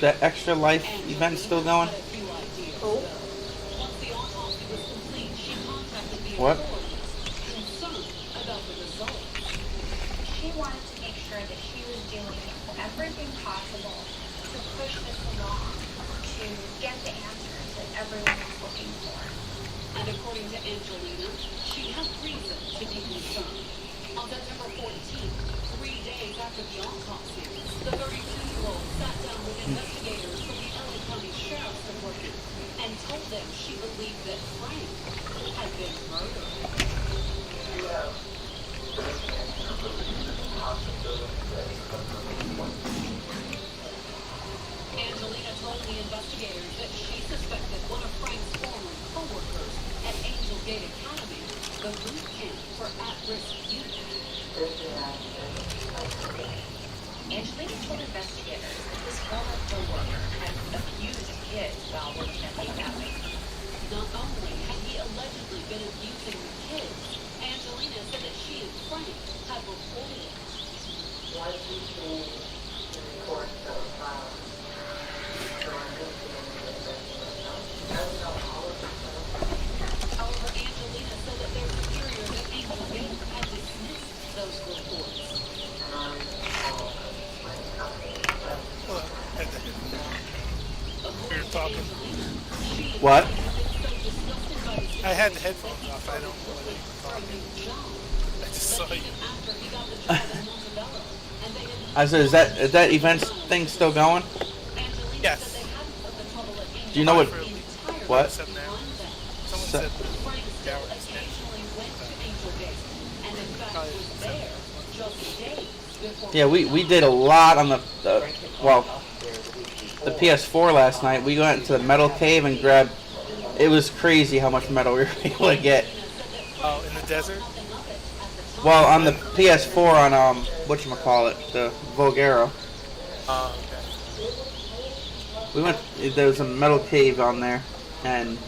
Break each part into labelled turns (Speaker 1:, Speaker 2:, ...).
Speaker 1: that extra life event still going?
Speaker 2: Oh.
Speaker 1: What?
Speaker 3: She wanted to make sure that she was doing everything possible to push this along, to get the answers that everyone was looking for.
Speaker 4: And according to Angelina, she has reason to be concerned. On September 14th, 3 days after the autopsy, the 32-year-old sat down with investigators from the LA County Sheriff's Department and told them she believed that Frank had been murdered. Angelina told the investigators that she suspected one of Frank's former co-workers at Angel Gate Academy, the boot camp for at-risk youth.
Speaker 3: Angelina told investigators that this former co-worker had abused kids while working at the academy.
Speaker 4: Not only had he allegedly been abusing the kids, Angelina said that she and Frank had reported it.
Speaker 2: Once you see the report of violence,
Speaker 4: However, Angelina said that their superiors at Angel Gate had dismissed those reports.
Speaker 5: We were talking.
Speaker 1: What?
Speaker 5: I had the headphones off. I don't know what you were talking. I just saw you.
Speaker 1: I said, is that event thing still going?
Speaker 5: Yes.
Speaker 1: Do you know what?
Speaker 5: For at least
Speaker 1: What?
Speaker 5: 7 hours. Someone
Speaker 1: Se-
Speaker 5: said the hour extension.
Speaker 1: Yeah, we did a lot on the PS4 last night. We went to the metal cave and grabbed. It was crazy how much metal we were able to get.
Speaker 5: Oh, in the desert?
Speaker 1: Well, on the PS4 on whatchamacallit, the Vulgaro.
Speaker 5: Oh, okay.
Speaker 1: We went. There was a metal cave on there, and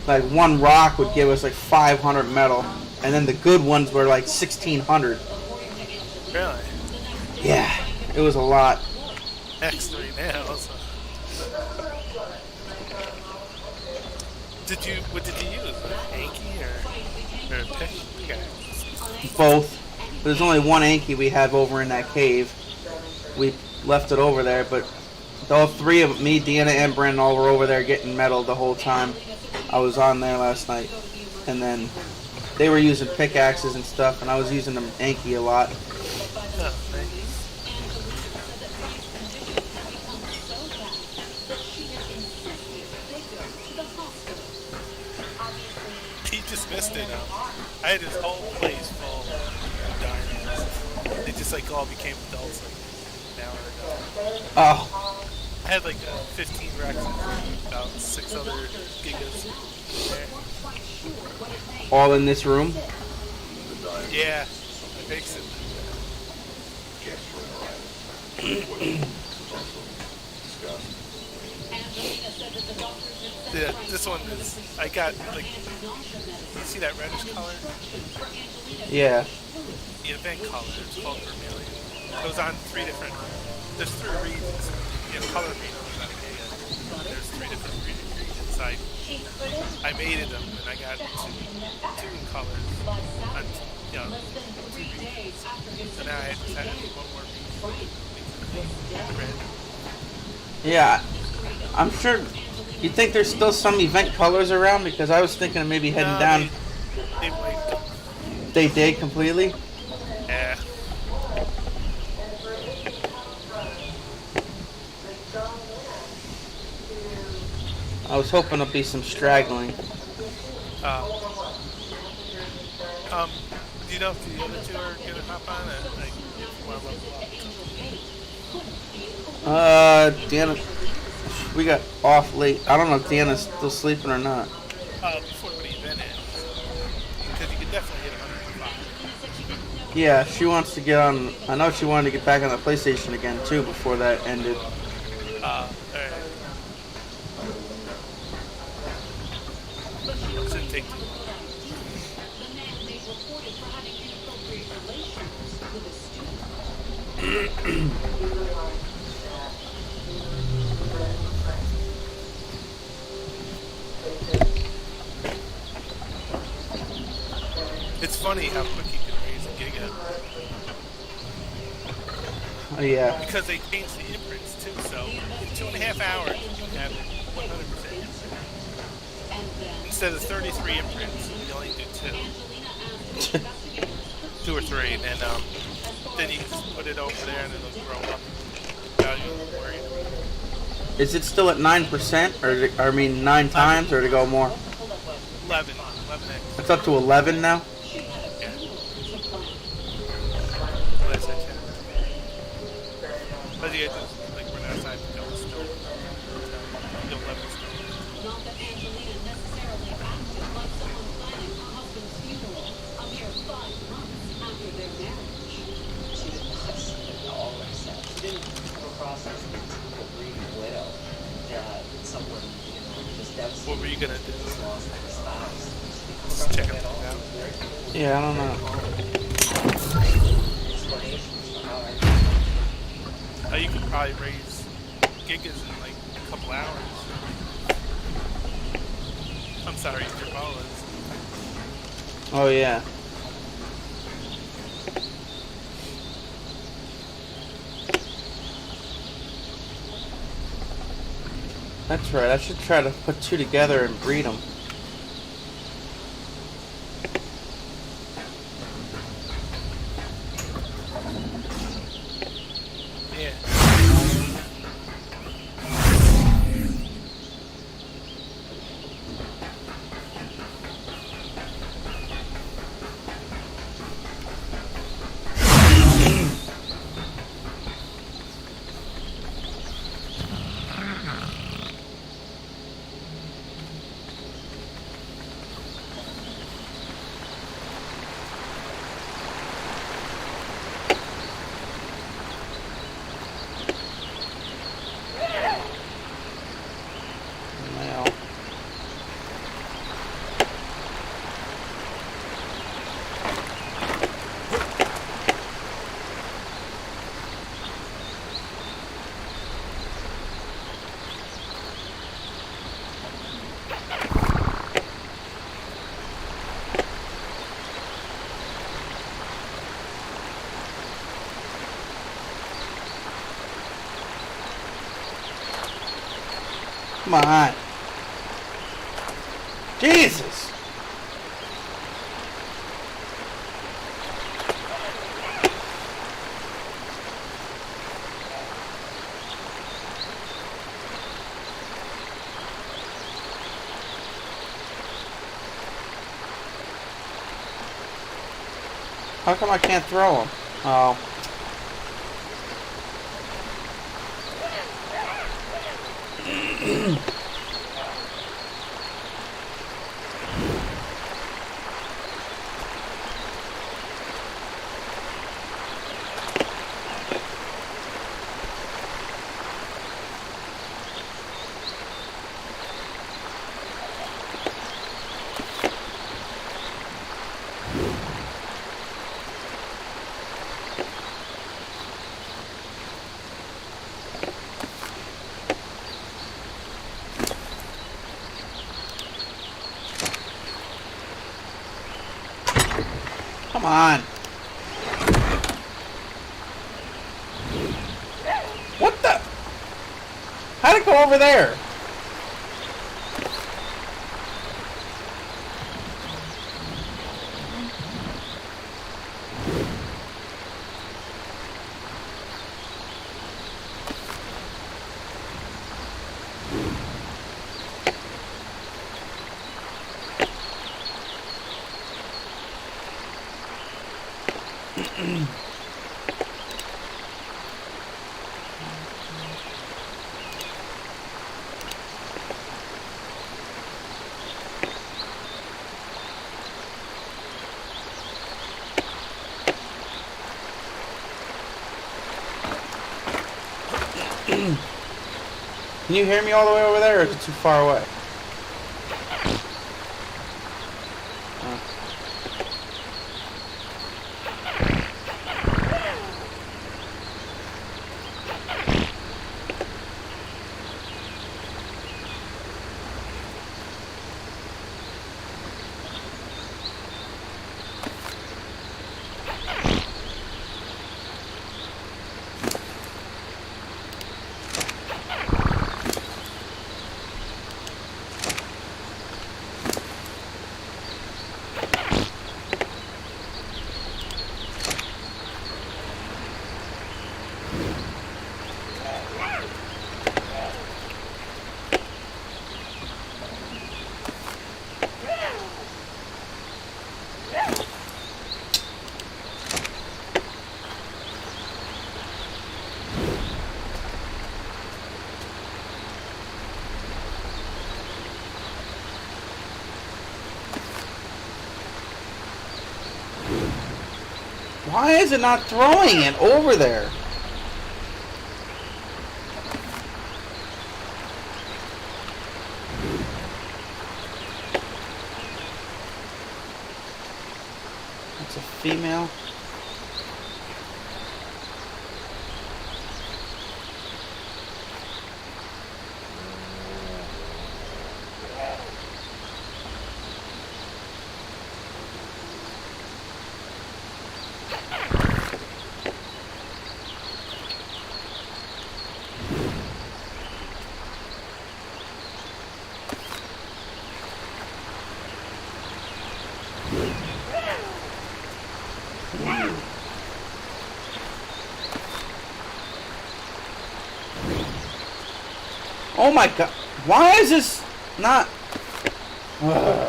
Speaker 1: like one rock would give us like 500 metal, and then the good ones were like 1,600.
Speaker 5: Really?
Speaker 1: Yeah, it was a lot.
Speaker 5: X3 now. So. What did you use? An Anki or a pick? Okay.
Speaker 1: Both. There's only one Anki we have over in that cave. We left it over there, but all three of me, Deanna, and Brandon all were over there getting metal the whole time. I was on there last night, and then they were using pickaxes and stuff, and I was using them Anki a lot.
Speaker 5: Oh, nice. He dismissed it. I had his whole place full of diamonds. They just like all became adults like an hour ago.
Speaker 1: Oh,
Speaker 5: I had like 15 racks and about 6 other gigas there.
Speaker 1: all in this room?
Speaker 5: Yeah, it makes it. Yeah, this one is. I got like. You see that reddish color?
Speaker 1: Yeah.
Speaker 5: The event color is called vermilion. It goes on 3 different. There's 3 regions. You have color regions. There's 3 different regions. I mated them and I got 2 in colors. On, 2 regions. So now I just had 1 more region. Red.
Speaker 1: Yeah, I'm sure. You think there's still some event colors around? Because I was thinking of maybe heading down.
Speaker 5: They wiped.
Speaker 1: They did completely?
Speaker 5: Yeah.
Speaker 1: I was hoping there'd be some straggling.
Speaker 5: Do you know if the other 2 are gonna hop on it? Like, if you want to level up?
Speaker 1: Deanna, we got off late. I don't know if Deanna's still sleeping or not.
Speaker 5: Before the event ends. Because you could definitely hit 105.
Speaker 1: Yeah, she wants to get on. I know she wanted to get back on the PlayStation again too before that ended.
Speaker 5: Alright. Shouldn't take too long. funny how quick you can raise a giga.
Speaker 1: Oh, yeah.
Speaker 5: Because they changed the imprints too, so in 2.5 hours you have 100% imprint. Instead of 33 imprints, you only do 2. 2 or 3, and then you can just put it over there and it'll grow up without you worrying about it.
Speaker 1: Is it still at 9%, or I mean 9 times, or to go more?
Speaker 5: 11x.
Speaker 1: It's up to 11 now.
Speaker 5: Yeah. Last I checked. But you guys just like run outside and go still. You'll level still.
Speaker 4: Not that Angelina necessarily acted like someone planning her husband's funeral a mere 5 months after their marriage.
Speaker 2: She did not all accept. She didn't come across as the typical grieving widow that someone, just devastated.
Speaker 5: What were you gonna do?
Speaker 2: Just lost their spouse.
Speaker 5: Just check it out.
Speaker 1: Yeah, I don't know.
Speaker 2: Explanations for how I
Speaker 5: You could probably raise gigas in like a couple hours. I'm sorry, Jerboas.
Speaker 1: Oh, yeah. That's right. I should try to put 2 together and breed them.
Speaker 5: Yeah.
Speaker 1: Now, come on. Jesus. How come I can't throw them? Oh. Come on. What the? How'd it go over there? Can you hear me all the way over there, or is it too far away? Why is it not throwing it over there? It's a female. Oh my god. Why is this not... Ugh.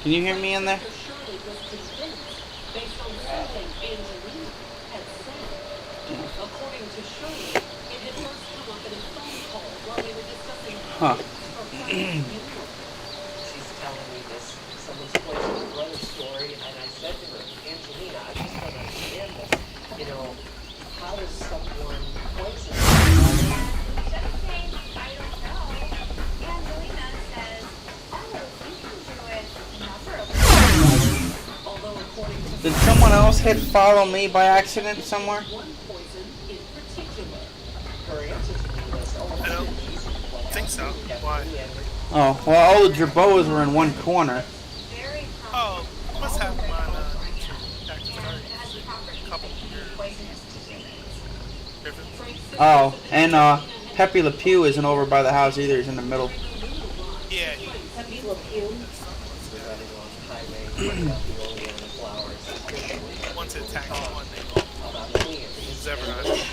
Speaker 1: Can you hear me in there?
Speaker 4: Shirley was convinced based on something Angelina had said. According to Shirley, it had first come up in a phone call while they were discussing
Speaker 1: Huh.
Speaker 2: She's telling me this, someone's pointing her brother's story, and I said to her, Angelina, I just don't understand this. You know, how does someone poison
Speaker 3: Just saying, I don't know. Angelina says, oh, you can do it a number of ways.
Speaker 2: Although according to
Speaker 1: Did someone else hit follow me by accident somewhere?
Speaker 2: one poison in particular, her answer to me was, oh,
Speaker 5: I don't
Speaker 2: it's easy.
Speaker 5: think so. Why?
Speaker 1: Oh, well, all the Jerboas were in one corner.
Speaker 3: Very
Speaker 5: Oh, must have them on Active
Speaker 3: and
Speaker 5: Target.
Speaker 3: has properties
Speaker 5: A couple
Speaker 3: that can be
Speaker 5: years.
Speaker 3: poisonous to humans.
Speaker 5: Different.
Speaker 1: Oh, and Pepe Le Pew isn't over by the house either. He's in the middle.
Speaker 5: Yeah,
Speaker 2: Pepe Le Pew was running on the highway, running out the Oleander
Speaker 5: once it attacks one, they go. Who's ever on it.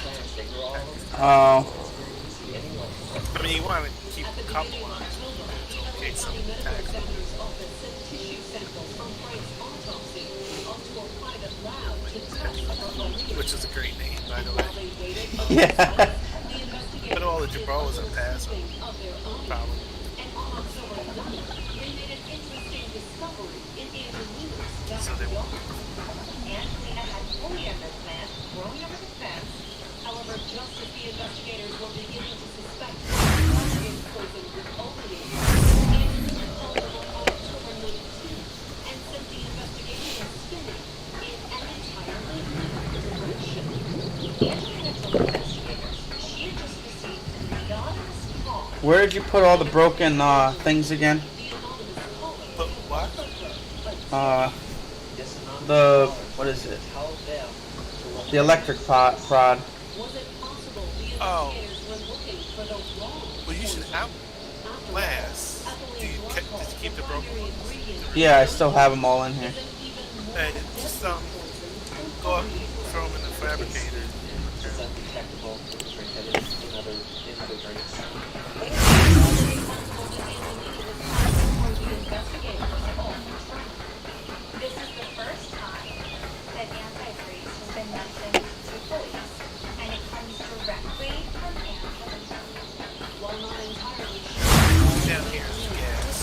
Speaker 1: Oh.
Speaker 5: I mean, you want to keep a couple on so in case something attacks them. Which is a great name, by the way.
Speaker 1: Yeah.
Speaker 5: But all the Jerboas are passive. Probably. So they won't.
Speaker 3: Angelina had fully underplanned throwing over the fence.
Speaker 4: However, just as the investigators were beginning to suspect Martin poison with opiates, Angelina called them on October 19th and sent the investigation spinning in an entirely new direction.
Speaker 3: Angelina told investigators she had just received an anonymous call.
Speaker 1: Where did you put all the broken things again?
Speaker 5: But what?
Speaker 1: The what is it? The electric prod.
Speaker 4: Was it possible the
Speaker 5: Oh.
Speaker 4: investigators were looking for the wrong
Speaker 5: Well, you should outlast. Did you keep the broken ones?
Speaker 1: Yeah, I still have them all in here.
Speaker 5: Hey, just go up, throw them in the fabricator.
Speaker 2: It's undetectable. It was reheaded in other drinks.
Speaker 3: This is the first time that antifreeze has been mentioned to police, and it comes directly from Angelina.
Speaker 4: While not entirely sure,
Speaker 5: Down here is gas.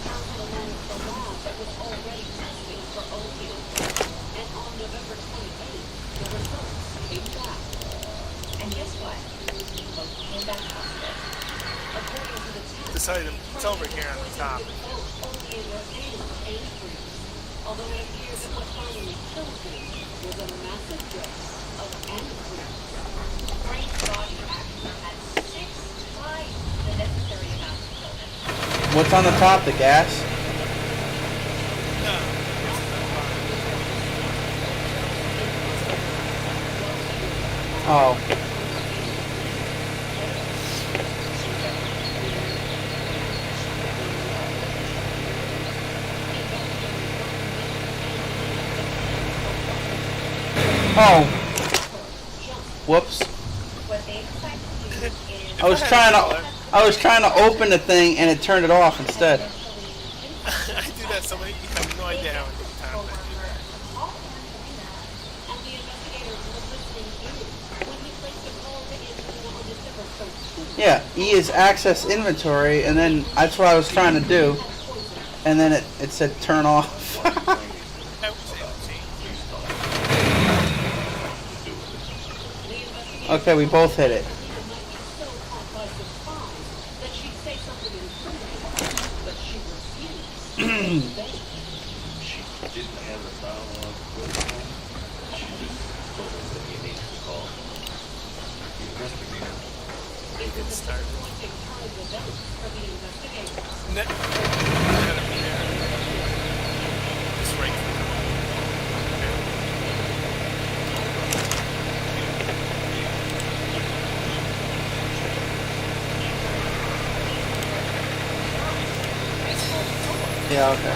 Speaker 4: counted along with the lab that was already testing for opiates. And on November 28th, the results came back.
Speaker 3: And guess what? Both came back positive.
Speaker 4: According to the test,
Speaker 5: This item, it's over here on the top.
Speaker 4: both only in your hand and freeze. Although it appears that what finally killed him was a massive dose of antifreeze.
Speaker 3: Frank's body actually had 6 times the necessary amount to kill him.
Speaker 1: What's on the top? The gas?
Speaker 5: No.
Speaker 1: Oh. Oh. Whoops.
Speaker 3: What they expect to do is
Speaker 1: I was trying to open the thing and it turned it off instead.
Speaker 5: I do that so many. You have no idea how many times I do that.
Speaker 3: call Angelina.
Speaker 4: And the investigators were listening in when he placed a call to Angelina on December 13th.
Speaker 1: Yeah, E is access inventory, and then that's what I was trying to do, and then it said turn off.
Speaker 5: That was empty.
Speaker 1: Okay, we both hit it.
Speaker 4: Angelina might be so caught by surprise that she'd say something incriminating, but she refused to obey.
Speaker 6: She didn't have a dialogue with him. She just told us that you need to call the investigator.
Speaker 4: It was a disappointing turn of events for the investigators.
Speaker 5: Just right through.
Speaker 1: Yeah, okay.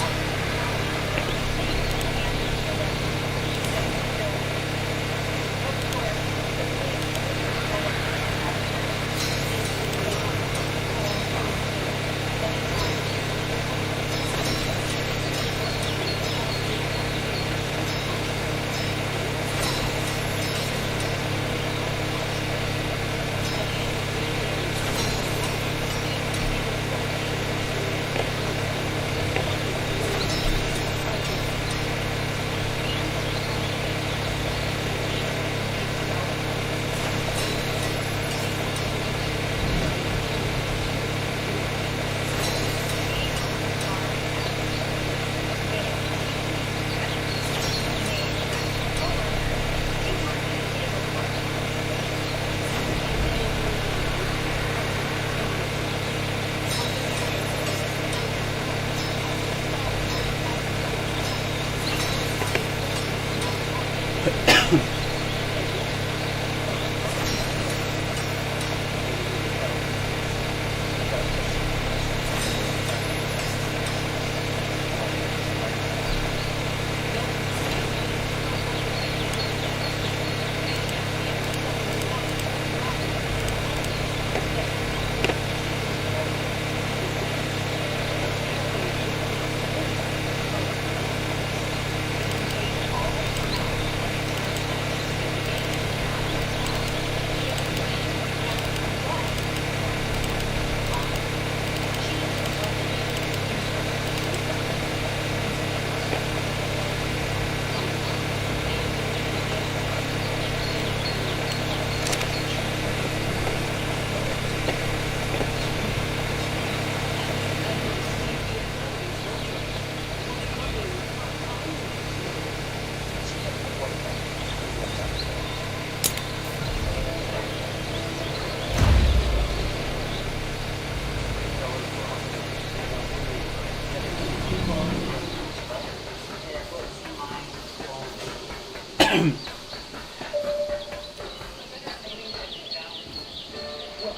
Speaker 7: Our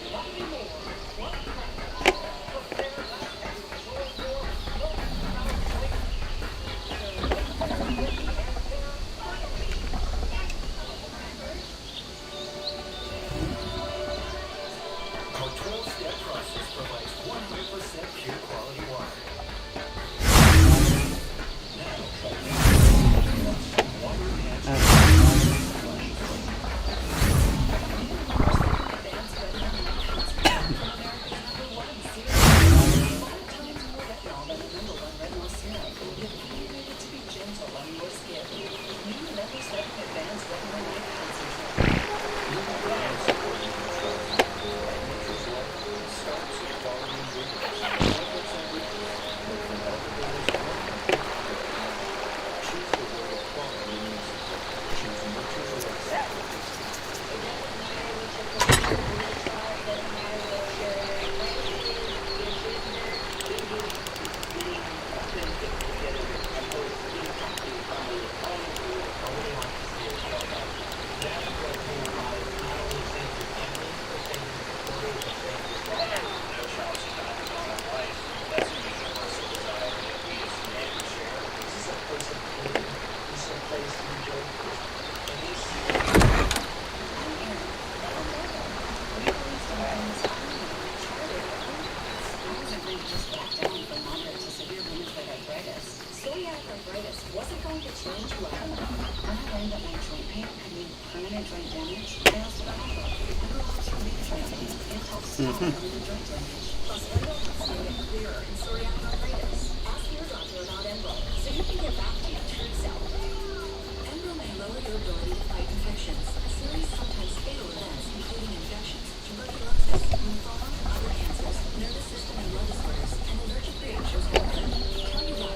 Speaker 7: 12-step process provides 100% pure quality water. Now, try water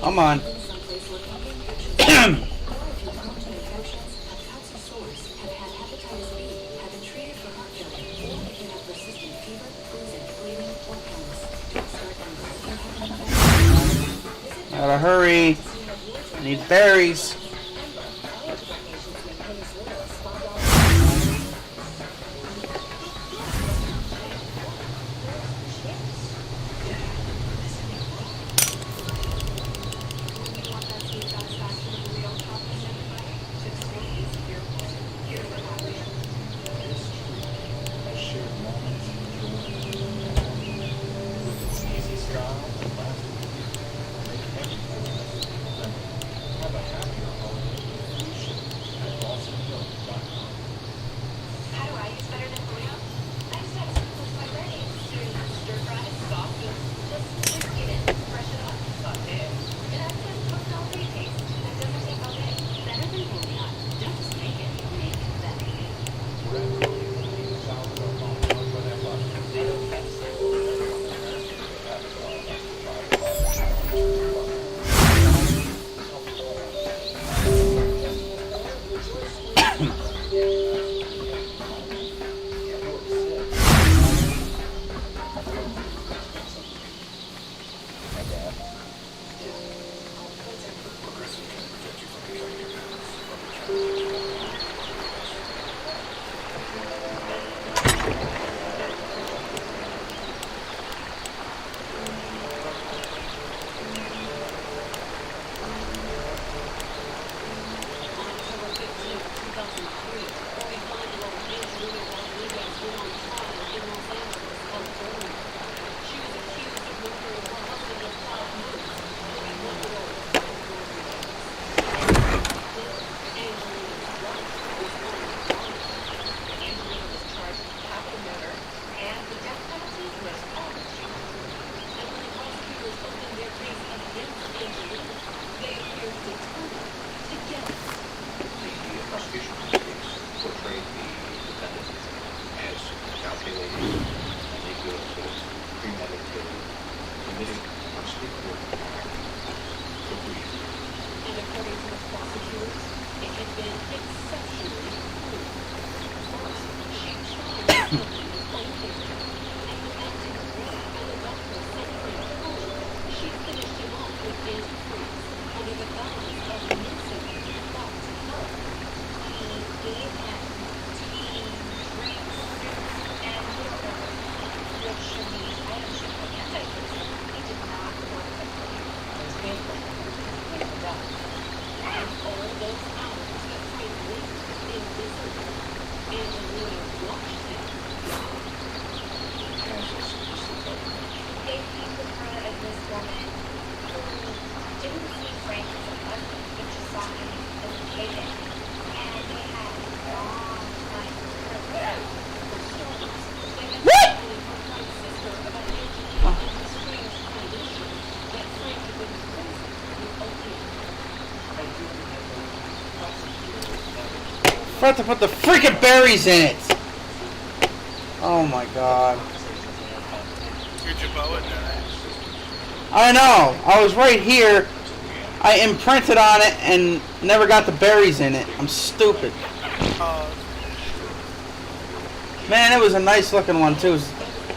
Speaker 1: Come on. Gotta hurry. I need berries. forgot to put the freaking berries in it. Oh my god.
Speaker 5: Your Jerboa died.
Speaker 1: I know. I was right here. I imprinted on it and never got the berries in it. I'm stupid. Man, it was a nice looking one too.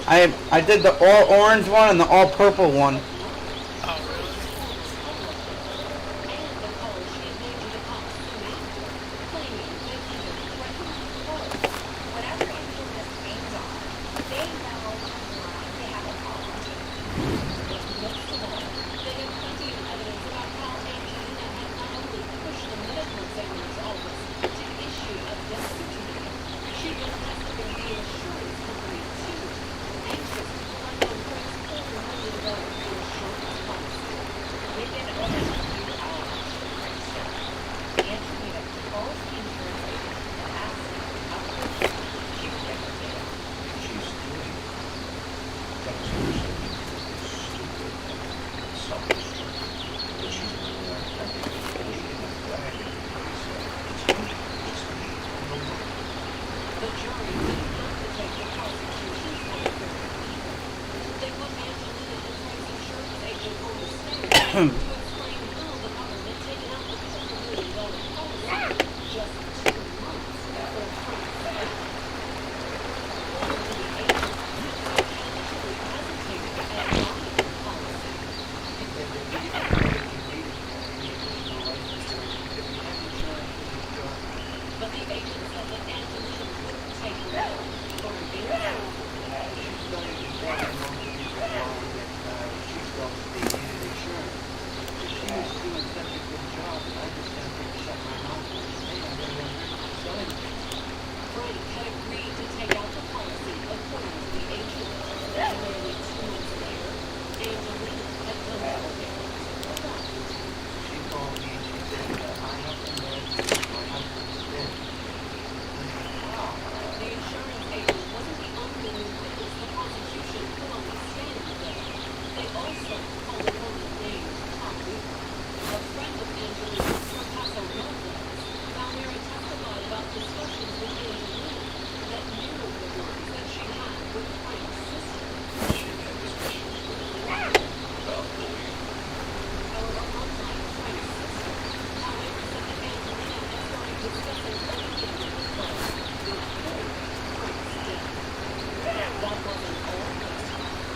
Speaker 1: I did the all orange one and the all purple one.
Speaker 5: Oh, really?
Speaker 3: Whatever Angelina's names are, they know they have a problem.
Speaker 4: Most of all, they have plenty of evidence about how Angelina had not only pushed the medical examiner's office to issue a death certificate, she was testing the insurance company too, anxious to collect on Frank's $4 million insurance policy.
Speaker 3: Within only a few hours, Angelina told the insurance agent to ask how quickly she would get her paid.
Speaker 6: She's doing exercise, stupid, selfish, but she's really not thinking. I'm glad everybody said it's me, it's me, no more.
Speaker 4: The jury didn't have to take the prosecution's point of view. They put Angelina and Frank's insurance agent on the stand to explain how the government taken out the $4 million policy just 2 months before Frank's death. According to the agent, Frank initially hesitated at buying the policy.
Speaker 2: He said that he didn't know that he needed any additional life insurance because he had insurance with his daughter.
Speaker 4: But the agent said that Angelina wouldn't take no for an answer.
Speaker 2: She started to beg him over the reason why that she felt that they needed insurance. But she was doing such a good job that I just had to shut my mouth and say I really decided.
Speaker 4: Frank had agreed to take out the policy according to the agent. And nearly 2 months later, Angelina had done the repairs. But
Speaker 2: She called me and she said that my husband my husband's dead. I said, wow.
Speaker 4: the insurance agent wasn't the only witness the prosecution put on the stand today. They also called a woman named Tom Weaver, a friend of Angelina's from Paso Robles. Valmira testified about discussions with Angelina that mirrored the ones that she had with Frank's sister.
Speaker 6: She had discussions with her about bullying.
Speaker 4: However, unlike Frank's sister, Valmira said that Angelina had started discussing other things with Frank before Frank's death. That wasn't all,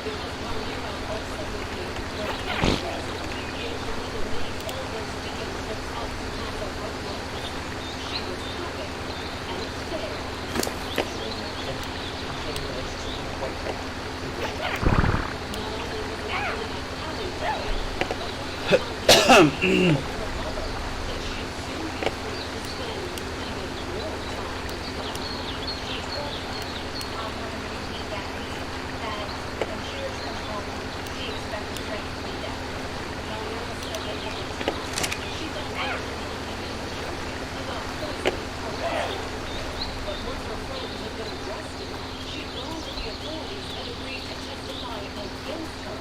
Speaker 4: because Valmira also revealed that Angelina made all those weekend trips out to Paso Robles. She was happy and fair. Not only was Angelina having fun, but Frank told her mother that she'd soon be free to spend even more time with him.
Speaker 3: She told me on one of these weekends that when she returned home, she expected Frank to be dead.
Speaker 4: Valmira said that at the time, she thought Angelina had been joking about poisoning her husband. But once her friends had been arrested, she'd gone to the authorities and agreed to testify against her,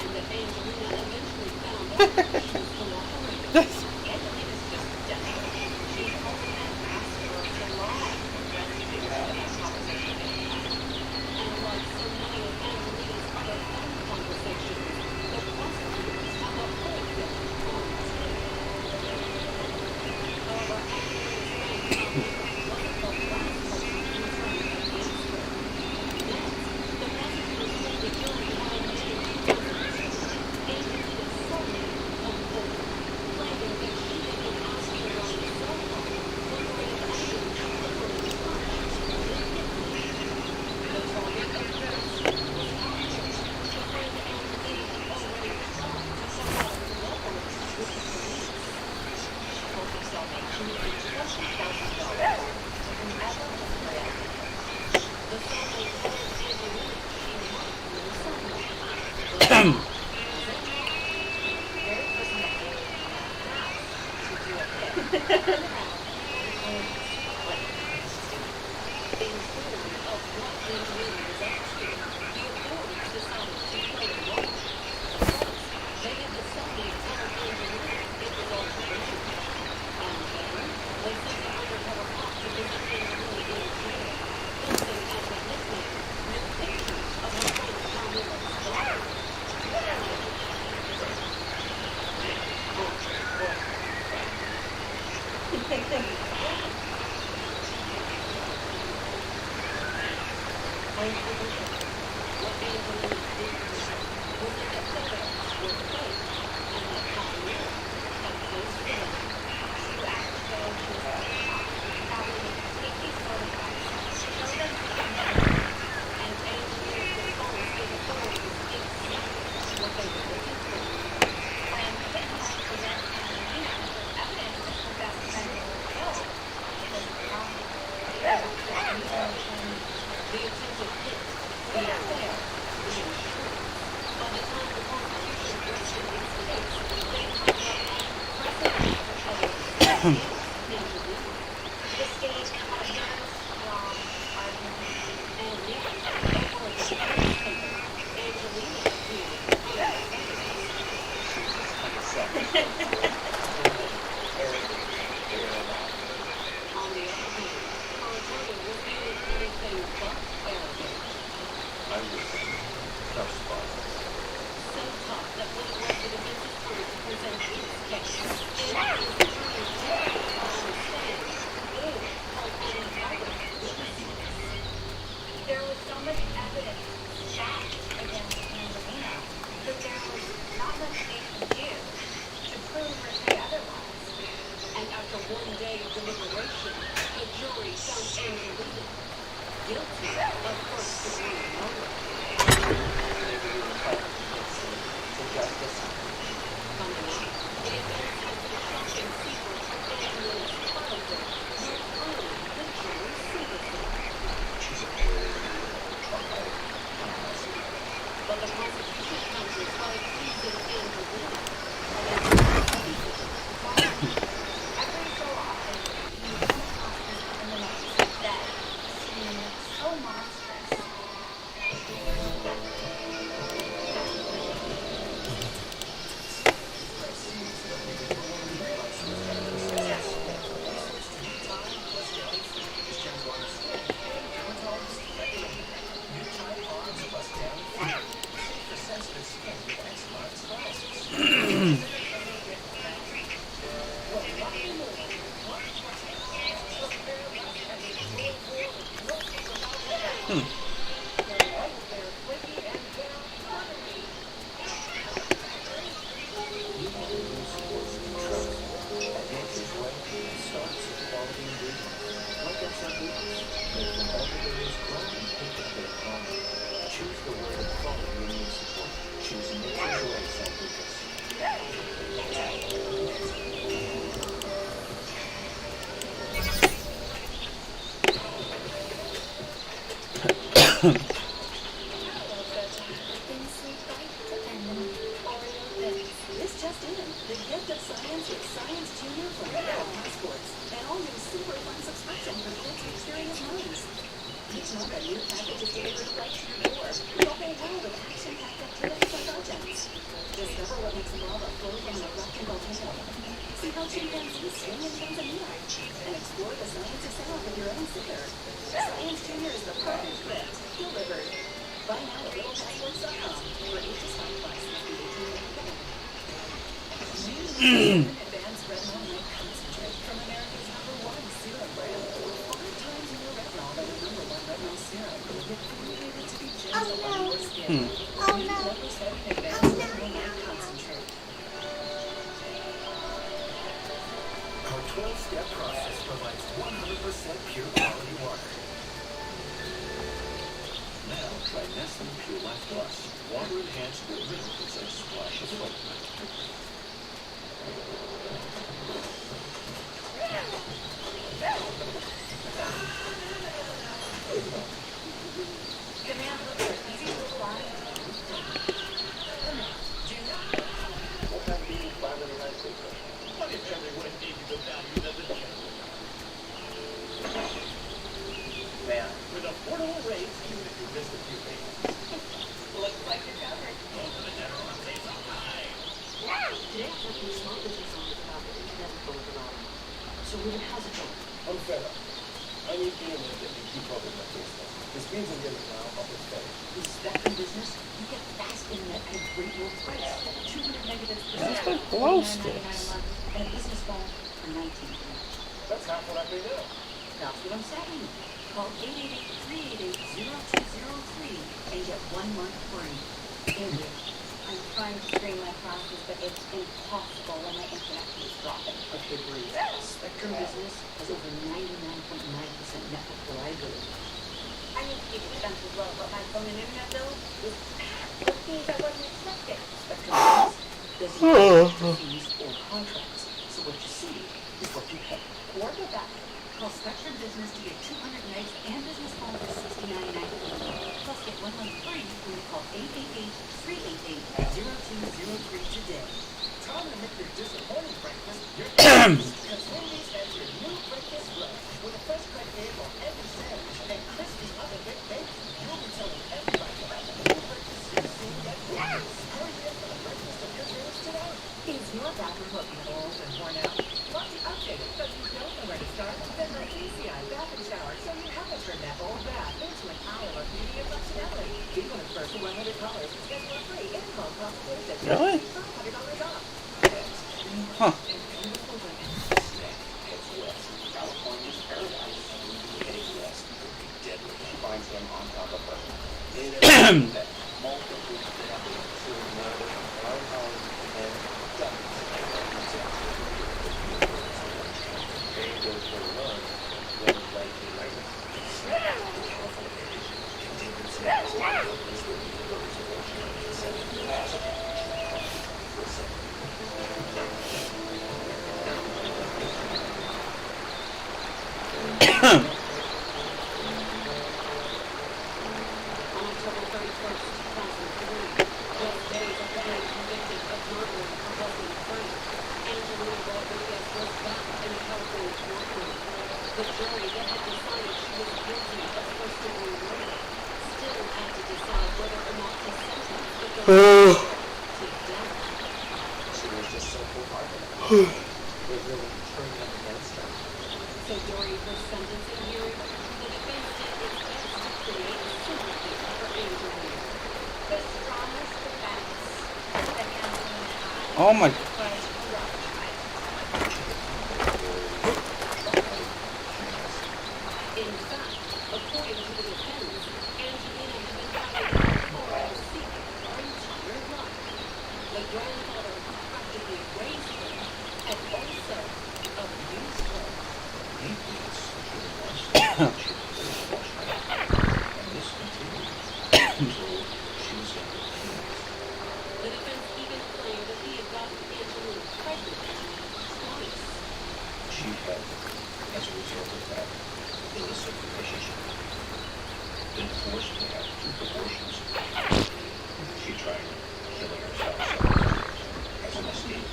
Speaker 4: and that Angelina eventually found out that she was cooperating.
Speaker 3: Angelina's just desperate. She called and asked for to lie. That's the conversation they had.
Speaker 4: And like so many of Angelina's other phone conversations, the prosecutors have a whole bit on tape. However, Angelina's friend Valmira wasn't the last person who turned against her. Next, the prosecutors told the jury how in May 2002, Angelina's cellmate come forward, claiming that she had been asking her on the cell phone whether it had actually literally touched the victim. The target, of course, was Arthur, the friend Angelina had already talked to somehow cooperate with the police.
Speaker 3: She told her cellmate she would give $20,000 to whomever would play out the case.
Speaker 4: The cellmate told Angelina she might be the cellmate. But that was a lie.
Speaker 3: The very person that Angelina asked to do a hit had like
Speaker 4: In theory of what Angelina was asking, the authorities decided to play along. First, they had the cellmate tell Angelina it was all traditional. And then, they sent an undercover cop to visit
Speaker 3: The state had a very strong argument.
Speaker 4: And yet, over a security company, Angelina appeared on the other hand, her attorney was feeling anything but arrogant.
Speaker 6: I was tough spot.
Speaker 4: So tough that when it went to the defense's turn to present its case, Angelina's attorney didn't understand or help any other witnesses.
Speaker 3: There was so much evidence stacked against Angelina that there was not much they could do to prove or say otherwise.
Speaker 4: And after one day of deliberation, the jury found Angelina guilty of first-degree murder. Coming up, the events of the shocking secret of Angelina's childhood will earn the jury's sympathy.
Speaker 6: She's a very traumatic person.
Speaker 4: But the prosecution counters by accusing Angelina of intimidation.
Speaker 3: Every so often, you come across these criminals that seem so monstrous.
Speaker 6: Choose the word of quality you need support. Choose nature's way, San Lucas.
Speaker 8: This just in. The gift of science is Science Junior from Jerboa Passports. An all-new super fun subscription for kids with curious minds. Each month a new package is delivered right to your door with a whole world of action-packed activities and projects. Discover what makes lava flow from an erupting volcano. See how chimpanzees swim in Tanzania. And explore the science of sound with your own singer. Science Junior is the perfect gift delivered. Buy now at littlepassports.com for each assigned price must be 18 advanced retinol lip concentrate from America's #1 serum brand. 5 times more retinol than the #1 retinol serum. Yet formulated to be gentle on your skin. New level 7 advanced retinol lip concentrate.
Speaker 7: Our 12-step process provides 100% pure quality water.
Speaker 6: Now try Nestle Pure Life Plus. Water enhanced with milk with a splash of flavor.
Speaker 3: Demand looks easy to apply.
Speaker 6: What time do you find any nice pizza?
Speaker 7: What if everyone gave you the value of the gym?
Speaker 6: Man.
Speaker 7: With affordable rates, even if you missed a few payments.
Speaker 8: Looks like you're covered.
Speaker 7: Most of the general stays on high.
Speaker 8: Today I'm working with small business owners about the internet phenomenon. So Ruben, how's it going?
Speaker 9: I'm fed up. I need internet that can keep up with my business. The speeds I'm getting now are pathetic.
Speaker 8: With Spectrum Business, you get fast internet at a great low price. 200 megabits per
Speaker 1: Is this
Speaker 8: second,
Speaker 1: the glow
Speaker 8: $49.99 a
Speaker 1: sticks?
Speaker 8: month, and a business phone for $19.
Speaker 9: That's half what I pay now.
Speaker 8: That's what I'm saying. Call 888-388-0203 and get 1 month free. India.
Speaker 3: I'm trying to streamline classes, but it's impossible when my internet keeps dropping.
Speaker 8: Okay, breathe. Spectrum Business has over 99.9% network reliability.
Speaker 3: I need to keep expenses low, but my phone and internet bill is packed with fees I wasn't expecting.
Speaker 8: Spectrum Business doesn't have fees or contracts. So what you see is what you pay.
Speaker 3: Work with that.
Speaker 8: Call Spectrum Business to get 200 megs and business phone for $69.99. Plus get 1 month free when you call 888-388-0203 today.
Speaker 7: Common to make your disappointing breakfast your breakfast. Because Wendy's has your new breakfast lunch with a fresh cut egg on every sandwich and crispy oven baked bacon. You'll be telling everybody about the new breakfast you've seen at Wendy's. Hurry in for the breakfast of your dreams today.
Speaker 8: Is your bathroom looking old and worn out? Want to update it, but you don't know where to start? Then let EasyEye Bath and Shower so you have to turn that old bath into an aisle of beauty and functionality. Get one of the first 100 callers to schedule a free in-home consultation.
Speaker 1: Really?
Speaker 8: $500 off.
Speaker 1: Huh.
Speaker 6: Heads west. California's paradise. Heading west could be deadly. She finds him on top of her. Multiple groups that have been considered murder, roundhouse, and dozens of Jane goes for a run, when like a lightning.
Speaker 4: On October 31st, 2003, just days after being convicted of murdering her husband Frank, Angelina Rodriguez was back in a California courtroom. The jury that had decided she was guilty of first-degree murder still had to decide whether or not to sentence the girl to death.
Speaker 6: She was just so cold-hearted. We're really turning up against her.
Speaker 4: So during her sentencing hearing, the defense did its best to create sympathy for Angelina.
Speaker 3: The strongest defense that Angelina had
Speaker 1: Oh my.
Speaker 3: was corrupt child.
Speaker 4: In fact, according to the defense, Angelina had been fighting for a secret her entire life. The grandfather who practically raised her had also abused her.
Speaker 6: Maybe it's such a monster. She was a flashback. And this continued until she was in her teens.
Speaker 4: The defense even claimed that he had gotten Angelina pregnant twice.
Speaker 6: She had, as a result of that illicit relationship, been forced to have 2 abortions. She tried killing herself as an escape.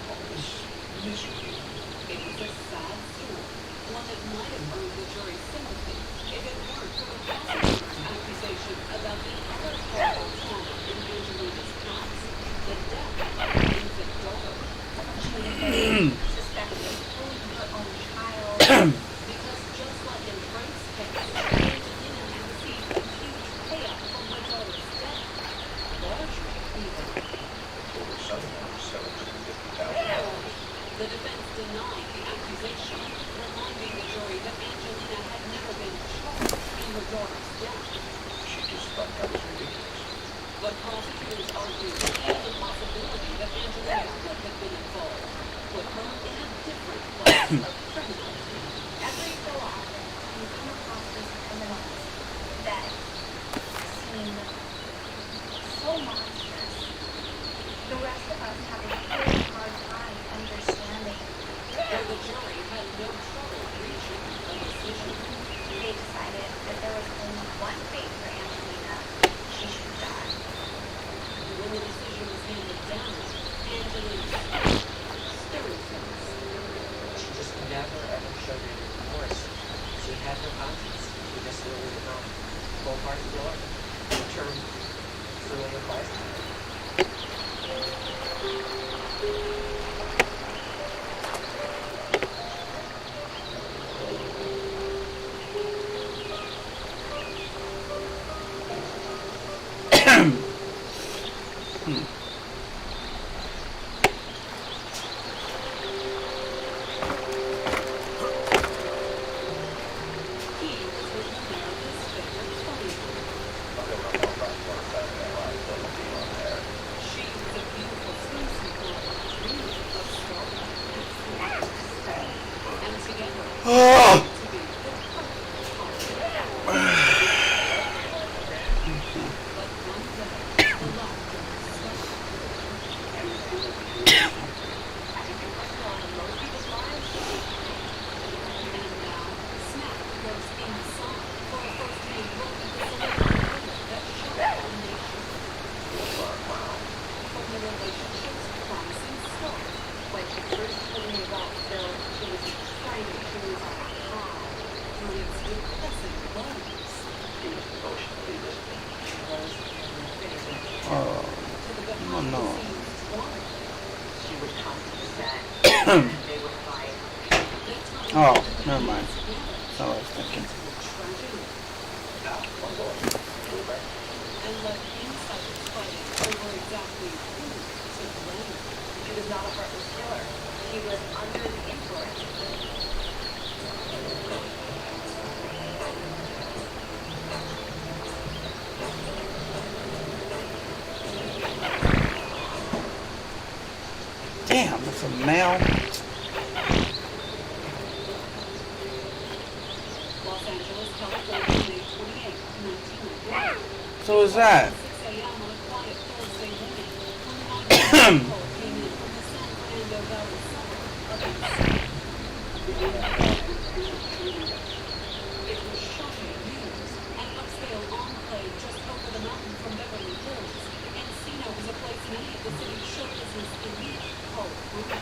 Speaker 6: All this misery.
Speaker 4: It was a sad story, one that might have earned the jury's sympathy if it weren't for the prosecutor's accusation about the other horrible trauma in Angelina's past, the death of her infant daughter.
Speaker 3: Suspected killing her own child.
Speaker 4: Because just like in Frank's case, Angelina had received a huge payout from her daughter's death, larger even.
Speaker 6: Over $750,000.
Speaker 4: The defense denied the accusation, reminding the jury that Angelina had never been charged in her daughter's death.
Speaker 6: She just thought that was ridiculous.
Speaker 4: But prosecutors argued even the possibility that Angelina could have been involved put her in a different class of criminal.
Speaker 3: Every so often, you come across these criminals that seem so monstrous. The rest of us have a really hard time understanding.
Speaker 4: Though the jury had no trouble reaching a decision.
Speaker 3: They decided that there was only one fate for Angelina. She should die.
Speaker 4: When the decision was handed down, Angelina's stern face.
Speaker 2: She just never ever showed any remorse. She had no conscience. She just really did not. Cold-hearted killer. The term truly applies to her.
Speaker 4: He was with America's favorite funny girl. She was a beautiful swimsuit model, dreaming of stardom and fame. And together,
Speaker 1: Oh.
Speaker 4: to be the perfect couple. But one day, the laughter stopped.
Speaker 1: No.
Speaker 8: She would come to the set, and they would fight.
Speaker 1: Oh, never mind. That's not what I was thinking.
Speaker 4: And let insiders fight over exactly who to blame.
Speaker 3: He was not a heartless killer. He was under the influence.
Speaker 1: Damn, that's a male.
Speaker 4: Los Angeles, California, May 28, 1998.
Speaker 1: So is that?
Speaker 4: 6 a.m. on a quiet Thursday morning, when a 911 call came in from the San Fernando Valley suburb of Encino. It was shocking news. An upscale enclave just over the mountain from Beverly Hills, Encino was a place many of the city's show business elite called home.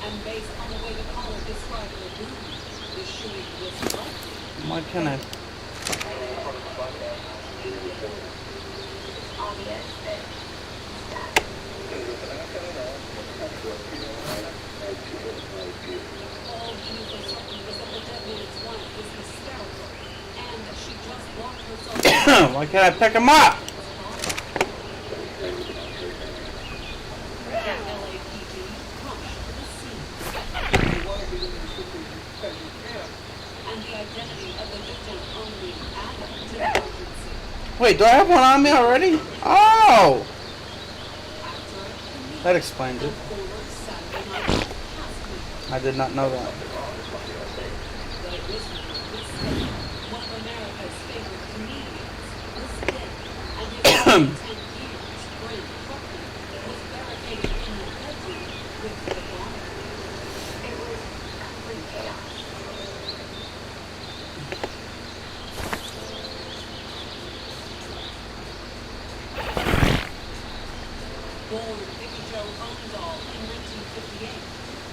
Speaker 4: And based on the way the caller described the room, the shooting was likely.
Speaker 1: Why can't I?
Speaker 3: It's obvious that he's dead.
Speaker 4: All he knew for certain was that the dead man's wife was hysterical, and that she just locked herself
Speaker 1: Why can't I pick him up?
Speaker 4: LAPD rushed to the scene, and the identity of the victim only added to the urgency.
Speaker 1: Wait, do I have one on me already? Oh!
Speaker 4: After a comedian,
Speaker 1: That explains it.
Speaker 4: former Saturday Night Live castmate,
Speaker 1: I did not know that.
Speaker 4: but it was this one of America's favorite comedians, was dead, and his 10 years, Brent Buckner, was barricaded in the bedroom with the body.
Speaker 3: It was complete chaos.
Speaker 4: Born Vicky Jo Ondal in 1958,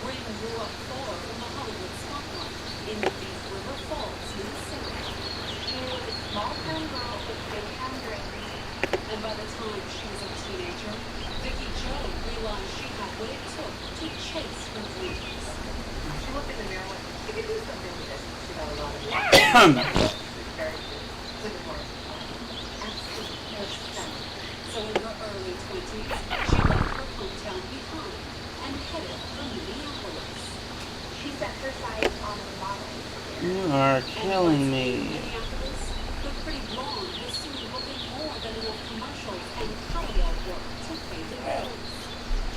Speaker 4: Bryn grew up far from the Hollywood spotlight in East River Falls, Minnesota.
Speaker 3: She was a small-town girl with big-town dreams.
Speaker 4: And by the time she was a teenager, Vicky Jo realized she had what it took to chase her dreams.
Speaker 8: She looked in the mirror and went, "You could do something with this." She got a lot of very good morning. Absolutely no sense.
Speaker 4: So in her early 20s, she left her hometown behind and headed for Minneapolis.
Speaker 3: She set her sights on the modeling career.
Speaker 1: You are
Speaker 4: And
Speaker 1: killing
Speaker 4: once in
Speaker 1: me.
Speaker 4: Minneapolis, the pretty blonde was soon booking more than enough commercials and catalog work to pay the bills.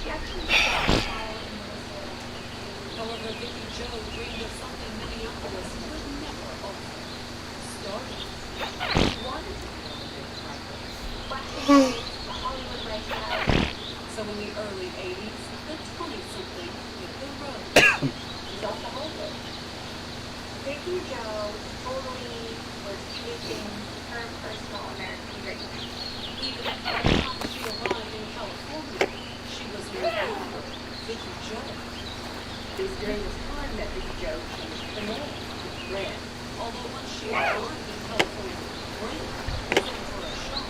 Speaker 3: She actually started out in Minnesota.
Speaker 4: However, Vicky Jo dreamed of something Minneapolis would never offer. Starting.
Speaker 3: She wanted to be a big market. Flashing lights, the Hollywood lifestyle.
Speaker 4: So in the early 80s, the 20-something hit the road.
Speaker 3: She's off the Hollywood. Vicky Jo totally was chasing her personal American dream.
Speaker 4: Even by the time she arrived in California, she was no longer Vicky Jo.
Speaker 8: It was during this time that Vicky Jo changed her name to Bryn.
Speaker 4: Although once she arrived in California, Bryn was in for a shock.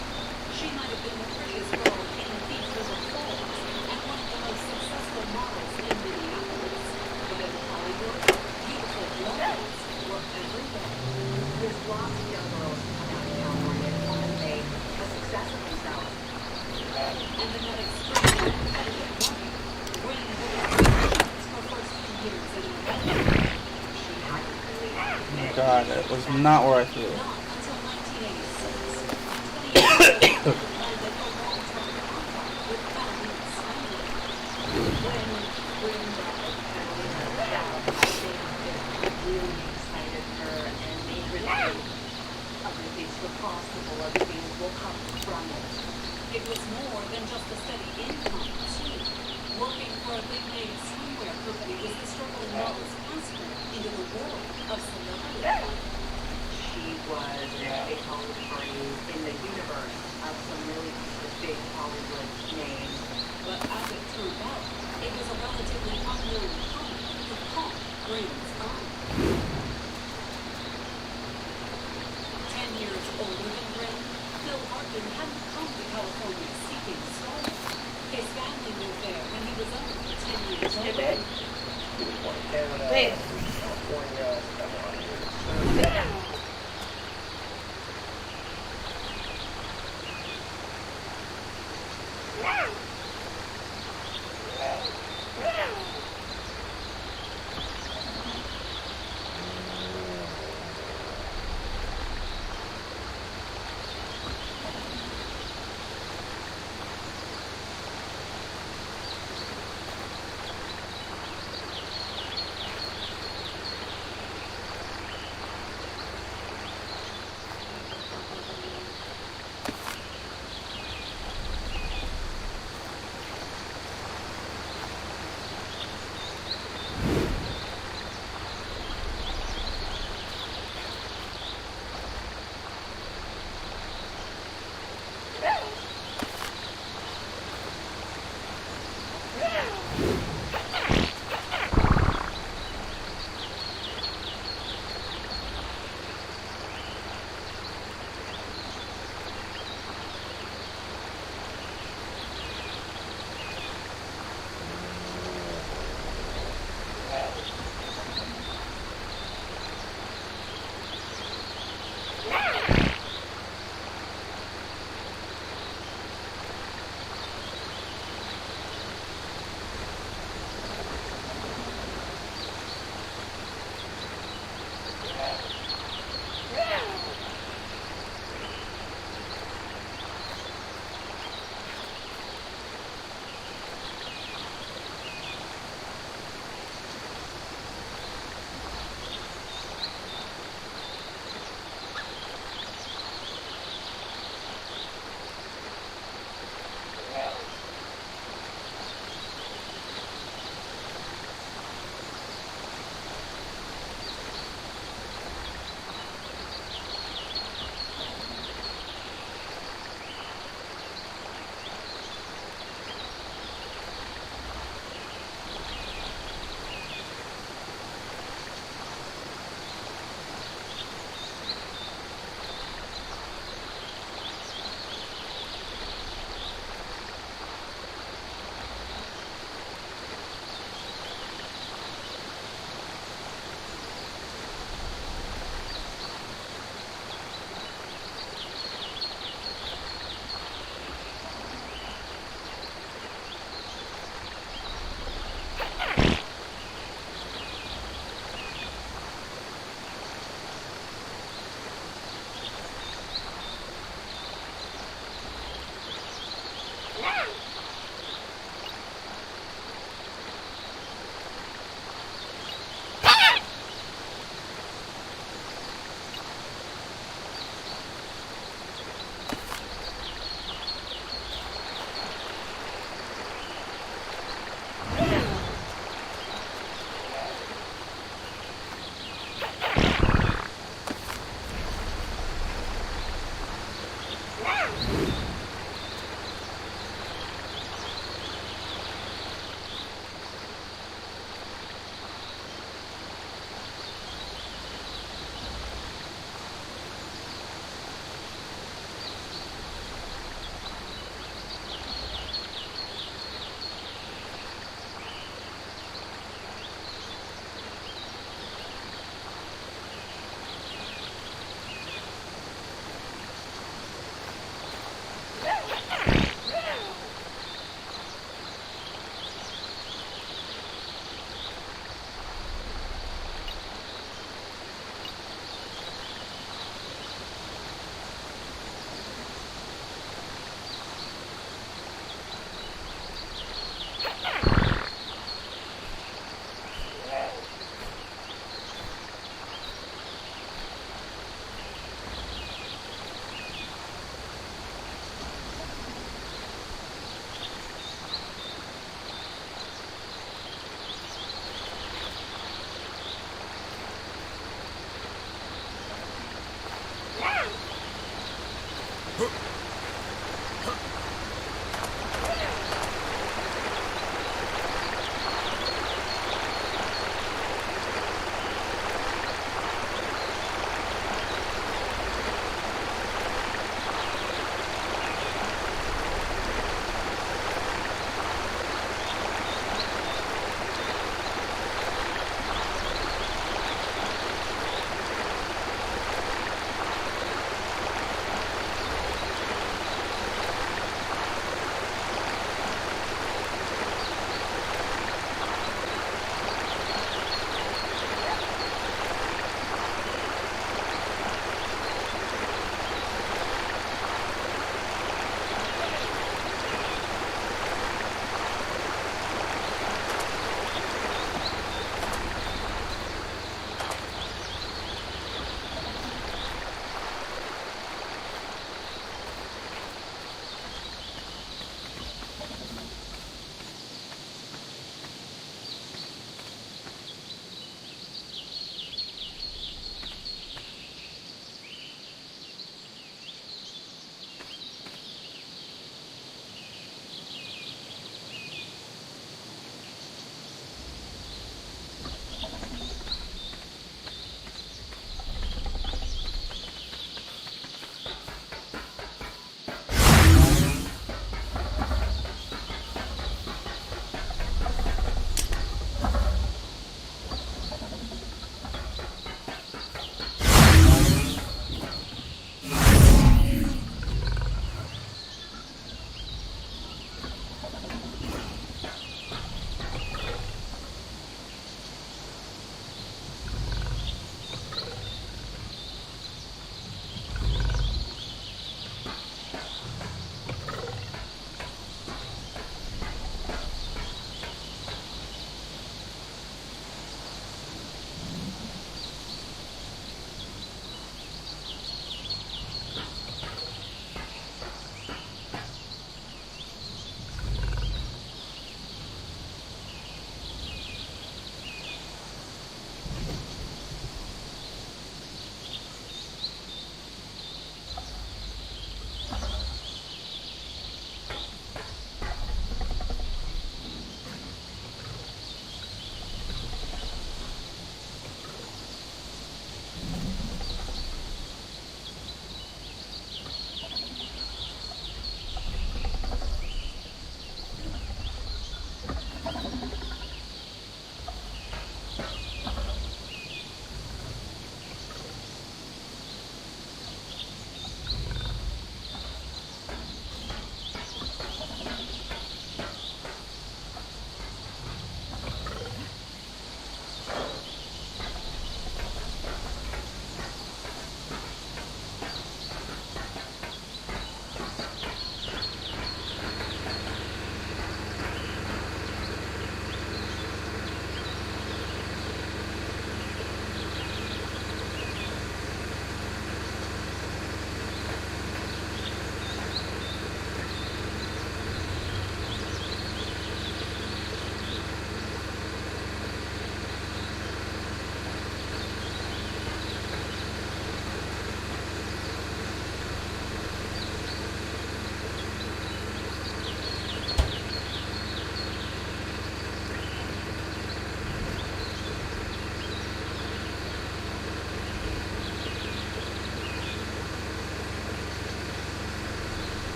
Speaker 4: She might have been the prettiest girl in East River Falls and one of the most successful models in Minneapolis. But in Hollywood, beautiful blondes were everywhere.
Speaker 8: There's lots of young girls who come out to California and want to make a success of themselves.
Speaker 4: And in that extremely competitive market, Bryn would have been her first few years in LA.
Speaker 8: She had to really
Speaker 1: Oh God, that was not where I threw it.
Speaker 4: Not until 1986, 20 years ago, landed a long-term contract with Valley Swingwood.
Speaker 8: When Bryn brought her to Catalina, that I think it really excited her and made her think other things were possible, other things will come from it.
Speaker 4: It was more than just a steady income, too. Working for a big-name swimwear company was the struggling model's passport into the world of celebrity.
Speaker 8: She was a big Hollywood party in the universe of some really big Hollywood names.
Speaker 4: But as it turned out, it was a relatively unknown talent who caught Bryn's eye. 10 years older than Bryn, Phil Hartman
Speaker 3: Babe.
Speaker 9: California, got a lot of years of service.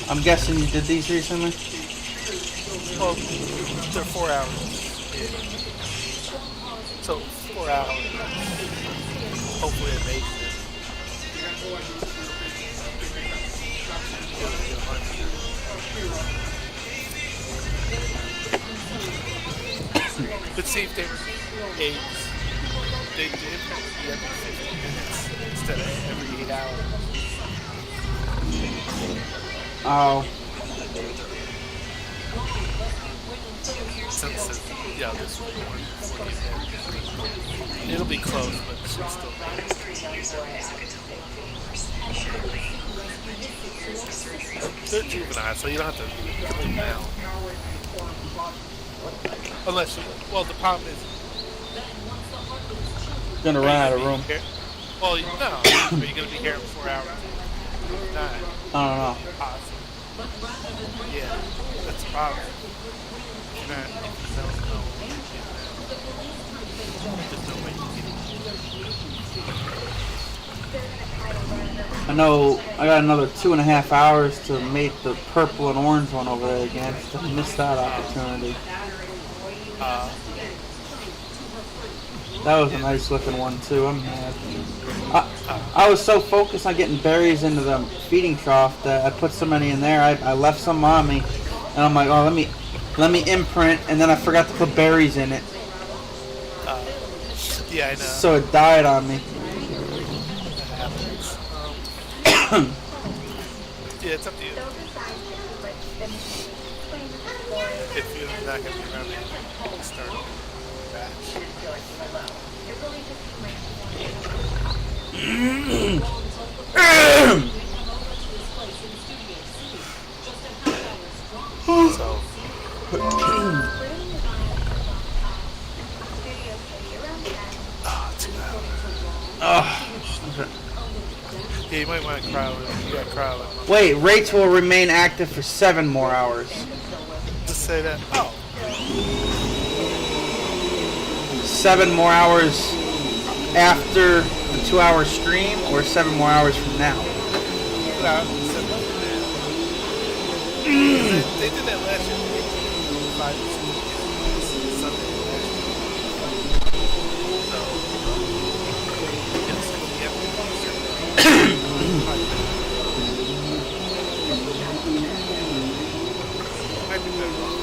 Speaker 1: I'm guessing you did these recently?
Speaker 5: Well, they're 4 hours. Yeah. So 4 hours. Hopefully it makes it. It'll be 100. Let's see if they were 8. They did every 15 minutes instead of every 8 hours.
Speaker 1: Oh,
Speaker 5: Since yeah, this will be more than 40 minutes. It'll be close, but it's still. They're juvenile, so you don't have to clean them out. Unless you, well, the problem is
Speaker 1: gonna run out of room.
Speaker 5: well, no. Are you going to be here in 4 hours? Not
Speaker 1: I don't know.
Speaker 5: possible. Yeah, that's the problem. You're not, if you don't know, there's no way you
Speaker 1: I know I got another 2.5 hours to make the purple and orange one over there again. So I missed that opportunity.
Speaker 5: can.
Speaker 1: That was a nice looking one too. I'm mad. I was so focused on getting berries into the feeding trough that I put so many in there. I left some on me, and I'm like, oh, let me imprint, and then I forgot to put berries in it,
Speaker 5: Yeah, I know.
Speaker 1: so it died on me.
Speaker 5: That happens. Yeah, it's up to you. If you're not going to be around it, start batch. So, yeah, you might want to cryo it. You got cryo it.
Speaker 1: Wait, rates will remain active for 7 more hours.
Speaker 5: Just say that. Oh,
Speaker 1: 7 more hours after the 2-hour stream, or 7 more hours from now?
Speaker 5: no, they did that last year. 5 to 6 Sunday last year. So, it's might be better off.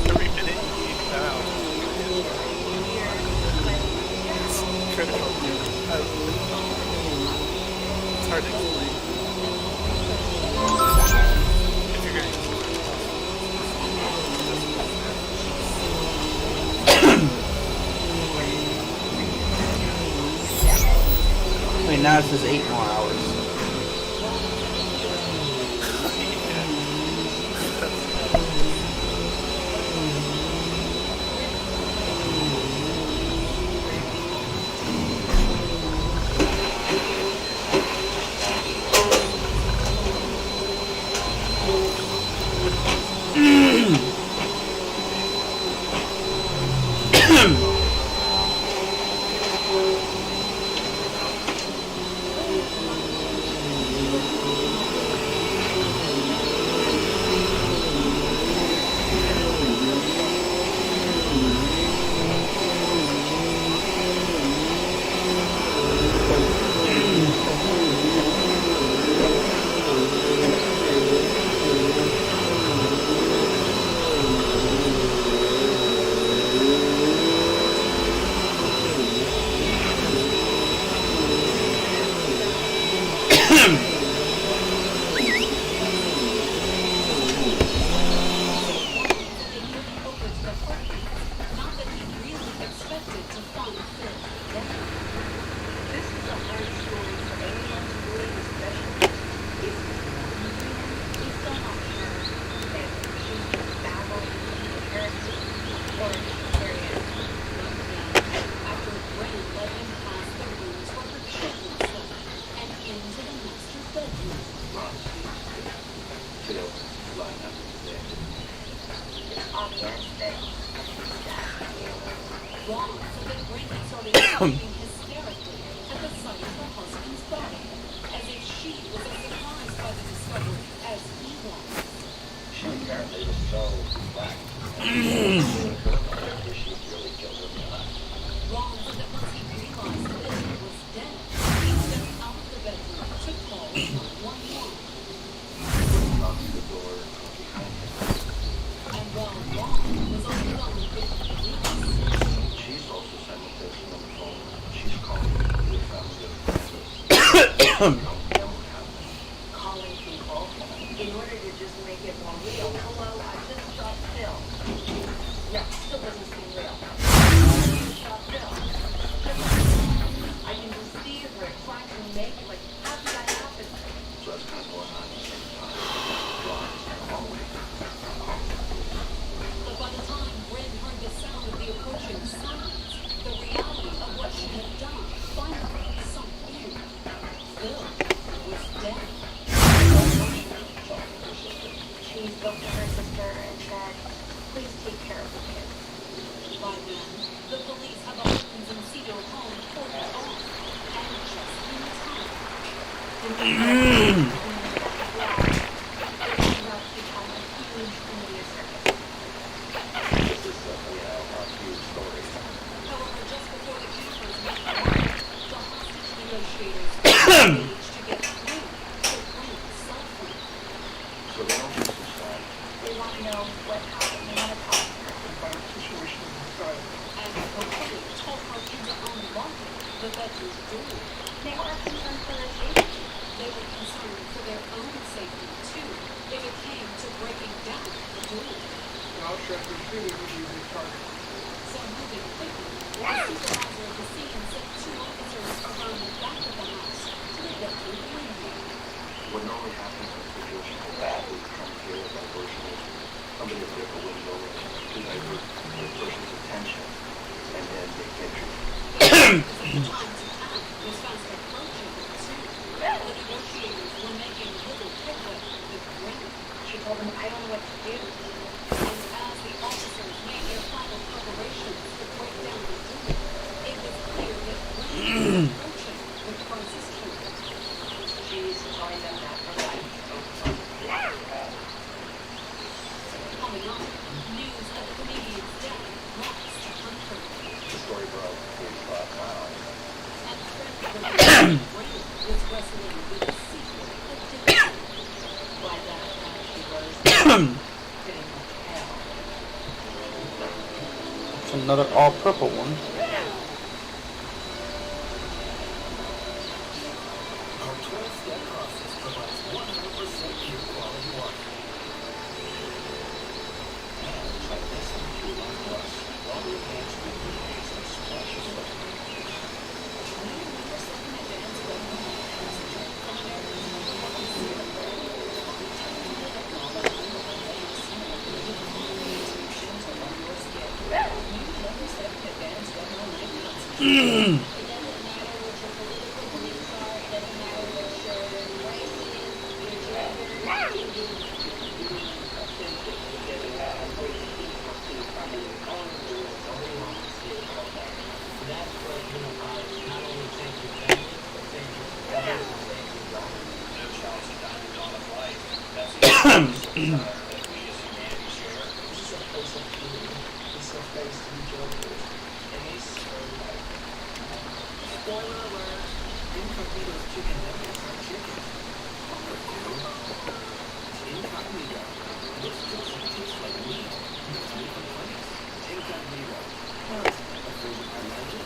Speaker 5: Every minute you keep that out. It's critical. It's hard to explain. If you're going to
Speaker 1: Wait, now it says 8 more hours.
Speaker 4: hysterically at the sight of her husband's body, as if she was a
Speaker 6: it was so black. And if she really killed her or not.
Speaker 4: Ron said that once he realized that Bishop was dead, he stepped out of the bedroom to call 911.
Speaker 6: Locked the door behind him.
Speaker 4: And while Ron was on the phone with the police,
Speaker 6: She's also simultaneously on the phone. She's calling the family of friends.
Speaker 8: Calling people in order to just make it more real. Hello, I just shot Phil. Yeah, still doesn't seem real. Shot Phil. I can just see her trying to make it like, how did that happen?
Speaker 6: So that's kind of going on at the same time. Ron's in the hallway.
Speaker 4: but by the time Bryn heard the sound of the approaching sirens, the reality of what she had done finally sunk in. Phil was dead.
Speaker 3: She spoke to her sister and said, please take care of the kids.
Speaker 4: By then, the police had the Hawkins and Cedar home cordoned off, and just in time,
Speaker 3: And it turned out to become a huge media circus.
Speaker 6: This is a huge story.
Speaker 4: however, just before the cameras went live, the hostage negotiators managed to get through to Bryn's cell phone.
Speaker 6: So they don't just decide.
Speaker 3: They want to know what happened. They want to talk to her.
Speaker 4: And her colleague told her to unlock the bedroom door.
Speaker 3: They were concerned for their safety.
Speaker 4: They were concerned for their own safety, too, if it came to breaking down the door. So moving quickly, the supervisor of the scene sent 2 officers around the back of the house to the bedroom window.
Speaker 6: What normally happens in a situation like that is trying to get a diversion is somebody will break a window to divert the person's attention, and then they get you.
Speaker 4: The time to act was fast approaching, too. The negotiators were making little headway with Bryn.
Speaker 3: She told them, I don't know what to do.
Speaker 4: And as the officers made their final preparations to break down the door, it was clear that Bryn was approaching the crisis point.
Speaker 8: She's telling them that her life
Speaker 4: Coming up, news of the comedian's death rocks the country.
Speaker 6: The story broke. We thought, wow.
Speaker 4: And Fred Bryn was wrestling with a secret addiction.
Speaker 8: Why that she was pretty much hell.
Speaker 1: It's another all purple one.
Speaker 7: Our 12-step process provides 100% pure quality water. And try this one Pure Life Plus. Water enhanced with nutrients and splash of flavor.
Speaker 8: Spoiler alert, Incognito's chicken nuggets aren't chicken. Incognito. Looks just and tastes like meat. It's made from plants. Incognito. Plus, a flavor I like it.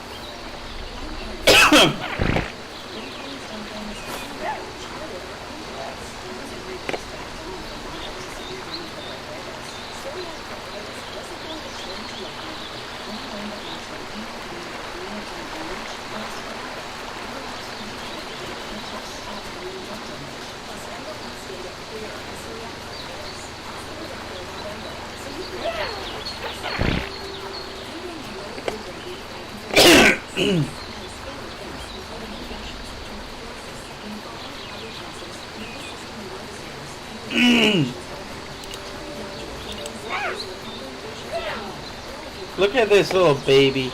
Speaker 1: Look at this little baby.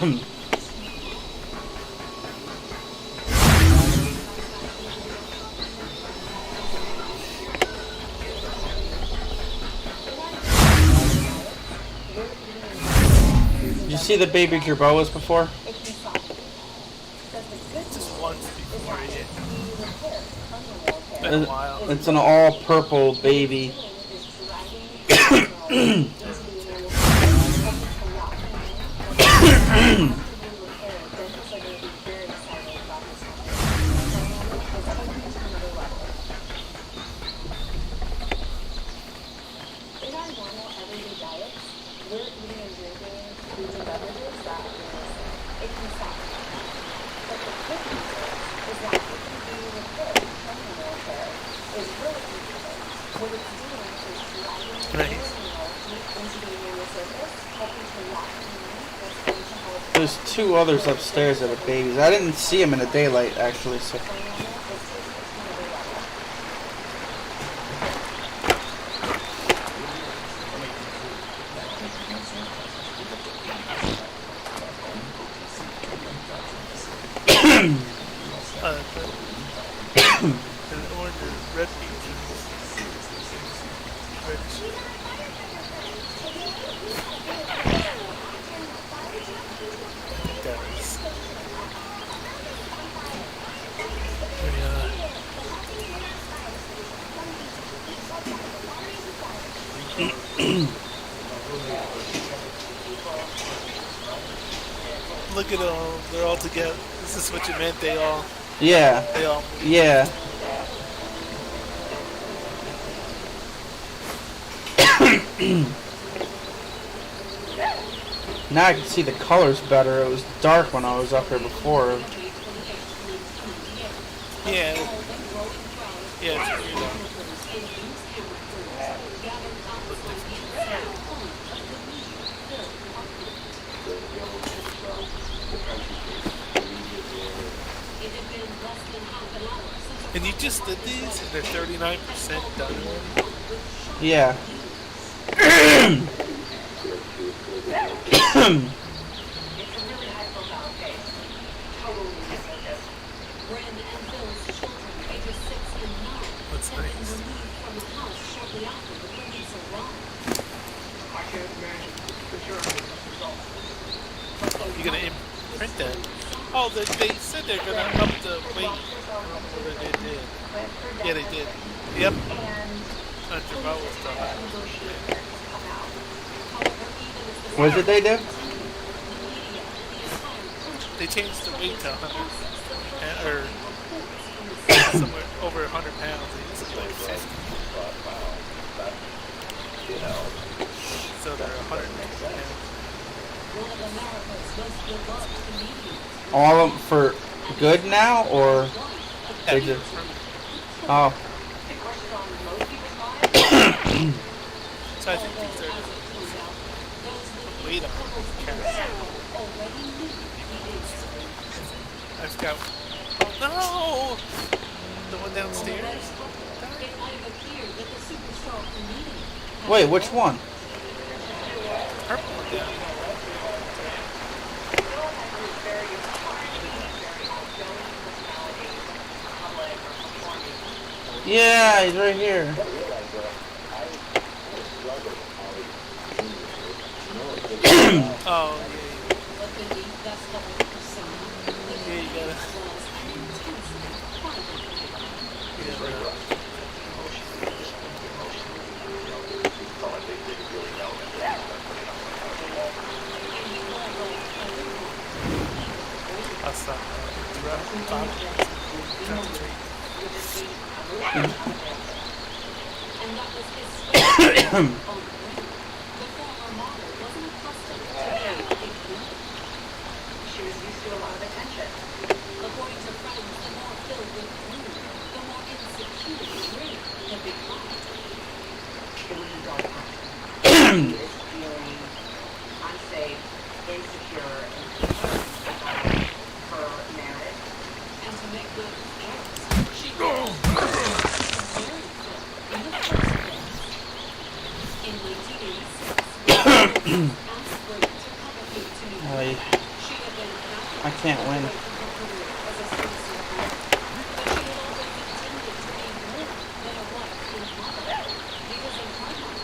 Speaker 1: Did you see the baby Jerboas before?
Speaker 5: Just once before it. Been a while.
Speaker 1: It's an all purple baby.
Speaker 8: In our normal everyday diets, we're eating and drinking foods and beverages that it can soften. But the good news is that it can be repaired. Terminal repair is really interesting. What it's doing is driving the
Speaker 5: Nice.
Speaker 8: mineral deep into the immune surface, helping to lock the immune, that's going to help.
Speaker 1: There's two others upstairs that are babies. I didn't see them in the daylight actually. So
Speaker 5: An orange or red beans. Reddish. That was. Look at all. They're all together. This is what you meant. They all.
Speaker 1: yeah,
Speaker 5: They all.
Speaker 1: yeah. Now I can see the colors better. It was dark when I was up here before.
Speaker 5: Yeah. Yeah, it's weird. And you just did these, and they're 39% done already?
Speaker 1: Yeah.
Speaker 5: That's nice. You're gonna imprint that? Oh, they said they're gonna up the weight. Or they did. Yeah, they did. Yep. On Jerboa stuff.
Speaker 1: What did they do?
Speaker 5: They changed the weight to 100, or somewhere over 100 pounds. They used to be like 50. So they're 150 pounds.
Speaker 1: All of them for good now, or they just? Oh,
Speaker 5: So I think these are the weight on them. I've got. No! The one downstairs?
Speaker 1: wait, which one?
Speaker 5: Purple one down.
Speaker 1: Yeah, he's right here.
Speaker 5: Oh, yeah, you gotta. That's not
Speaker 8: She was used to a lot of attention.
Speaker 4: According to friends, the more filled with gloom, the more insecure Ray had become.
Speaker 8: It was a dark time. She is feeling unsafe, insecure, and concerned about her marriage.
Speaker 4: And to make good worse, she was very sick in the first place. In 1986, Ray asked Ray to come with him to New York.
Speaker 1: Aye.
Speaker 4: She
Speaker 1: I can't win.
Speaker 4: As a citizen, but she had always intended to be more than a wife and mother. Because in her mind,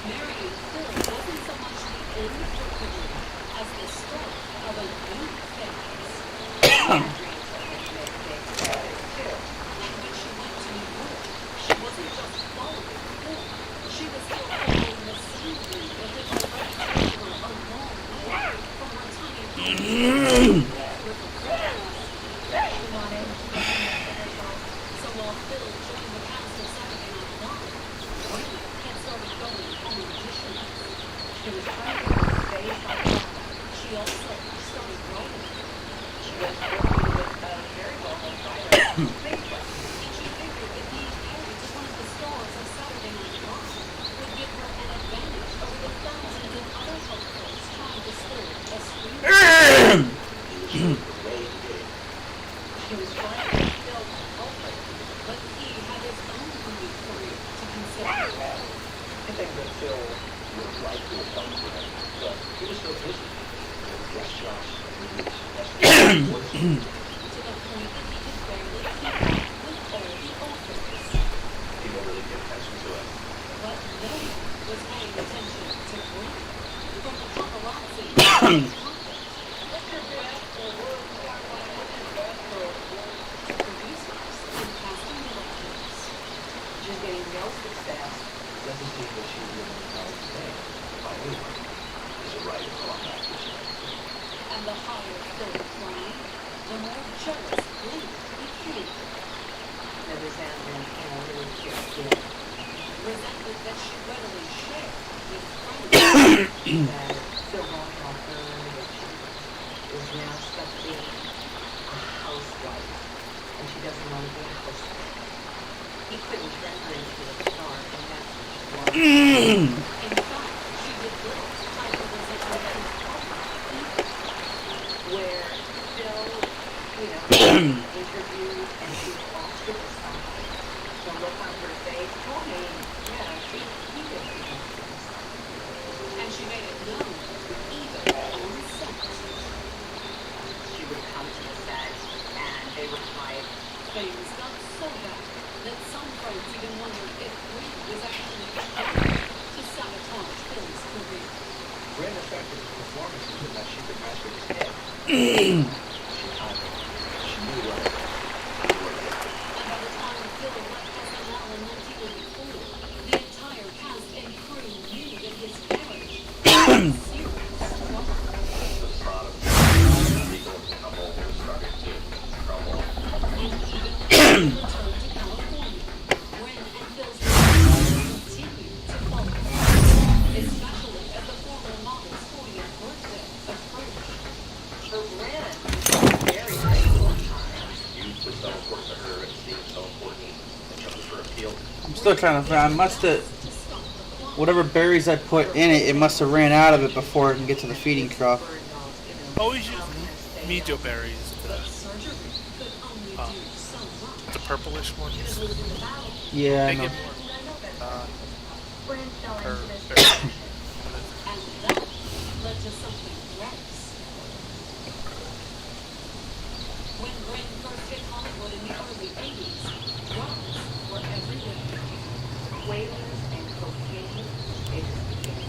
Speaker 4: marrying Phil wasn't so much the end of her career as the start of a new phase. And when she went to New York, she wasn't just following Phil. She was still following the same dream that had already taken her a long way from her tiny home. So while Phil joined the cast of Saturday Night Live, Wendy had started going on auditions. She was trying to stay on top. She also started writing. She was working with Jerboa on Friday. And she figured that being married to one of the stars of Saturday Night Live would give her an advantage over the thousands of other hopefuls trying to score a screen. He was trying to Phil to help her, but he had his own unique career to consider.
Speaker 6: I think that Phil would have liked to have helped with him, but he was so busy with guest jobs and movies.
Speaker 4: To the point that he could barely keep up with all the offers.
Speaker 6: People really pay attention to him.
Speaker 4: But no one was paying attention to Brent. From the paparazzi to the public. Producers and casting directors.
Speaker 8: She's getting no success.
Speaker 6: Doesn't seem that she's living out today by anyone. As a writer or an actress.
Speaker 4: And the higher Phil climbed, the more jealous Brent became.
Speaker 8: The resentment and a really cute kid
Speaker 4: Resentment that she readily shared with friends.
Speaker 8: that Phil won't help her, that she is now stuck being a housewife, and she doesn't want to be a housewife. He couldn't turn her into a star, and that's what she wanted.
Speaker 4: In fact, she did little to hide her resentment to his partner,
Speaker 8: Where Phil, interviewed and she was all criticized. The look on her face told me, yeah, he didn't think this.
Speaker 4: and she made it known even on set.
Speaker 8: She would come to the set, and they would fight.
Speaker 4: Things got so bad that some friends even wondered if Brent was actually trying to sabotage Phil's career.
Speaker 6: Brand affected his performances in that she could master his head. She timed it. She knew what it was.
Speaker 4: And by the time Phil left SNL in 1984, the entire cast and crew knew that his marriage was a serious trouble.
Speaker 6: The product, legal couple started to crumble.
Speaker 4: And even when Phil returned to California, Brent and Phil's relationship continued to falter, especially as the former model's 40th birthday approached.
Speaker 8: For Brent, very important time.
Speaker 6: Youth was so important to her and seemed so important in terms of her appeal.
Speaker 1: I'm still trying to find. I must have. Whatever berries I put in it, it must have ran out of it before it can get to the feeding trough.
Speaker 5: Always use mejo berries,
Speaker 4: Surgery could only do so much.
Speaker 5: the purplish ones.
Speaker 1: Yeah, I
Speaker 5: They
Speaker 1: know.
Speaker 5: get more
Speaker 3: Brent fell
Speaker 5: or
Speaker 3: into this
Speaker 5: berries.
Speaker 4: And that led to something worse. When Brent first hit Hollywood in the early 80s, drugs were everywhere.
Speaker 8: Whalers and cocaine, it just became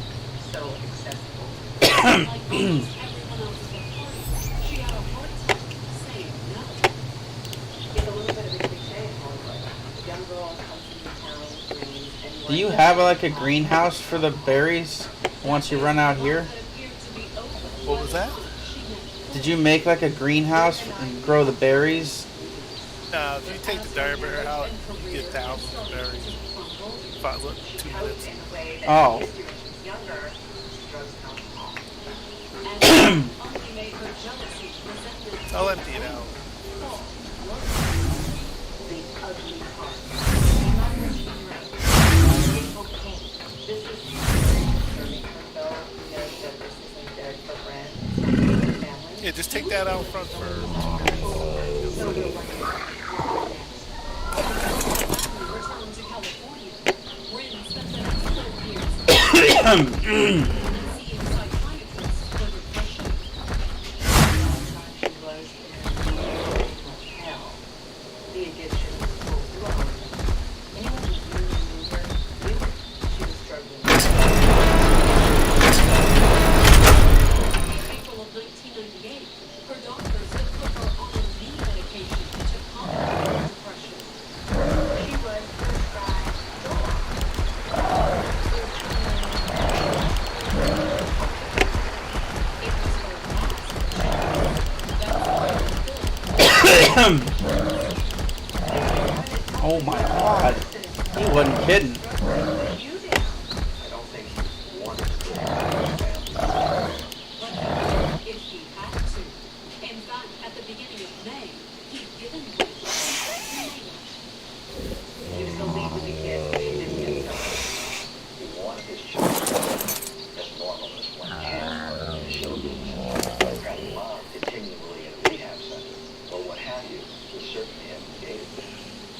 Speaker 8: so accessible.
Speaker 4: Like almost everyone else at the party, she had a hard time saying no.
Speaker 8: It's a little bit of a cliche in Hollywood. Young girl comes into town, dreams, and
Speaker 1: Do you have like a greenhouse for the berries once you run out here?
Speaker 4: That appeared to be open.
Speaker 5: What was that?
Speaker 4: She meant
Speaker 1: Did you make like a greenhouse and grow the berries?
Speaker 5: If you take the dairy berry out, you get thousands of berries. About 2 minutes.
Speaker 8: in a way that
Speaker 1: Oh.
Speaker 8: when she was younger, drugs and alcohol.
Speaker 4: and only made her jealousy, resentment,
Speaker 5: I'll empty it out.
Speaker 4: fall
Speaker 8: The ugly part. Not what she drank. It's cocaine. This is very concerning for Phil. He knows that this isn't good for Brent. It's not good for the family.
Speaker 5: Yeah, just take that out front for 2 minutes.
Speaker 8: So we're wondering what next.
Speaker 4: returned to California. Bryn spent the next 12 years seeing psychiatrists for depression.
Speaker 8: Last time she was
Speaker 1: Oh my god. He wasn't kidding.
Speaker 6: I don't think he wanted to go back to his family.
Speaker 4: If he had to. In fact, at the beginning of May, he'd given him
Speaker 6: He was gonna leave with the kid, but she didn't get something. He wanted his children as normal as one can. She'll be got mom continually in a rehab center, or what have you, was certainly undated.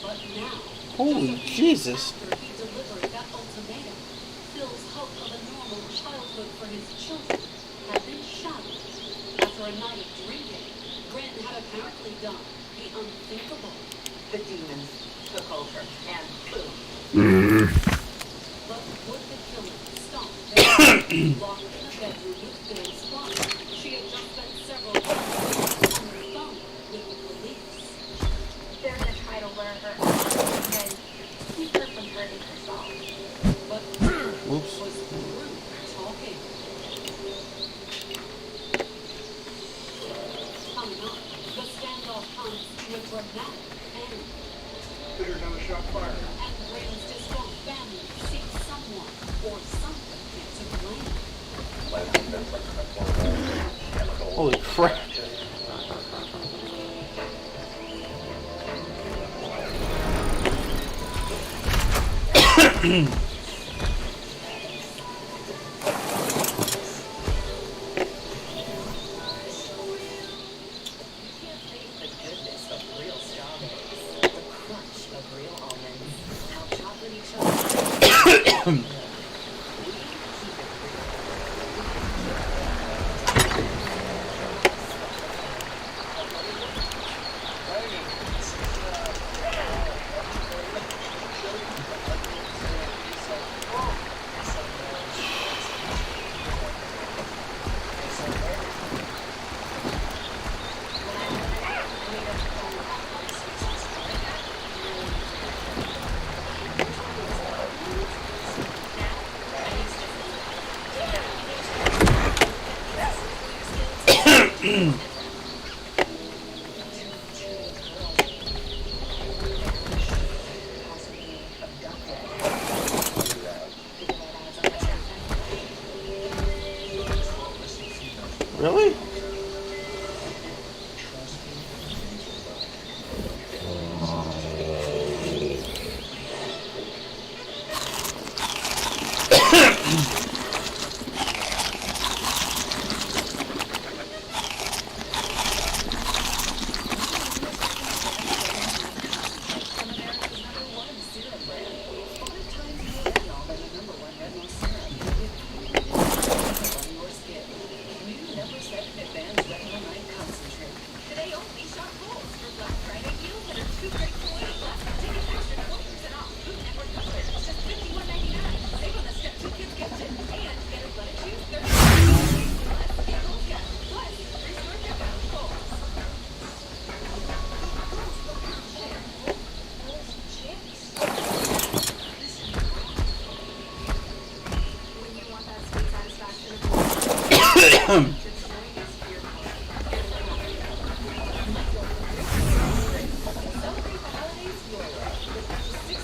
Speaker 4: But now,
Speaker 1: Holy Jesus.
Speaker 4: after he delivered that ultimatum, Phil's hope of a normal childhood for his children had been shattered. After a night of drinking, Brent had apparently done the unthinkable.
Speaker 8: The demons took over, and boom.
Speaker 4: But would the killing stop there? Locked in a bedroom with Phil's father, she had just spent several hours on the phone with the police.
Speaker 3: They're gonna try to lure her out and keep her from hurting herself.
Speaker 4: But Phil
Speaker 1: Oops.
Speaker 4: was through talking. Coming up, the standoff comes to a dramatic end.
Speaker 2: Put her down the shot fire.
Speaker 4: And Bray's distraught family seeks someone or something to blame.
Speaker 1: Holy crap.
Speaker 8: The goodness of real strawberries, the crunch of real almonds, how chocolatey chocolate.
Speaker 1: Really?
Speaker 3: Today only shop goals for Black Friday deals that are too great to wait. Take an extra 20% off Food Network colors. It's just $51.99. Save on the Step 2 Kids Kitchen. And get a blood juice 30%. Plus, get Gold Gun. Plus, free store checkout. Goals. When you want that sweet satisfaction of celebrate the holidays your way with up to 60%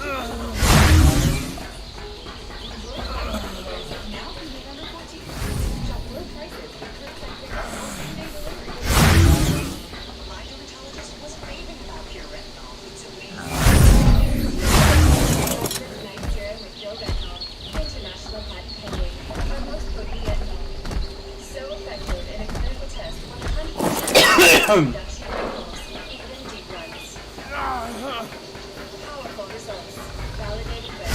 Speaker 3: now for November 14th. Shop low prices with curbside pickup and same-day delivery.
Speaker 8: My dermatologist was raving about pure retinol. It's amazing.
Speaker 3: Night serum with Jill Retinol, international patent pending, for most potent retinol. So effective in a clinical test, 100% reduction in wrinkles, even deep ones. Powerful results, validated by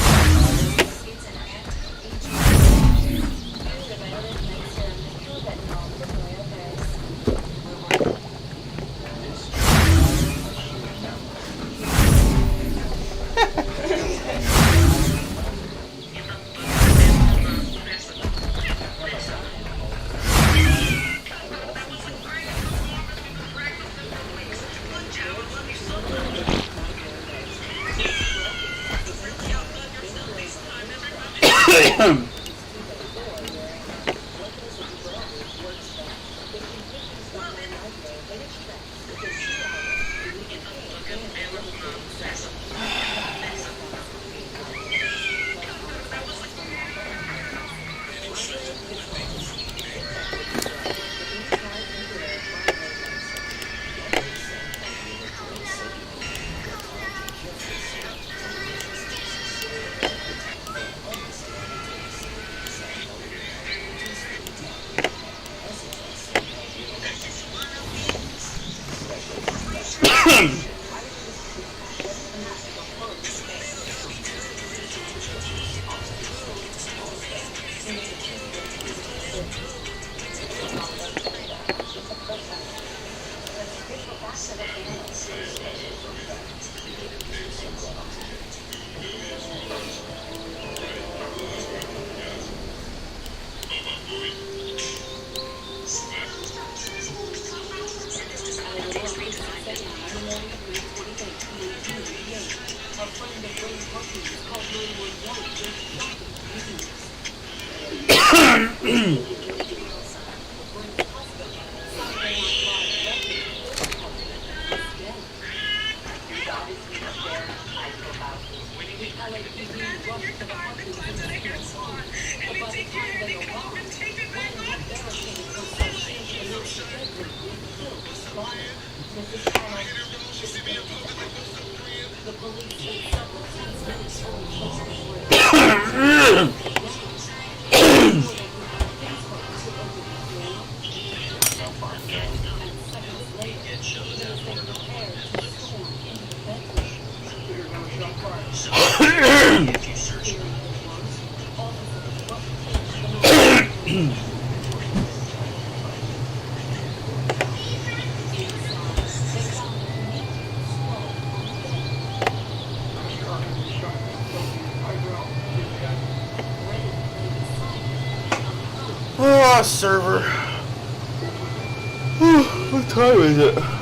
Speaker 3: it's an anti-aging. New Revitalist Night Serum with Jill Retinol for royal hairs.
Speaker 1: Oh, server. What time is it?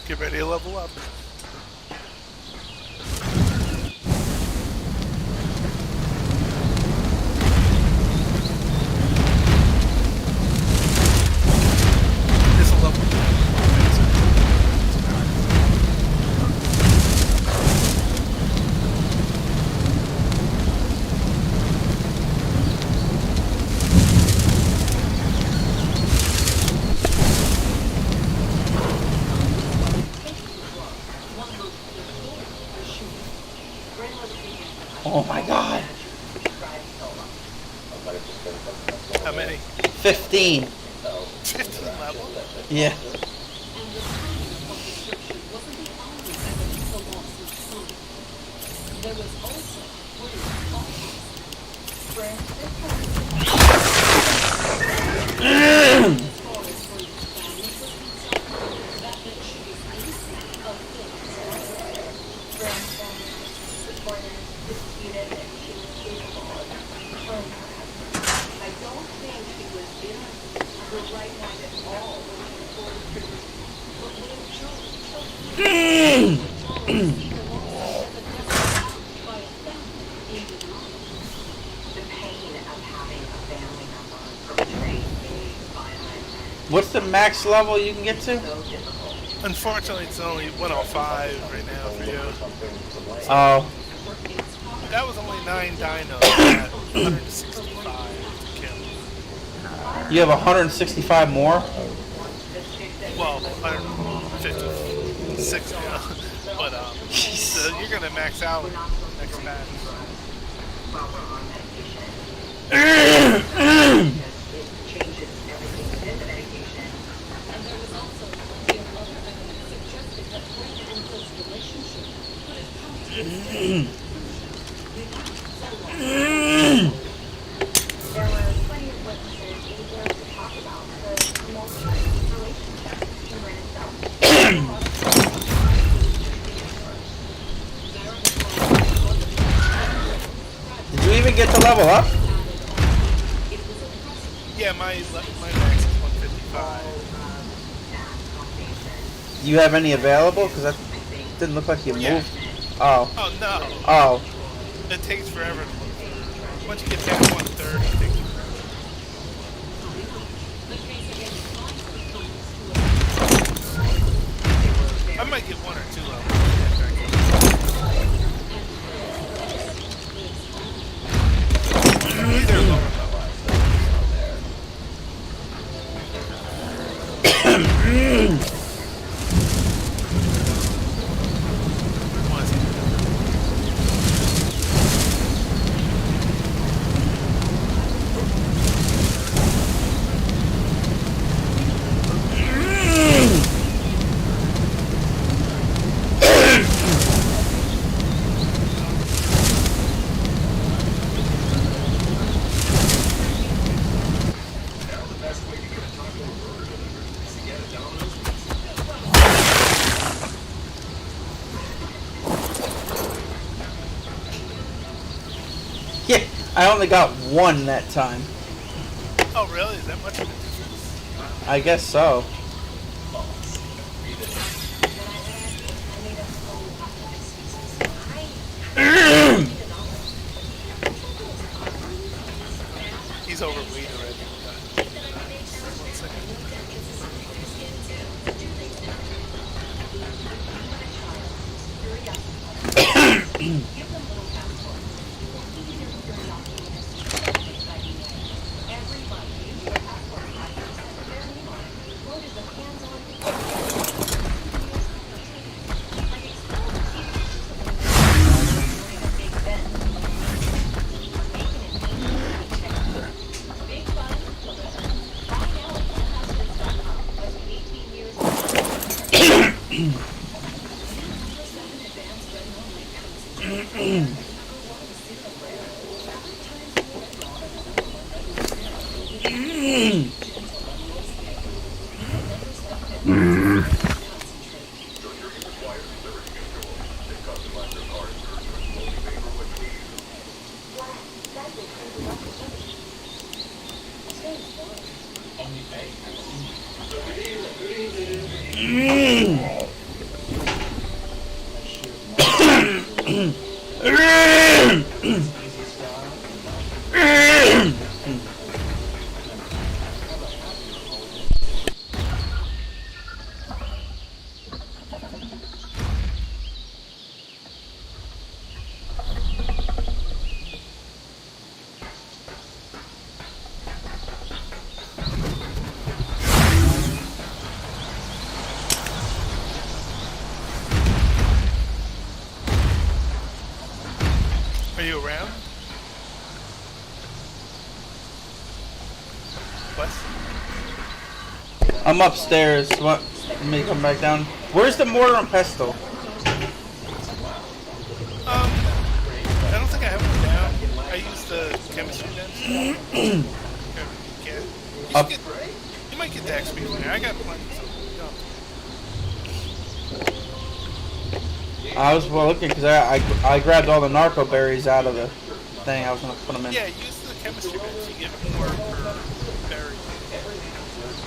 Speaker 5: Get ready to level up. This'll level up.
Speaker 1: Oh my god.
Speaker 5: How many?
Speaker 1: 15.
Speaker 5: 15 level?
Speaker 1: Yeah.
Speaker 4: There was also
Speaker 3: disputed that she was capable of killing her husband. I don't think she was in her right mind at all when she reported her. But what if Joe the pain of having a family member perpetrate a violent and
Speaker 1: What's the max level you can get to?
Speaker 3: so difficult?
Speaker 5: Unfortunately, it's only 105 right now for you.
Speaker 1: Oh.
Speaker 5: That was only 9 dinos at 165 to kill.
Speaker 1: You have 165 more?
Speaker 5: Well, 156 now. But, so you're going to max out next patch.
Speaker 3: While we're on medication, it changes everything within the medication.
Speaker 4: And there was also plenty of other evidence suggesting that Frank and Phil's relationship could have come to its end.
Speaker 3: There were plenty of witnesses eager to talk about the tumultuous relationship between itself.
Speaker 1: Did you even get to level up?
Speaker 5: Yeah, my max is 155.
Speaker 1: Do you have any available? Because that didn't look like you
Speaker 5: Yeah.
Speaker 1: moved. Oh.
Speaker 5: Oh, no.
Speaker 1: Oh.
Speaker 5: It takes forever to look for. Once you get past 130, it takes forever. I might get 1 or 2 levels. Either lower level.
Speaker 1: Yeah, I only got one that time.
Speaker 5: Oh, really? Is that much of a difference?
Speaker 1: I guess so.
Speaker 5: He's overweight already. 1 second.
Speaker 1: I'm upstairs. What? Let me come back down. Where's the mortar and pestle?
Speaker 5: I don't think I have one down. I use the chemistry bench.
Speaker 1: Up.
Speaker 5: You might get the XP from there. I got plenty. So,
Speaker 1: I was looking because I grabbed all the narco berries out of the thing. I was gonna put them in.
Speaker 5: yeah, use the chemistry bench. You get more per berry.
Speaker 8: In our normal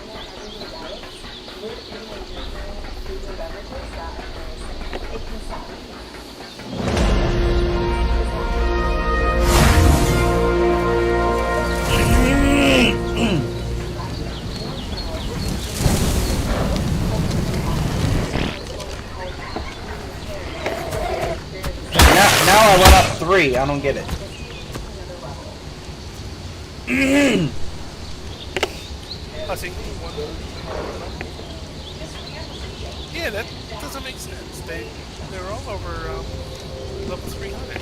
Speaker 8: everyday diets, we're eating and drinking foods and beverages that are very safe. It can solve.
Speaker 1: Now I went up 3. I don't get it.
Speaker 5: I think one. Yeah, that doesn't make sense. They're all over level 300.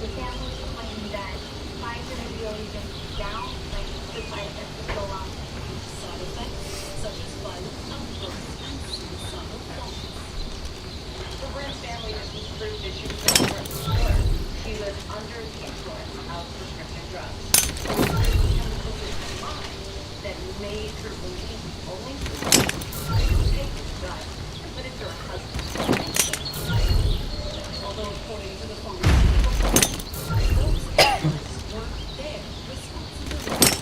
Speaker 3: The family claimed that Pfizer had really been down, like the side effects were so long.
Speaker 4: Side effects such as violent outbursts and suicidal thoughts.
Speaker 8: The Brent family just was proved that she was in the store. She was under the influence of prescription drugs. Chemicals in her mind that made her believe only to take this drug. But if your husband,
Speaker 4: Although according to the pharmaceutical company, those actions weren't their responsibility.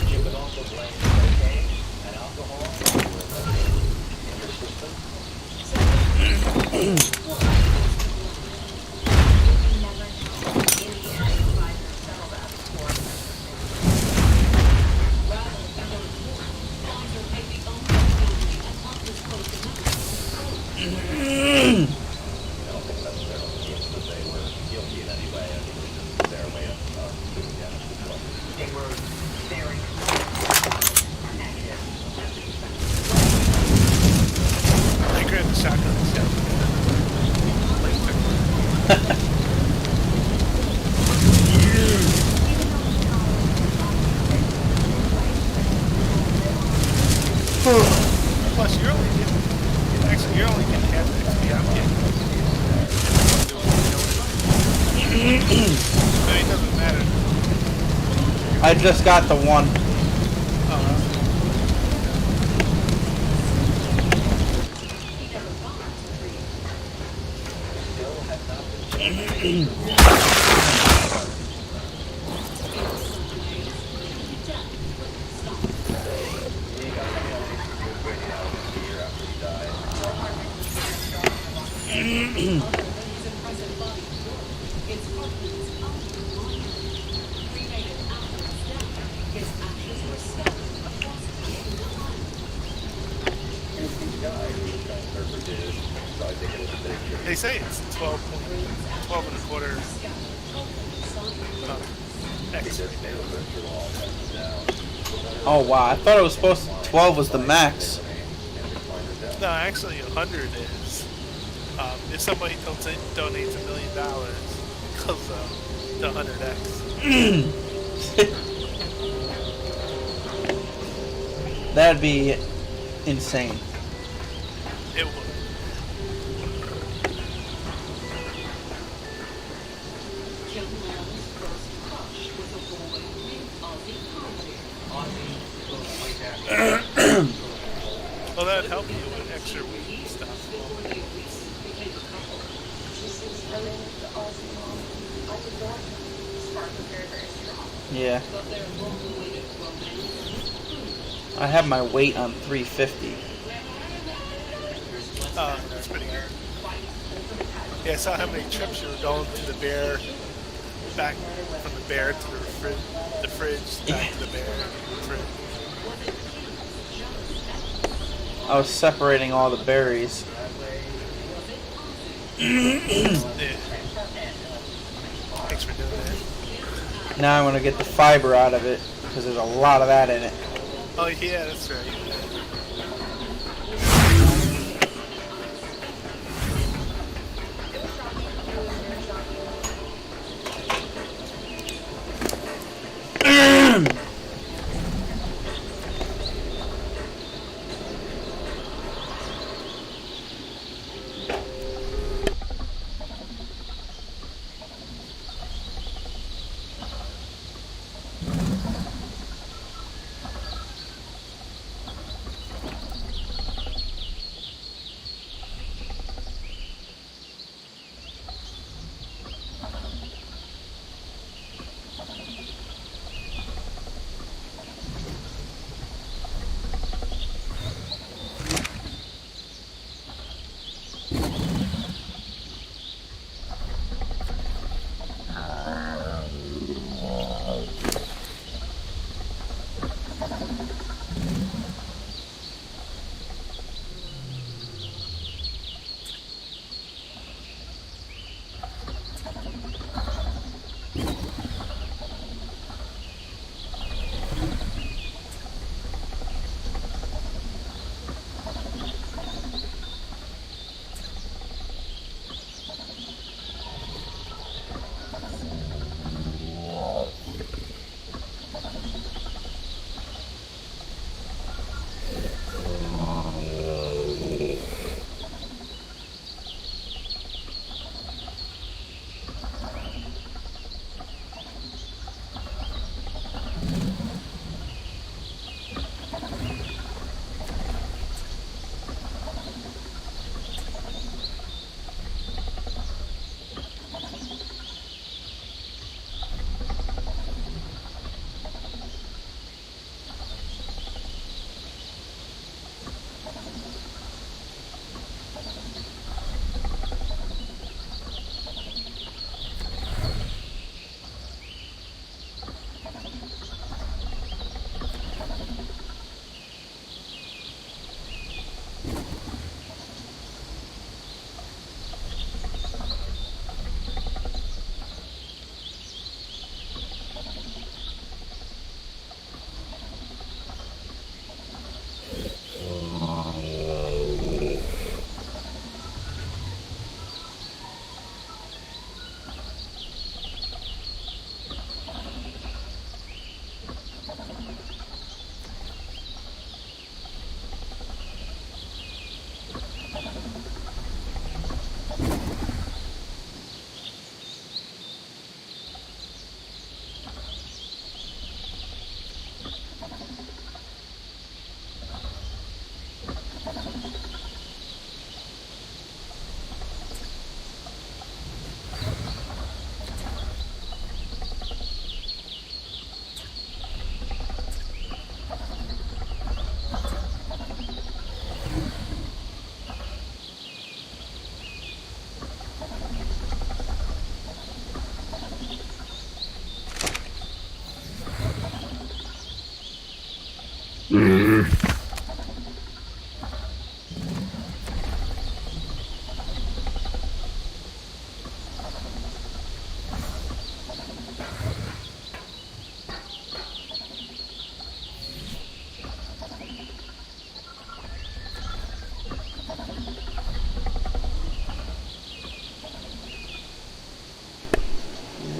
Speaker 6: You could also blame cocaine and alcohol for in your system.
Speaker 3: We never know in the end Pfizer settled up for
Speaker 4: Rather than the report, Pfizer paid the owner family an undisclosed amount.
Speaker 6: I don't think necessarily means that they were guilty in any way. I think it was just their way of doing damage to the drug.
Speaker 2: They were very negative.
Speaker 5: I grabbed the shotgun and shot. Plus, you're only getting half the XP I'm getting. So it doesn't matter.
Speaker 1: I just got the 1.
Speaker 5: They say it's 12 and a quarter X.
Speaker 1: Oh wow, I thought it was supposed to 12 was the max.
Speaker 5: No, actually 100 is. If somebody donates $1 million, it goes to 100x.
Speaker 1: That'd be insane.
Speaker 5: It would.
Speaker 4: Young Larry's first crush was a boy
Speaker 5: Well, that'd help you with extra weight and stuff.
Speaker 3: I mean, the awesome mom. I adore her. Spark was very, very strong.
Speaker 1: Yeah. I have my weight on 350.
Speaker 5: That's pretty good. Yeah, I saw how many trips you were going to the bear, back from the bear to the fridge, back to the bear, fridge.
Speaker 1: I was separating all the berries.
Speaker 5: Yeah. Thanks for doing that.
Speaker 1: Now I want to get the fiber out of it because there's a lot of that in it.
Speaker 5: Oh yeah, that's right.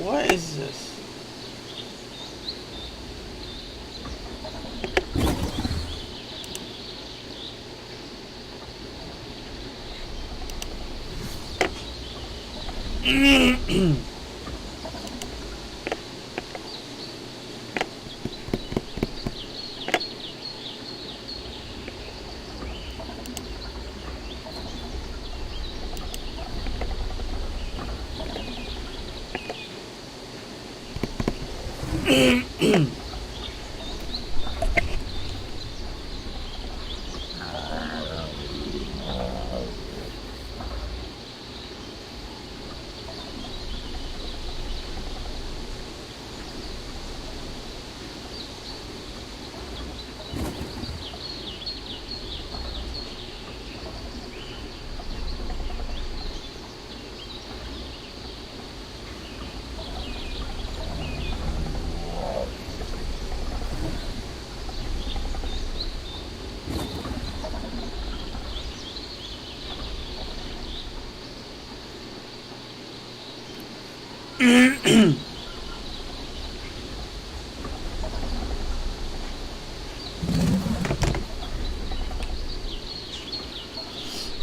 Speaker 1: What is this?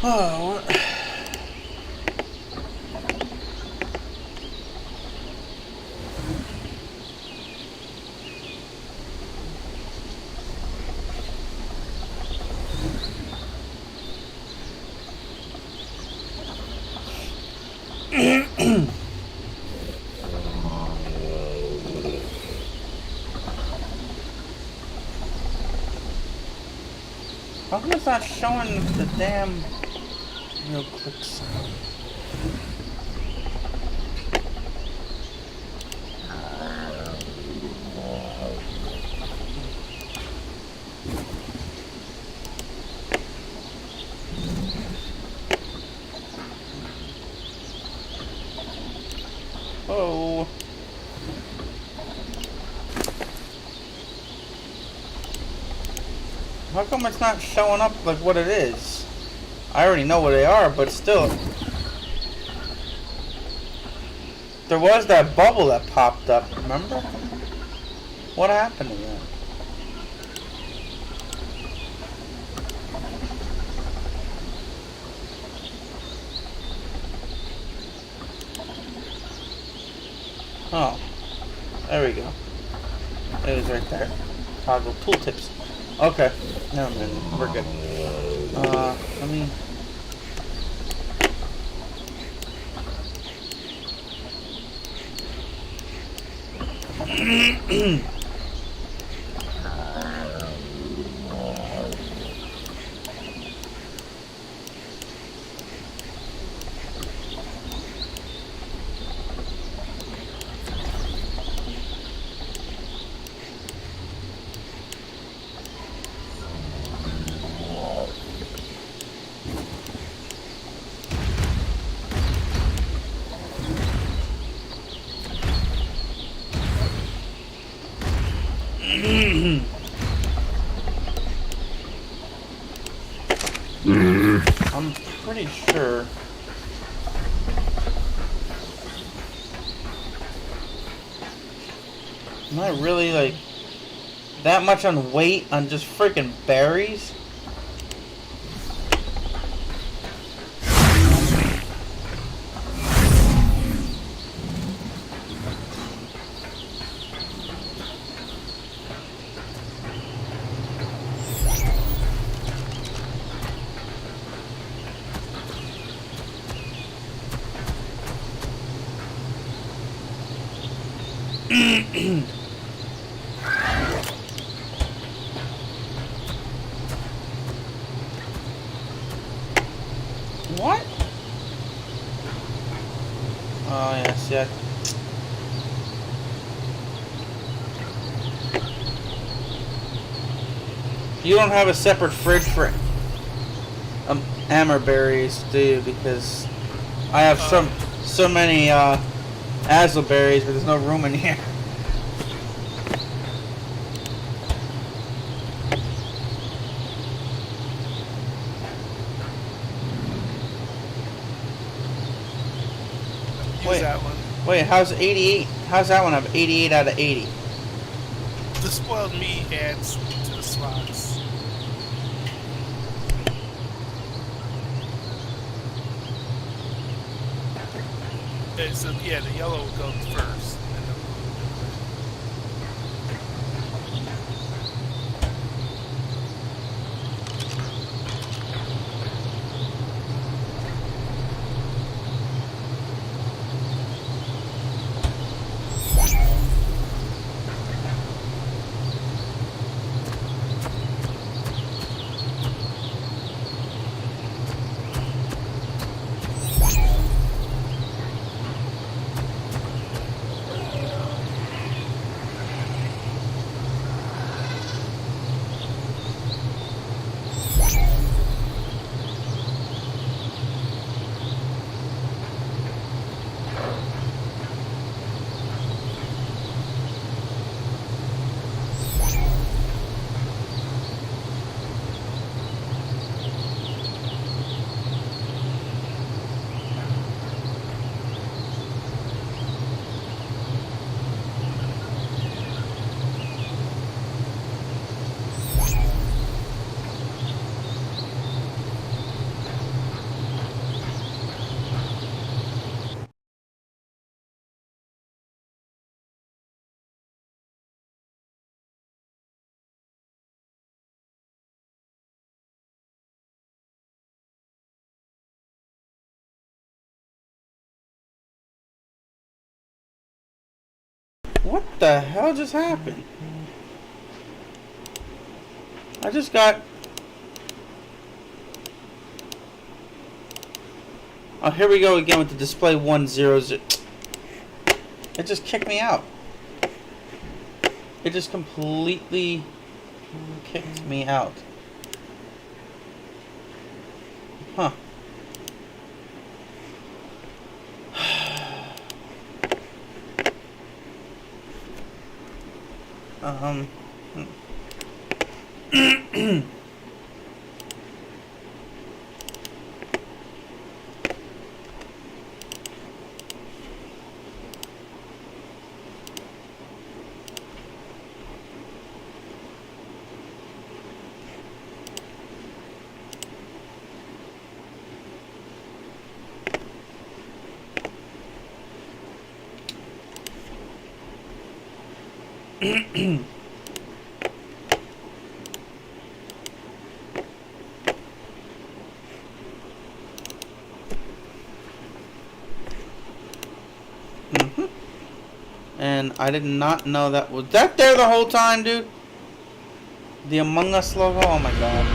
Speaker 1: Oh, what? How come it's not showing the damn real quick sound? Oh. How come it's not showing up like what it is? I already know what they are, but still. There was that bubble that popped up, remember? What happened to that? Oh. There we go. It was right there. Toggle tooltips. Okay. Never mind. We're good. Let me... I'm pretty sure. Am I really like that much on weight on just freaking berries? What? Oh yes, yeah. You don't have a separate fridge for amberberries, do you? Because I have so many azleberries, but there's no room in here.
Speaker 5: Use that one.
Speaker 1: Wait, how's 88? How's that one have 88 out of 80?
Speaker 5: The spoiled meat adds to the slots. So yeah, the yellow will go first. And then
Speaker 1: What the hell just happened? I just got... Oh, here we go again with the display 100. It just kicked me out. It just completely kicked me out. Huh. And I did not know that was that there the whole time, dude. The Among Us logo. Oh my god.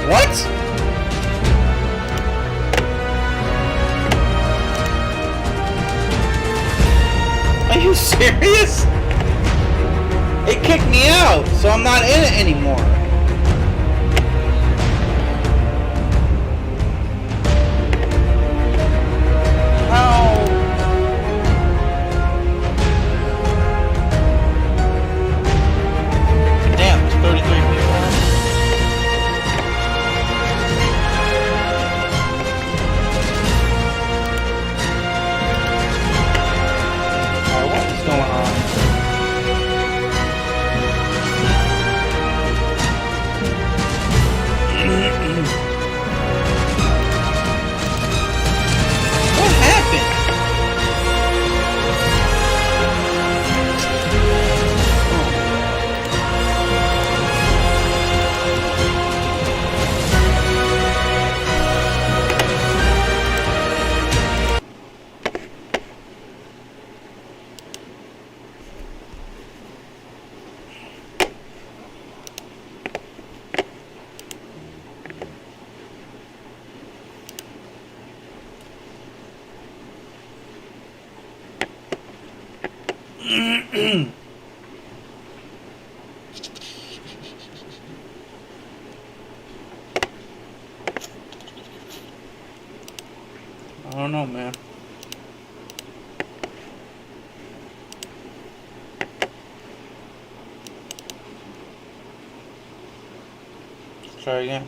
Speaker 1: What? Are you serious? It kicked me out, so I'm not in it anymore. How? Damn, there's 33 people. What is going on? What happened? I don't know, man. Let's try again.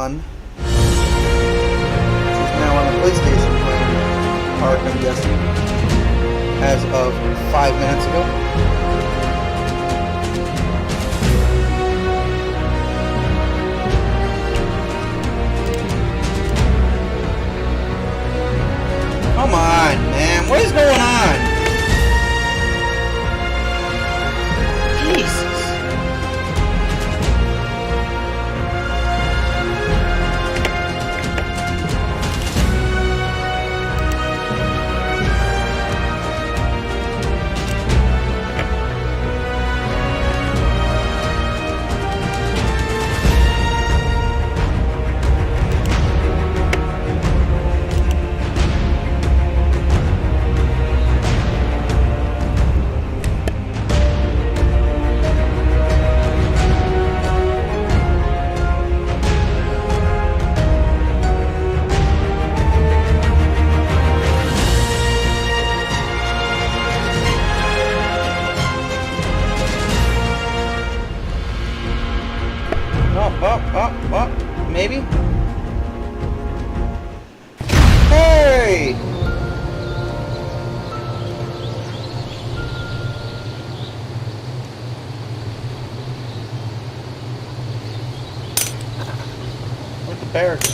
Speaker 1: son. She's now on the PlayStation playing ARK, I'm guessing, as of 5 minutes ago. Come on, man. What is going on? Jesus. Oh, maybe? Hey! Where'd the bear go?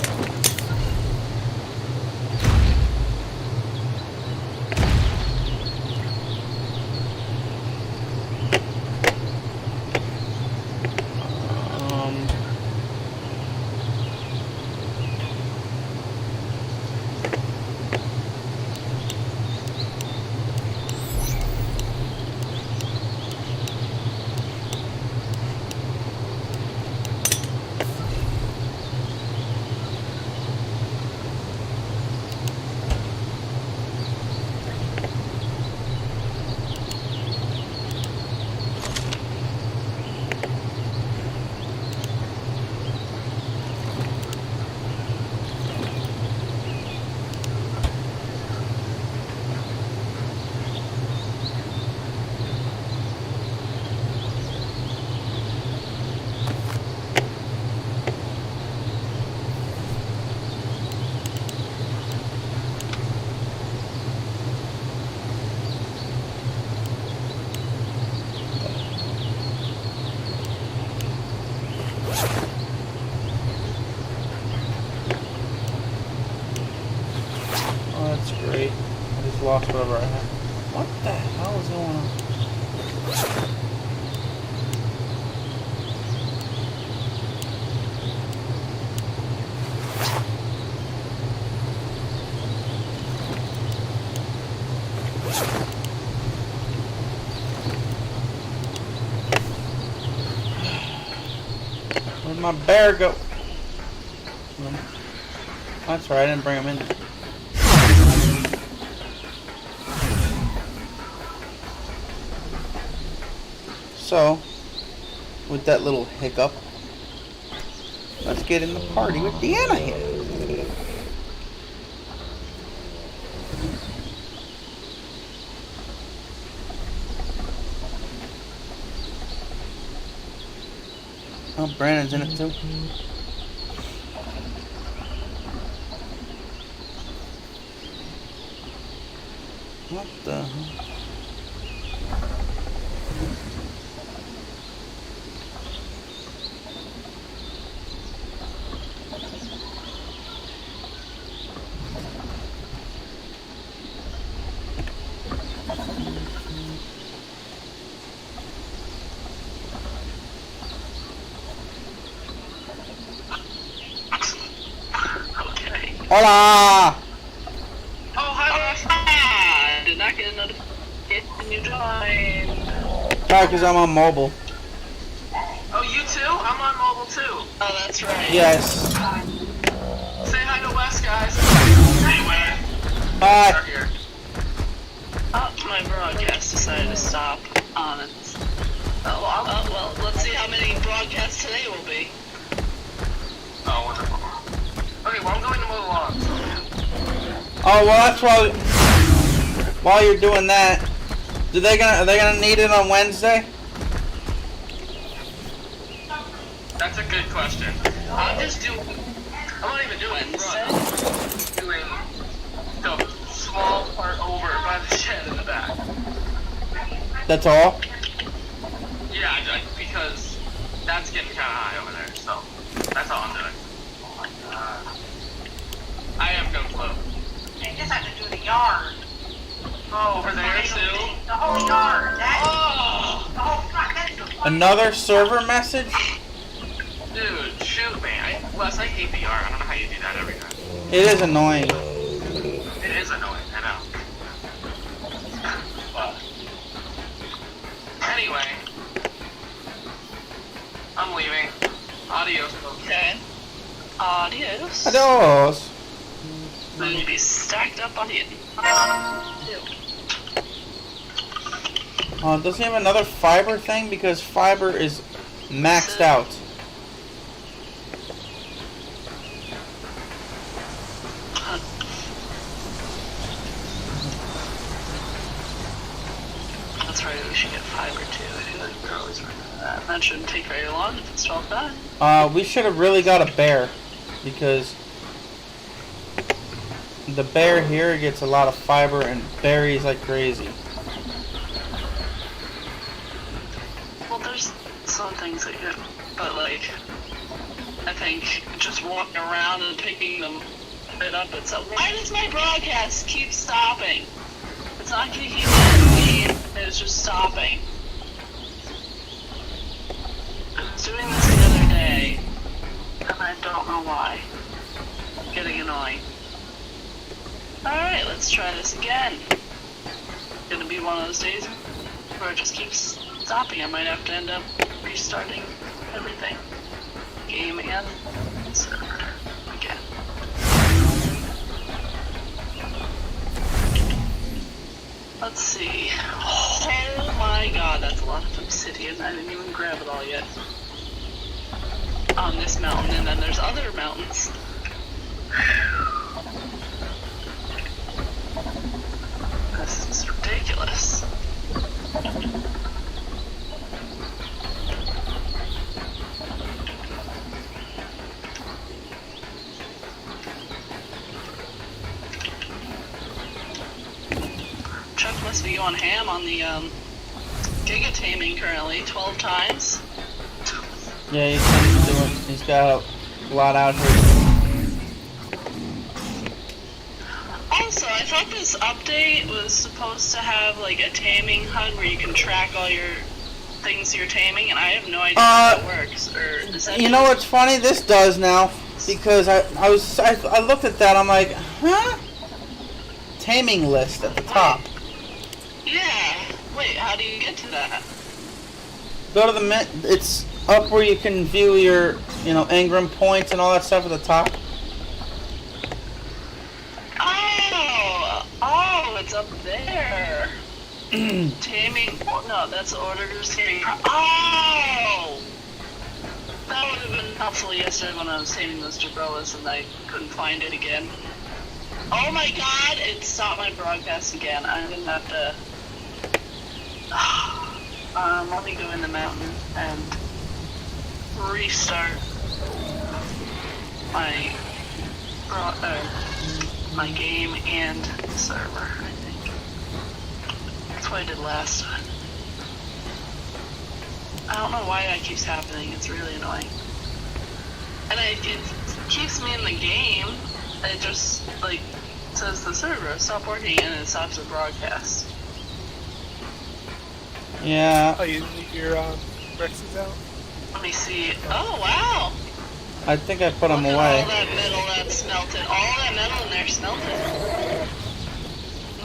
Speaker 1: That's great. I just lost whatever I had. What the hell is going on? Where'd my bear go? That's right, I didn't bring him in. So, with that little hiccup, let's get in the party with Deanna here. Oh, Brandon's in it too. What the hell? Hola!
Speaker 10: Oh, hi. Did not get a notification you joined.
Speaker 1: Sorry, because I'm on mobile.
Speaker 10: Oh, you too? I'm on mobile too. Oh, that's right.
Speaker 1: Yes.
Speaker 10: Say hi to Wes, guys. Hey, Wes.
Speaker 1: Hi.
Speaker 10: Start here. Oh, my broadcast decided to stop on it. Oh, well, let's see how many broadcasts today will be. Oh, wonderful. Okay, well, I'm going to mow the lawn.
Speaker 1: Oh well, that's while you're doing that, are they gonna need it on Wednesday?
Speaker 10: That's a good question. I'm just doing
Speaker 11: I'm not even doing
Speaker 10: Wednesday?
Speaker 11: front. I'm doing the small part over by the shed in the back.
Speaker 1: That's all?
Speaker 11: Yeah, because that's getting kind of high over there, so that's all I'm doing. Oh my god. I have no clue.
Speaker 12: You just have to do the yard.
Speaker 11: Oh, over there too?
Speaker 12: The whole yard. That's
Speaker 11: Oh!
Speaker 12: the whole front. That's the front.
Speaker 1: Another server message?
Speaker 11: Dude, shoot me. Wes, I hate the yard. I don't know how you do that every time.
Speaker 1: It is annoying.
Speaker 11: It is annoying, I know. But anyway, I'm leaving. Adios.
Speaker 10: Okay. Adios.
Speaker 1: Adios.
Speaker 10: Then you'd be stacked up on it.
Speaker 1: Does he have another fiber thing? Because fiber is maxed out.
Speaker 10: That's right, we should get fiber too. I feel like we're always running out of that. That shouldn't take very long if it's 12:09.
Speaker 1: We should have really got a bear. Because the bear here gets a lot of fiber and berries like crazy.
Speaker 10: Well, there's some things that you, but like, I think just walking around and picking them right up, it's up. Why does my broadcast keep stopping? It's not kicking in, it's just stopping. I was doing this the other day, and I don't know why. Getting annoying. Alright, let's try this again. Gonna be one of those days where it just keeps stopping. I might have to end up restarting everything. Game and server again. Let's see. Oh my god, that's a lot of obsidian. I didn't even grab it all yet. On this mountain, and then there's other mountains. This is ridiculous. Chuck must be going ham on the giga taming currently, 12 times.
Speaker 1: Yeah, he's doing. He's got a lot out here.
Speaker 10: Also, I thought this update was supposed to have like a taming HUD where you can track all your things you're taming, and I have no idea how that works. Or is that
Speaker 1: You know what's funny? This does now, because I looked at that. I'm like, huh? Taming list at the top.
Speaker 10: Yeah. Wait, how do you get to that?
Speaker 1: Go to the it's up where you can view your, engram points and all that stuff at the top.
Speaker 10: Oh, it's up there. Taming. No, that's orders taming. Oh! That would have been helpful yesterday when I was taming those Jerboas and I couldn't find it again. Oh my god, it stopped my broadcast again. I'm gonna have to. Let me go in the mountain and restart my my game and server, I think. That's what I did last time. I don't know why that keeps happening. It's really annoying. And it keeps me in the game. It just, like, says the server stop working and it stops the broadcast.
Speaker 1: Yeah.
Speaker 5: Oh, you leave your Rexes out?
Speaker 10: Let me see. Oh, wow!
Speaker 1: I think I put them
Speaker 10: Look at
Speaker 1: away.
Speaker 10: all that metal that's smelted. All that metal in there smelted.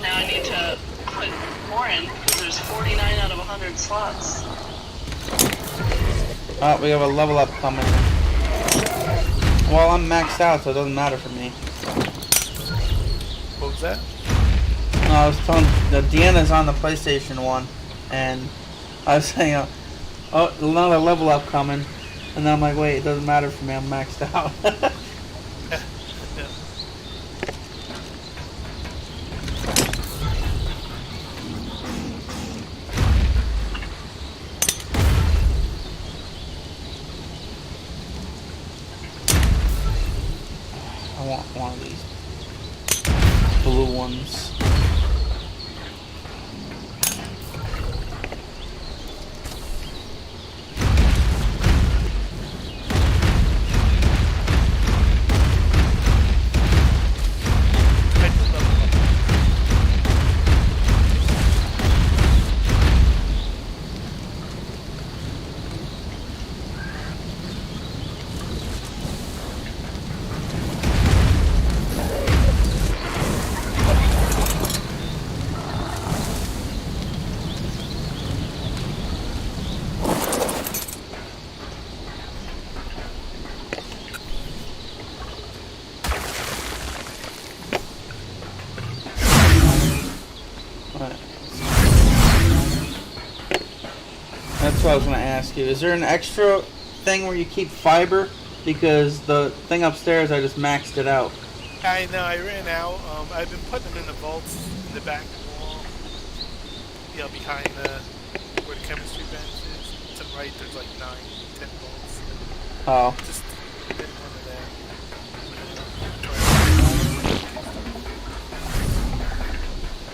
Speaker 10: Now I need to put more in, because there's 49 out of 100 slots.
Speaker 1: Oh, we have a level up coming. Well, I'm maxed out, so it doesn't matter for me.
Speaker 5: What was that?
Speaker 1: No, I was telling the Deanna's on the PlayStation 1, and I was saying, oh, another level up coming. And then I'm like, wait, it doesn't matter for me, I'm maxed out. one of these blue ones. That's what I was going to ask you. Is there an extra thing where you keep fiber? Because the thing upstairs, I just maxed it out.
Speaker 5: I know, I ran out. I've been putting them in the vaults in the back wall. You know, behind where the chemistry bench is. To the right, there's like 9, 10 vaults.
Speaker 1: Oh.
Speaker 5: Just been one of them.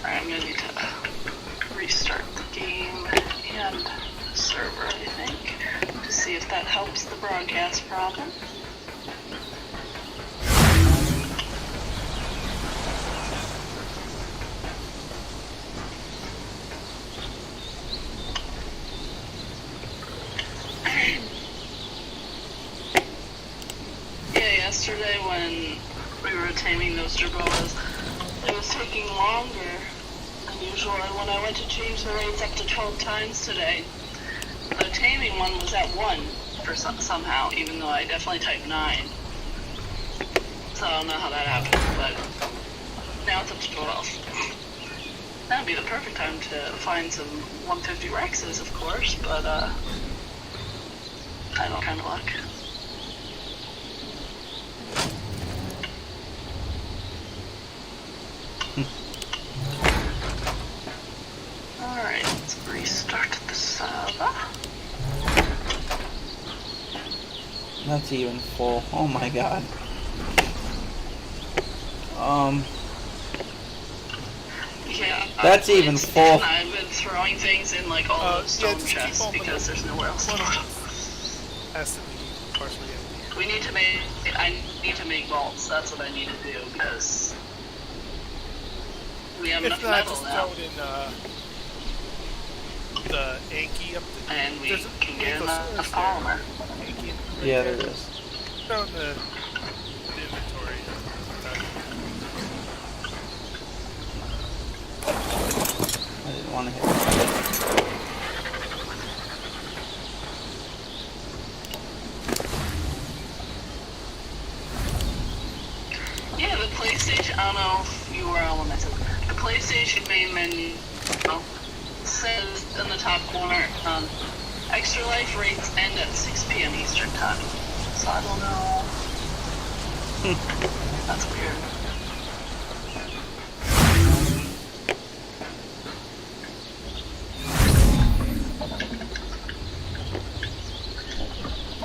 Speaker 10: I'm gonna need to restart the game and the server, I think, to see if that helps the broadcast problem. Yeah, yesterday when we were taming those Jerboas, it was taking longer than usual, and when I went to change the rates up to 12 times today, the taming one was at 1 for somehow, even though I definitely typed 9. So I don't know how that happened, but now it's up to 12. That would be the perfect time to find some 150 Rexes, of course, but I don't kind of luck. Alright, let's restart the server.
Speaker 1: That's even full. Oh my god.
Speaker 10: Yeah,
Speaker 1: That's even full.
Speaker 10: I've been throwing things in like all those stone chests because there's nowhere else to put them.
Speaker 5: Has to be partially empty.
Speaker 10: I need to make vaults. That's what I need to do because we have enough metal
Speaker 5: just
Speaker 10: now.
Speaker 5: throw it in the Anki up the...
Speaker 10: And we
Speaker 5: there's
Speaker 10: can get enough
Speaker 5: there.
Speaker 10: polymer.
Speaker 5: Anki right
Speaker 1: Yeah,
Speaker 5: there.
Speaker 1: there is.
Speaker 5: Throw in the inventory.
Speaker 1: I didn't want to hit it.
Speaker 10: Yeah, the PlayStation, I don't know if you were elemental. The PlayStation main menu says in the top corner, extra life rates end at 6 p.m. Eastern time. So I don't know. That's weird.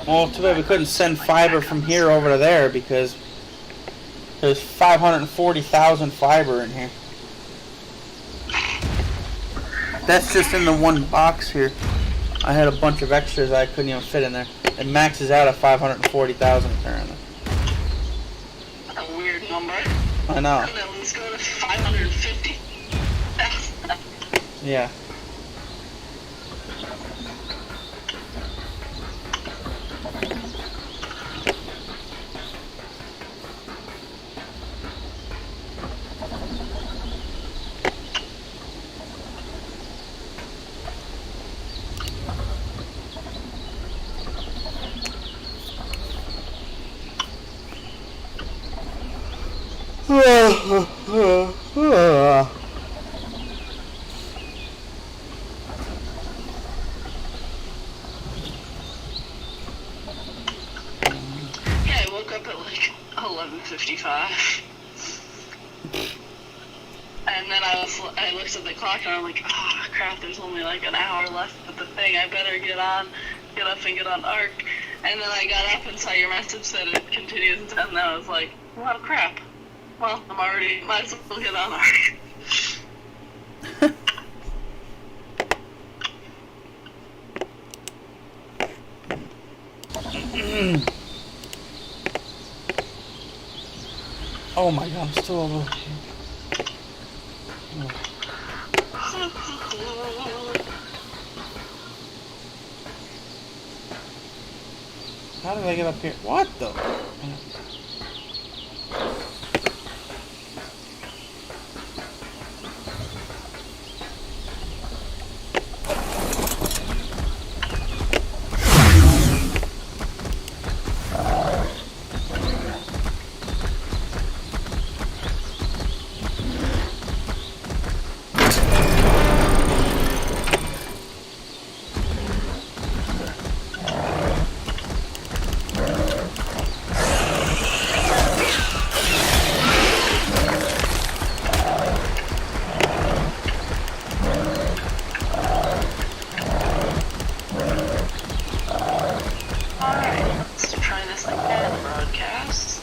Speaker 1: Well, too bad we couldn't send fiber from here over to there because there's 540,000 fiber in here. That's just in the one box here. I had a bunch of extras I couldn't even fit in there. It maxes out at 540,000 apparently.
Speaker 10: A weird number.
Speaker 1: I know.
Speaker 10: And then let's go to 550.
Speaker 1: Yeah.
Speaker 10: Yeah, I woke up at like 11:55. And then I looked at the clock and I'm like, oh crap, there's only like an hour left of the thing. I better get up and get on ARK. And then I got up and saw your message said it continues until 10, and I was like, well crap. Well, I'm already, might as well get on ARK.
Speaker 1: Oh my god, I'm still over. How did I get up here? What the?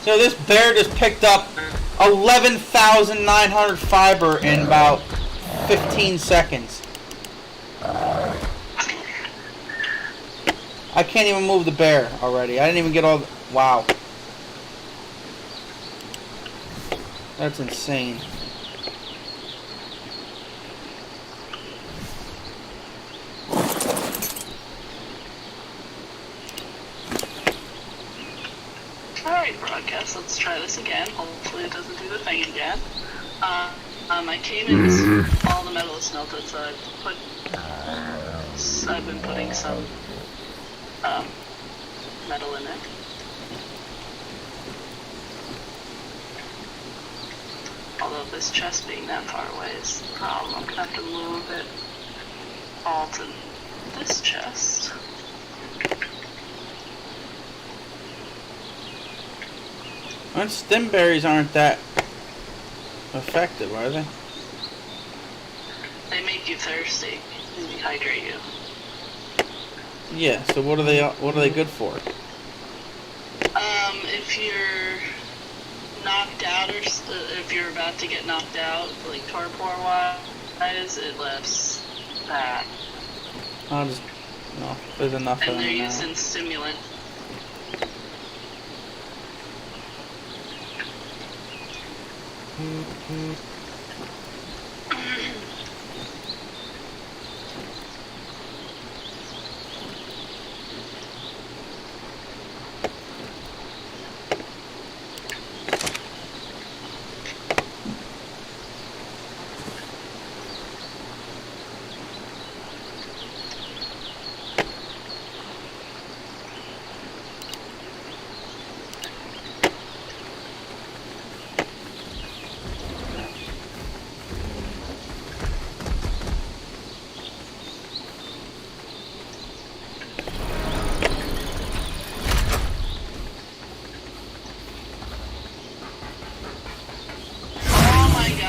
Speaker 1: So this bear just picked up 11,900 fiber in about 15 seconds. I can't even move the bear already. I didn't even get all the... Wow. That's insane.
Speaker 10: Alright, broadcast, let's try this again. Hopefully it doesn't do the thing again. I came in, all the metal is melted, so I've been putting some metal in it. Although this chest being that far away is the problem. I'm gonna have to move it all to this chest.
Speaker 1: And stimberries aren't that effective, are they?
Speaker 10: They make you thirsty and dehydrate you.
Speaker 1: Yeah. So what are they good for?
Speaker 10: If you're knocked out or if you're about to get knocked out, like torpor wise, it lifts that.
Speaker 1: I'll just no. There's enough of
Speaker 10: And
Speaker 1: them
Speaker 10: they're
Speaker 1: now.
Speaker 10: used in stimulant.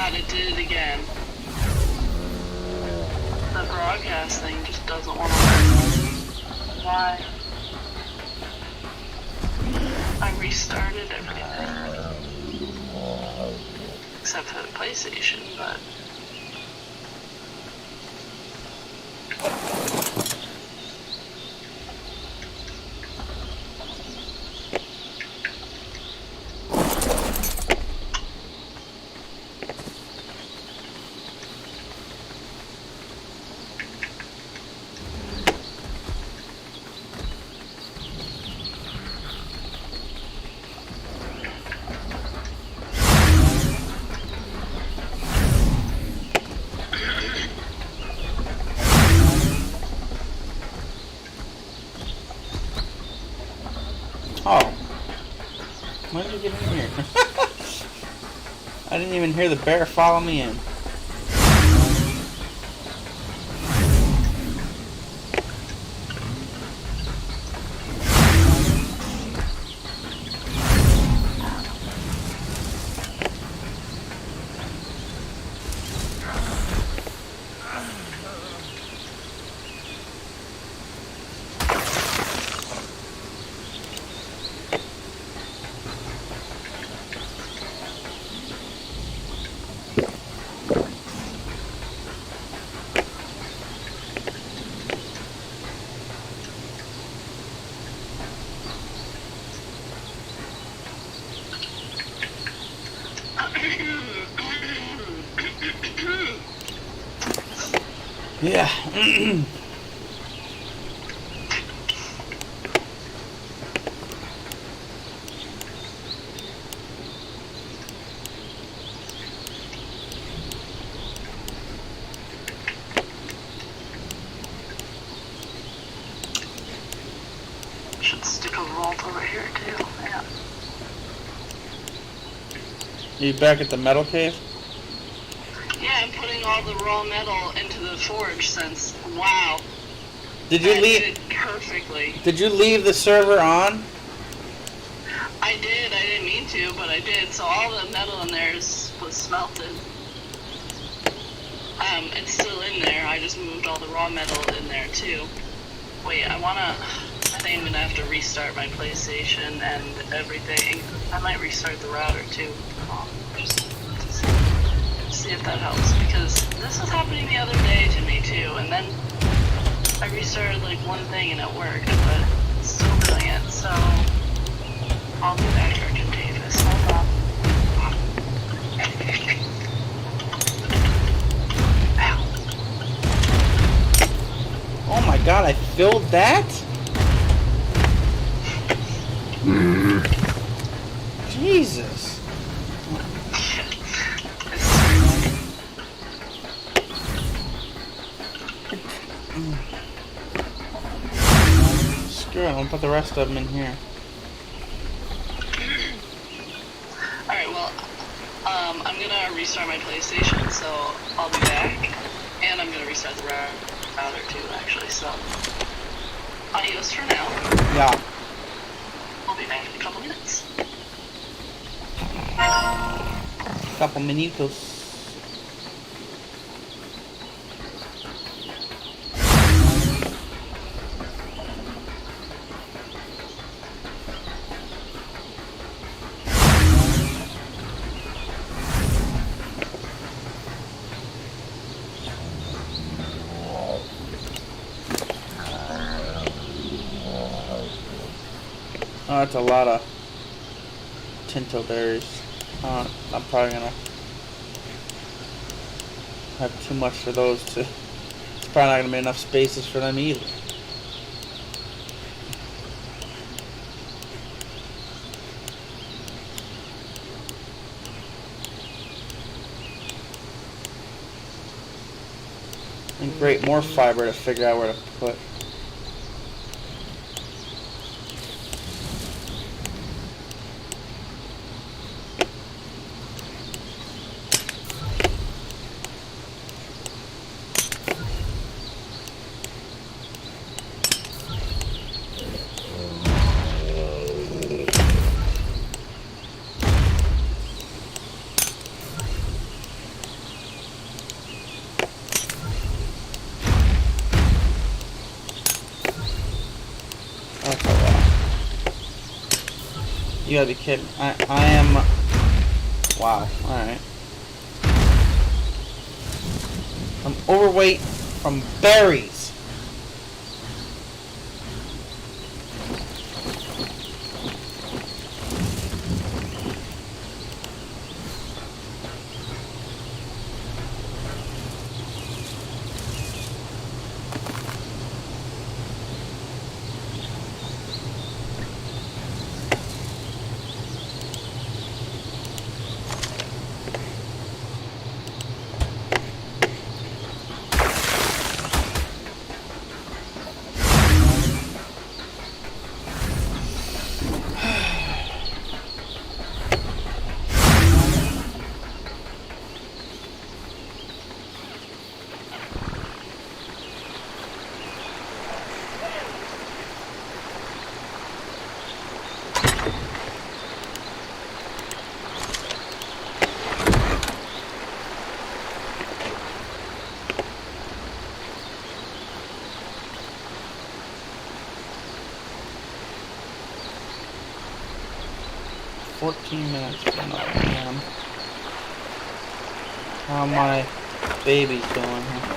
Speaker 10: It did it again. The broadcast thing just doesn't want to work. Why? I restarted everything. Except for the PlayStation, but...
Speaker 1: Oh. When did you get in here? I didn't even hear the bear follow me in. Yeah.
Speaker 10: Should stick a vault over here too. Yeah.
Speaker 1: You back at the metal cave?
Speaker 10: Yeah, I'm putting all the raw metal into the forge since. Wow.
Speaker 1: Did you
Speaker 10: That
Speaker 1: leave?
Speaker 10: did it perfectly.
Speaker 1: Did you leave the server on?
Speaker 10: I did. I didn't mean to, but I did. So all the metal in there was smelted. It's still in there. I just moved all the raw metal in there too. Wait, I think I'm gonna have to restart my PlayStation and everything. I might restart the router too. Just to see if that helps, because this was happening the other day to me too, and then I restarted like one thing and it worked, but it's still doing it, so I'll be back, Arjun Davis. Hold on. Ow.
Speaker 1: Oh my god, I filled that? Jesus. Screw it, I'll put the rest of them in here.
Speaker 10: Alright, well, I'm gonna restart my PlayStation, so I'll be back. And I'm gonna restart the router too, actually, so. Adios for now.
Speaker 1: Yeah.
Speaker 10: I'll be back in a couple minutes.
Speaker 1: Couple minutos. Oh, that's a lot of tinto berries. I'm probably gonna have too much for those to. It's probably not gonna be enough spaces for them either. And great, more fiber to figure out where to put. That's a lot. You gotta be kidding. I am. Wow, alright. I'm overweight from berries. $14 for 9 a.m. How my baby's doing here?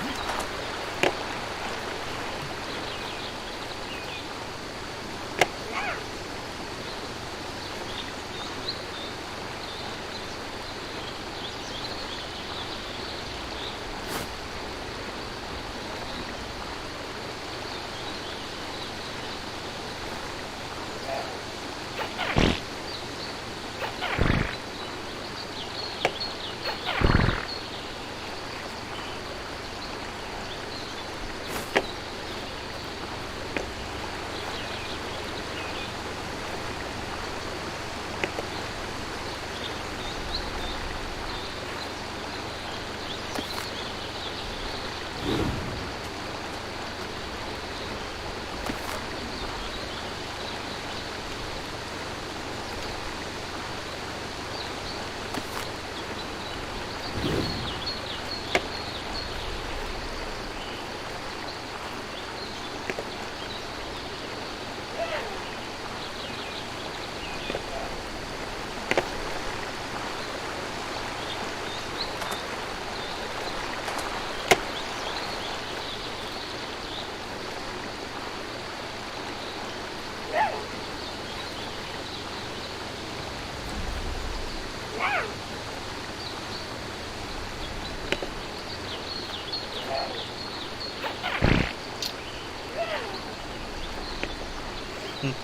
Speaker 1: What?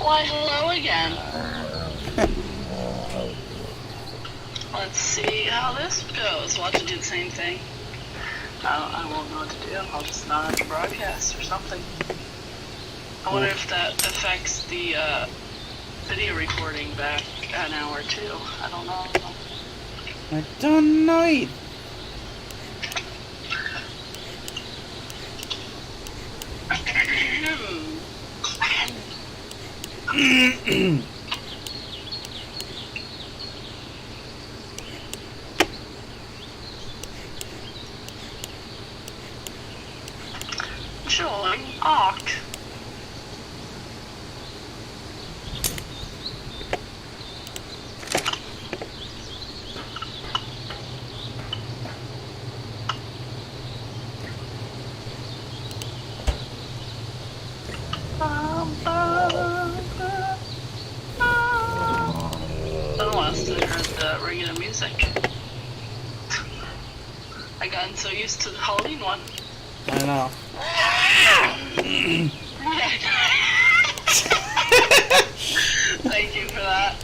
Speaker 10: Why, hello again. Let's see how this goes. We'll have to do the same thing. I won't know what to do. I'll just not have to broadcast or something. I wonder if that affects the video recording back an hour or two. I don't know.
Speaker 1: I don't know it.
Speaker 10: Join ARK. Oh, last I heard the regular music. I gotten so used to the Halloween one.
Speaker 1: I know.
Speaker 10: Thank you for that.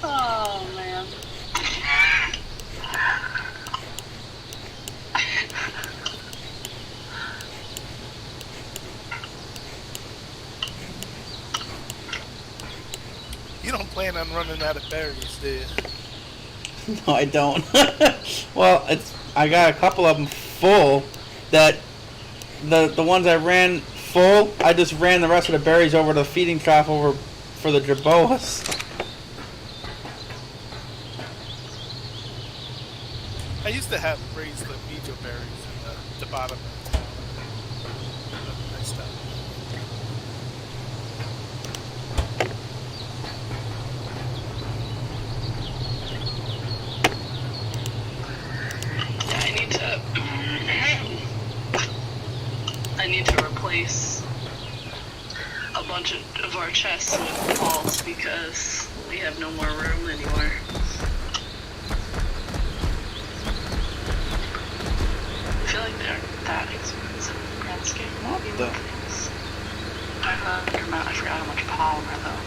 Speaker 10: Oh, man.
Speaker 5: You don't plan on running out of berries, do you?
Speaker 1: No, I don't. Well, I got a couple of them full. That the ones I ran full, I just ran the rest of the berries over to the feeding trough over for the jerboas.
Speaker 5: I used to have raised the mejo berries in the bottom of the town. I stopped.
Speaker 10: I need to replace a bunch of our chests with walls because we have no more room anymore. I feel like they're that expensive in the grand scheme of things. I forgot how much polymer though.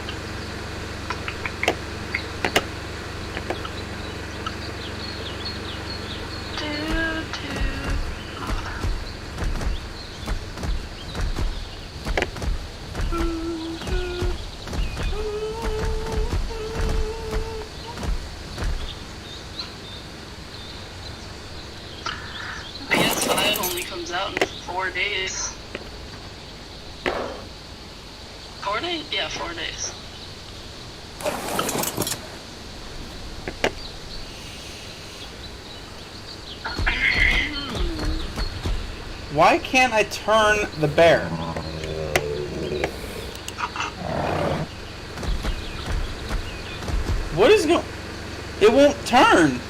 Speaker 10: PS5 only comes out in 4 days. 4 days? Yeah, 4 days.
Speaker 1: Why can't I turn the bear? What is going? It won't turn.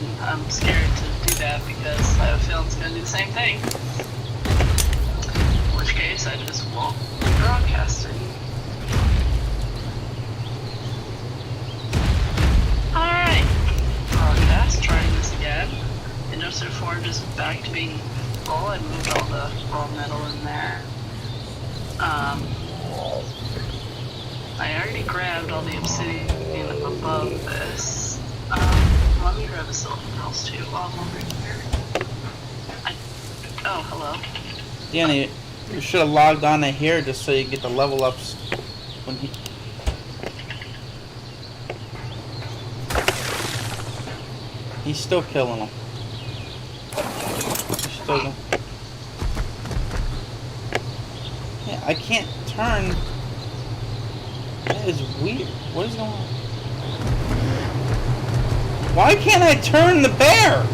Speaker 10: and I'm scared to do that because I have a feeling it's going to do the same thing. In which case, I just won't be broadcasting. Alright, broadcast, trying this again. Industrial forge is back to being full. I moved all the raw metal in there. I already grabbed all the obsidian above this. Let me grab the silver pearls too while I'm over here. Oh, hello.
Speaker 1: Danny, you should have logged on to here just so you get the level ups when he. He's still killing them. He's still going. Yeah, I can't turn. That is weird. What is going on? Why can't I turn the bear?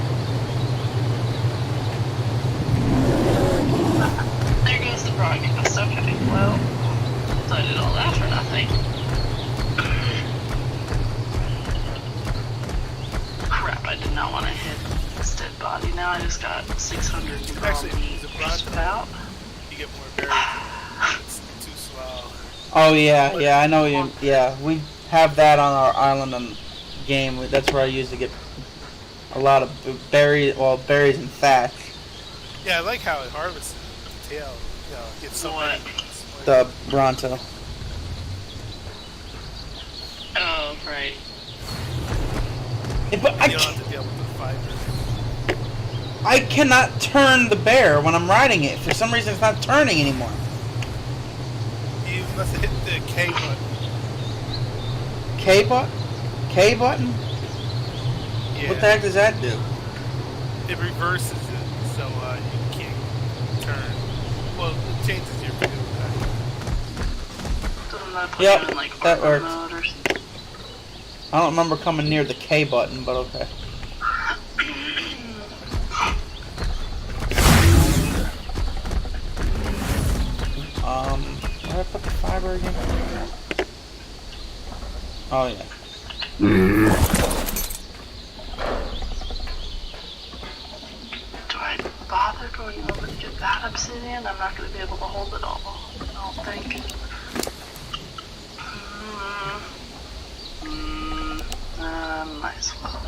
Speaker 10: There goes the broadcast. Okay, well, so I did all that for nothing. Crap, I did not want to hit this dead body. Now I just got 600
Speaker 5: Actually, if you use a
Speaker 10: just about.
Speaker 5: you get more berries. It's too slow.
Speaker 1: Oh yeah, I know you. Yeah, we have that on our island and game. That's where I used to get a lot of berries, well, berries and thatch.
Speaker 5: Yeah, I like how it harvests the tail. You know, it gets so many.
Speaker 1: The Bronto.
Speaker 10: Oh, right.
Speaker 1: But
Speaker 5: You don't have to deal with the fiber.
Speaker 1: I cannot turn the bear when I'm riding it. For some reason, it's not turning anymore.
Speaker 5: You must have hit the K button.
Speaker 1: K button?
Speaker 5: Yeah.
Speaker 1: What the heck does that do?
Speaker 5: It reverses it, so you can't turn. Well, it changes your view.
Speaker 10: Doesn't that put
Speaker 1: Yep,
Speaker 10: you in like
Speaker 1: that
Speaker 10: armor
Speaker 1: works.
Speaker 10: mode or something?
Speaker 1: I don't remember coming near the K button, but okay. Where did I put the fiber again? Oh yeah.
Speaker 10: Do I bother going over to get that obsidian? I'm not going to be able to hold it all, I don't think. Might as well.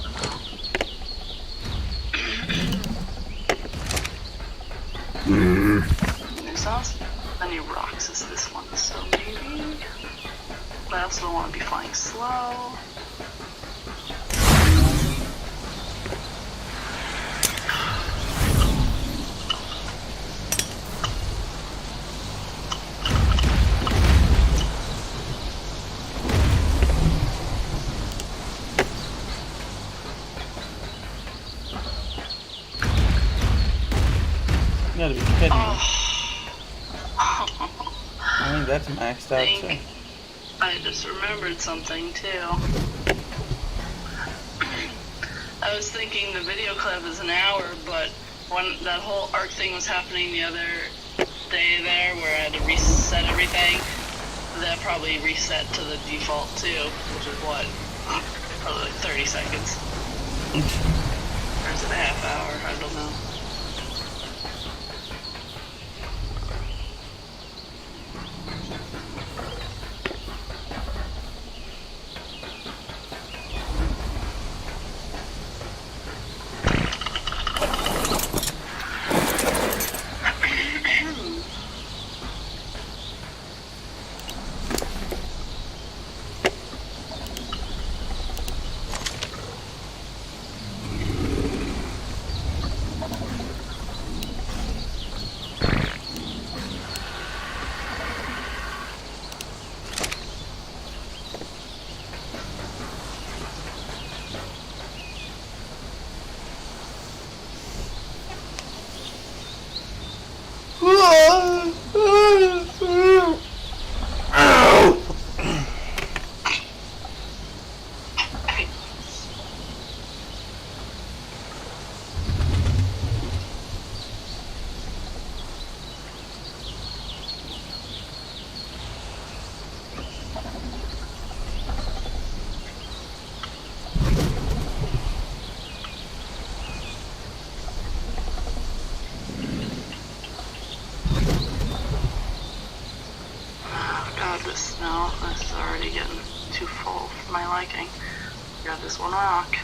Speaker 10: There's not many rocks as this one, so maybe. But I also don't want to be flying slow.
Speaker 1: You gotta be kidding me. I think that's maxed out too.
Speaker 10: I just remembered something too. I was thinking the video clip is an hour, but when that whole ARK thing was happening the other day there, where I had to reset everything, that probably reset to the default too, which is what? Probably like 30 seconds. Or is it a half hour? I don't know. this. No, this is already getting too full for my liking. Grab this one rock.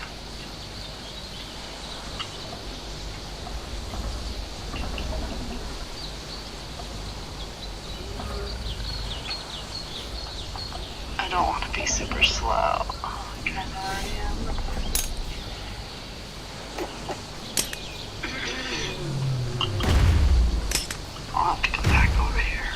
Speaker 10: I don't want to be super slow. Kind of already am. I'll have to come back over here.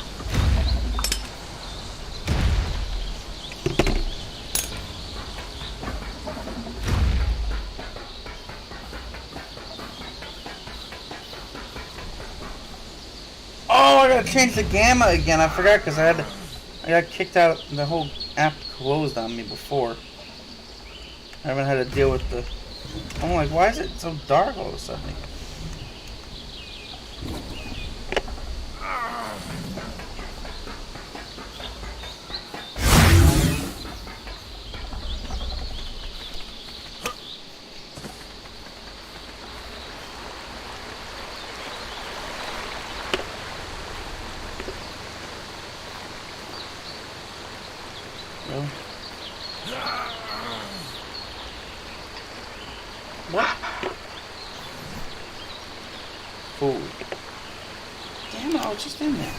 Speaker 1: Oh, I gotta change the gamma again. I forgot because I got kicked out. The whole app closed on me before. I haven't had to deal with the. I'm like, why is it so dark all of a sudden? What? Food. Damn it, I was just in there.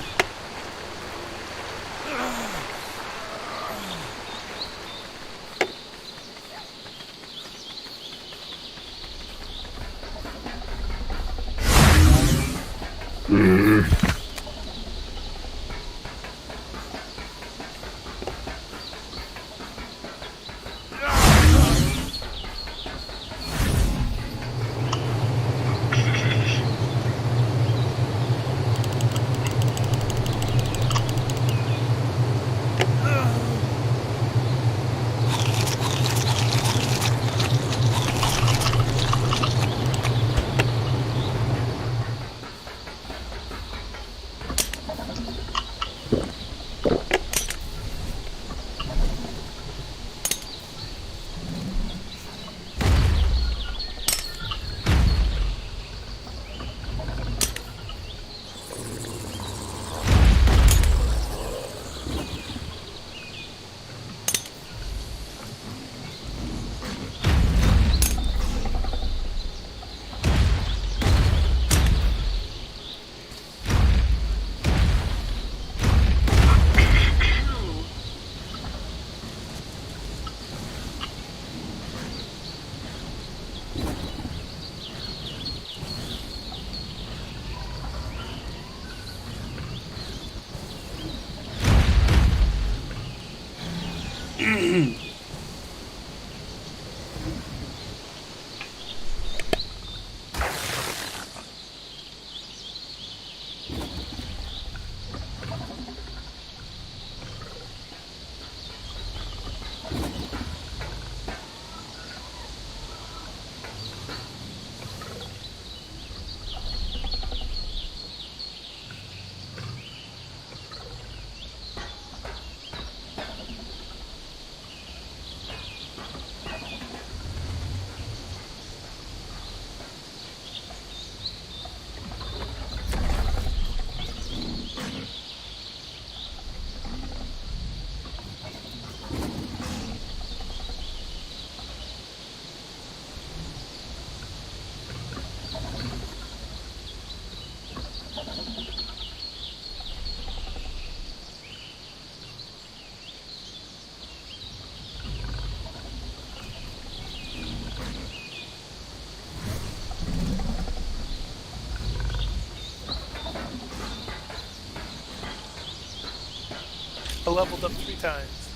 Speaker 5: I leveled up 3 times.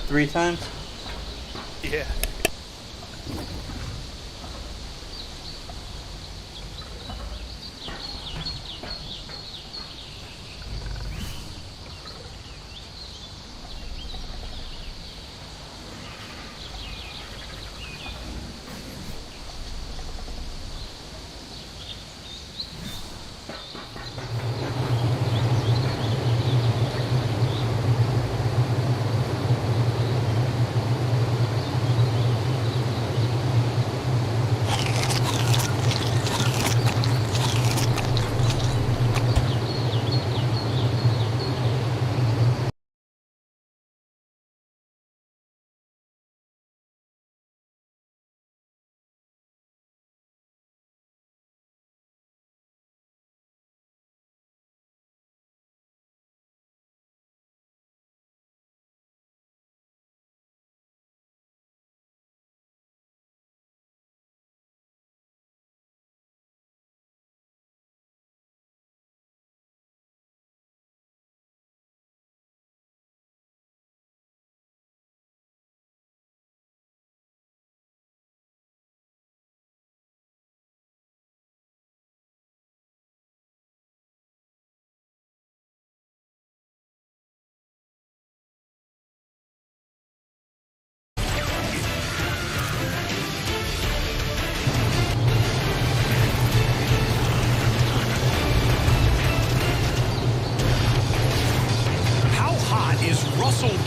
Speaker 1: 3 times?
Speaker 5: Yeah.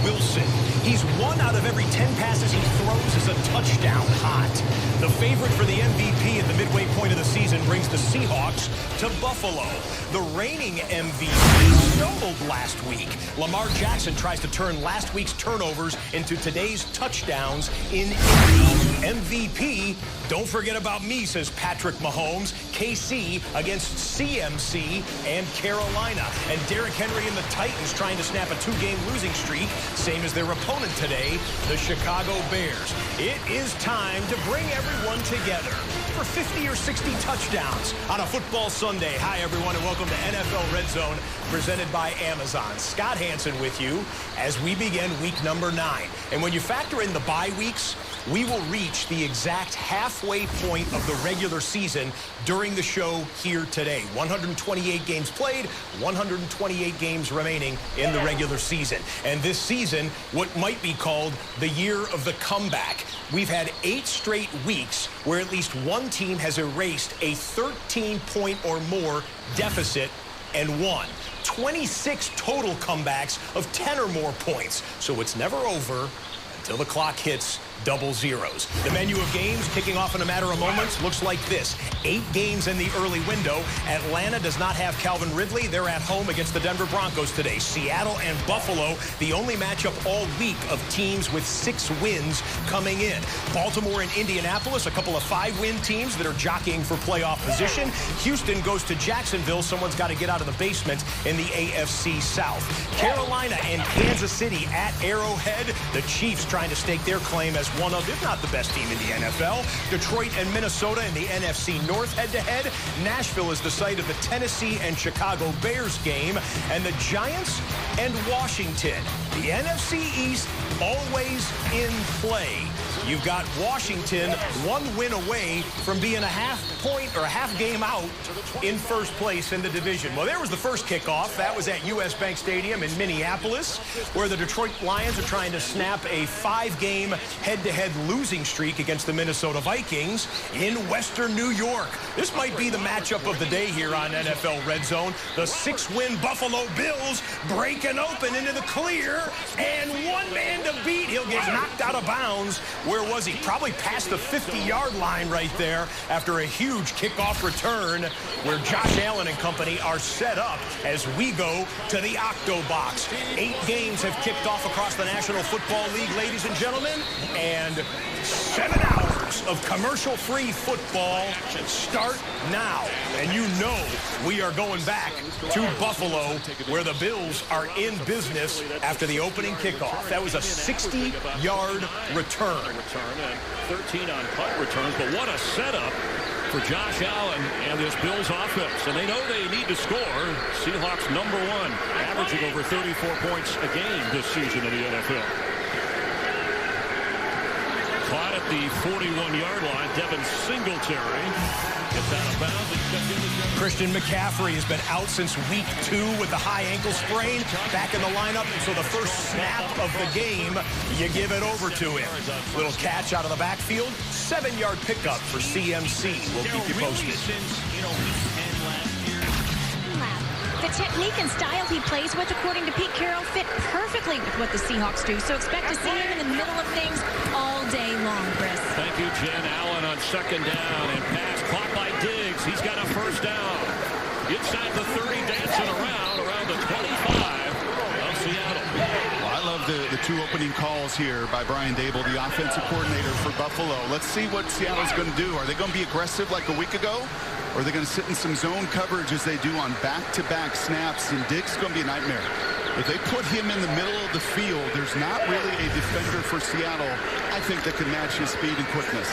Speaker 13: Wilson. He's 1 out of every 10 passes he throws is a touchdown hot. The favorite for the MVP at the midway point of the season brings the Seahawks to Buffalo. The reigning MVP stumbled last week. Lamar Jackson tries to turn last week's turnovers into today's touchdowns in Indy. MVP, don't forget about me, says Patrick Mahomes. KC against CMC and Carolina. And Derrick Henry and the Titans trying to snap a 2-game losing streak, same as their opponent today, the Chicago Bears. It is time to bring everyone together for 50 or 60 touchdowns on a football Sunday. Hi, everyone, and welcome to NFL Red Zone, presented by Amazon. Scott Hansen with you as we begin week number 9. And when you factor in the bye weeks, we will reach the exact halfway point of the regular season during the show here today. 128 games played, 128 games remaining in the regular season. And this season, what might be called the year of the comeback. We've had 8 straight weeks where at least one team has erased a 13-point or more deficit and won. 26 total comebacks of 10 or more points. So it's never over until the clock hits double zeros. The menu of games kicking off in a matter of moments looks like this. 8 games in the early window. Atlanta does not have Calvin Ridley. They're at home against the Denver Broncos today. Seattle and Buffalo, the only matchup all week of teams with 6 wins coming in. Baltimore and Indianapolis, a couple of 5-win teams that are jockeying for playoff position. Houston goes to Jacksonville. Someone's got to get out of the basement in the AFC South. Carolina and Kansas City at Arrowhead. The Chiefs trying to stake their claim as one of, if not the best team in the NFL. Detroit and Minnesota in the NFC North head-to-head. Nashville is the site of the Tennessee and Chicago Bears game. And the Giants and Washington. The NFC East always in play. You've got Washington 1 win away from being a half-point or a half-game out in first place in the division. Well, there was the first kickoff. That was at US Bank Stadium in Minneapolis, where the Detroit Lions are trying to snap a 5-game head-to-head losing streak against the Minnesota Vikings in Western New York. This might be the matchup of the day here on NFL Red Zone. The 6-win Buffalo Bills breaking open into the clear, and one man to beat. He'll get knocked out of bounds. Where was he? Probably past the 50-yard line right there after a huge kickoff return where Josh Allen and company are set up as we go to the Octo Box. 8 games have kicked off across the National Football League, ladies and gentlemen, and 7 hours of commercial-free football start now. And you know we are going back to Buffalo, where the Bills are in business after the opening kickoff. That was a 60-yard return.
Speaker 14: And 13 on punt returns, but what a setup for Josh Allen and this Bills offense. And they know they need to score. Seahawks #1, averaging over 34 points a game this season in the NFL. Caught at the 41-yard line, Devin Singletary gets out of bounds.
Speaker 13: Christian McCaffrey has been out since week 2 with the high ankle sprain. Back in the lineup, and so the first snap of the game, you give it over to him. Little catch out of the backfield. 7-yard pickup for CMC. We'll keep you posted.
Speaker 15: The technique and style he plays with, according to Pete Carroll, fit perfectly with what the Seahawks do. So expect to see him in the middle of things all day long, Chris.
Speaker 14: Thank you, Jen. Allen on 2nd down and pass caught by Diggs. He's got a first down. Inside the 30, dancing around the 25 of Seattle.
Speaker 16: Well, I love the 2 opening calls here by Brian Dable, the offensive coordinator for Buffalo. Let's see what Seattle's going to do. Are they going to be aggressive like a week ago? Or are they going to sit in some zone coverage as they do on back-to-back snaps? And Diggs is going to be a nightmare. If they put him in the middle of the field, there's not really a defender for Seattle, I think, that can match his speed and quickness.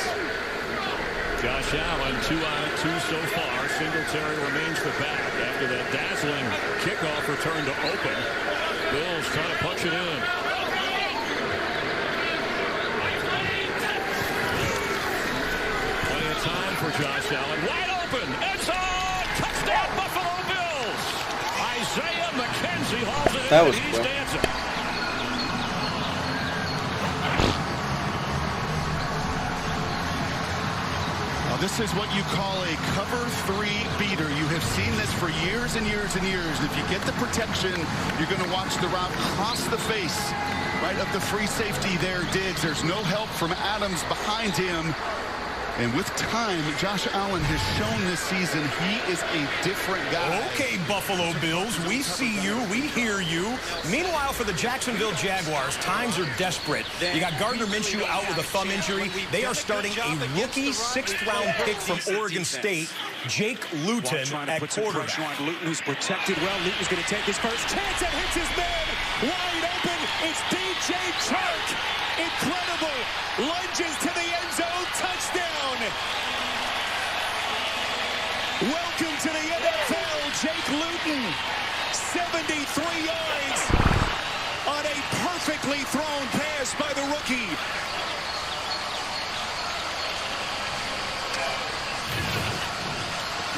Speaker 14: Josh Allen, 2 out of 2 so far. Singletary remains the back after that dazzling kickoff return to open. Bills trying to punch it in. Plenty of time for Josh Allen. Wide open. It's on. Touchdown, Buffalo Bills. Isaiah McKenzie hauls it in.
Speaker 1: That was
Speaker 14: He's
Speaker 1: quick.
Speaker 14: dancing.
Speaker 16: This is what you call a cover 3 beater. You have seen this for years and years and years. If you get the protection, you're going to watch the route cross the face right of the free safety there, Diggs. There's no help from Adams behind him. And with time, Josh Allen has shown this season he is a different guy.
Speaker 13: Okay, Buffalo Bills, we see you, we hear you. Meanwhile, for the Jacksonville Jaguars, times are desperate. You got Gardner Minshew out with a thumb injury. They are starting a rookie sixth-round pick from Oregon State, Jake Luton, at quarterback.
Speaker 14: Luton, who's protected well. Luton's going to take his first chance and hits his man. Wide open. It's DJ Chark. Incredible. Lunges to the end zone. Touchdown. Welcome to the NFL, Jake Luton. 73 yards on a perfectly thrown pass by the rookie.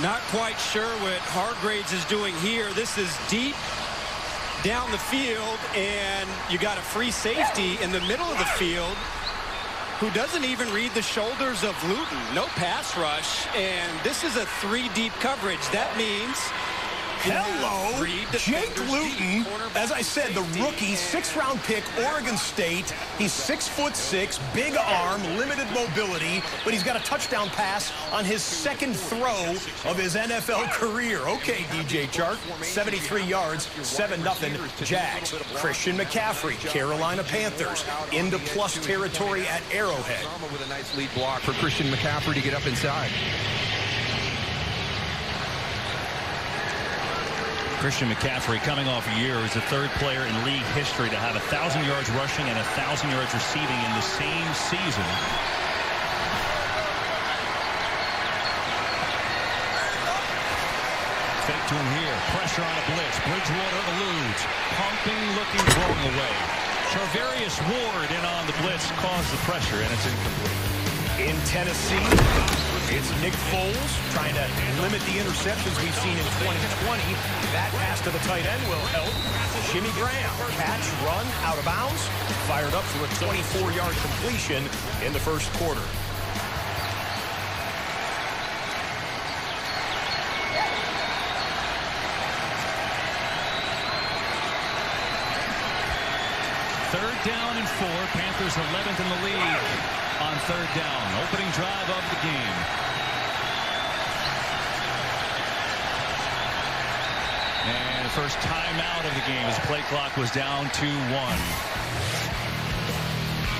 Speaker 17: Not quite sure what Hargraves is doing here. This is deep down the field, and you got a free safety in the middle of the field who doesn't even read the shoulders of Luton. No pass rush, and this is a 3-deep coverage. That means
Speaker 13: Hello, Jake Luton. As I said, the rookie, sixth-round pick, Oregon State. He's 6'6", big arm, limited mobility, but he's got a touchdown pass on his second throw of his NFL career. Okay, DJ Chark, 73 yards, 7-0 Jags. Christian McCaffrey, Carolina Panthers, into plus territory at Arrowhead.
Speaker 18: With a nice lead block for Christian McCaffrey to get up inside.
Speaker 14: Christian McCaffrey, coming off a year, is the third player in league history to have 1,000 yards rushing and 1,000 yards receiving in the same season. Fake to him here. Pressure on a blitz. Bridgewater eludes. Pumping, looking, throwing away. Charvarius Ward in on the blitz, caused the pressure, and it's incomplete.
Speaker 13: In Tennessee, it's Nick Foles trying to limit the interceptions we've seen in 2020. That pass to the tight end will help. Jimmy Graham, catch, run, out of bounds, fired up for a 24-yard completion in the first quarter.
Speaker 14: Third down and 4. Panthers 11th in the league on third down. Opening drive of the game. And the first timeout of the game as play clock was down to 1.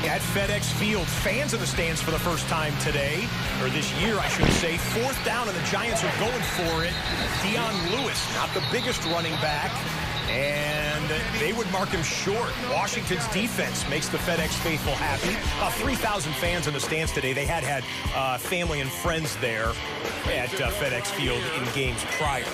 Speaker 13: At FedEx Field, fans in the stands for the first time today, or this year, I should say. Fourth down, and the Giants are going for it. Dion Lewis, not the biggest running back, and they would mark him short. Washington's defense makes the FedEx faithful happy. 3,000 fans in the stands today. They had family and friends there at FedEx Field in games prior.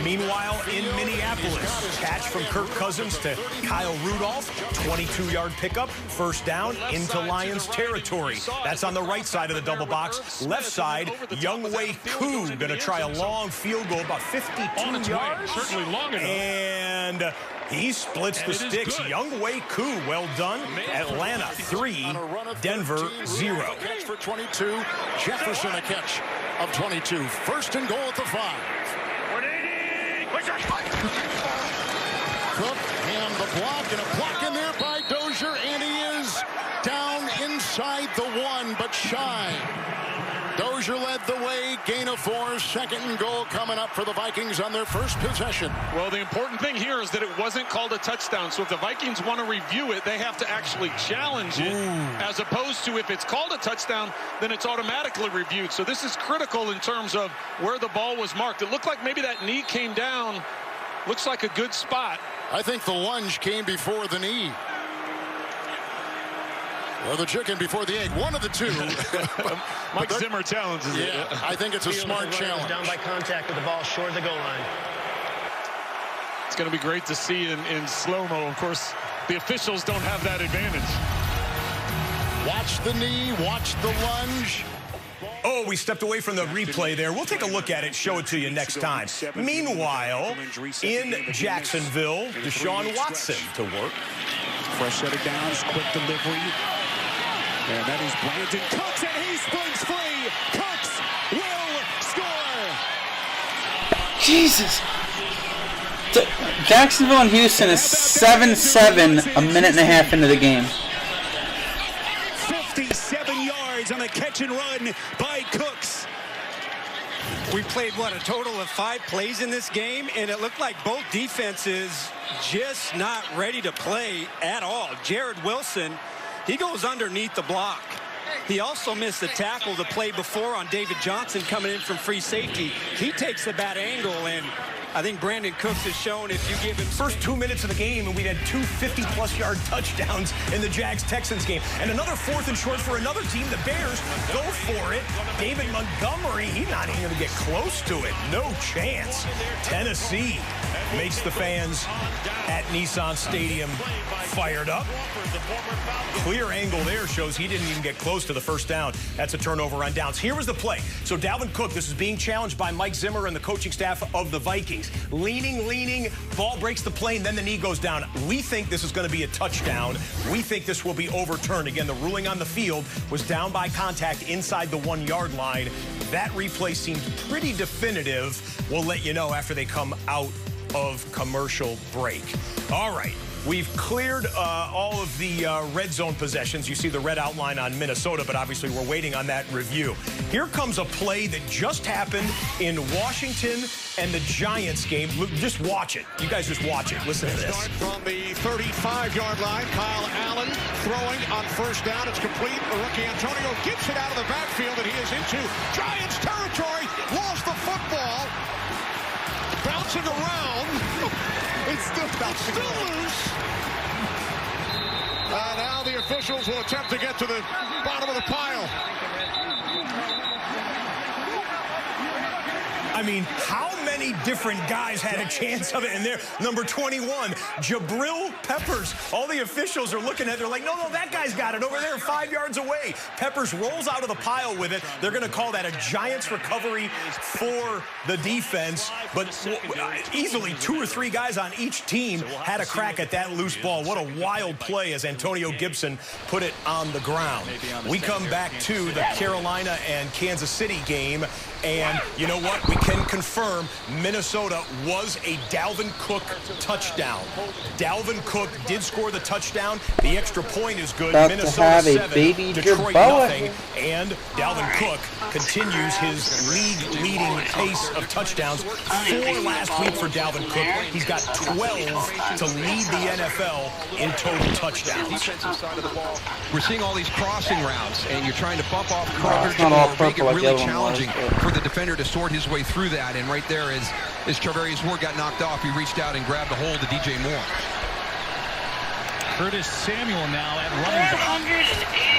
Speaker 13: Meanwhile, in Minneapolis, catch from Kirk Cousins to Kyle Rudolph, 22-yard pickup, first down into Lions territory. That's on the right side of the double box. Left side, Younghoe Koo going to try a long field goal, about 52 yards.
Speaker 14: Certainly long enough.
Speaker 13: And he splits the sticks. Younghoe Koo, well done. Atlanta 3, Denver 0.
Speaker 19: Catch for 22. Jefferson a catch of 22. First and goal at the 5. Cook and the block, and a block in there by Dozier, and he is down inside the 1, but shy. Dozier led the way, gain of 4, second and goal coming up for the Vikings on their first possession.
Speaker 20: Well, the important thing here is that it wasn't called a touchdown. So if the Vikings want to review it, they have to actually challenge it, as opposed to if it's called a touchdown, then it's automatically reviewed. So this is critical in terms of where the ball was marked. It looked like maybe that knee came down. Looks like a good spot.
Speaker 19: I think the lunge came before the knee. Or the chicken before the egg. One of the two.
Speaker 20: Mike Zimmer challenges it.
Speaker 19: Yeah, I think it's a smart challenge.
Speaker 7: Down by contact with the ball short of the goal line.
Speaker 20: It's going to be great to see in slow-mo. Of course, the officials don't have that advantage.
Speaker 19: Watch the knee, watch the lunge.
Speaker 13: Oh, we stepped away from the replay there. We'll take a look at it, show it to you next time. Meanwhile, in Jacksonville, Deshaun Watson to work.
Speaker 14: Fresh set of downs, quick delivery. And that is Brandon Cooks, and he springs free. Cooks will score.
Speaker 1: Jesus. Jacksonville and Houston is 7-7 a minute and a half into the game.
Speaker 13: 57 yards on a catch and run by Cooks.
Speaker 17: We played, what, a total of 5 plays in this game, and it looked like both defenses just not ready to play at all. Jared Wilson, he goes underneath the block. He also missed a tackle the play before on David Johnson coming in from free safety. He takes a bad angle, and I think Brandon Cooks has shown if you give him
Speaker 13: first 2 minutes of the game, and we've had 2 50-plus yard touchdowns in the Jags-Texans game. And another 4th and short for another team. The Bears go for it. David Montgomery, he's not even going to get close to it. No chance. Tennessee makes the fans at Nissan Stadium fired up. Clear angle there shows he didn't even get close to the first down. That's a turnover on downs. Here was the play. So Dalvin Cook, this is being challenged by Mike Zimmer and the coaching staff of the Vikings. Leaning, ball breaks the plane, then the knee goes down. We think this is going to be a touchdown. We think this will be overturned. Again, the ruling on the field was down by contact inside the 1 yard line. That replay seemed pretty definitive. We'll let you know after they come out of commercial break. All right. We've cleared all of the red zone possessions. You see the red outline on Minnesota, but obviously we're waiting on that review. Here comes a play that just happened in Washington and the Giants game. Look, just watch it. You guys just watch it. Listen to this.
Speaker 2: Start from the 35-yard line. Kyle Allen throwing on first down. It's complete. The rookie Antonio gets it out of the backfield, and he is into Giants territory. Lost the football. Bouncing around. It's still loose. Now the officials will attempt to get to the bottom of the pile.
Speaker 13: I mean, how many different guys had a chance of it in there? Number 21, Jabril Peppers. All the officials are looking at it. They're like, no, that guy's got it over there 5 yards away. Peppers rolls out of the pile with it. They're going to call that a Giants recovery for the defense. But easily 2 or 3 guys on each team had a crack at that loose ball. What a wild play as Antonio Gibson put it on the ground. We come back to the Carolina and Kansas City game. And you know what? We can confirm Minnesota was a Dalvin Cook touchdown. Dalvin Cook did score the touchdown. The extra point is good.
Speaker 1: About
Speaker 13: Minnesota
Speaker 1: to have a
Speaker 13: 7,
Speaker 1: baby
Speaker 13: Detroit
Speaker 1: Jerboa.
Speaker 13: nothing. And Dalvin Cook continues his league-leading pace of touchdowns. 4 last week for Dalvin Cook. He's got 12 to lead the NFL in total touchdowns.
Speaker 18: Defensive side of the ball. We're seeing all these crossing routes, and you're trying to bump off coverage
Speaker 1: not all
Speaker 18: or make it
Speaker 1: purple like the
Speaker 18: really
Speaker 1: other one was,
Speaker 18: challenging for the defender to sort his way through that. And right there is Charvarius Ward got knocked off. He reached out and grabbed a hold of DJ Moore.
Speaker 14: Curtis Samuel now at running back.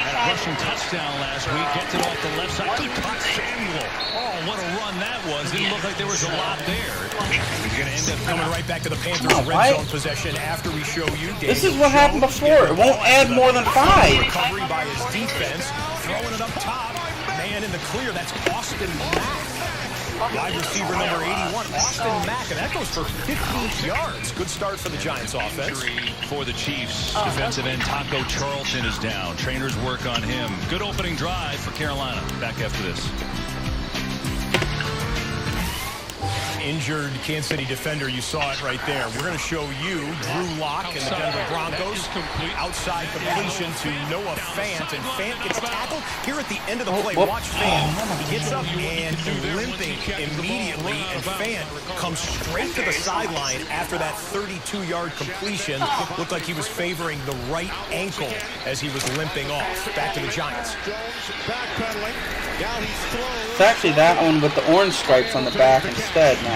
Speaker 14: Had a rushing touchdown last week. Gets it off the left side. Good cut, Samuel. Oh, what a run that was. Didn't look like there was a lot there.
Speaker 13: He's going to end up coming right back to the Panthers' red zone possession after we show you.
Speaker 1: This is what happened before. It won't add more than 5.
Speaker 13: Recovery by his defense. Throwing it up top. Man in the clear. That's Austin Mack. Wide receiver number 81, Austin Mack, and that goes for 50 yards. Good start for the Giants offense.
Speaker 14: Injury for the Chiefs. Defensive end Taco Charlton is down. Trainers work on him. Good opening drive for Carolina. Back after this.
Speaker 13: Injured Kansas City defender, you saw it right there. We're going to show you Drew Lock and the Denver Broncos. Outside completion to Noah Fant, and Fant gets tackled here at the end of the play. Watch Fant. He gets up and limping immediately, and Fant comes straight to the sideline after that 32-yard completion. Looked like he was favoring the right ankle as he was limping off. Back to the Giants.
Speaker 1: It's actually that one with the orange stripes on the back instead now.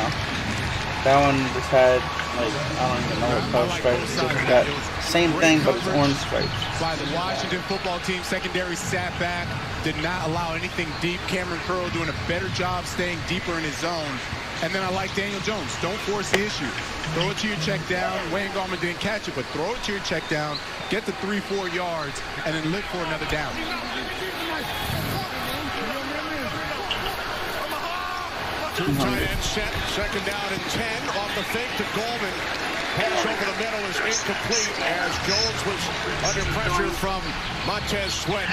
Speaker 1: That one just had, like, I don't even know what color stripes. It's just got same thing, but it's orange stripes.
Speaker 2: By the Washington football team, secondary sat back, did not allow anything deep. Cameron Curl doing a better job staying deeper in his zone. And then I like Daniel Jones. Don't force the issue. Throw it to your check down. Wayne Gallman didn't catch it, but throw it to your check down, get the 3-4 yards, and then look for another down. Tight end set, second down and 10, off the fake to Gallman. Pass over the middle is
Speaker 19: incomplete as Jones was under pressure from Montez Sweat.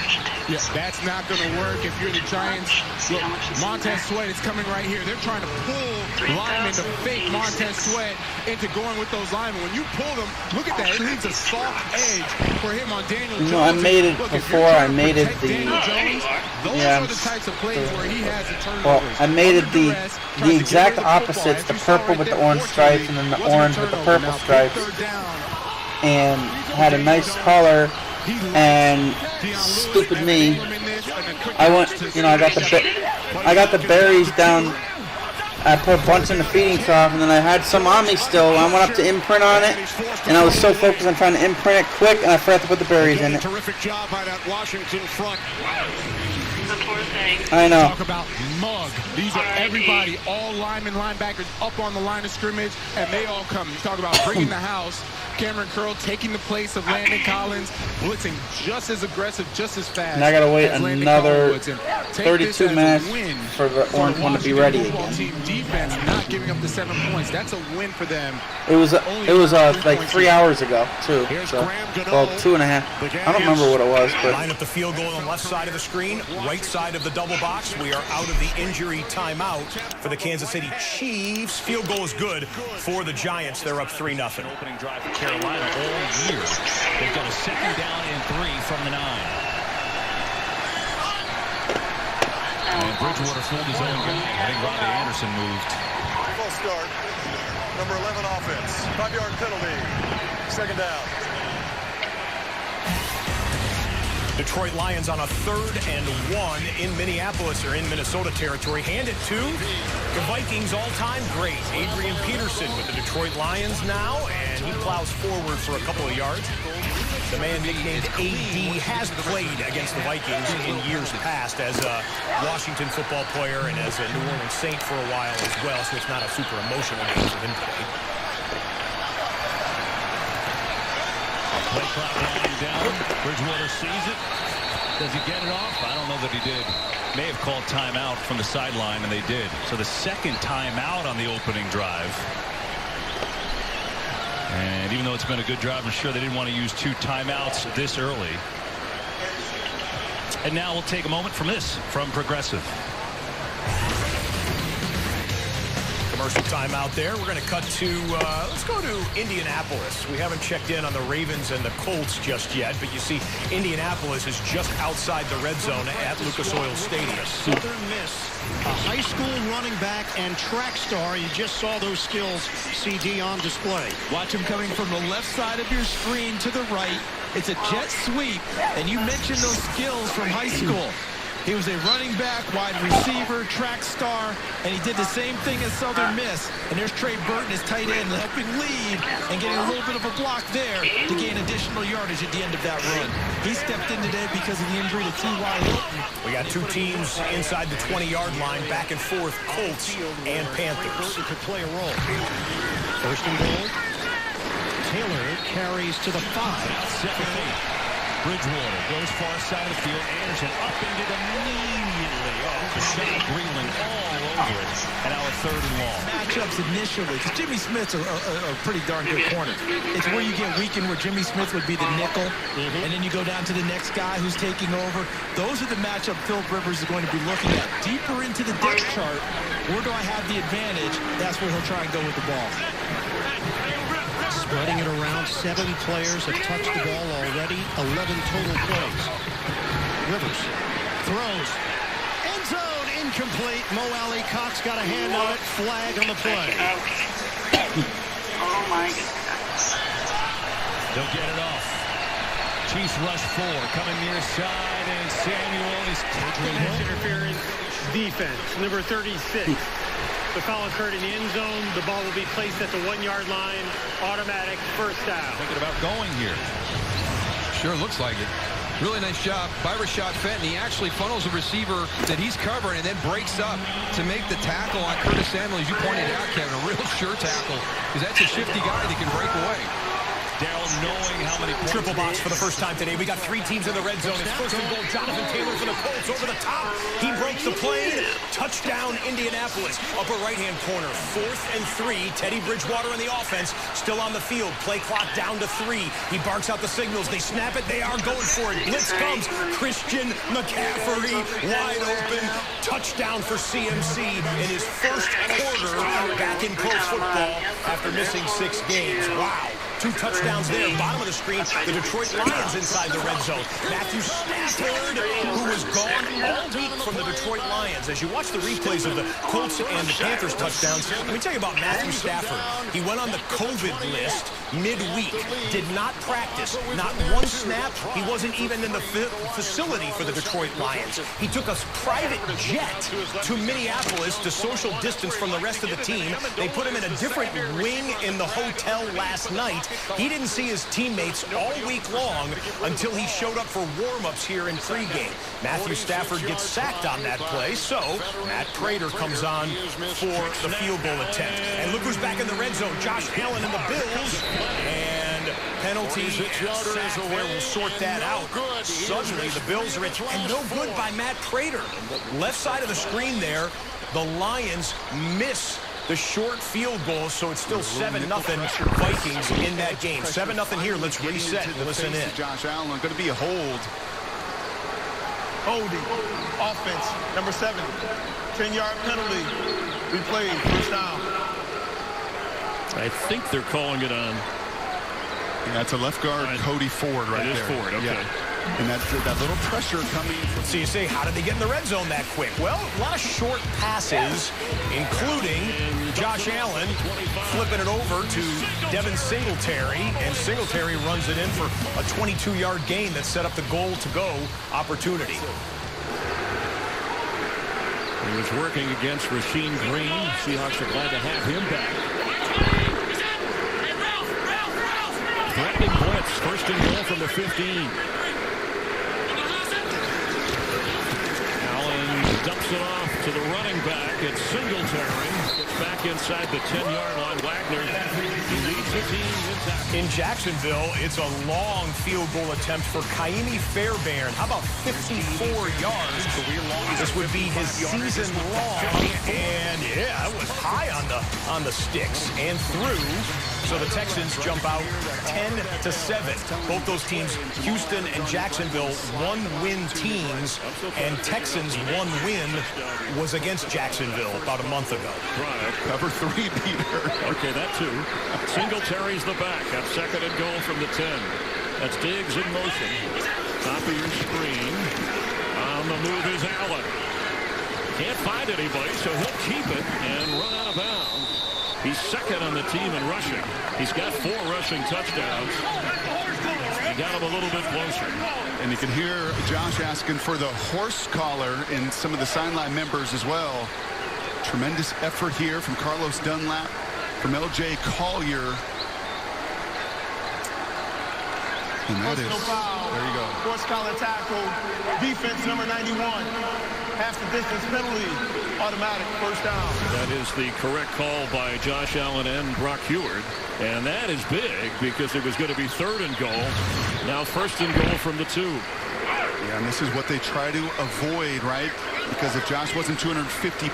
Speaker 2: Yeah, that's not going to work if you're the Giants. Look, Montez Sweat is coming right here. They're trying to pull linemen to fake Montez Sweat into going with those linemen. When you pull them, look at that. It leaves a soft edge for him on Daniel Jones.
Speaker 1: No, I made it before. I made it the...
Speaker 2: Those are the types of plays where he has the turnovers.
Speaker 1: Well, I made it the exact opposites, the purple with the orange stripes and then the orange with the purple stripes, and had a nice color. And stupid me, I went, you know, I got the berries down. I put a bunch in the feeding trough, and then I had some on me still. I went up to imprint on it, and I was so focused on trying to imprint it quick, and I forgot to put the berries in it.
Speaker 19: Terrific job by that Washington front.
Speaker 1: I know.
Speaker 2: Talk about mug. These are everybody, all linemen, linebackers up on the line of scrimmage, and they all come. You talk about bringing the house. Cameron Curl taking the place of Landon Collins, blitzing just as aggressive, just as fast.
Speaker 1: And I gotta wait another 32 minutes for the orange one to be ready again.
Speaker 2: Team defense not giving up the 7 points. That's a win for them.
Speaker 1: It was like 3 hours ago too. So, well, 2.5. I don't remember what it was, but
Speaker 13: line up the field goal on the left side of the screen, right side of the double box. We are out of the injury timeout for the Kansas City Chiefs. Field goal is good for the Giants. They're up 3-0.
Speaker 14: Opening drive for Carolina all year. They've got a 2nd down and 3 from the 9. And Bridgewater fooled his own guy. I think Robbie Anderson moved.
Speaker 21: Full start. Number 11 offense. 5-yard penalty. 2nd down.
Speaker 13: Detroit Lions on a 3rd and 1 in Minneapolis or in Minnesota territory. Hand it to the Vikings all-time great Adrian Peterson with the Detroit Lions now, and he plows forward for a couple of yards. The man nicknamed AD has played against the Vikings in years past as a Washington football player and as a New Orleans Saint for a while as well, so it's not a super emotional game for him today.
Speaker 14: Play clock winding down. Bridgewater sees it. Does he get it off? I don't know that he did. May have called timeout from the sideline, and they did. So the 2nd timeout on the opening drive. And even though it's been a good drive, I'm sure they didn't want to use 2 timeouts this early. And now we'll take a moment from this, from Progressive.
Speaker 13: Commercial timeout there. We're going to cut to, let's go to Indianapolis. We haven't checked in on the Ravens and the Colts just yet, but you see Indianapolis is just outside the red zone at Lucas Oil Stadium.
Speaker 19: Southern Miss, a high school running back and track star. You just saw those skills, CD, on display.
Speaker 22: Watch him coming from the left side of your screen to the right. It's a jet sweep, and you mentioned those skills from high school. He was a running back, wide receiver, track star, and he did the same thing as Southern Miss. And there's Trey Burton, his tight end, helping lead and getting a little bit of a block there to gain additional yardage at the end of that run. He stepped in today because of the injury to T.Y. Hilton.
Speaker 13: We got 2 teams inside the 20-yard line, back and forth, Colts and Panthers.
Speaker 19: Burton could play a role. 1st and goal. Taylor carries to the 5.
Speaker 14: 7-8. Bridgewater goes far side of the field. Anderson up and did immediately. Oh, Bashawn Breeland all over it. And now a 3rd and long.
Speaker 22: Matchups initially, because Jimmy Smith's a pretty darn good corner. It's where you get weakened where Jimmy Smith would be the nickel, and then you go down to the next guy who's taking over. Those are the matchup Phil Rivers is going to be looking at. Deeper into the depth chart, where do I have the advantage? That's where he'll try and go with the ball.
Speaker 19: Spreading it around, 7 players have touched the ball already, 11 total plays. Rivers throws, end zone, incomplete. Mo Alley Cox got a hand on it, flag on the play.
Speaker 10: Oh my goodness.
Speaker 14: They'll get it off. Chiefs rush 4, coming near side, and Samuel is tackling
Speaker 23: Pass interference, defense, number 36. The foul occurred in the end zone. The ball will be placed at the 1-yard line. Automatic 1st down.
Speaker 18: Thinking about going here. Sure looks like it. Really nice job by Rashad Fenton. He actually funnels a receiver that he's covering and then breaks up to make the tackle on Curtis Samuel. As you pointed out, Kevin, a real sure tackle, because that's a shifty guy that can break away.
Speaker 14: Darrell, knowing how many points
Speaker 13: Triple box for the first time today. We got 3 teams in the red zone. It's first and goal. Jonathan Taylor for the Colts over the top. He broke the plane. Touchdown, Indianapolis. Upper right-hand corner. 4th and 3. Teddy Bridgewater in the offense. Still on the field. Play clock down to 3. He barks out the signals. They snap it. They are going for it. Blitz comes. Christian McCaffrey wide open. Touchdown for CMC in his first quarter back in pro football after missing 6 games. Wow. 2 touchdowns there. Bottom of the screen, the Detroit Lions inside the red zone. Matthew Stafford, who was gone all week from the Detroit Lions. As you watch the replays of the Colts and the Panthers touchdowns, let me tell you about Matthew Stafford. He went on the COVID list midweek, did not practice, not 1 snap. He wasn't even in the facility for the Detroit Lions. He took a private jet to Minneapolis to social distance from the rest of the team. They put him in a different wing in the hotel last night. He didn't see his teammates all week long until he showed up for warm-ups here in pregame. Matthew Stafford gets sacked on that play, so Matt Prater comes on for the field goal attempt. And look who's back in the red zone, Josh Allen and the Bills. And penalty and sack there will sort that out. Suddenly, the Bills are and no good by Matt Prater. Left side of the screen there, the Lions miss the short field goal, so it's still 7-0 Vikings in that game. 7-0 here. Let's reset and listen in.
Speaker 16: Josh Allen, going to be a hold.
Speaker 6: Holding. Offense. Number 7. 10-yard penalty. Replay. First down.
Speaker 14: I think they're calling it on.
Speaker 16: Yeah, it's a left guard, Cody Ford right there.
Speaker 14: It is Ford, okay.
Speaker 16: Yeah. And that little pressure coming.
Speaker 13: So you say, how did they get in the red zone that quick? Well, a lot of short passes, including Josh Allen flipping it over to Devin Singletary, and Singletary runs it in for a 22-yard gain that set up the goal-to-go opportunity.
Speaker 14: He was working against Rasheem Green. Seahawks are glad to have him back. Threatening blitz, first and goal from the 15. Dumps it off to the running back. It's Singletary. Gets back inside the 10-yard line. Wagner, he leads the team intact.
Speaker 13: In Jacksonville, it's a long field goal attempt for Kaimi Fairbairn. How about 54 yards? This would be his season long. And yeah, it was high on the sticks and through. So the Texans jump out 10-7. Both those teams, Houston and Jacksonville, 1-win teams, and Texans' 1 win was against Jacksonville about a month ago.
Speaker 14: Right.
Speaker 16: Cover 3, Peter.
Speaker 14: Okay, that too. Singletary's the back. That's second and goal from the 10. That's Diggs in motion. Top of your screen. On the move is Allen. Can't find anybody, so he'll keep it and run out of bounds. He's second on the team in rushing. He's got 4 rushing touchdowns. He got him a little bit closer.
Speaker 16: And you can hear Josh asking for the horse collar and some of the sideline members as well. Tremendous effort here from Carlos Dunlap, from L.J. Collier. And that is, there you go.
Speaker 6: Horse collar tackle. Defense number 91. Half the distance penalty. Automatic. First down.
Speaker 14: That is the correct call by Josh Allen and Brock Heward. And that is big because it was going to be 3rd and goal. Now 1st and goal from the 2.
Speaker 16: Yeah, and this is what they try to avoid, right? Because if Josh wasn't 250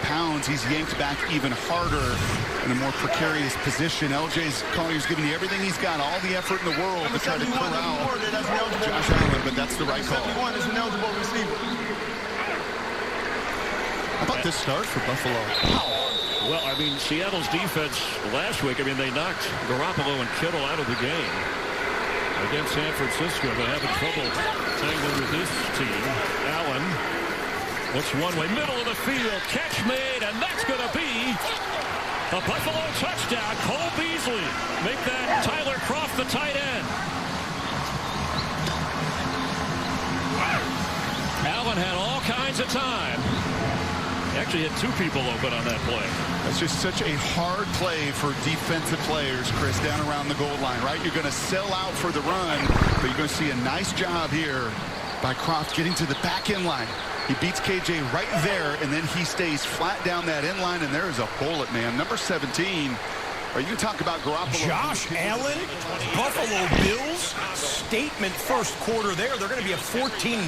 Speaker 16: pounds, he's yanked back even harder in a more precarious position. LJ's Collier's giving you everything he's got, all the effort in the world to try to corral Josh Allen, but that's the right call.
Speaker 6: 71 is an eligible receiver.
Speaker 16: How about this start for Buffalo?
Speaker 14: Well, I mean, Seattle's defense last week, I mean, they knocked Garoppolo and Kittle out of the game against San Francisco. They're having trouble tangling with this team. Allen looks one way, middle of the field, catch made, and that's going to be a Buffalo touchdown. Cole Beasley make that Tyler Kroft the tight end. Allen had all kinds of time. Actually had 2 people open on that play.
Speaker 16: That's just such a hard play for defensive players, Chris, down around the goal line, right? You're going to sell out for the run, but you're going to see a nice job here by Kroft getting to the back end line. He beats KJ right there, and then he stays flat down that end line, and there is a bullet, man. Number 17, Or you talk about Garoppolo.
Speaker 13: Josh Allen, Buffalo Bills, statement first quarter there. They're going to be at 14-0.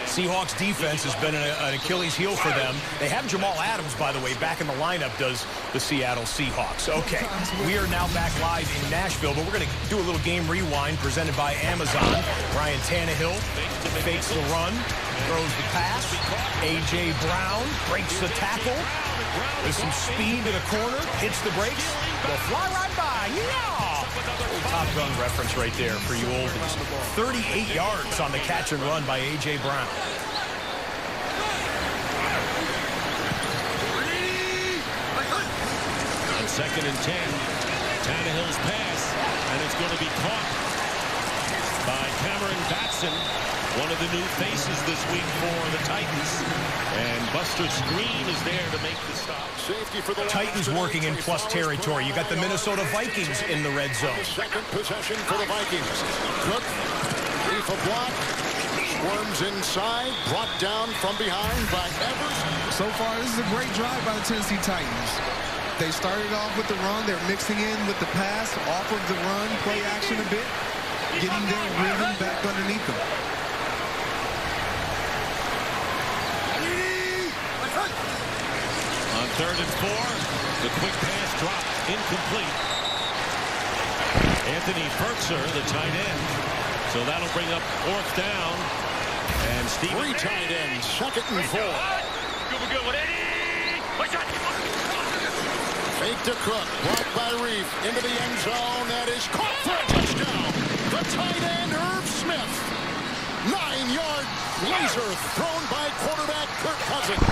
Speaker 13: Seahawks defense has been an Achilles heel for them. They have Jamal Adams, by the way, back in the lineup, does the Seattle Seahawks. Okay, we are now back live in Nashville, but we're going to do a little game rewind presented by Amazon. Ryan Tannehill fakes the run, throws the pass. A.J. Brown breaks the tackle with some speed to the corner, hits the brakes. Will fly right by. Yeah! Old Top Gun reference right there for you oldies. 38 yards on the catch and run by A.J. Brown.
Speaker 14: On 2nd and 10, Tannehill's pass, and it's going to be caught by Cameron Batson, one of the new faces this week for the Titans. And Buster Screen is there to make the stop.
Speaker 19: Safety for the
Speaker 13: Titans working in plus territory. You got the Minnesota Vikings in the red zone.
Speaker 19: Second possession for the Vikings. Cook, beneath a block, squirms inside, brought down from behind by Evers.
Speaker 4: So far, this is a great drive by the Tennessee Titans. They started off with the run. They're mixing in with the pass, off of the run, play action a bit, getting their rhythm back underneath them.
Speaker 14: On 3rd and 4, the quick pass drop, incomplete. Anthony Fertzer, the tight end. So that'll bring up 4th down. And Steve.
Speaker 19: 3 tight ends, 2nd and 4. Fake to Cook, blocked by Reef, into the end zone. That is caught for a touchdown. The tight end, Irv Smith. 9-yard laser thrown by quarterback Kirk Cousins.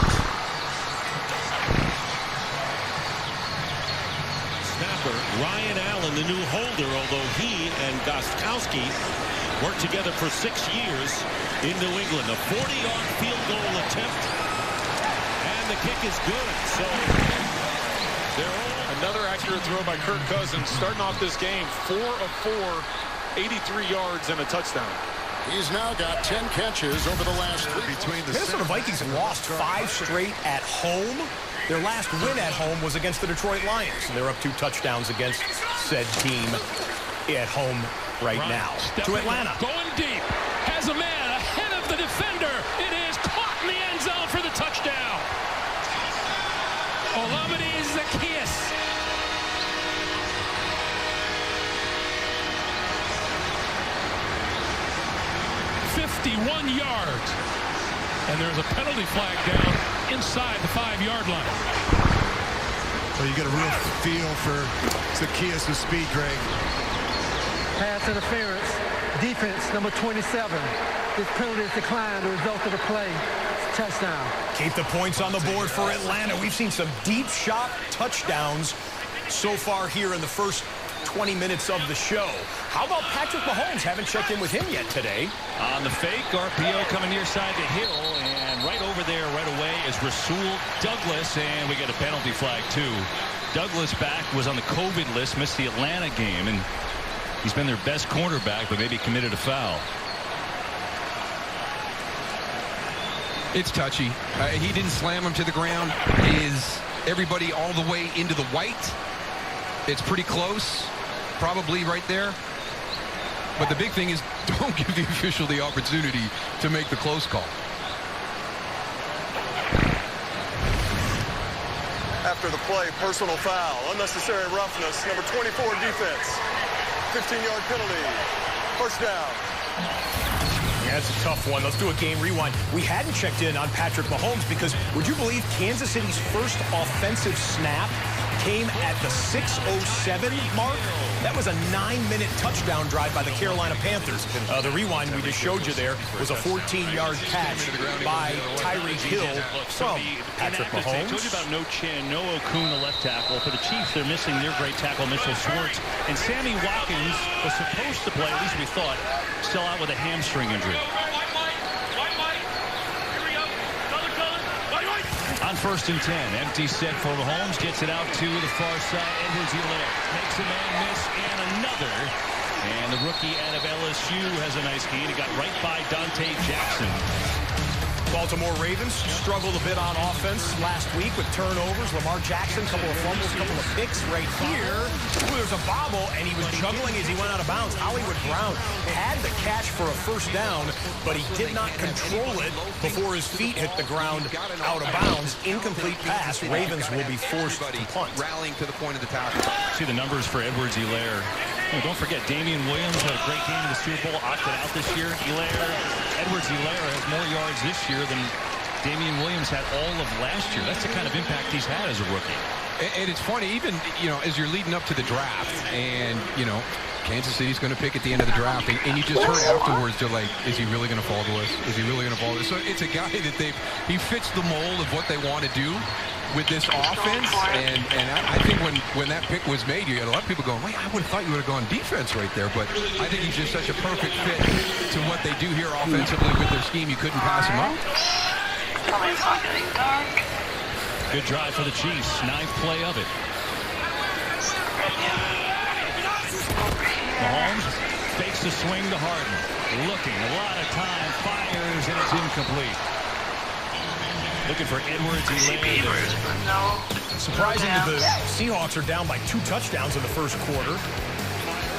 Speaker 14: Snapper Ryan Allen, the new holder, although he and Gostkowski worked together for 6 years in New England. A 40-yard field goal attempt, and the kick is good. So
Speaker 20: another accurate throw by Kirk Cousins, starting off this game 4 of 4, 83 yards and a touchdown.
Speaker 19: He's now got 10 catches over the last 3.
Speaker 13: Minnesota Vikings have lost 5 straight at home. Their last win at home was against the Detroit Lions, and they're up 2 touchdowns against said team at home right now. To Atlanta.
Speaker 14: Going deep. Has a man ahead of the defender. It is caught in the end zone for the touchdown. Olamide Zaccheaus. 51 yards. And there's a penalty flag down inside the 5-yard line.
Speaker 4: So you get a real feel for Zaccheaus' speed, Greg.
Speaker 8: Pass interference. Defense, number 27. This penalty is declined, the result of the play. Touchdown.
Speaker 13: Keep the points on the board for Atlanta. We've seen some deep shot touchdowns so far here in the first 20 minutes of the show. How about Patrick Mahomes? Haven't checked in with him yet today.
Speaker 14: On the fake, RPO coming near side to Hill, and right over there right away is Rasul Douglas, and we get a penalty flag too. Douglas back was on the COVID list, missed the Atlanta game, and he's been their best cornerback, but maybe committed a foul.
Speaker 18: It's touchy. He didn't slam him to the ground. Is everybody all the way into the white? It's pretty close, probably right there. But the big thing is, don't give the official the opportunity to make the close call.
Speaker 21: After the play, personal foul, unnecessary roughness, number 24 defense, 15-yard penalty, first down.
Speaker 13: Yeah, it's a tough one. Let's do a game rewind. We hadn't checked in on Patrick Mahomes because, would you believe Kansas City's first offensive snap came at the 6:07 mark? That was a 9-minute touchdown drive by the Carolina Panthers. The rewind we just showed you there was a 14-yard catch by Tyreek Hill from Patrick Mahomes.
Speaker 14: I told you about no Chin, no Okun, the left tackle. For the Chiefs, they're missing their great tackle, Mitchell Schwartz. And Sammy Watkins was supposed to play, at least we thought, still out with a hamstring injury. On 1st and 10, empty set for Mahomes, gets it out to the far side. Edwards-Helaire makes a man miss and another. And the rookie out of LSU has a nice gain. He got right by Dante Jackson.
Speaker 13: Baltimore Ravens struggled a bit on offense last week with turnovers. Lamar Jackson, couple of fumbles, couple of picks right here. Ooh, there's a bobble, and he was juggling as he went out of bounds. Hollywood Brown had the catch for a first down, but he did not control it before his feet hit the ground out of bounds. Incomplete pass. Ravens will be forced to punt.
Speaker 18: Rallying to the point of the tackle.
Speaker 14: See the numbers for Edwards-Helaire. Don't forget, Damian Williams had a great game in the Super Bowl, opted out this year. Edwards-Helaire has more yards this year than Damian Williams had all of last year. That's the kind of impact he's had as a rookie.
Speaker 18: And it's funny, even, as you're leading up to the draft, and, Kansas City's going to pick at the end of the draft, and you just heard afterwards, they're like, is he really going to fall to us? Is he really going to fall to us? So it's a guy that he fits the mold of what they want to do with this offense, and I think when that pick was made, you had a lot of people going, wait, I would have thought you would have gone defense right there, but I think he's just such a perfect fit to what they do here offensively with their scheme. You couldn't pass him up.
Speaker 14: Good drive for the Chiefs. 9th play of it. Mahomes fakes the swing to Harden. Looking, a lot of time, fires, and it's incomplete. Looking for Edwards-Helaire.
Speaker 13: Surprising that the Seahawks are down by 2 touchdowns in the first quarter.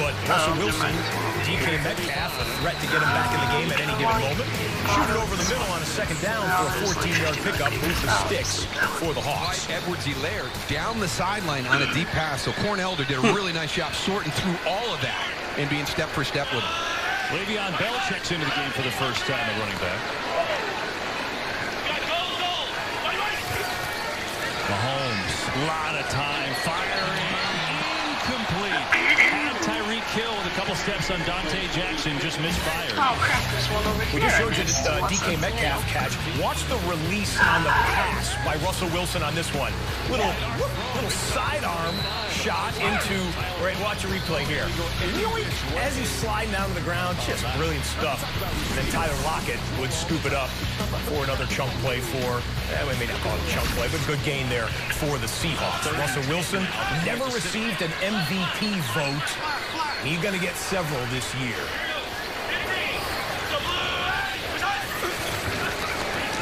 Speaker 13: But Russell Wilson, DK Metcalf, a threat to get him back in the game at any given moment. Shoot it over the middle on a second down for a 14-yard pickup. Move the sticks for the Hawks.
Speaker 18: Edwards-Helaire down the sideline on a deep pass. So Cornelder did a really nice job sorting through all of that and being step for step with him.
Speaker 14: Le'Veon Bell checks into the game for the first time at running back. Mahomes, a lot of time, firing, incomplete. Had Tyreek Hill with a couple steps on Dante Jackson, just misfired.
Speaker 10: Oh crap, there's one over here.
Speaker 13: We just showed you the DK Metcalf catch. Watch the release on the pass by Russell Wilson on this one. Little sidearm shot into, right, watch a replay here. As he's sliding down to the ground, just brilliant stuff. And then Tyler Lockett would scoop it up for another chunk play for, we may not call it a chunk play, but good gain there for the Seahawks. Russell Wilson never received an MVP vote. He's going to get several this year.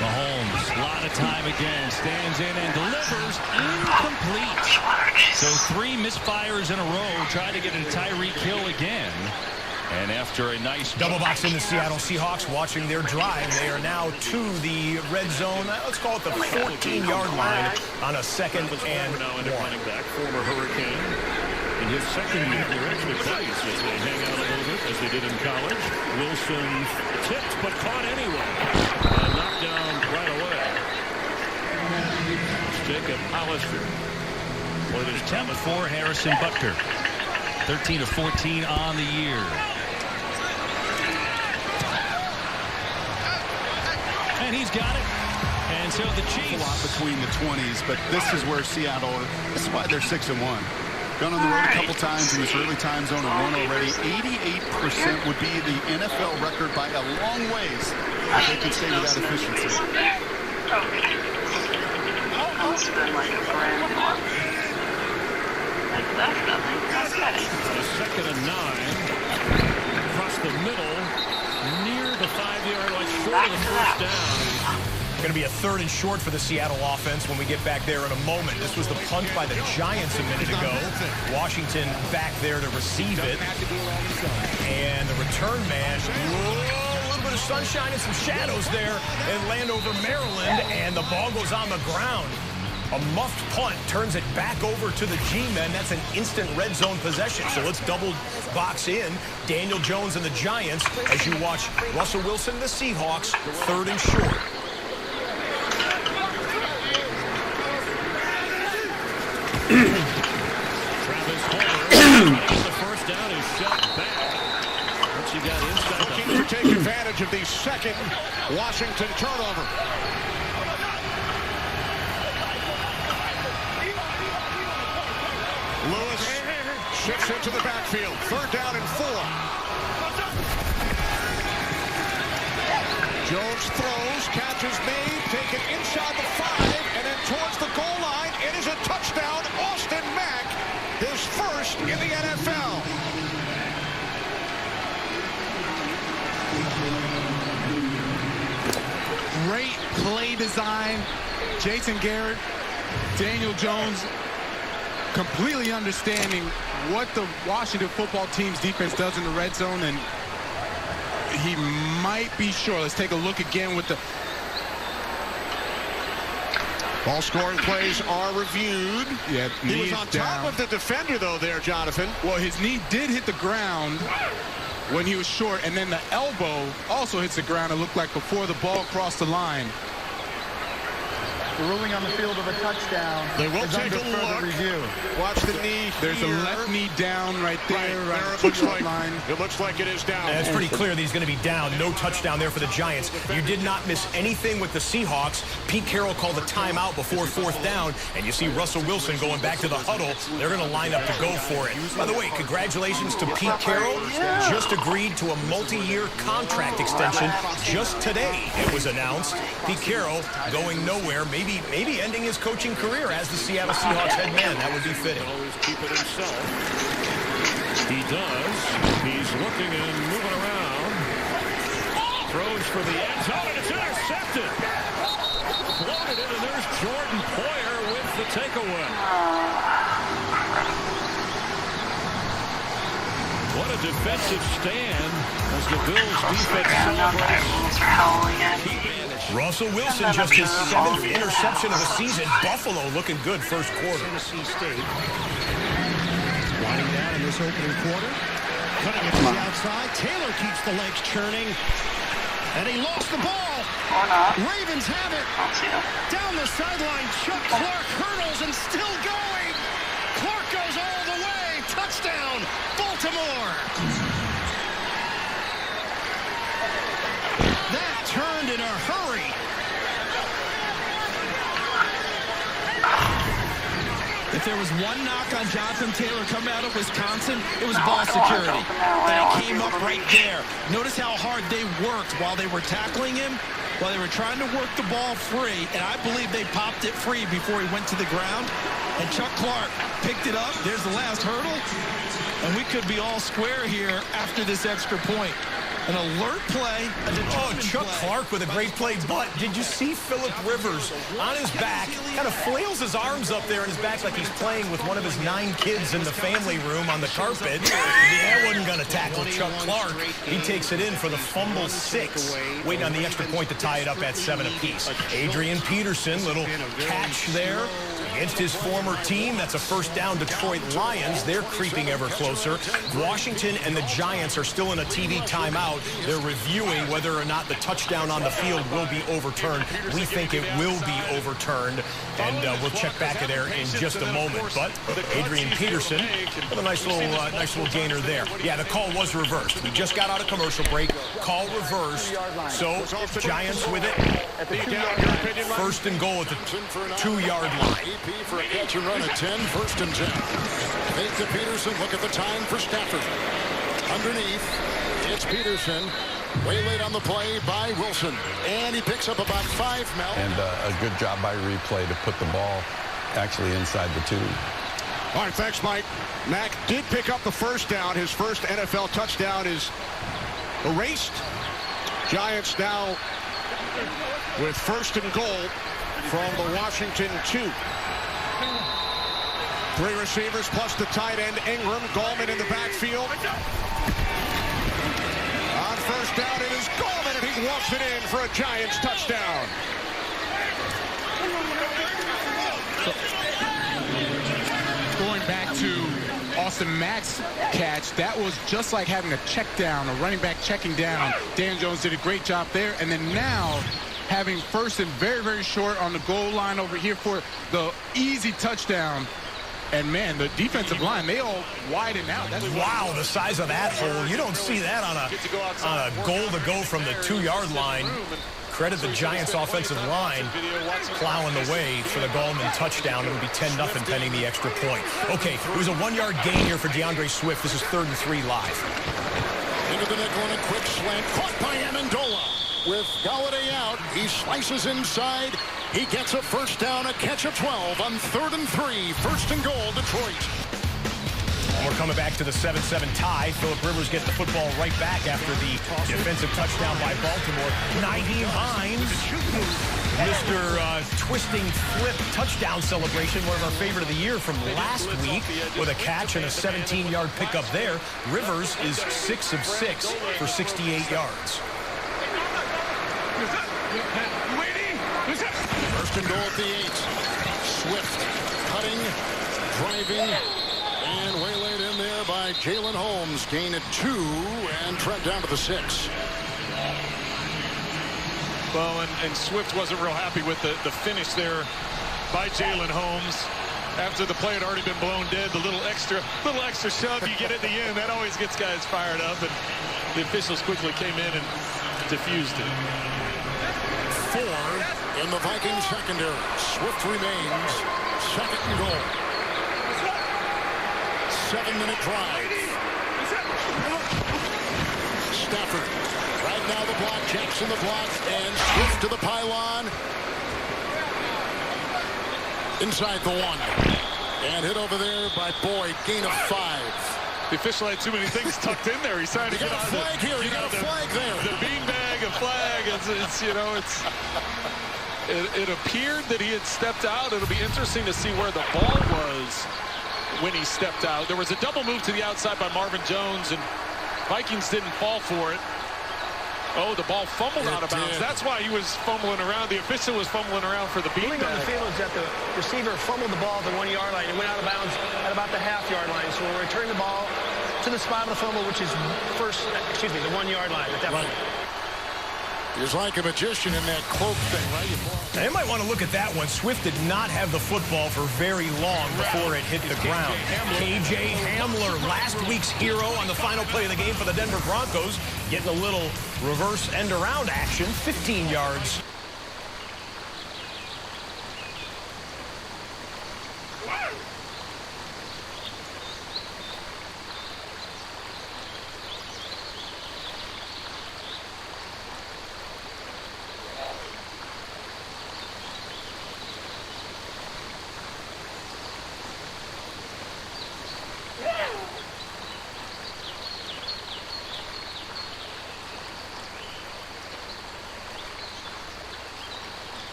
Speaker 14: Mahomes, a lot of time again, stands in and delivers, incomplete. So 3 misfires in a row, trying to get into Tyreek Hill again. And after a nice
Speaker 13: double box in the Seattle Seahawks watching their drive, they are now to the red zone. Let's call it the 14-yard line on a 2nd and 1.
Speaker 14: Running back, former Hurricane. In his second year, they're actually buddies as they hang out a little bit, as they did in college. Wilson tipped, but caught anyway. Knocked down right away. Jacob Hollister. Oilers 10 for Harrison Butker. 13 of 14 on the year. And he's got it. And so the Chiefs.
Speaker 16: A lot between the 20s, but this is where Seattle, this is why they're 6-1. Gone on the road a couple times in this early time zone and won already. 88% would be the NFL record by a long ways if they can stay with that efficiency.
Speaker 10: Almost been like a brand new one. Like definitely. Okay.
Speaker 14: A 2nd and 9. Across the middle. Near the 5-yard line. Short of the first down.
Speaker 13: Going to be a 3rd and short for the Seattle offense when we get back there in a moment. This was the punt by the Giants a minute ago. Washington back there to receive it. And the return man, a little bit of sunshine and some shadows there in Landover, Maryland. And the ball goes on the ground. A muffed punt turns it back over to the G-men. That's an instant red zone possession. So let's double box in Daniel Jones and the Giants as you watch Russell Wilson and the Seahawks, 3rd and short.
Speaker 14: Travis Homer, the first down is shut back. Once you got inside the
Speaker 19: Looking to take advantage of the 2nd Washington turnover. Lewis shifts into the backfield. 3rd down and 4. Jones throws, catch is made, taken inside the 5, and then towards the goal line. It is a touchdown. Austin Mack, his first in the NFL.
Speaker 4: Great play design. Jason Garrett, Daniel Jones, completely understanding what the Washington football team's defense does in the red zone, and he might be sure. Let's take a look again with the
Speaker 19: ball scoring plays are reviewed.
Speaker 4: Yeah,
Speaker 19: he was on top of the defender, though, there, Jonathan.
Speaker 4: Well, his knee did hit the ground when he was short, and then the elbow also hits the ground. It looked like before the ball crossed the line.
Speaker 3: The ruling on the field of a touchdown.
Speaker 19: They will
Speaker 3: is
Speaker 19: take
Speaker 3: under
Speaker 19: a
Speaker 3: further
Speaker 19: look.
Speaker 3: Review.
Speaker 19: Watch the knee.
Speaker 4: There's
Speaker 19: here.
Speaker 4: a left knee down right there.
Speaker 19: Right there it looks like. It looks like it is down.
Speaker 13: And it's pretty clear that he's going to be down. No touchdown there for the Giants. You did not miss anything with the Seahawks. Pete Carroll called a timeout before fourth down, and you see Russell Wilson going back to the huddle. They're going to line up to go for it. By the way, congratulations to Pete Carroll. Just agreed to a multi-year contract extension just today. It was announced. Pete Carroll going nowhere, maybe ending his coaching career as the Seattle Seahawks head man. That would be fitting.
Speaker 14: Always keep it himself. He does. He's looking and moving around. Throws for the end zone, and it's intercepted. Floated in, and there's Jordan Poyer with the takeaway. What a defensive stand as the Bills defense celebrates.
Speaker 13: Russell Wilson, just his 7th interception of the season. Buffalo looking good first quarter.
Speaker 22: Tennessee State. Winding down in this opening quarter. Cutting it to the outside. Taylor keeps the legs churning. And he lost the ball. Ravens have it. Down the sideline, Chuck Clark hurdles and still going. Clark goes all the way. Touchdown, Baltimore. That turned in a hurry. If there was one knock on Jonathan Taylor coming out of Wisconsin, it was ball security. And it came up right there. Notice how hard they worked while they were tackling him, while they were trying to work the ball free. And I believe they popped it free before he went to the ground. And Chuck Clark picked it up. There's the last hurdle. And we could be all square here after this extra point. An alert play,
Speaker 13: Chuck Clark with a great play, but did you see Phillip Rivers on his back, kind of flails his arms up there in his back like he's playing with one of his 9 kids in the family room on the carpet? Yeah, wasn't going to tackle Chuck Clark. He takes it in for the fumble 6, waiting on the extra point to tie it up at 7 apiece. Adrian Peterson, little catch there against his former team. That's a first down. Detroit Lions, they're creeping ever closer. Washington and the Giants are still in a TV timeout. They're reviewing whether or not the touchdown on the field will be overturned. We think it will be overturned, and we'll check back at there in just a moment. But Adrian Peterson with a nice little gainer there. Yeah, the call was reversed. We just got out of commercial break. Call reversed. So Giants with it. First and goal at the 2-yard line.
Speaker 19: For a catch and run at 10, first and 10. Fake to Peterson. Look at the time for Stafford. Underneath, it's Peterson. Way late on the play by Wilson. And he picks up about 5, Mel.
Speaker 9: And a good job by replay to put the ball actually inside the 2.
Speaker 6: All right, thanks, Mike. Mack did pick up the first down. His first NFL touchdown is erased. Giants now with first and goal from the Washington 2. 3 receivers plus the tight end Ingram. Gallman in the backfield. On first down, it is Gallman, and he walks it in for a Giants touchdown.
Speaker 4: Going back to Austin Mack's catch, that was just like having a check down, a running back checking down. Dan Jones did a great job there. And then now having first and very, very short on the goal line over here for the easy touchdown. And, man, the defensive line, they all widen out. That's
Speaker 13: wow, the size of that hole. You don't see that on a goal to go from the 2-yard line. Credit the Giants' offensive line plowing the way for the Gallman touchdown. It would be 10-0 pending the extra point. Okay, it was a 1-yard gain here for DeAndre Swift. This is 3rd and 3 live.
Speaker 19: Into the nickel and a quick slant. Caught by Amendola. With Galladay out, he slices inside. He gets a first down, a catch of 12 on 3rd and 3. First and goal, Detroit.
Speaker 13: We're coming back to the 7-7 tie. Phillip Rivers gets the football right back after the defensive touchdown by Baltimore. Nyheim Hines, Mr. Twisting Flip touchdown celebration, one of our favorite of the year from last week with a catch and a 17-yard pickup there. Rivers is 6 of 6 for 68 yards.
Speaker 19: First and goal at the 8. Swift cutting, driving, and waylaid in there by Jalen Holmes. Gain at 2, and Trent down to the 6.
Speaker 20: Well, and Swift wasn't real happy with the finish there by Jalen Holmes. After the play had already been blown dead, the little extra shove you get at the end, that always gets guys fired up, and the officials quickly came in and diffused it.
Speaker 19: 4 in the Vikings secondary. Swift remains. Second and goal. 7-minute drive. Stafford. Right now the block. Jackson the block. And Swift to the pylon. Inside the 1. And hit over there by Boyd. Gain of 5.
Speaker 20: The official had too many things tucked in there. He's trying to get
Speaker 19: out of flag here. You got a flag there.
Speaker 20: The beanbag, a flag. It appeared that he had stepped out. It'll be interesting to see where the ball was when he stepped out. There was a double move to the outside by Marvin Jones, and Vikings didn't fall for it. Oh, the ball fumbled out of bounds. That's why he was fumbling around. The official was fumbling around for the beanbag.
Speaker 5: The ruling on the field is that the receiver fumbled the ball at the 1 yard line and went out of bounds at about the half-yard line. So we'll return the ball to the spot of the fumble, which is the 1 yard line at that point.
Speaker 19: He's like a magician in that cloak thing, right?
Speaker 13: Now, you might want to look at that one. Swift did not have the football for very long before it hit the ground. KJ Hamler, last week's hero on the final play of the game for the Denver Broncos, getting a little reverse end-around action, 15 yards.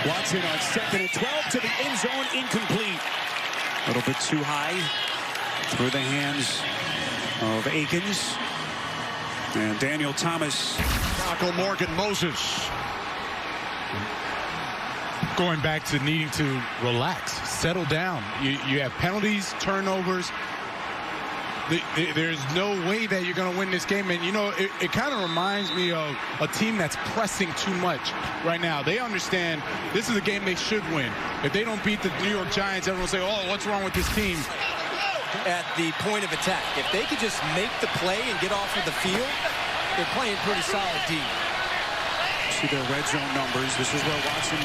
Speaker 13: Watson on 2nd and 12 to the end zone, incomplete. A little bit too high through the hands of Akins. And Daniel Thomas.
Speaker 6: Tackle Morgan Moses.
Speaker 4: Going back to needing to relax, settle down. You have penalties, turnovers. There's no way that you're going to win this game. And, you know, it kind of reminds me of a team that's pressing too much right now. They understand this is a game they should win. If they don't beat the New York Giants, everyone will say, oh, what's wrong with this team?
Speaker 17: At the point of attack, if they could just make the play and get off of the field, they're playing pretty solid D.
Speaker 13: See their red zone numbers. This is where Watson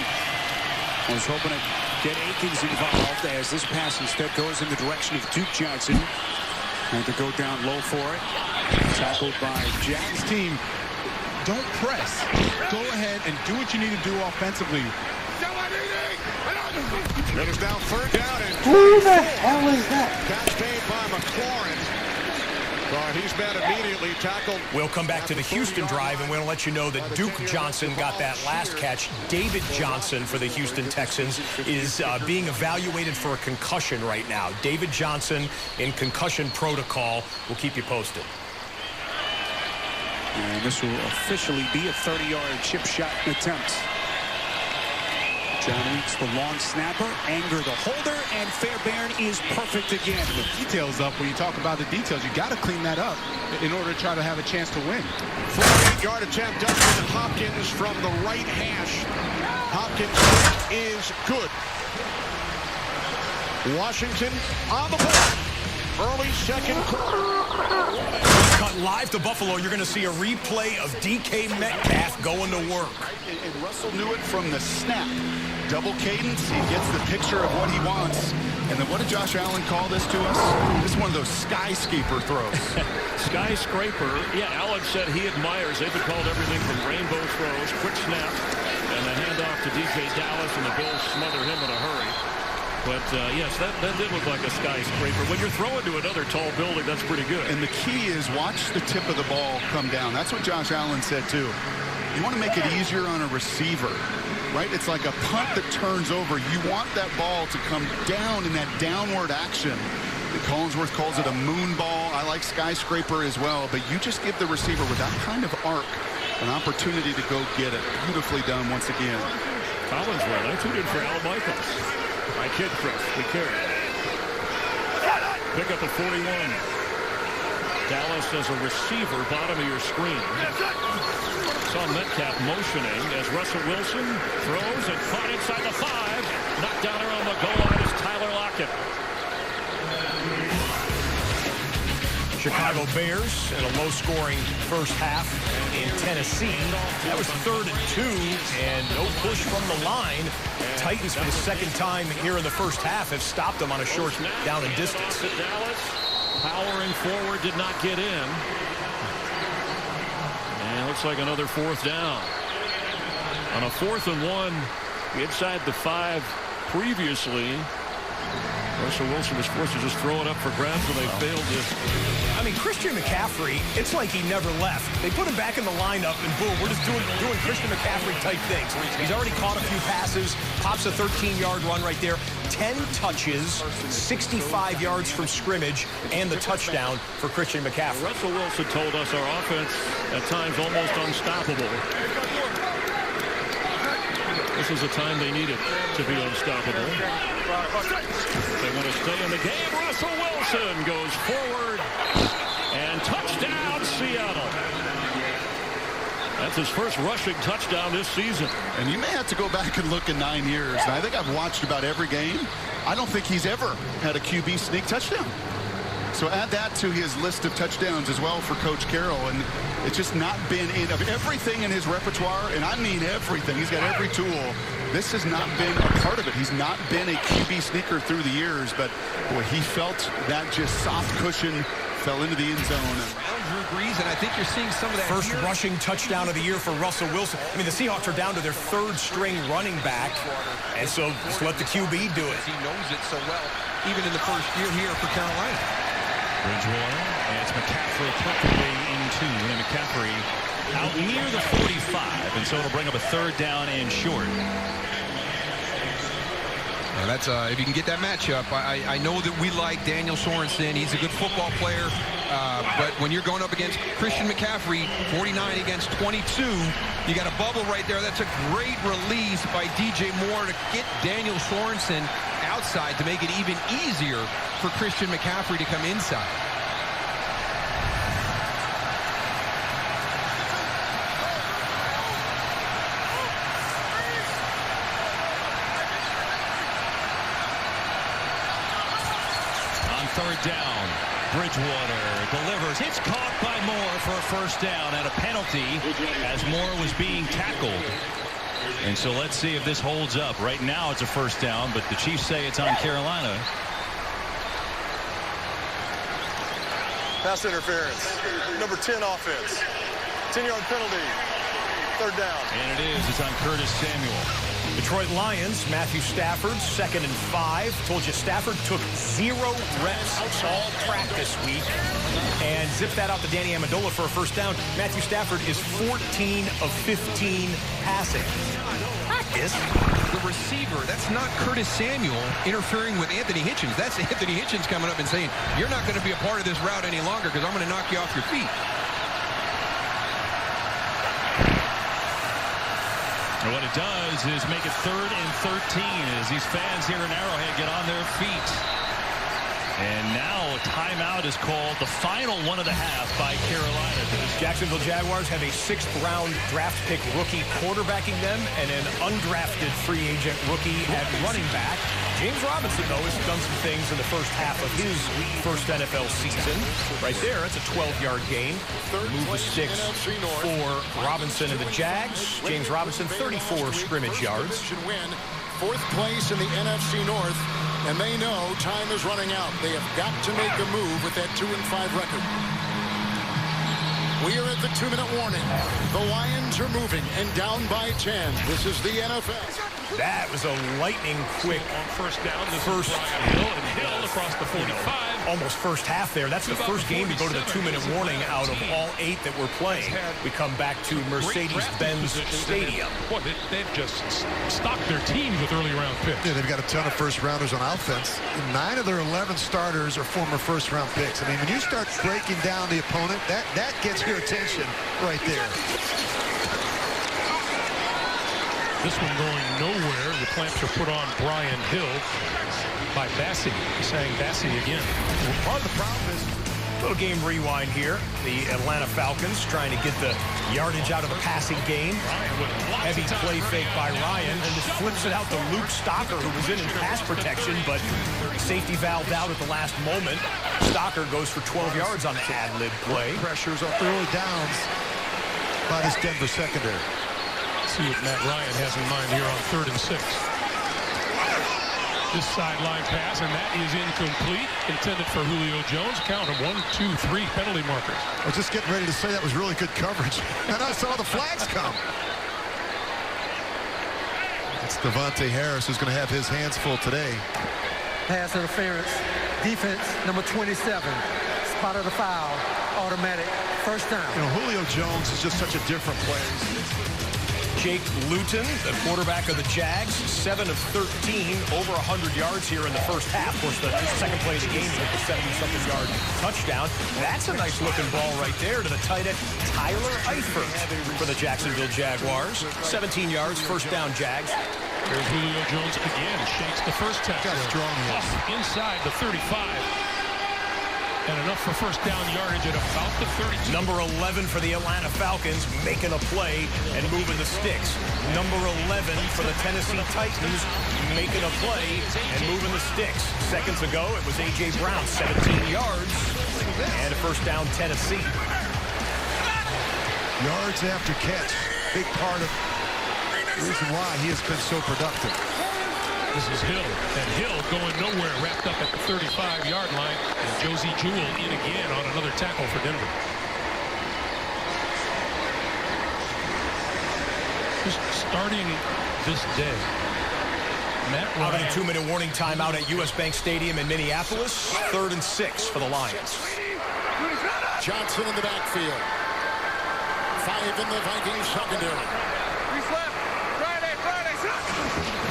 Speaker 13: was hoping to get Akins involved as this pass instead goes in the direction of Duke Johnson. And to go down low for it. Tackled by Jack's
Speaker 4: team. Don't press. Go ahead and do what you need to do offensively.
Speaker 6: It is now 3rd down and
Speaker 1: who the hell is that?
Speaker 6: Catch made by McLaurin. But he's been immediately tackled.
Speaker 13: We'll come back to the Houston drive, and we're going to let you know that Duke Johnson got that last catch. David Johnson for the Houston Texans is being evaluated for a concussion right now. David Johnson in concussion protocol. We'll keep you posted. And this will officially be a 30-yard chip shot attempt. John Weeks, the long snapper, Anger the holder, and Fairbairn is perfect again.
Speaker 4: The details up. When you talk about the details, you got to clean that up in order to try to have a chance to win.
Speaker 6: 48-yard attempt, Dustin Hopkins from the right hash. Hopkins is good. Washington on the board. Early 2nd quarter.
Speaker 13: Cut live to Buffalo. You're going to see a replay of DK Metcalf going to work.
Speaker 16: And Russell knew it from the snap. Double cadence, he gets the picture of what he wants. And then what did Josh Allen call this to us? This is one of those skyscraper throws.
Speaker 14: Skyscraper. Yeah, Allen said he admires. They've been called everything from rainbow throws, quick snap, and the handoff to DK Dallas, and the Bills smother him in a hurry. But, yes, that did look like a skyscraper. When you're throwing to another tall building, that's pretty good.
Speaker 16: And the key is watch the tip of the ball come down. That's what Josh Allen said, too. You want to make it easier on a receiver, right? It's like a punt that turns over. You want that ball to come down in that downward action. And Collinsworth calls it a moon ball. I like skyscraper as well. But you just give the receiver with that kind of arc an opportunity to go get it. Beautifully done once again.
Speaker 14: Collinsworth, I tuned in for Al Michaels. My kid, Chris, we carry it. Pick up a 41. Dallas as a receiver, bottom of your screen. Saw Metcalf motioning as Russell Wilson throws and caught inside the 5. Knocked down around the goal line is Tyler Lockett.
Speaker 13: Chicago Bears in a low-scoring first half in Tennessee. That was 3rd and 2, and no push from the line. Titans, for the second time here in the first half, have stopped them on a short down and distance.
Speaker 14: Dallas powering forward, did not get in. And it looks like another 4th down. On a 4th and 1, inside the 5 previously. Russell Wilson was forced to just throw it up for grabs when they failed it.
Speaker 13: I mean, Christian McCaffrey, it's like he never left. They put him back in the lineup, and boom, we're just doing Christian McCaffrey-type things. He's already caught a few passes, pops a 13-yard run right there, 10 touches, 65 yards from scrimmage, and the touchdown for Christian McCaffrey.
Speaker 14: Russell Wilson told us our offense at times almost unstoppable. This is the time they needed to be unstoppable. They want to stay in the game. Russell Wilson goes forward and touchdown, Seattle. That's his first rushing touchdown this season.
Speaker 16: And you may have to go back and look in 9 years. And I think I've watched about every game. I don't think he's ever had a QB sneak touchdown. So add that to his list of touchdowns as well for Coach Carroll. And it's just not been of everything in his repertoire, and I mean everything. He's got every tool. This has not been a part of it. He's not been a QB sneaker through the years, but boy, he felt that just soft cushion, fell into the end zone.
Speaker 18: Drew Brees, and I think you're seeing some of that.
Speaker 13: First rushing touchdown of the year for Russell Wilson. I mean, the Seahawks are down to their 3rd string running back, and so just let the QB do it.
Speaker 18: He knows it so well, even in the first year here for Carolina.
Speaker 14: Bridgewater, and it's McCaffrey comfortably into, and McCaffrey out near the 45, and so it'll bring up a 3rd down and short.
Speaker 18: Now that's if you can get that matchup. I know that we like Daniel Sorensen. He's a good football player, but when you're going up against Christian McCaffrey, 49 against 22, you got a bubble right there. That's a great release by DJ Moore to get Daniel Sorensen outside to make it even easier for Christian McCaffrey to come inside.
Speaker 14: On 3rd down, Bridgewater delivers. It's caught by Moore for a 1st down and a penalty as Moore was being tackled. And so let's see if this holds up. Right now it's a 1st down, but the Chiefs say it's on Carolina.
Speaker 21: Pass interference. Number 10 offense. 10-yard penalty. 3rd down.
Speaker 14: And it is. It's on Curtis Samuel.
Speaker 13: Detroit Lions, Matthew Stafford, 2nd and 5. Told you Stafford took 0 reps all practice week and zipped that out to Danny Amendola for a 1st down. Matthew Stafford is 14 of 15 passing. Practice.
Speaker 18: The receiver, that's not Curtis Samuel interfering with Anthony Hitchens. That's Anthony Hitchens coming up and saying, you're not going to be a part of this route any longer because I'm going to knock you off your feet.
Speaker 14: And what it does is make it 3rd and 13 as these fans here in Arrowhead get on their feet. And now a timeout is called, the final one of the half by Carolina.
Speaker 13: The Jacksonville Jaguars have a 6th-round draft pick rookie quarterbacking them and an undrafted free agent rookie at running back. James Robinson, though, has done some things in the first half of his first NFL season. Right there, it's a 12-yard gain. Move the sticks for Robinson and the Jags. James Robinson, 34 scrimmage yards.
Speaker 19: 4th place in the NFC North, and they know time is running out. They have got to make a move with that 2-5 record. We are at the 2-minute warning. The Lions are moving and down by 10. This is the NFL.
Speaker 13: That was a lightning quick
Speaker 20: on 1st down. This first Hill and Hill across the 45.
Speaker 13: Almost first half there. That's the first game to go to the 2-minute warning out of all 8 that we're playing. We come back to Mercedes-Benz Stadium.
Speaker 20: Boy, they've just stocked their teams with early round picks.
Speaker 3: Yeah, they've got a ton of first-rounders on offense. 9 of their 11 starters are former first-round picks. I mean, when you start breaking down the opponent, that gets your attention right there.
Speaker 20: This one going nowhere. The clamps are put on Brian Hill by Bassie. Saying Bassie again.
Speaker 3: Well, part of the problem is
Speaker 13: Little game rewind here. The Atlanta Falcons trying to get the yardage out of the passing game. Heavy play fake by Ryan, and just flips it out to Luke Stocker, who was in pass protection, but safety valved out at the last moment. Stocker goes for 12 yards on the ad-lib play.
Speaker 3: Pressures on early downs by this Denver secondary.
Speaker 11: See what Matt Ryan has in mind here on 3rd and 6. This sideline pass, and that is incomplete. Intended for Julio Jones. Count of 1, 2, 3 penalty markers.
Speaker 3: I was just getting ready to say that was really good coverage. And I saw the flags come. It's Devontae Harris who's going to have his hands full today.
Speaker 8: Pass interference. Defense, number 27. Spotted the foul. Automatic. First down.
Speaker 3: You know, Julio Jones is just such a different player.
Speaker 13: Jake Luton, the quarterback of the Jags, 7 of 13, over 100 yards here in the first half. Of course, the second play of the game, he hit the 70-something yard touchdown. That's a nice-looking ball right there to the tight end, Tyler Eifert, for the Jacksonville Jaguars. 17 yards, first down, Jags.
Speaker 11: There's Julio Jones again, shakes the first tackle. Off inside the 35. And enough for first down yardage at about the 32.
Speaker 13: Number 11 for the Atlanta Falcons, making a play and moving the sticks. Number 11 for the Tennessee Titans, making a play and moving the sticks. Seconds ago, it was A.J. Brown, 17 yards, and a first down, Tennessee.
Speaker 3: Yards after catch, big part of the reason why he has been so productive.
Speaker 11: This is Hill, and Hill going nowhere, wrapped up at the 35-yard line, and Josie Jewell in again on another tackle for Denver. Just starting this day, Matt Ryan.
Speaker 13: Out of the 2-minute warning timeout at U.S. Bank Stadium in Minneapolis, 3rd and 6 for the Lions.
Speaker 19: Johnson in the backfield. 5 in the Vikings secondary.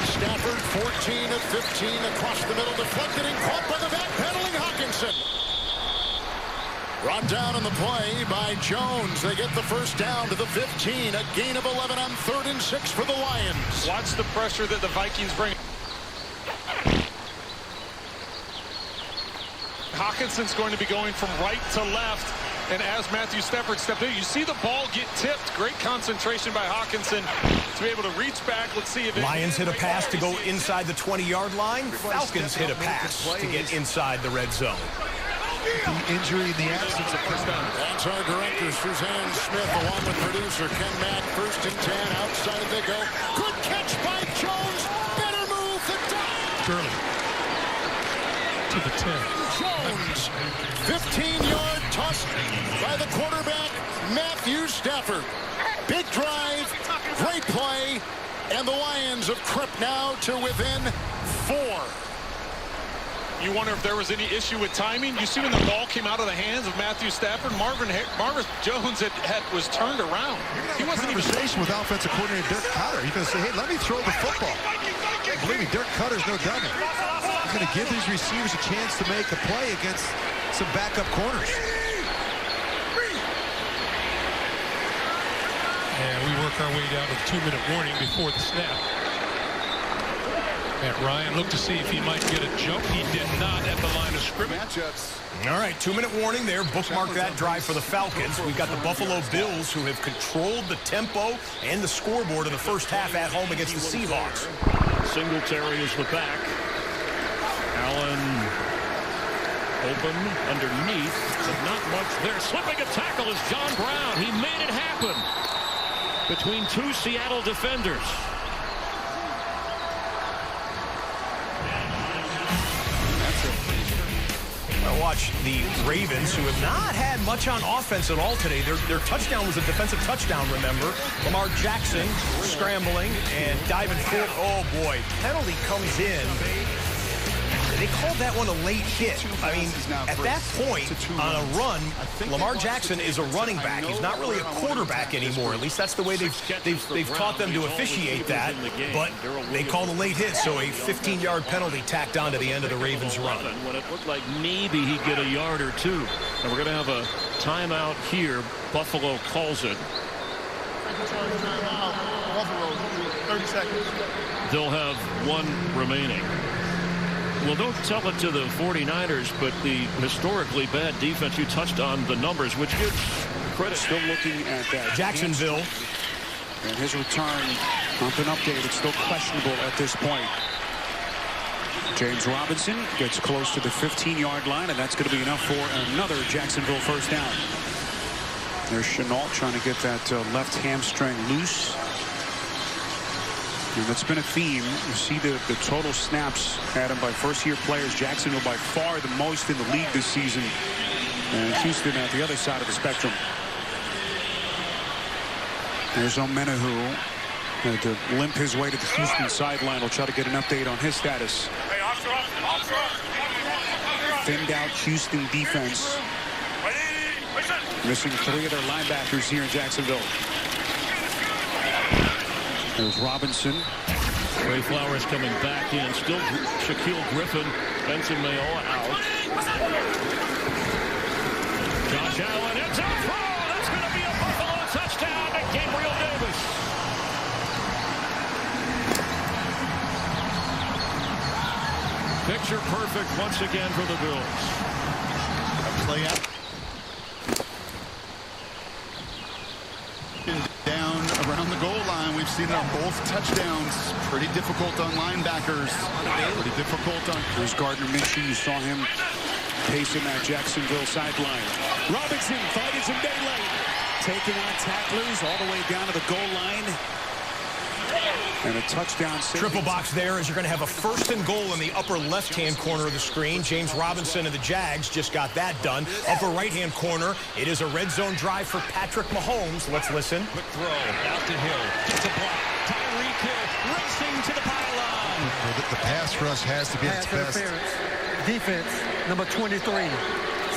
Speaker 19: Stafford, 14 of 15 across the middle, deflected and caught by the backpedaling Hawkinson. Brought down on the play by Jones. They get the first down to the 15. A gain of 11 on 3rd and 6 for the Lions.
Speaker 20: Watch the pressure that the Vikings bring. Hawkinson's going to be going from right to left. And as Matthew Stafford stepped in, you see the ball get tipped. Great concentration by Hawkinson to be able to reach back. Let's see if
Speaker 13: Lions hit a pass to go inside the 20-yard line. Falcons hit a pass to get inside the red zone.
Speaker 3: The injury in the absence of first down.
Speaker 19: That's our director, Suzanne Smith, along with producer Ken Mack. 1st and 10, outside they go. Good catch by Jones. Better move the down.
Speaker 11: Gurley to the 10.
Speaker 19: Jones, 15-yard toss by the quarterback, Matthew Stafford. Big drive, great play, and the Lions have crept now to within 4.
Speaker 20: you wonder if there was any issue with timing. You see when the ball came out of the hands of Matthew Stafford, Marvin Jones was turned around. He wasn't even
Speaker 3: conversation with offensive coordinator Dirk Cutter. He's going to say, hey, let me throw the football. Believe me, Dirk Cutter's no dummy. He's going to give these receivers a chance to make a play against some backup corners.
Speaker 11: And we work our way down to the 2-minute warning before the snap. Matt Ryan looked to see if he might get a jump. He did not at the line of scrimmage.
Speaker 13: All right, 2-minute warning there. Bookmark that drive for the Falcons. We've got the Buffalo Bills, who have controlled the tempo and the scoreboard in the first half at home against the Seahawks.
Speaker 14: Singletary is the back. Allen open underneath, but not much there. Slipping a tackle is John Brown. He made it happen between two Seattle defenders.
Speaker 13: I watch the Ravens, who have not had much on offense at all today. Their touchdown was a defensive touchdown, remember. Lamar Jackson scrambling and diving forward. Oh, boy. Penalty comes in. They called that one a late hit. I mean, at that point, on a run, Lamar Jackson is a running back. He's not really a quarterback anymore. At least that's the way they've taught them to officiate that. But they called a late hit, so a 15-yard penalty tacked on to the end of the Ravens' run.
Speaker 14: When it looked like maybe he'd get a yard or two. And we're going to have a timeout here. Buffalo calls it.
Speaker 12: Buffalo, 30 seconds.
Speaker 14: They'll have one remaining. Well, don't tell it to the 49ers, but the historically bad defense, you touched on the numbers, which gives credit.
Speaker 6: Still looking at that.
Speaker 13: Jacksonville.
Speaker 6: And his return, not been updated, still questionable at this point. James Robinson gets close to the 15-yard line, and that's going to be enough for another Jacksonville first down. There's Chenault trying to get that left hamstring loose. And it's been a theme. You see the total snaps, Adam, by first-year players. Jacksonville by far the most in the league this season. And Houston at the other side of the spectrum. There's Omenahu. Had to limp his way to the Houston sideline. We'll try to get an update on his status. Thinned out Houston defense. Missing 3 of their linebackers here in Jacksonville. There's Robinson.
Speaker 14: Ray Flowers coming back in. Still Shaquille Griffin. Benson Mayoa out. Josh Allen. It's a throw. That's going to be a Buffalo touchdown to Gabriel Davis. Picture perfect once again for the Bills.
Speaker 16: Play out. Down around the goal line. We've seen it on both touchdowns. Pretty difficult on linebackers. Pretty difficult on.
Speaker 6: There's Gardner Minshew. You saw him pacing that Jacksonville sideline. Robinson finding some daylight. Taking on tacklers all the way down to the goal line. And a touchdown.
Speaker 13: Triple box there as you're going to have a first and goal in the upper left-hand corner of the screen. James Robinson and the Jags just got that done. Upper right-hand corner, it is a red zone drive for Patrick Mahomes. Let's listen.
Speaker 11: Quick throw out to Hill. Gets a block. Tyreek Hill racing to the pylon.
Speaker 3: The pass rush has to be at its best.
Speaker 8: Defense, number 23.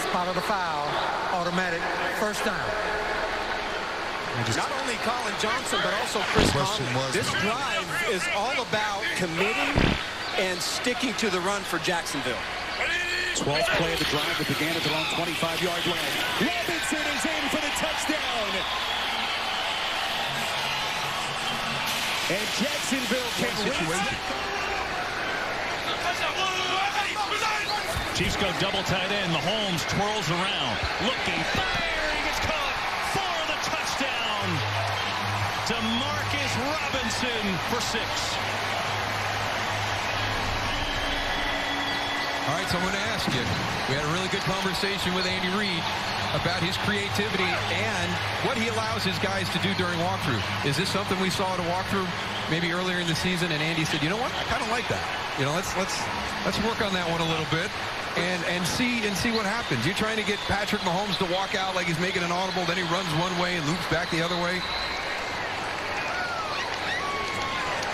Speaker 8: Spot of the foul. Automatic first down.
Speaker 17: Not only Colin Johnson, but also Chris Conley. This drive is all about committing and sticking to the run for Jacksonville.
Speaker 6: 12th play of the drive that began at their own 25-yard line. Robinson is in for the touchdown. And Jacksonville can situation.
Speaker 11: Chiefs go double tight end. Mahomes twirls around. Looking, firing, it's caught for the touchdown. DeMarcus Robinson for 6.
Speaker 18: All right, so I'm going to ask you. We had a really good conversation with Andy Reid about his creativity and what he allows his guys to do during walkthrough. Is this something we saw at a walkthrough maybe earlier in the season? And Andy said, you know what? I kind of like that. You know, let's work on that one a little bit and see what happens. You're trying to get Patrick Mahomes to walk out like he's making an audible, then he runs one way and loops back the other way.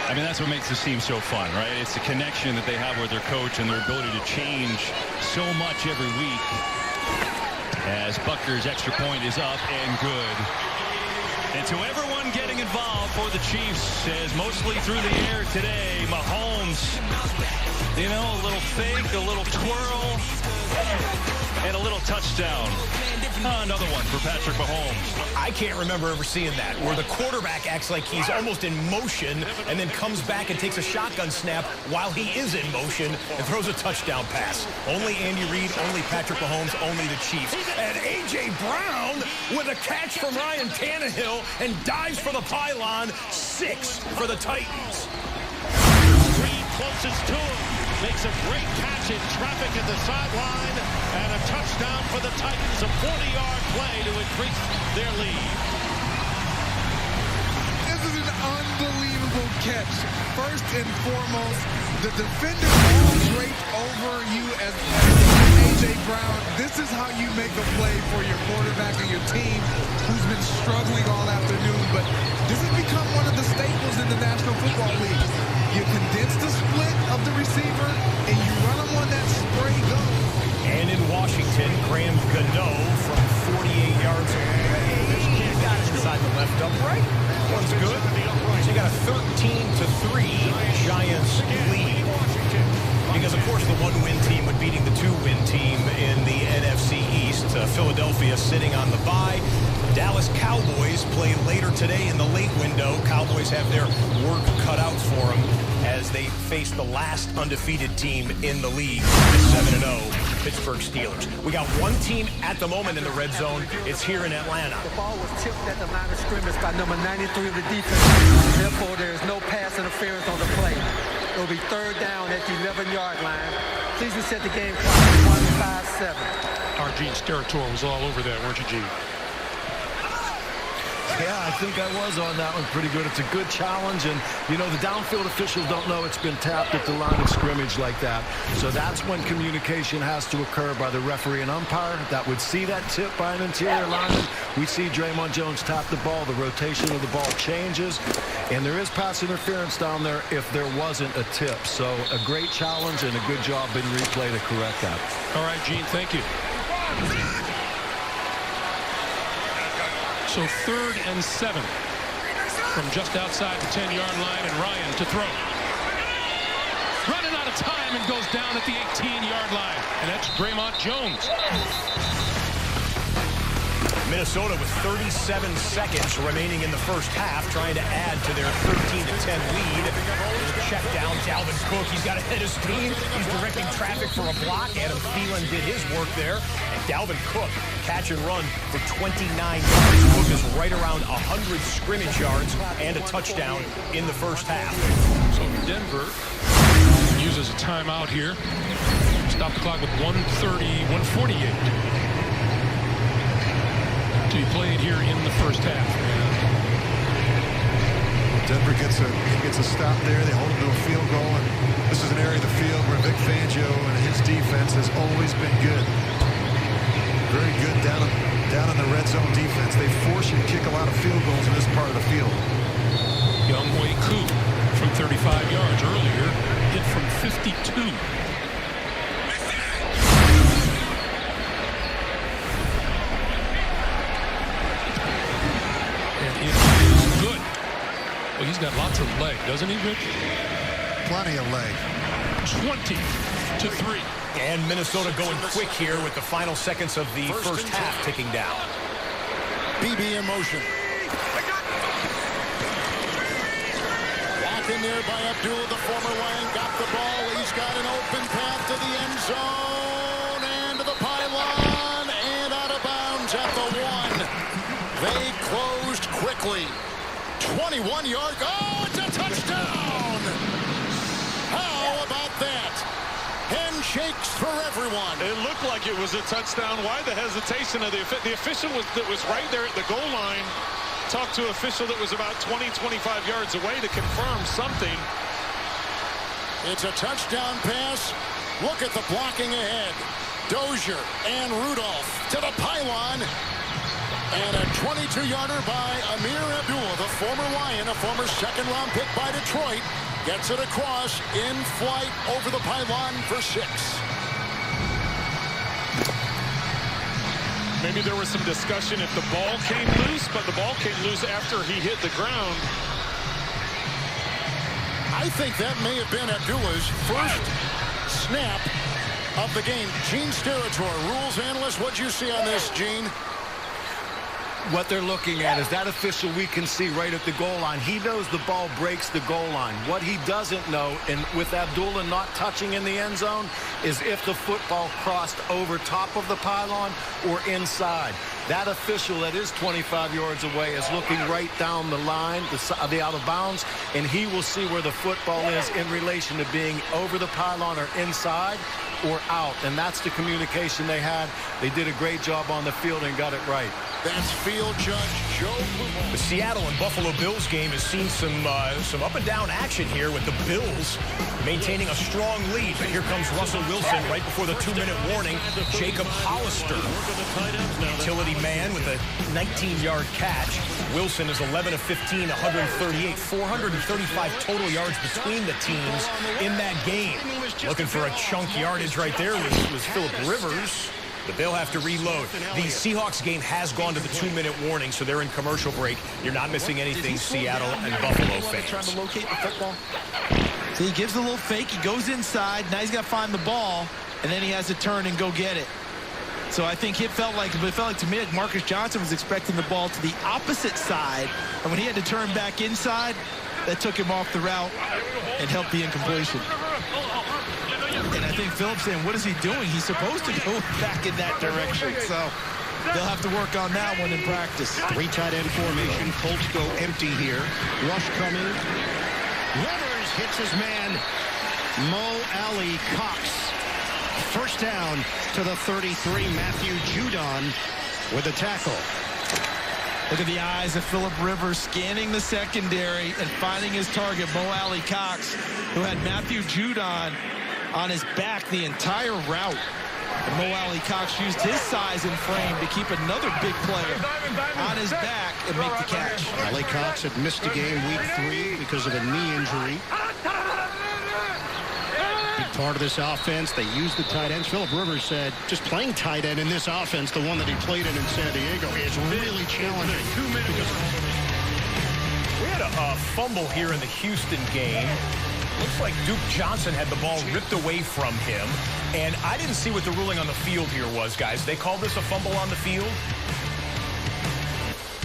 Speaker 11: I mean, that's what makes this team so fun, right? It's the connection that they have with their coach and their ability to change so much every week. As Buckner's extra point is up and good. And to everyone getting involved for the Chiefs, as mostly through the air today, Mahomes, you know, a little fake, a little twirl, and a little touchdown. Another one for Patrick Mahomes.
Speaker 13: I can't remember ever seeing that, where the quarterback acts like he's almost in motion and then comes back and takes a shotgun snap while he is in motion and throws a touchdown pass. Only Andy Reid, only Patrick Mahomes, only the Chiefs. And A.J. Brown with a catch from Ryan Tannehill and dives for the pylon. 6 for the Titans.
Speaker 11: Reid closest to him. Makes a great catch in traffic at the sideline. And a touchdown for the Titans. A 40-yard play to increase their lead.
Speaker 7: This is an unbelievable catch. First and foremost, the defender all draped over you as A.J. Brown. This is how you make a play for your quarterback and your team who's been struggling all afternoon. But this has become one of the staples in the National Football League. You condense the split of the receiver, and you run them on that spray go.
Speaker 13: And in Washington, Graham Gano from 48 yards away. Got it inside the left upright. One's good. So you got a 13-3 Giants lead. Because, of course, the one-win team would beating the two-win team in the NFC East. Philadelphia sitting on the bye. Dallas Cowboys play later today in the late window. Cowboys have their work cut out for them. as they face the last undefeated team in the league, the 7-0 Pittsburgh Steelers. We got one team at the moment in the red zone. It's here in Atlanta.
Speaker 8: The ball was tipped at the line of scrimmage by number 93 of the defense. Therefore, there is no pass interference on the play. It will be third down at the 11-yard line. Please reset the game clock to 1:57.
Speaker 22: Our Gene Steratore was all over that, weren't you, Gene?
Speaker 2: Yeah, I think I was on that one pretty good. It's a good challenge, and, you know, the downfield officials don't know it's been tapped at the line of scrimmage like that. So that's when communication has to occur by the referee and umpire that would see that tip by an interior lineman. We see Draymond Jones tap the ball. The rotation of the ball changes, and there is pass interference down there if there wasn't a tip. So a great challenge and a good job in replay to correct that.
Speaker 22: All right, Gene, thank you. So 3rd and 7 from just outside the 10-yard line, and Ryan to throw. Running out of time and goes down at the 18-yard line, and that's Draymond Jones.
Speaker 13: Minnesota with 37 seconds remaining in the first half, trying to add to their 13-10 lead. Check down Dalvin Cook. He's got ahead of steam. He's directing traffic for a block. Adam Thielen did his work there. And Dalvin Cook, catch and run for 29 yards. Cook is right around 100 scrimmage yards and a touchdown in the first half.
Speaker 22: So Denver uses a timeout here. Stop the clock with 1:48 to be played here in the first half.
Speaker 3: Denver gets a stop there. They hold him to a field goal, and this is an area of the field where Vic Fangio and his defense has always been good. Very good down in the red zone defense. They force you to kick a lot of field goals in this part of the field.
Speaker 22: Younghoe Koo from 35 yards earlier, hit from 52. Well, he's got lots of leg, doesn't he, Rich?
Speaker 3: Plenty of leg.
Speaker 22: 20-3.
Speaker 13: And Minnesota going quick here with the final seconds of the first half ticking down.
Speaker 19: BB in motion. Walk in there by Abdullah, the former Lion, got the ball. He's got an open path to the end zone and to the pylon and out of bounds at the 1. They closed quickly. 21-yard. Oh, it's a touchdown! How about that? Handshakes for everyone.
Speaker 20: It looked like it was a touchdown. Why the hesitation of the official that was right there at the goal line? Talked to an official that was about 20-25 yards away to confirm something.
Speaker 19: It's a touchdown pass. Look at the blocking ahead. Dozier and Rudolph to the pylon. And a 22-yarder by Amir Abdullah, the former Lion, a former second-round pick by Detroit, gets it across in flight over the pylon for 6.
Speaker 20: Maybe there was some discussion if the ball came loose, but the ball came loose after he hit the ground.
Speaker 19: I think that may have been Abdullah's first snap of the game. Gene Steratore, rules analyst. What'd you see on this, Gene?
Speaker 2: What they're looking at is that official we can see right at the goal line. He knows the ball breaks the goal line. What he doesn't know, and with Abdullah not touching in the end zone, is if the football crossed over top of the pylon or inside. That official that is 25 yards away is looking right down the line, the out of bounds, and he will see where the football is in relation to being over the pylon or inside or out. And that's the communication they had. They did a great job on the field and got it right.
Speaker 19: That's field judge Joe.
Speaker 13: The Seattle and Buffalo Bills game has seen some up and down action here with the Bills maintaining a strong lead. But here comes Russell Wilson right before the 2-minute warning. Jacob Hollister, utility man with a 19-yard catch. Wilson is 11 of 15, 138, 435 total yards between the teams in that game. Looking for a chunk yardage right there was Phillip Rivers. But they'll have to reload. The Seahawks game has gone to the 2-minute warning, so they're in commercial break. You're not missing anything, Seattle and Buffalo fans.
Speaker 22: Trying to locate the football. So he gives a little fake. He goes inside. Now he's got to find the ball, and then he has to turn and go get it. So I think it felt like to me like Marcus Johnson was expecting the ball to the opposite side, and when he had to turn back inside, that took him off the route and helped the incompletion. And I think Phillips saying, what is he doing? He's supposed to go back in that direction. So they'll have to work on that one in practice.
Speaker 6: 3 tight end formation. Colts go empty here. Rush coming. Rivers hits his man, Mo Ali Cox. First down to the 33. Matthew Judon with the tackle.
Speaker 22: Look at the eyes of Phillip Rivers scanning the secondary and finding his target, Mo Ali Cox, who had Matthew Judon on his back the entire route. And Mo Ali Cox used his size and frame to keep another big player on his back and make the catch.
Speaker 6: Ali Cox had missed a game week 3 because of a knee injury. Big part of this offense, they used the tight ends. Phillip Rivers said just playing tight end in this offense, the one that he played in San Diego, is really challenging.
Speaker 13: We had a fumble here in the Houston game. Looks like Duke Johnson had the ball ripped away from him. And I didn't see what the ruling on the field here was, guys. They called this a fumble on the field?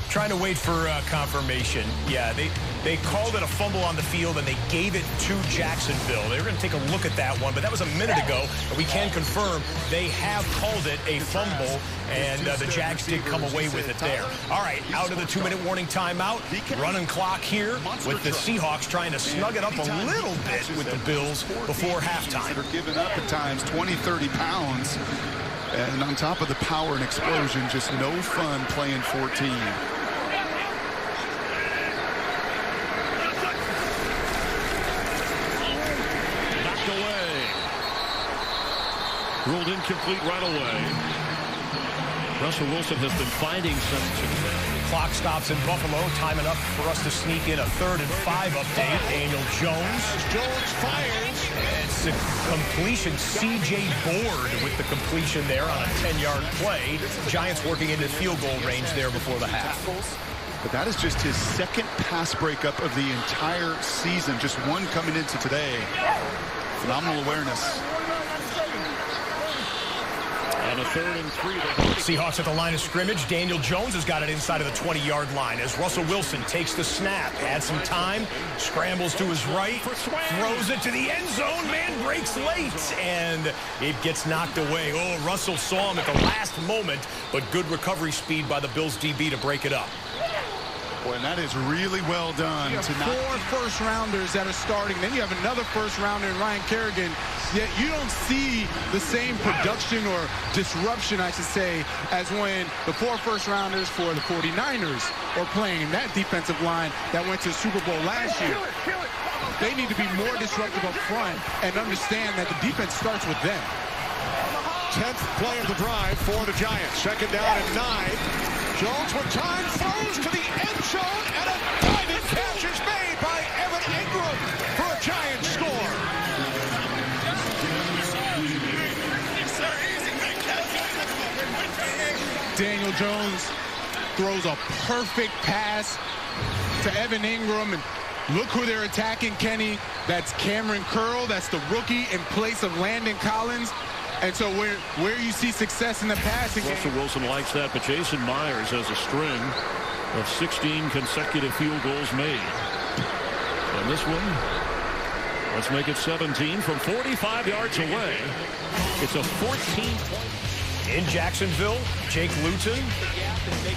Speaker 13: Trying to wait for confirmation. Yeah, they called it a fumble on the field, and they gave it to Jacksonville. They were going to take a look at that one, but that was a minute ago. And we can confirm they have called it a fumble, and the Jags did come away with it there. All right, out of the 2-minute warning timeout. Running clock here with the Seahawks trying to snug it up a little bit with the Bills before halftime.
Speaker 16: They're giving up at times 20, 30 pounds. And on top of the power and explosion, just no fun playing 14.
Speaker 14: Ruled incomplete right away. Russell Wilson has been finding some success.
Speaker 13: Clock stops in Buffalo. Time enough for us to sneak in a 3rd and 5 update. Daniel Jones.
Speaker 6: Jones fires.
Speaker 13: It's a completion. C.J. Board with the completion there on a 10-yard play. Giants working into field goal range there before the half.
Speaker 16: But that is just his 2nd pass breakup of the entire season. Just one coming into today. Phenomenal awareness.
Speaker 14: And a 3rd and 3.
Speaker 13: Seahawks at the line of scrimmage. Daniel Jones has got it inside of the 20-yard line as Russell Wilson takes the snap. Had some time. Scrambles to his right. Throws it to the end zone. Man breaks late. And it gets knocked away. Oh, Russell saw him at the last moment. But good recovery speed by the Bills DB to break it up.
Speaker 16: Boy, and that is really well done.
Speaker 7: You have 4 first-rounders that are starting. Then you have another first-rounder in Ryan Kerrigan. Yet you don't see the same production or disruption, I should say, as when the 4 first-rounders for the 49ers are playing that defensive line that went to the Super Bowl last year. They need to be more disruptive up front and understand that the defense starts with them.
Speaker 6: 10th play of the drive for the Giants. 2nd down and 9. Jones with time throws to the end zone, and a diving catch is made by Evan Ingram for a Giants score.
Speaker 7: Daniel Jones throws a perfect pass to Evan Ingram, and look who they're attacking, Kenny. That's Cameron Curl. That's the rookie in place of Landon Collins. And so where you see success in the passing game.
Speaker 14: Russell Wilson likes that, but Jason Myers has a string of 16 consecutive field goals made. And this one, let's make it 17 from 45 yards away. It's a 14-point.
Speaker 13: In Jacksonville, Jake Luton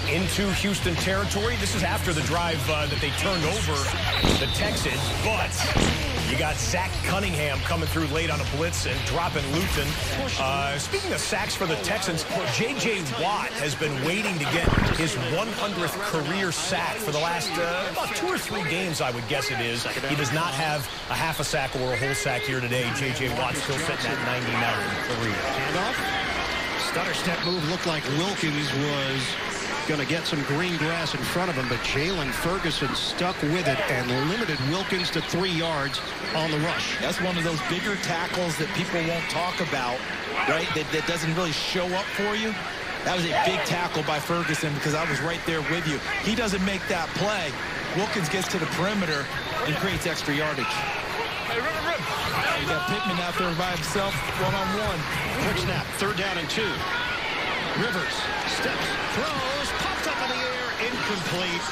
Speaker 13: into Houston territory. This is after the drive that they turned over the Texans, but you got Zach Cunningham coming through late on a blitz and dropping Luton. Speaking of sacks for the Texans, J.J. Watt has been waiting to get his 100th career sack for the last about 2 or 3 games, I would guess it is. He does not have a half a sack or a whole sack here today. J.J. Watt still sitting at 99 career.
Speaker 6: Handoff. Stutter step move looked like Wilkins was going to get some green grass in front of him, but Jalen Ferguson stuck with it and limited Wilkins to 3 yards on the rush.
Speaker 22: That's one of those bigger tackles that people won't talk about, right? That doesn't really show up for you. That was a big tackle by Ferguson because I was right there with you. He doesn't make that play. Wilkins gets to the perimeter and creates extra yardage. You got Pittman out there by himself, one-on-one.
Speaker 6: Quick snap, 3rd down and 2. Rivers steps, throws, popped up in the air, incomplete.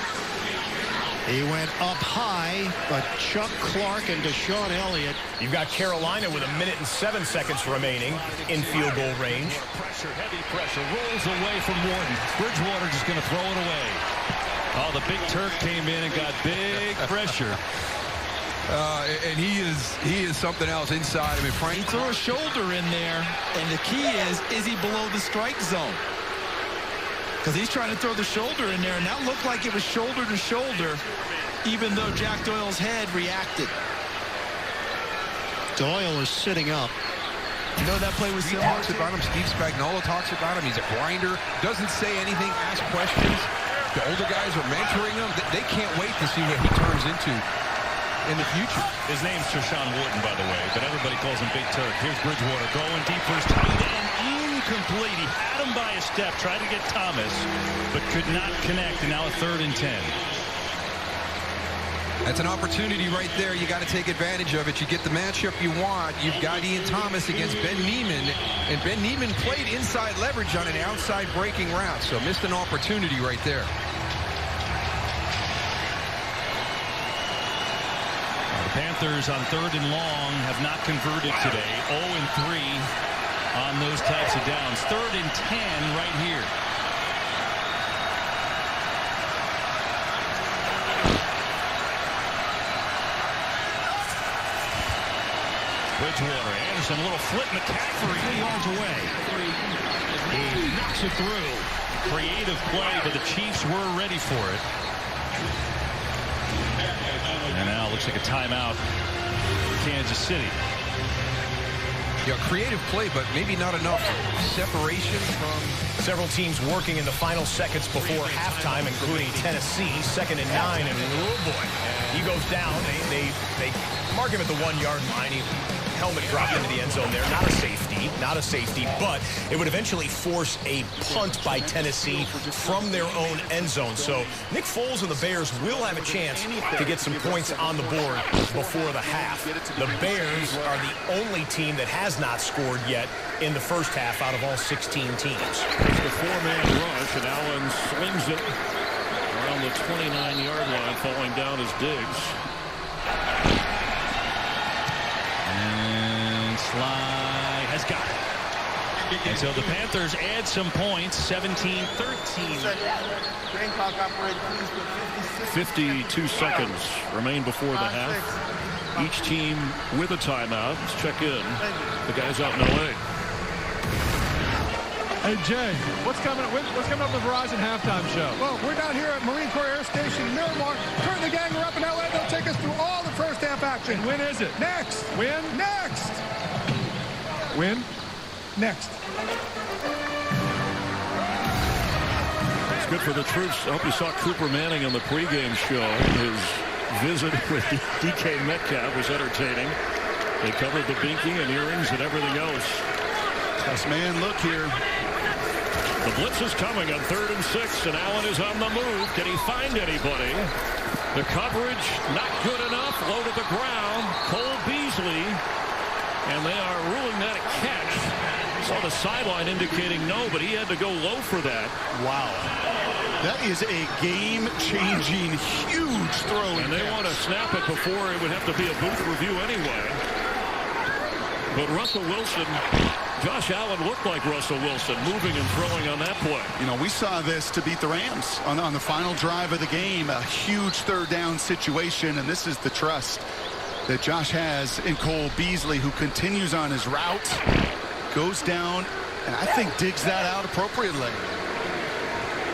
Speaker 6: He went up high, but Chuck Clark and Deshaun Elliott.
Speaker 13: You've got Carolina with 1 minute and 7 seconds remaining in field goal range.
Speaker 11: Pressure, heavy pressure, rolls away from Wharton. Bridgewater just going to throw it away. Oh, the Big Turk came in and got big pressure.
Speaker 18: And he is something else inside. I mean, Frank.
Speaker 22: He threw a shoulder in there, and the key is he below the strike zone? Because he's trying to throw the shoulder in there, and that looked like it was shoulder to shoulder, even though Jack Doyle's head reacted.
Speaker 6: Doyle is sitting up.
Speaker 22: You know that play was
Speaker 18: He
Speaker 22: similar
Speaker 18: talks
Speaker 22: to?
Speaker 18: about him. Steve Spagnuolo talks about him. He's a grinder. Doesn't say anything. Asks questions. The older guys are mentoring him. They can't wait to see what he turns into in the future.
Speaker 11: His name's Treshaun Wharton, by the way, but everybody calls him Big Turk. Here's Bridgewater going deep for his tight end. Incomplete. He had him by a step, tried to get Thomas, but could not connect, and now a 3rd and 10.
Speaker 18: That's an opportunity right there. You got to take advantage of it. You get the matchup you want. You've got Ian Thomas against Ben Neiman, and Ben Neiman played inside leverage on an outside breaking route, so missed an opportunity right there.
Speaker 11: The Panthers on 3rd and long have not converted today. 0-3 on those types of downs. 3rd and 10 right here. Bridgewater, Anderson, a little flip, McCaffrey 3 yards away. He knocks it through. Creative play, but the Chiefs were ready for it. And now looks like a timeout for Kansas City.
Speaker 18: Yeah, creative play, but maybe not enough separation from...
Speaker 13: Several teams working in the final seconds before halftime, including Tennessee. 2nd and 9, and oh boy, he goes down. They mark him at the 1-yard line. Helmet dropped into the end zone there. Not a safety, but it would eventually force a punt by Tennessee from their own end zone. So Nick Foles and the Bears will have a chance to get some points on the board before the half. The Bears are the only team that has not scored yet in the first half out of all 16 teams.
Speaker 14: It's the 4-man rush, and Allen slings it around the 29-yard line, falling down as Diggs.
Speaker 11: Sly has got it. And so the Panthers add some points, 17-13.
Speaker 14: 52 seconds remain before the half. Each team with a timeout. Let's check in. The guys out in L.A.
Speaker 12: Hey, Jay, what's coming up the Verizon halftime show?
Speaker 15: Well, we're down here at Marine Corps Air Station in Miramar. Turn the gang are up in L.A. They'll take us through all the first half action.
Speaker 12: And when is it?
Speaker 15: Next.
Speaker 12: When?
Speaker 15: Next.
Speaker 12: When?
Speaker 15: Next.
Speaker 14: It's good for the troops. I hope you saw Cooper Manning on the pregame show. His visit with DK Metcalf was entertaining. They covered the binky and earrings and everything else.
Speaker 16: Yes, man, look here.
Speaker 14: The blitz is coming on 3rd and 6, and Allen is on the move. Can he find anybody? The coverage not good enough. Low to the ground. Cole Beasley. And they are ruling that a catch. Saw the sideline indicating no, but he had to go low for that.
Speaker 16: Wow. That is a game-changing, huge throw.
Speaker 14: And they want to snap it before it would have to be a booth review anyway. But Russell Wilson, Josh Allen looked like Russell Wilson, moving and throwing on that play.
Speaker 16: You know, we saw this to beat the Rams on the final drive of the game. A huge 3rd down situation, and this is the trust that Josh has in Cole Beasley, who continues on his route, goes down, and I think digs that out appropriately.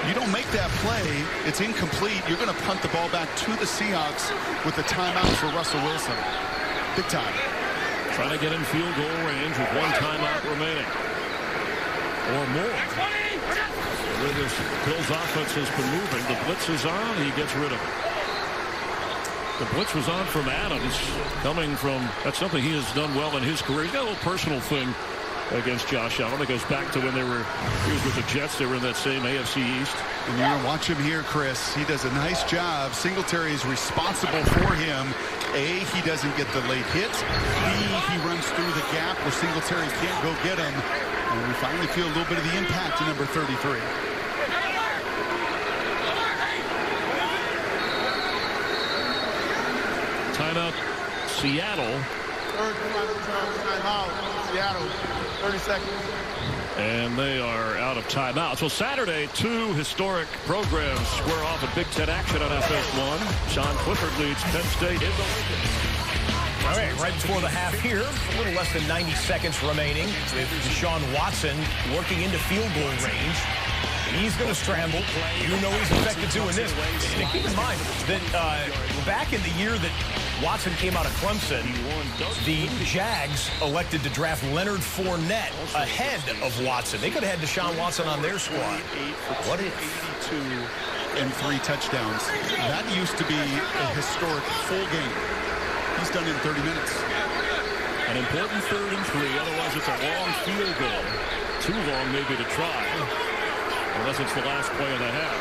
Speaker 16: You don't make that play, it's incomplete. You're going to punt the ball back to the Seahawks with the timeout for Russell Wilson. Big time.
Speaker 14: Trying to get in field goal range with 1 timeout remaining. Or more. With this Bills offense has been moving. The blitz is on, he gets rid of it. The blitz was on from Adams, coming from, that's something he has done well in his career. He's got a little personal thing against Josh Allen. It goes back to when he was with the Jets. They were in that same AFC East.
Speaker 16: And you're going to watch him here, Chris. He does a nice job. Singletary is responsible for him. A, he doesn't get the late hit. B, he runs through the gap where Singletary can't go get him. And we finally feel a little bit of the impact of number 33.
Speaker 14: timeout, Seattle.
Speaker 21: Seattle, 30 seconds.
Speaker 14: And they are out of timeout. So Saturday, 2 historic programs square off in Big Ten action on FS1. Sean Clifford leads Penn State in the Lincoln.
Speaker 13: All right, right before the half here, a little less than 90 seconds remaining with Deshaun Watson working into field goal range. He's going to scramble. You know he's effective doing this. And keep in mind that back in the year that Watson came out of Clemson, the Jags elected to draft Leonard Fournette ahead of Watson. They could have had Deshaun Watson on their squad. What if?
Speaker 16: 82 and 3 touchdowns. That used to be a historic full game. He's done in 30 minutes.
Speaker 14: An important 3rd and 3. Otherwise, it's a long field goal. Too long, maybe, to try. Unless it's the last play of the half.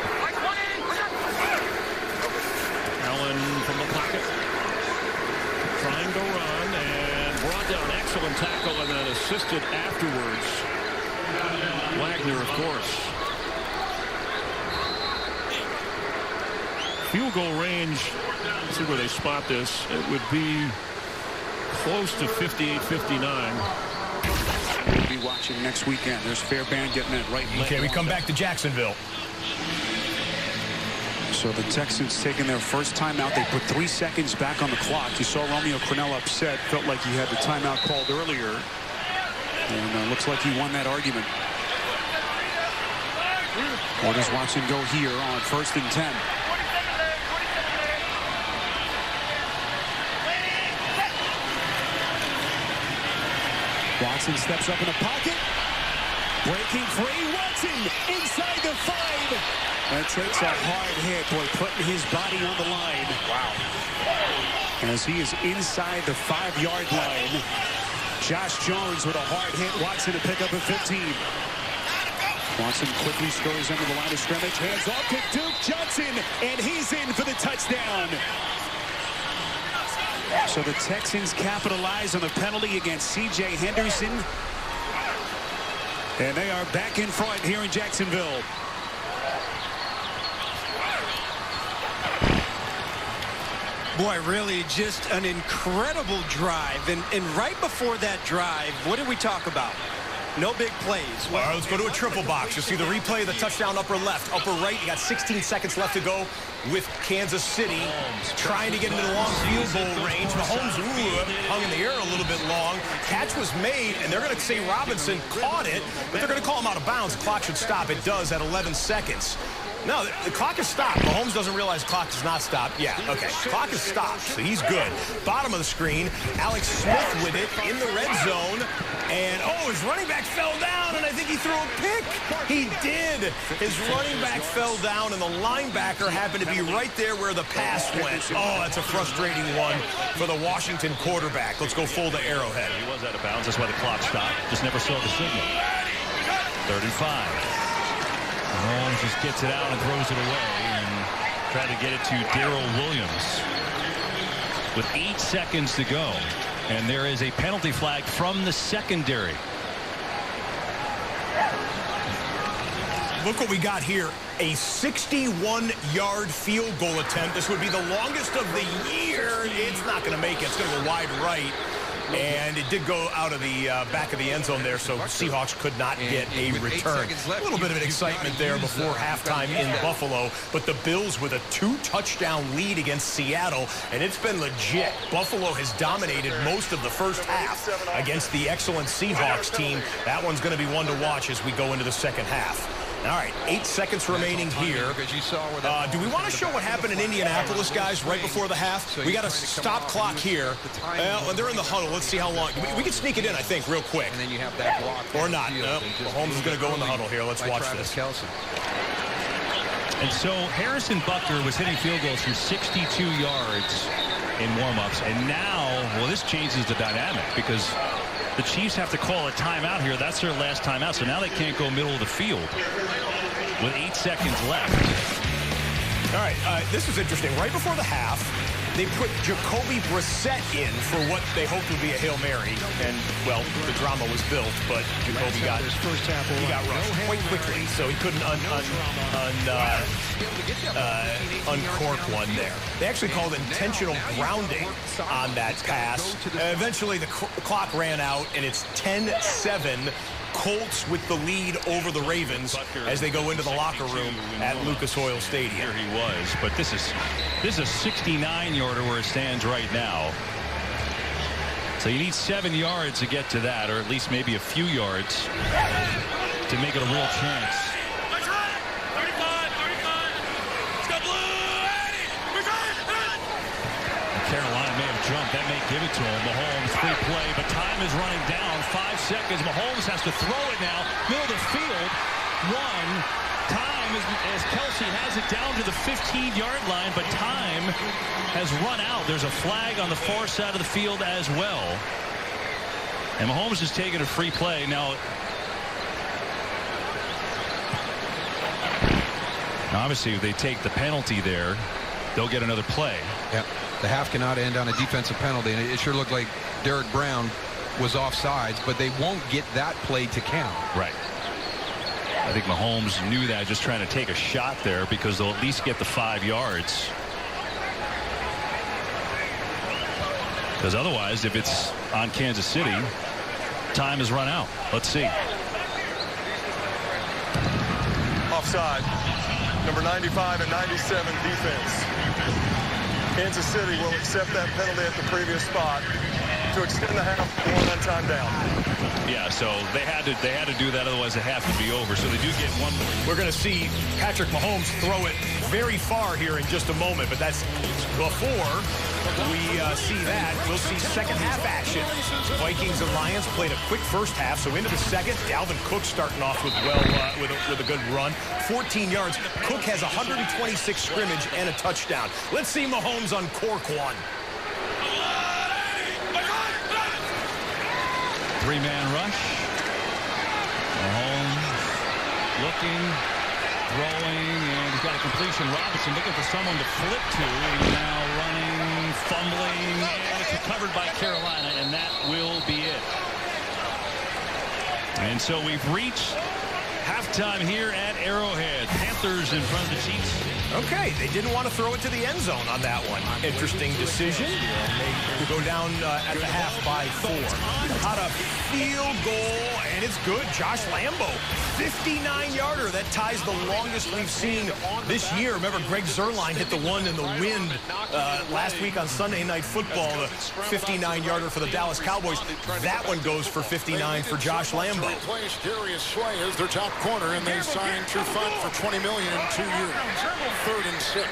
Speaker 14: Allen from the pocket. Trying to run and brought down. Excellent tackle and then assisted afterwards. Wagner, of course. Field goal range, let's see where they spot this. It would be close to 58-59.
Speaker 6: We'll be watching next weekend. There's Fairbairn getting it right.
Speaker 13: Okay, we come back to Jacksonville.
Speaker 6: So the Texans taking their first timeout. They put 3 seconds back on the clock. You saw Romeo Crennel upset. Felt like he had the timeout called earlier. And looks like he won that argument. Where does Watson go here on 1st and 10? Watson steps up in the pocket. Breaking free. Watson inside the 5. That takes a hard hit. Boy, putting his body on the line. Wow. As he is inside the 5-yard line. Josh Jones with a hard hit. Watson to pick up a 15. Watson quickly scurries under the line of scrimmage. Hands off to Duke Johnson. And he's in for the touchdown. So the Texans capitalize on the penalty against C.J. Henderson. And they are back in front here in Jacksonville.
Speaker 17: Boy, really just an incredible drive. And right before that drive, what did we talk about? No big plays.
Speaker 13: All right, let's go to a triple box. You'll see the replay of the touchdown upper left. Upper right, you got 16 seconds left to go with Kansas City trying to get into the long field goal range. Mahomes hung in the air a little bit long. Catch was made, and they're going to say Robinson caught it, but they're going to call him out of bounds. The clock should stop. It does at 11 seconds. No, the clock is stopped. Mahomes doesn't realize the clock is not stopped. Yeah, okay. Clock is stopped, so he's good. Bottom of the screen, Alex Smith with it in the red zone. And, his running back fell down, and I think he threw a pick. He did. His running back fell down, and the linebacker happened to be right there where the pass went. Oh, that's a frustrating one for the Washington quarterback. Let's go full to Arrowhead.
Speaker 11: He was out of bounds. That's why the clock stopped. Just never saw the signal. 3rd and 5. Mahomes just gets it out and throws it away and try to get it to Darrell Williams with 8 seconds to go. And there is a penalty flag from the secondary.
Speaker 13: Look what we got here. A 61-yard field goal attempt. This would be the longest of the year. It's not going to make it. It's going to go wide right. And it did go out of the back of the end zone there, so Seahawks could not get a return. A little bit of an excitement there before halftime in Buffalo, but the Bills with a 2-touchdown lead against Seattle, and it's been legit. Buffalo has dominated most of the first half against the excellent Seahawks team. That one's going to be one to watch as we go into the second half. All right, 8 seconds remaining here. Do we want to show what happened in Indianapolis, guys, right before the half? We got a stop clock here. Well, they're in the huddle. Let's see how long. We can sneak it in, I think, real quick. And then you have that block. Or not. No, Mahomes is going to go in the huddle here. Let's watch this.
Speaker 11: And so Harrison Butker was hitting field goals from 62 yards in warm-ups. And now, well, this changes the dynamic because the Chiefs have to call a timeout here. That's their last timeout. So now they can't go middle of the field with 8 seconds left.
Speaker 13: All right, this is interesting. Right before the half, they put Jacoby Brissett in for what they hoped would be a Hail Mary. And, well, the drama was built, but Jacoby got rushed quite quickly, so he couldn't uncork one there. They actually called intentional grounding on that pass. Eventually, the clock ran out, and it's 10-7. Colts with the lead over the Ravens as they go into the locker room at Lucas Oil Stadium.
Speaker 11: Here he was, but this is a 69-yarder where it stands right now. So you need 7 yards to get to that, or at least maybe a few yards to make it a real chance. Carolina may have jumped. That may give it to him. Mahomes, free play, but time is running down. 5 seconds. Mahomes has to throw it now. Middle of the field. Time as Kelsey has it down to the 15-yard line, but time has run out. There's a flag on the far side of the field as well. And Mahomes is taking a free play. Now, obviously, if they take the penalty there, they'll get another play.
Speaker 18: Yeah. The half cannot end on a defensive penalty, and it sure looked like Derek Brown was offsides, but they won't get that play to count.
Speaker 11: Right. I think Mahomes knew that, just trying to take a shot there because they'll at least get the 5 yards. Because otherwise, if it's on Kansas City, time has run out. Let's see.
Speaker 21: Offside. Number 95 and 97 defense. Kansas City will accept that penalty at the previous spot to extend the half one on time down.
Speaker 11: Yeah, so they had to do that, otherwise the half would be over. So they do get one more.
Speaker 13: We're going to see Patrick Mahomes throw it very far here in just a moment, but that's before we see that. We'll see second half action. Vikings and Lions played a quick first half, so into the second, Dalvin Cook starting off with a good run. 14 yards. Cook has 126 scrimmage and a touchdown. Let's see Mahomes uncork one.
Speaker 11: 3-man rush. Mahomes looking, throwing, and he's got a completion. Robinson looking for someone to flip to. He's now running, fumbling, and it's recovered by Carolina, and that will be it. And so we've reached halftime here at Arrowhead. Panthers in front of the Chiefs.
Speaker 13: Okay, they didn't want to throw it to the end zone on that one. Interesting decision. They go down at the half by 4. Caught a field goal, and it's good. Josh Lambo, 59-yarder. That ties the longest we've seen this year. Remember, Greg Zuerlein hit the one in the wind last week on Sunday Night Football, the 59-yarder for the Dallas Cowboys. That one goes for 59 for Josh Lambo.
Speaker 19: Replace Darius Slay as their top corner, and they signed Trufant for $20 million in 2 years. 3rd and 6.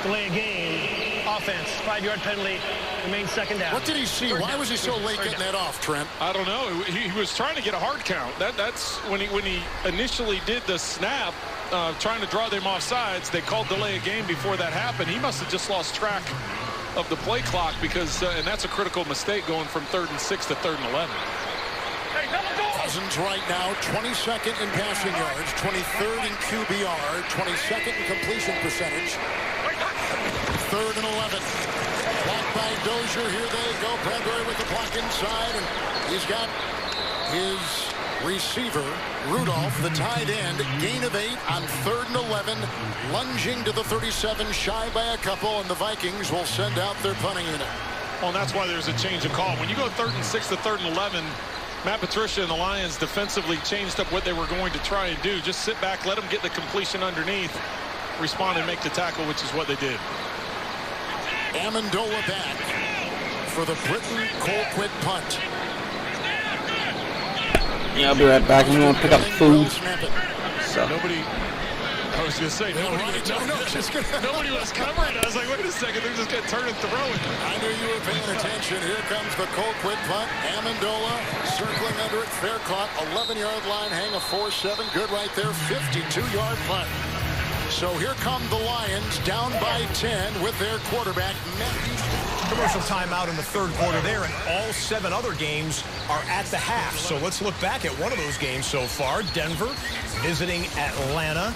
Speaker 5: Delay a game. Offense. 5-yard penalty. Remains second down.
Speaker 19: What did he see? Why was he so late getting that off, Trent?
Speaker 20: I don't know. He was trying to get a hard count. That's when he initially did the snap, trying to draw them off sides. They called delay a game before that happened. He must have just lost track of the play clock because, and that's a critical mistake going from 3rd and 6 to 3rd and 11.
Speaker 19: Cousins right now, 22nd in passing yards, 23rd in QBR, 22nd in completion percentage. 3rd and 11. Blocked by Dozier. Here they go. Bradbury with the block inside, and he's got his receiver, Rudolph, the tight end, gain of 8 on 3rd and 11, lunging to the 37, shy by a couple, and the Vikings will send out their punting unit.
Speaker 20: Well, and that's why there's a change of call. When you go 3rd and 6 to 3rd and 11, Matt Patricia and the Lions defensively changed up what they were going to try and do. Just sit back, let them get the completion underneath, respond and make the tackle, which is what they did.
Speaker 19: Amendola back for the Britton Colquitt punt.
Speaker 1: Yeah, I'll be right back. I'm going to pick up food.
Speaker 20: So nobody, I was going to say, nobody was covering. I was like, wait a second, they're just going to turn and throw it.
Speaker 19: I knew you were paying attention. Here comes the Colquitt punt. Amendola circling under it. Fair caught. 11-yard line, hang of 4-7. Good right there. 52-yard punt. So here come the Lions down by 10 with their quarterback, Matthew.
Speaker 13: Commercial timeout in the third quarter there, and all 7 other games are at the half. So let's look back at one of those games so far. Denver visiting Atlanta.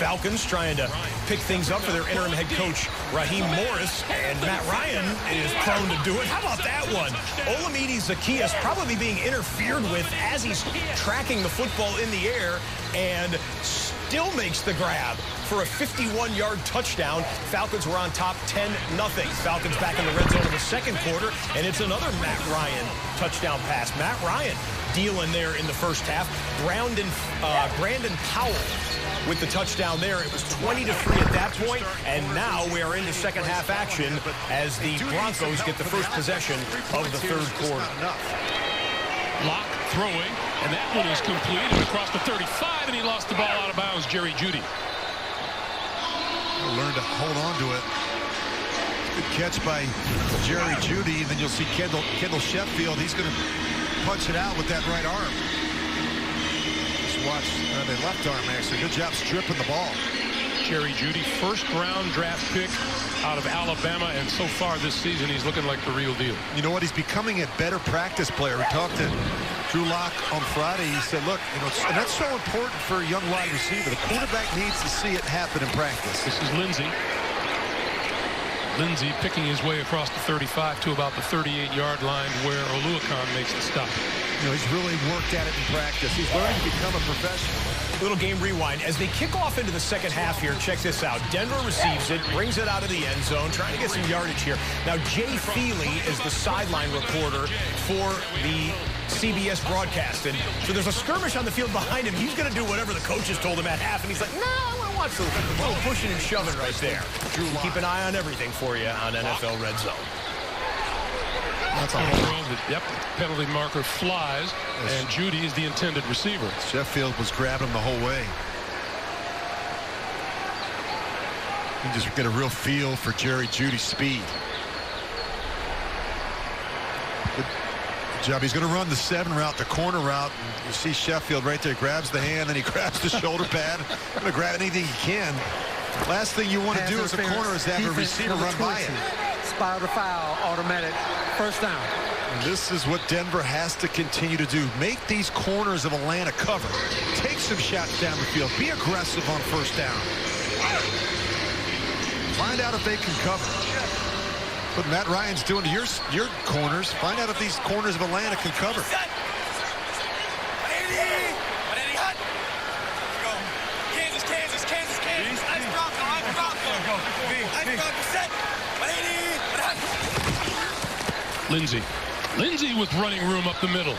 Speaker 13: Falcons trying to pick things up for their interim head coach, Raheem Morris, and Matt Ryan is prone to do it. How about that one? Olamide Zaccheaus probably being interfered with as he's tracking the football in the air and still makes the grab for a 51-yard touchdown. Falcons were on top 10-0. Falcons back in the red zone in the second quarter, and it's another Matt Ryan touchdown pass. Matt Ryan dealing there in the first half. Brandon Powell with the touchdown there. It was 20-3 at that point, and now we are into second half action as the Broncos get the first possession of the third quarter.
Speaker 14: Locke throwing, and that one is complete and across the 35, and he lost the ball out of bounds. Jerry Jeudy.
Speaker 3: Learn to hold on to it. Good catch by Jerry Jeudy, and then you'll see Kendall Sheffield. He's going to punch it out with that right arm. Watch the left arm, actually. Good job stripping the ball.
Speaker 14: Jerry Jeudy, first-round draft pick out of Alabama, and so far this season he's looking like the real deal.
Speaker 3: You know what? He's becoming a better practice player. We talked to Drew Lock on Friday. He said, look, and that's so important for a young wide receiver. The quarterback needs to see it happen in practice.
Speaker 14: This is Lindsey. Lindsey picking his way across the 35 to about the 38-yard line where Oluokun makes the stop.
Speaker 3: He's really worked at it in practice. He's learning to become a professional.
Speaker 13: Little game rewind. As they kick off into the second half here, check this out. Denver receives it, brings it out of the end zone, trying to get some yardage here. Now, Jay Feely is the sideline reporter for the CBS broadcast. And so there's a skirmish on the field behind him. He's going to do whatever the coaches told him at half. And he's like, no, I want to watch a little pushing and shoving right there. Keep an eye on everything for you on NFL Red Zone.
Speaker 3: That's a home
Speaker 14: run. Yep, penalty marker flies, and Jeudy is the intended receiver.
Speaker 3: Sheffield was grabbing him the whole way. You just get a real feel for Jerry Jeudy's speed. Good job. He's going to run the 7 route, the corner route. And you see Sheffield right there, grabs the hand, then he grabs the shoulder pad. Going to grab anything he can. Last thing you want to do as a corner is have a receiver run by him.
Speaker 8: Spot the foul, automatic first down.
Speaker 3: And this is what Denver has to continue to do. Make these corners of Atlanta cover. Take some shots down the field. Be aggressive on first down. Find out if they can cover. What Matt Ryan's doing to your corners. Find out if these corners of Atlanta can cover.
Speaker 14: Lindsey with running room up the middle.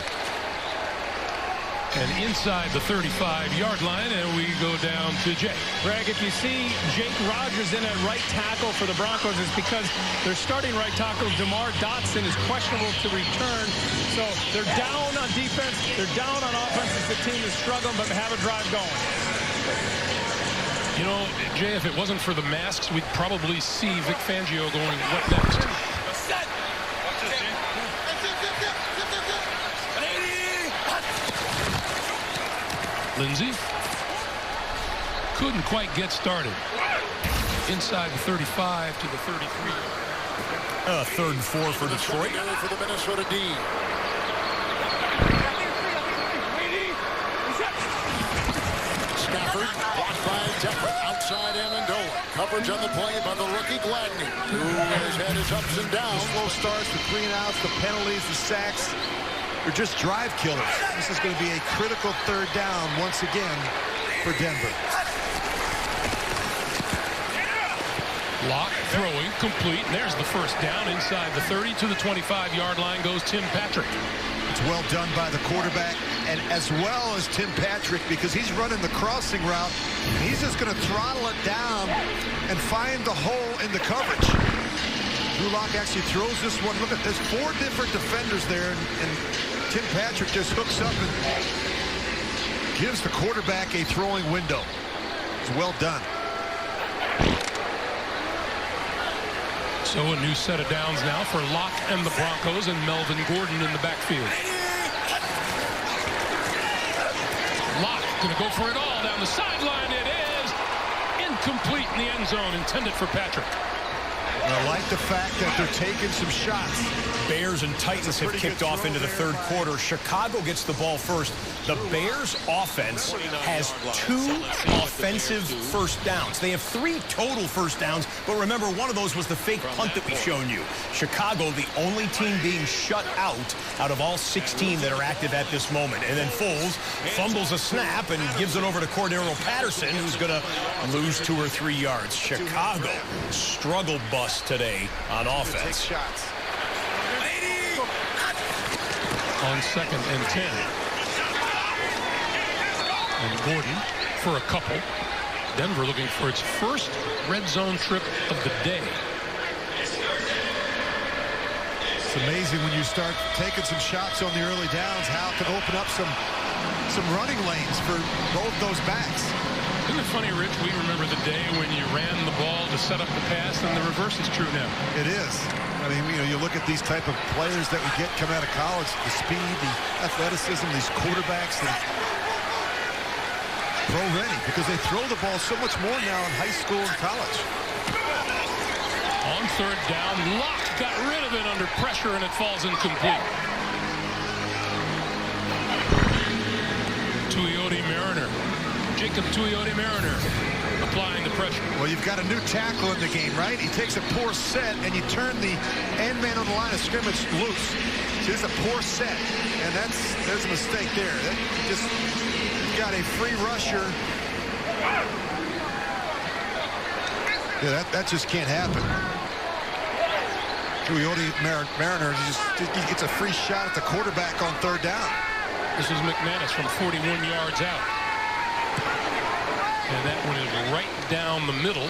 Speaker 14: And inside the 35-yard line, and we go down to Jake.
Speaker 12: Greg, if you see Jake Rogers in at right tackle for the Broncos, it's because their starting right tackle, DeMar Dotson, is questionable to return. So they're down on defense. They're down on offense as the team is struggling, but they have a drive going.
Speaker 14: You know, Jay, if it wasn't for the masks, we'd probably see Vic Fangio going, what next? Lindsey couldn't quite get started. Inside the 35 to the 33.
Speaker 13: Third and 4 for Detroit.
Speaker 19: For the Minnesota D. Stafford blocked by Decker. Outside Amendola. Coverage on the play by the rookie Gladney, who has had his ups and downs.
Speaker 3: The slow starts, the 3-and-outs, the penalties, the sacks. They're just drive killers. This is going to be a critical third down once again for Denver.
Speaker 14: Locke throwing, complete. And there's the first down inside the 30 to the 25-yard line goes Tim Patrick.
Speaker 3: It's well done by the quarterback, and as well as Tim Patrick, because he's running the crossing route. And he's just going to throttle it down and find the hole in the coverage. Drew Lock actually throws this one. Look at there's 4 different defenders there, and Tim Patrick just hooks up and gives the quarterback a throwing window. It's well done.
Speaker 14: So a new set of downs now for Locke and the Broncos, and Melvin Gordon in the backfield. Locke going to go for it all down the sideline. It is incomplete in the end zone, intended for Patrick.
Speaker 3: I like the fact that they're taking some shots.
Speaker 13: Bears and Titans have kicked off into the third quarter. Chicago gets the ball first. The Bears offense has 2 offensive first downs. They have 3 total first downs, but remember, one of those was the fake punt that we've shown you. Chicago, the only team being shut out of all 16 that are active at this moment. And then Foles fumbles a snap and gives it over to Cordero Patterson, who's going to lose 2 or 3 yards. Chicago struggle bus today on offense.
Speaker 3: Take shots.
Speaker 12: On 2nd and 10. And Gordon for a couple. Denver looking for its first red zone trip of the day.
Speaker 3: It's amazing when you start taking some shots on the early downs, how it can open up some running lanes for both those backs.
Speaker 12: Isn't it funny, Rich? We remember the day when you ran the ball to set up the pass, and the reverse is true now.
Speaker 3: It is. I mean, you look at these type of players that we get come out of college, the speed, the athleticism, these quarterbacks that pro ready because they throw the ball so much more now in high school and college.
Speaker 12: On 3rd down, Locke got rid of it under pressure, and it falls incomplete. Tuioti Mariner. Jacob Tuioti Mariner applying the pressure.
Speaker 3: Well, you've got a new tackle in the game, right? He takes a poor set, and you turn the end man on the line of scrimmage loose. So it's a poor set, and there's a mistake there. That just got a free rusher. Yeah, that just can't happen. Tuioti Mariner he gets a free shot at the quarterback on 3rd down.
Speaker 12: This is McManus from 41 yards out. And that one is right down the middle.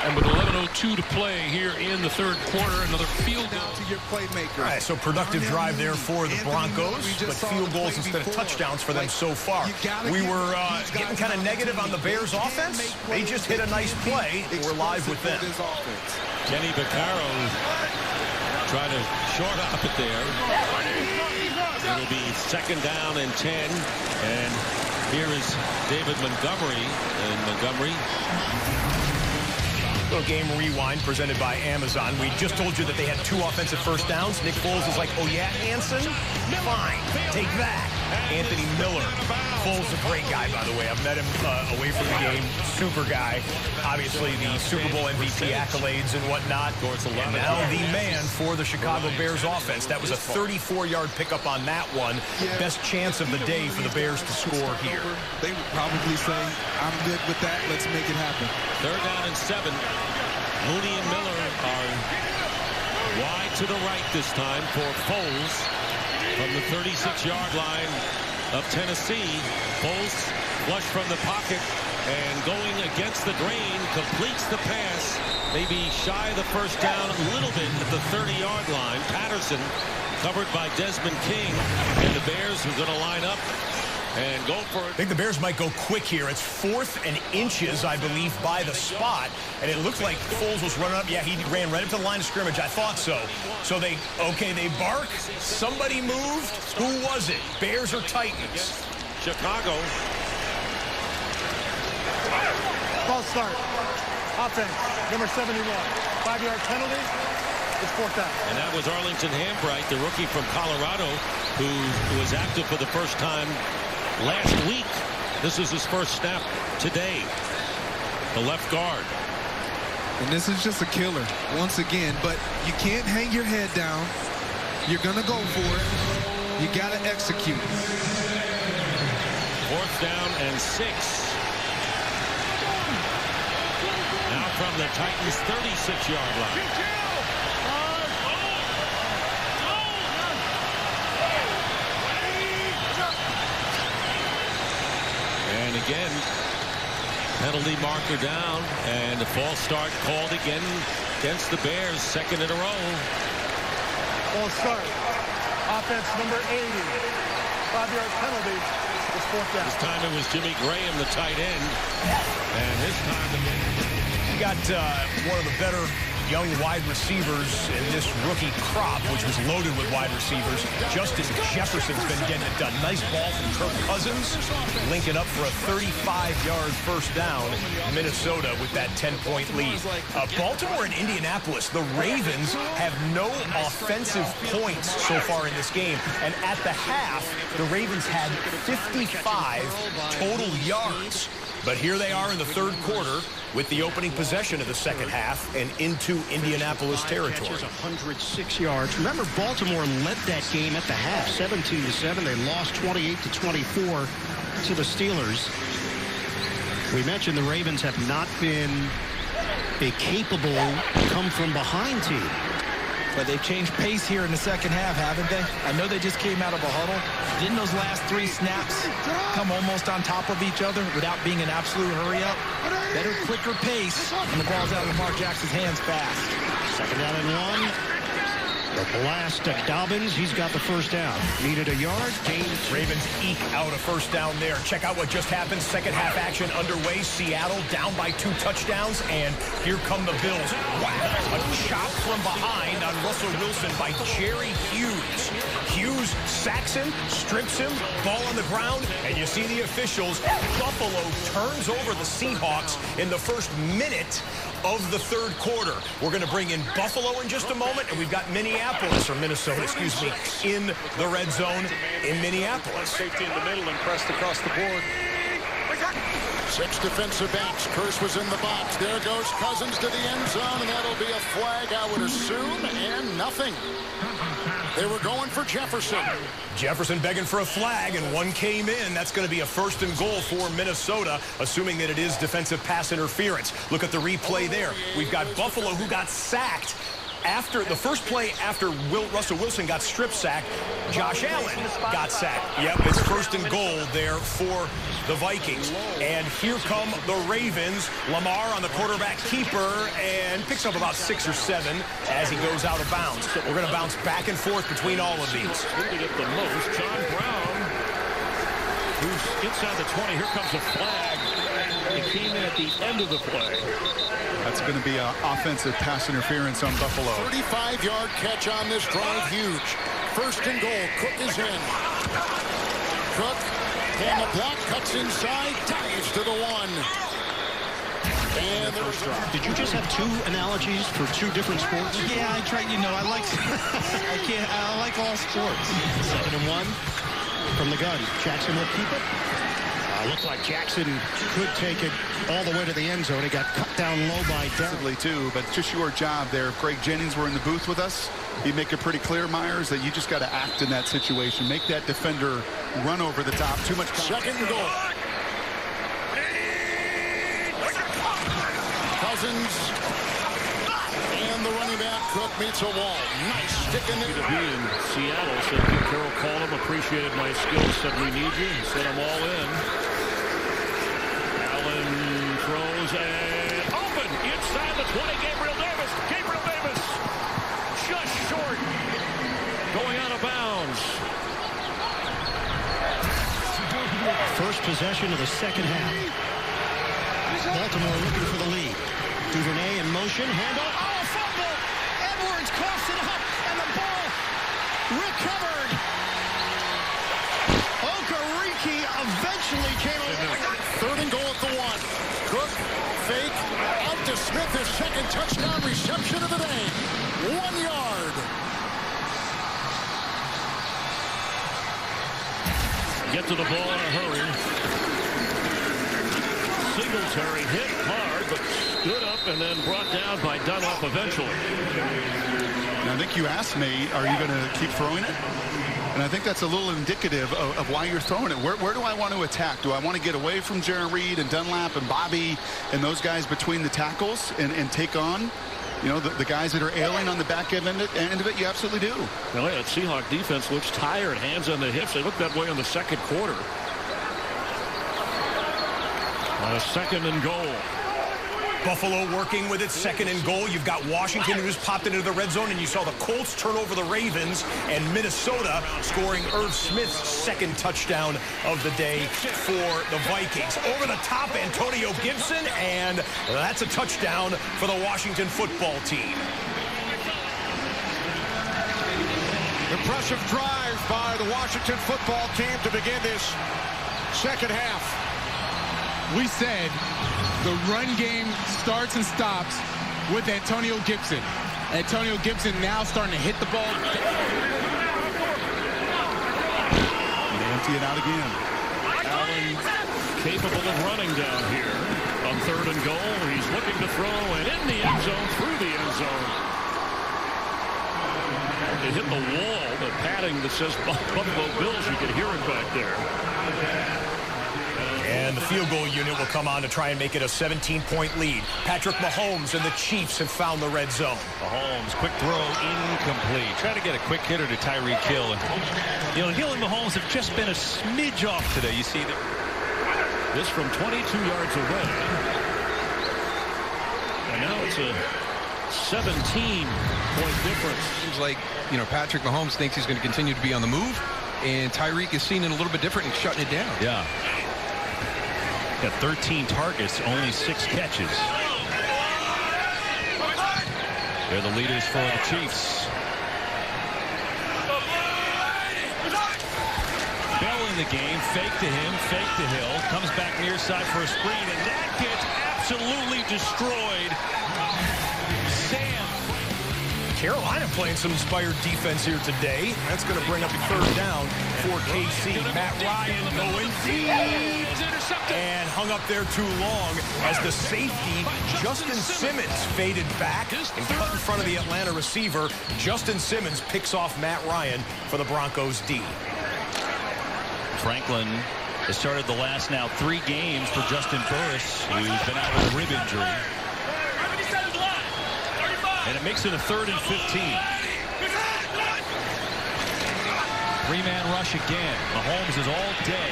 Speaker 12: And with 11:02 to play here in the 3rd quarter, another field goal
Speaker 7: to your playmaker.
Speaker 13: All right, so productive drive there for the Broncos, but field goals instead of touchdowns for them so far. We were getting kind of negative on the Bears offense. They just hit a nice play. We're live with them.
Speaker 14: Kenny Vaccaro trying to short up it there. It'll be 2nd down and 10. And here is David Montgomery. And Montgomery.
Speaker 13: Little game rewind presented by Amazon. We just told you that they had 2 offensive first downs. Nick Foles is like, oh yeah, Hanson? Fine, take that. Anthony Miller. Foles is a great guy, by the way. I've met him away from the game. Super guy. Obviously, the Super Bowl MVP accolades and whatnot. And now the man for the Chicago Bears offense. That was a 34-yard pickup on that one. Best chance of the day for the Bears to score here.
Speaker 7: They would probably say, I'm good with that. Let's make it happen.
Speaker 14: 3rd down and 7. Mooney and Miller are wide to the right this time for Foles from the 36-yard line of Tennessee. Foles flush from the pocket and going against the grain, completes the pass, maybe shy of the first down a little bit at the 30-yard line. Patterson covered by Desmond King, and the Bears are going to line up and go for it.
Speaker 13: I think the Bears might go quick here. It's 4th and inches, I believe, by the spot. And it looks like Foles was running up. Yeah, he ran right up to the line of scrimmage. I thought so. So they bark. Somebody moved. Who was it? Bears or Titans?
Speaker 14: Chicago.
Speaker 15: Ball start. Offense, number 71. 5-yard penalty. It's 4th down.
Speaker 14: And that was Arlington Hambright, the rookie from Colorado, who was active for the first time last week. This is his first snap today. The left guard.
Speaker 7: And this is just a killer once again, but you can't hang your head down. You're going to go for it. You got to execute.
Speaker 14: 4th down and 6. Now from the Titans' 36-yard line. And again, penalty marker down, and a false start called again against the Bears, 2nd in a row.
Speaker 15: Ball start. Offense number 80. 5-yard penalty. It's 4th down.
Speaker 14: This time it was Jimmy Graham, the tight end. And his time
Speaker 13: got one of the better young wide receivers in this rookie crop, which was loaded with wide receivers. Justin Jefferson's been getting it done. Nice ball from Kirk Cousins, linking up for a 35-yard first down. Minnesota with that 10-point lead. Baltimore and Indianapolis, the Ravens have no offensive points so far in this game. And at the half, the Ravens had 55 total yards. But here they are in the third quarter with the opening possession of the second half and into Indianapolis territory.
Speaker 9: 106 yards. Remember, Baltimore led that game at the half, 17-7. They lost 28-24 to the Steelers. We mentioned the Ravens have not been a capable come-from-behind team.
Speaker 22: But they've changed pace here in the second half, haven't they? I know they just came out of a huddle. Didn't those last 3 snaps come almost on top of each other without being an absolute hurry-up? Better, quicker pace, and the ball's out of Lamar Jackson's hands fast.
Speaker 9: Second down and 1. The blast of Dobbins. He's got the first down. Needed a yard.
Speaker 13: Ravens eke out a first down there. Check out what just happened. Second half action underway. Seattle down by 2 touchdowns. And here come the Bills. Wow. A chop from behind on Russell Wilson by Jerry Hughes. Hughes sacks him, strips him, ball on the ground. And you see the officials. Buffalo turns over the Seahawks in the first minute of the third quarter. We're going to bring in Buffalo in just a moment, and we've got Minnesota, excuse me, in the red zone in Minneapolis.
Speaker 20: Safety in the middle and pressed across the board.
Speaker 19: 6 defensive backs. Curse was in the box. There goes Cousins to the end zone, and that'll be a flag, I would assume, and nothing. They were going for Jefferson.
Speaker 13: Jefferson begging for a flag, and one came in. That's going to be a first and goal for Minnesota, assuming that it is defensive pass interference. Look at the replay there. We've got Buffalo, who got sacked. After the first play, after Russell Wilson got strip sacked, Josh Allen got sacked. Yep, it's first and goal there for the Vikings. And here come the Ravens. Lamar on the quarterback keeper and picks up about 6 or 7 as he goes out of bounds. We're going to bounce back and forth between all of these.
Speaker 14: Leading it the most, John Brown, who's inside the 20. Here comes a flag. It came in at the end of the play.
Speaker 16: That's going to be an offensive pass interference on Buffalo.
Speaker 19: 35-yard catch on this drive, huge. First and goal, Cook is in. Cook, and the block, cuts inside, dives to the 1. And the first drive.
Speaker 9: Did you just have 2 analogies for 2 different sports?
Speaker 22: Yeah, I try, I like all sports.
Speaker 9: 2nd and 1 from the gun. Jackson will keep it. Looked like Jackson could take it all the way to the end zone. He got cut down low by Darrell.
Speaker 16: Too, but just your job there. If Greg Jennings were in the booth with us, he'd make it pretty clear, Myers, that you just got to act in that situation. Make that defender run over the top. Too much.
Speaker 19: Second and goal. Cousins. And the running back, Cook, meets a wall. Nice stick in there.
Speaker 14: To be in Seattle, said Pete Carroll called him, appreciated my skills, said we need you. He said I'm all in. Throws and open inside the 20. Gabriel Davis just short, going out of bounds.
Speaker 9: First possession of the second half. Baltimore looking for the lead. Duvernay in motion, handoff. Oh, fumble! Edwards coughs it up, and the ball recovered. Okereke eventually came along.
Speaker 19: 3rd and goal at the 1. Cook, fake, out to Smith, his second touchdown reception of the day. 1 yard.
Speaker 14: Get to the ball in a hurry. Singletary hit hard, but stood up and then brought down by Dunlap eventually.
Speaker 16: And I think you asked me, are you going to keep throwing it? And I think that's a little indicative of why you're throwing it. Where do I want to attack? Do I want to get away from Jerry Reed and Dunlap and Bobby and those guys between the tackles and take on, the guys that are ailing on the back end of it? You absolutely do.
Speaker 14: Well, that Seahawk defense looks tired, hands on the hips. They looked that way in the second quarter. A 2nd and goal.
Speaker 13: Buffalo working with its 2nd and goal. You've got Washington who just popped into the red zone, and you saw the Colts turn over the Ravens, and Minnesota scoring Irv Smith's 2nd touchdown of the day for the Vikings. Over the top, Antonio Gibson, and that's a touchdown for the Washington football team.
Speaker 6: Impressive drive by the Washington football team to begin this second half.
Speaker 7: We said the run game starts and stops with Antonio Gibson. Antonio Gibson now starting to hit the ball.
Speaker 16: They empty it out again.
Speaker 14: Allen capable of running down here on 3rd and goal. He's looking to throw, and in the end zone, through the end zone. It hit the wall, the padding that says Buffalo Bills. You could hear it back there.
Speaker 13: And the field goal unit will come on to try and make it a 17-point lead. Patrick Mahomes and the Chiefs have found the red zone.
Speaker 11: Mahomes, quick throw, incomplete. Trying to get a quick hitter to Tyreek Hill. And, Hill and Mahomes have just been a smidge off today. You see that.
Speaker 14: This from 22 yards away. And now it's a 17-point difference.
Speaker 18: Seems like, Patrick Mahomes thinks he's going to continue to be on the move, and Tyreek is seeing it a little bit different and shutting it down.
Speaker 11: Yeah. Got 13 targets, only 6 catches. They're the leaders for the Chiefs. Bell in the game, fake to him, fake to Hill, comes back near side for a screen, and that gets absolutely destroyed.
Speaker 13: Carolina playing some inspired defense here today. That's going to bring up a 3rd down for KC. Matt Ryan going deep and hung up there too long as the safety, Justin Simmons, faded back and cut in front of the Atlanta receiver. Justin Simmons picks off Matt Ryan for the Broncos D.
Speaker 11: Franklin has started the last now 3 games for Justin Burris, who's been out with a rib injury. And it makes it a 3rd and 15. 3-man rush again. Mahomes is all day.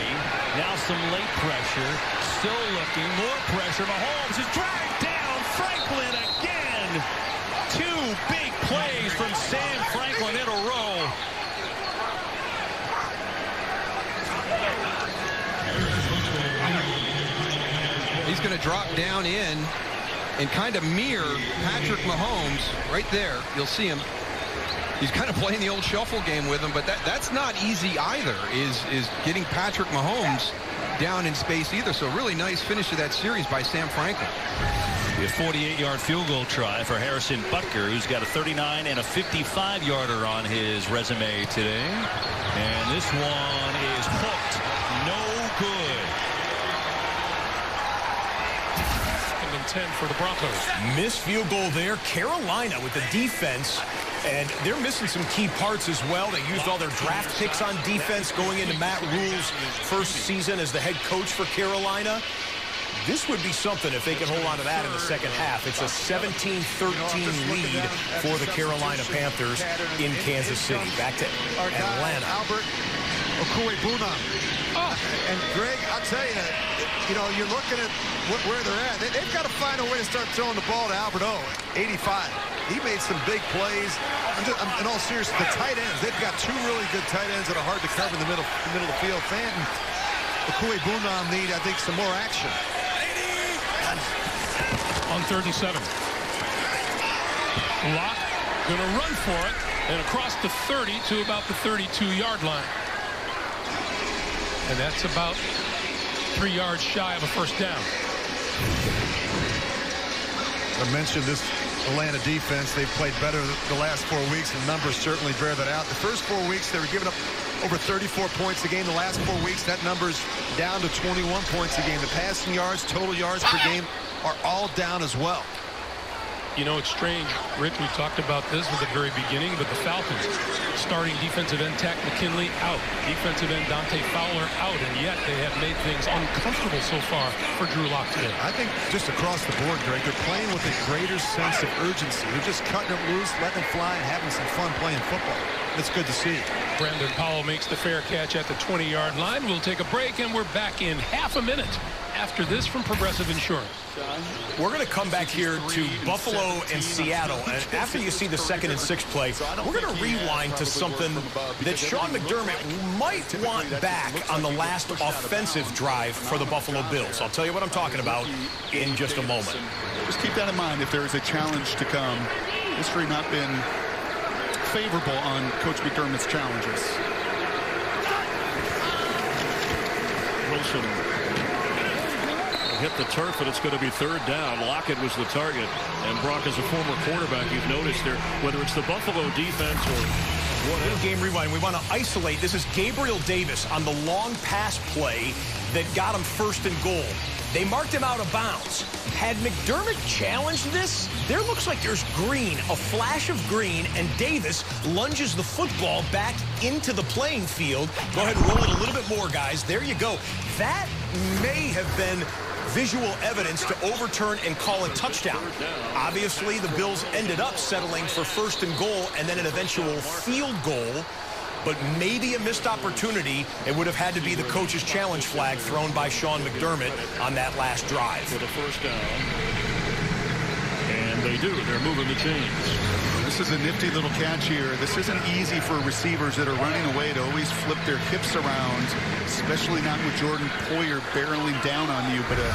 Speaker 11: Now some late pressure. Still looking. More pressure. Mahomes is dragged down. Franklin again. 2 big plays from Sam Franklin in a row.
Speaker 18: He's going to drop down in and kind of mirror Patrick Mahomes right there. You'll see him. He's kind of playing the old shuffle game with him, but that's not easy either, is getting Patrick Mahomes down in space either. So really nice finish to that series by Sam Franklin.
Speaker 11: A 48-yard field goal try for Harrison Butker, who's got a 39 and a 55-yarder on his resume today. And this one is hooked. No good.
Speaker 12: 10 for the Broncos.
Speaker 13: Missed field goal there. Carolina with the defense, and they're missing some key parts as well. They used all their draft picks on defense going into Matt Rule's first season as the head coach for Carolina. This would be something if they can hold on to that in the second half. It's a 17-13 lead for the Carolina Panthers in Kansas City. Back to Atlanta.
Speaker 3: Albert Okwuegbunam. And Greg, I'll tell you, you're looking at where they're at. They've got to find a way to start throwing the ball to Albert O. 85. He made some big plays. In all seriousness, the tight ends, they've got 2 really good tight ends that are hard to cover in the middle of the field. Fanton, Okwuegbunam need, I think, some more action.
Speaker 12: On 3rd and 7. Locke going to run for it and across the 30 to about the 32-yard line. And that's about 3 yards shy of a first down.
Speaker 3: I mentioned this Atlanta defense. They've played better the last 4 weeks, and numbers certainly bear that out. The first 4 weeks, they were giving up over 34 points a game. The last 4 weeks, that number's down to 21 points a game. The passing yards, total yards per game are all down as well.
Speaker 12: It's strange, Rick, we talked about this at the very beginning, but the Falcons starting defensive end Tack McKinley out, defensive end Dante Fowler out, and yet they have made things uncomfortable so far for Drew Lock today.
Speaker 3: I think just across the board, Greg, they're playing with a greater sense of urgency. They're just cutting it loose, letting it fly, and having some fun playing football. It's good to see.
Speaker 12: Brandon Powell makes the fair catch at the 20-yard line. We'll take a break, and we're back in half a minute after this from Progressive Insurance.
Speaker 13: We're going to come back here to Buffalo and Seattle. And after you see the 2nd and 6 play, we're going to rewind to something that Sean McDermott might want back on the last offensive drive for the Buffalo Bills. I'll tell you what I'm talking about in just a moment.
Speaker 16: Just keep that in mind if there is a challenge to come. History not been favorable on Coach McDermott's challenges.
Speaker 14: Wilson hit the turf, and it's going to be 3rd down. Lockett was the target. And Brock, as a former quarterback, you've noticed there, whether it's the Buffalo defense or
Speaker 13: whatever. Game rewind. We want to isolate. This is Gabriel Davis on the long pass play that got him 1st and goal. They marked him out of bounds. Had McDermott challenged this, there looks like there's green, a flash of green, and Davis lunges the football back into the playing field. Go ahead and roll it a little bit more, guys. There you go. That may have been visual evidence to overturn and call a touchdown. Obviously, the Bills ended up settling for 1st and goal and then an eventual field goal. But maybe a missed opportunity. It would have had to be the coach's challenge flag thrown by Sean McDermott on that last drive.
Speaker 14: For the 1st down. And they do. They're moving the chains.
Speaker 16: This is a nifty little catch here. This isn't easy for receivers that are running away to always flip their hips around, especially not with Jordan Poyer barreling down on you. But a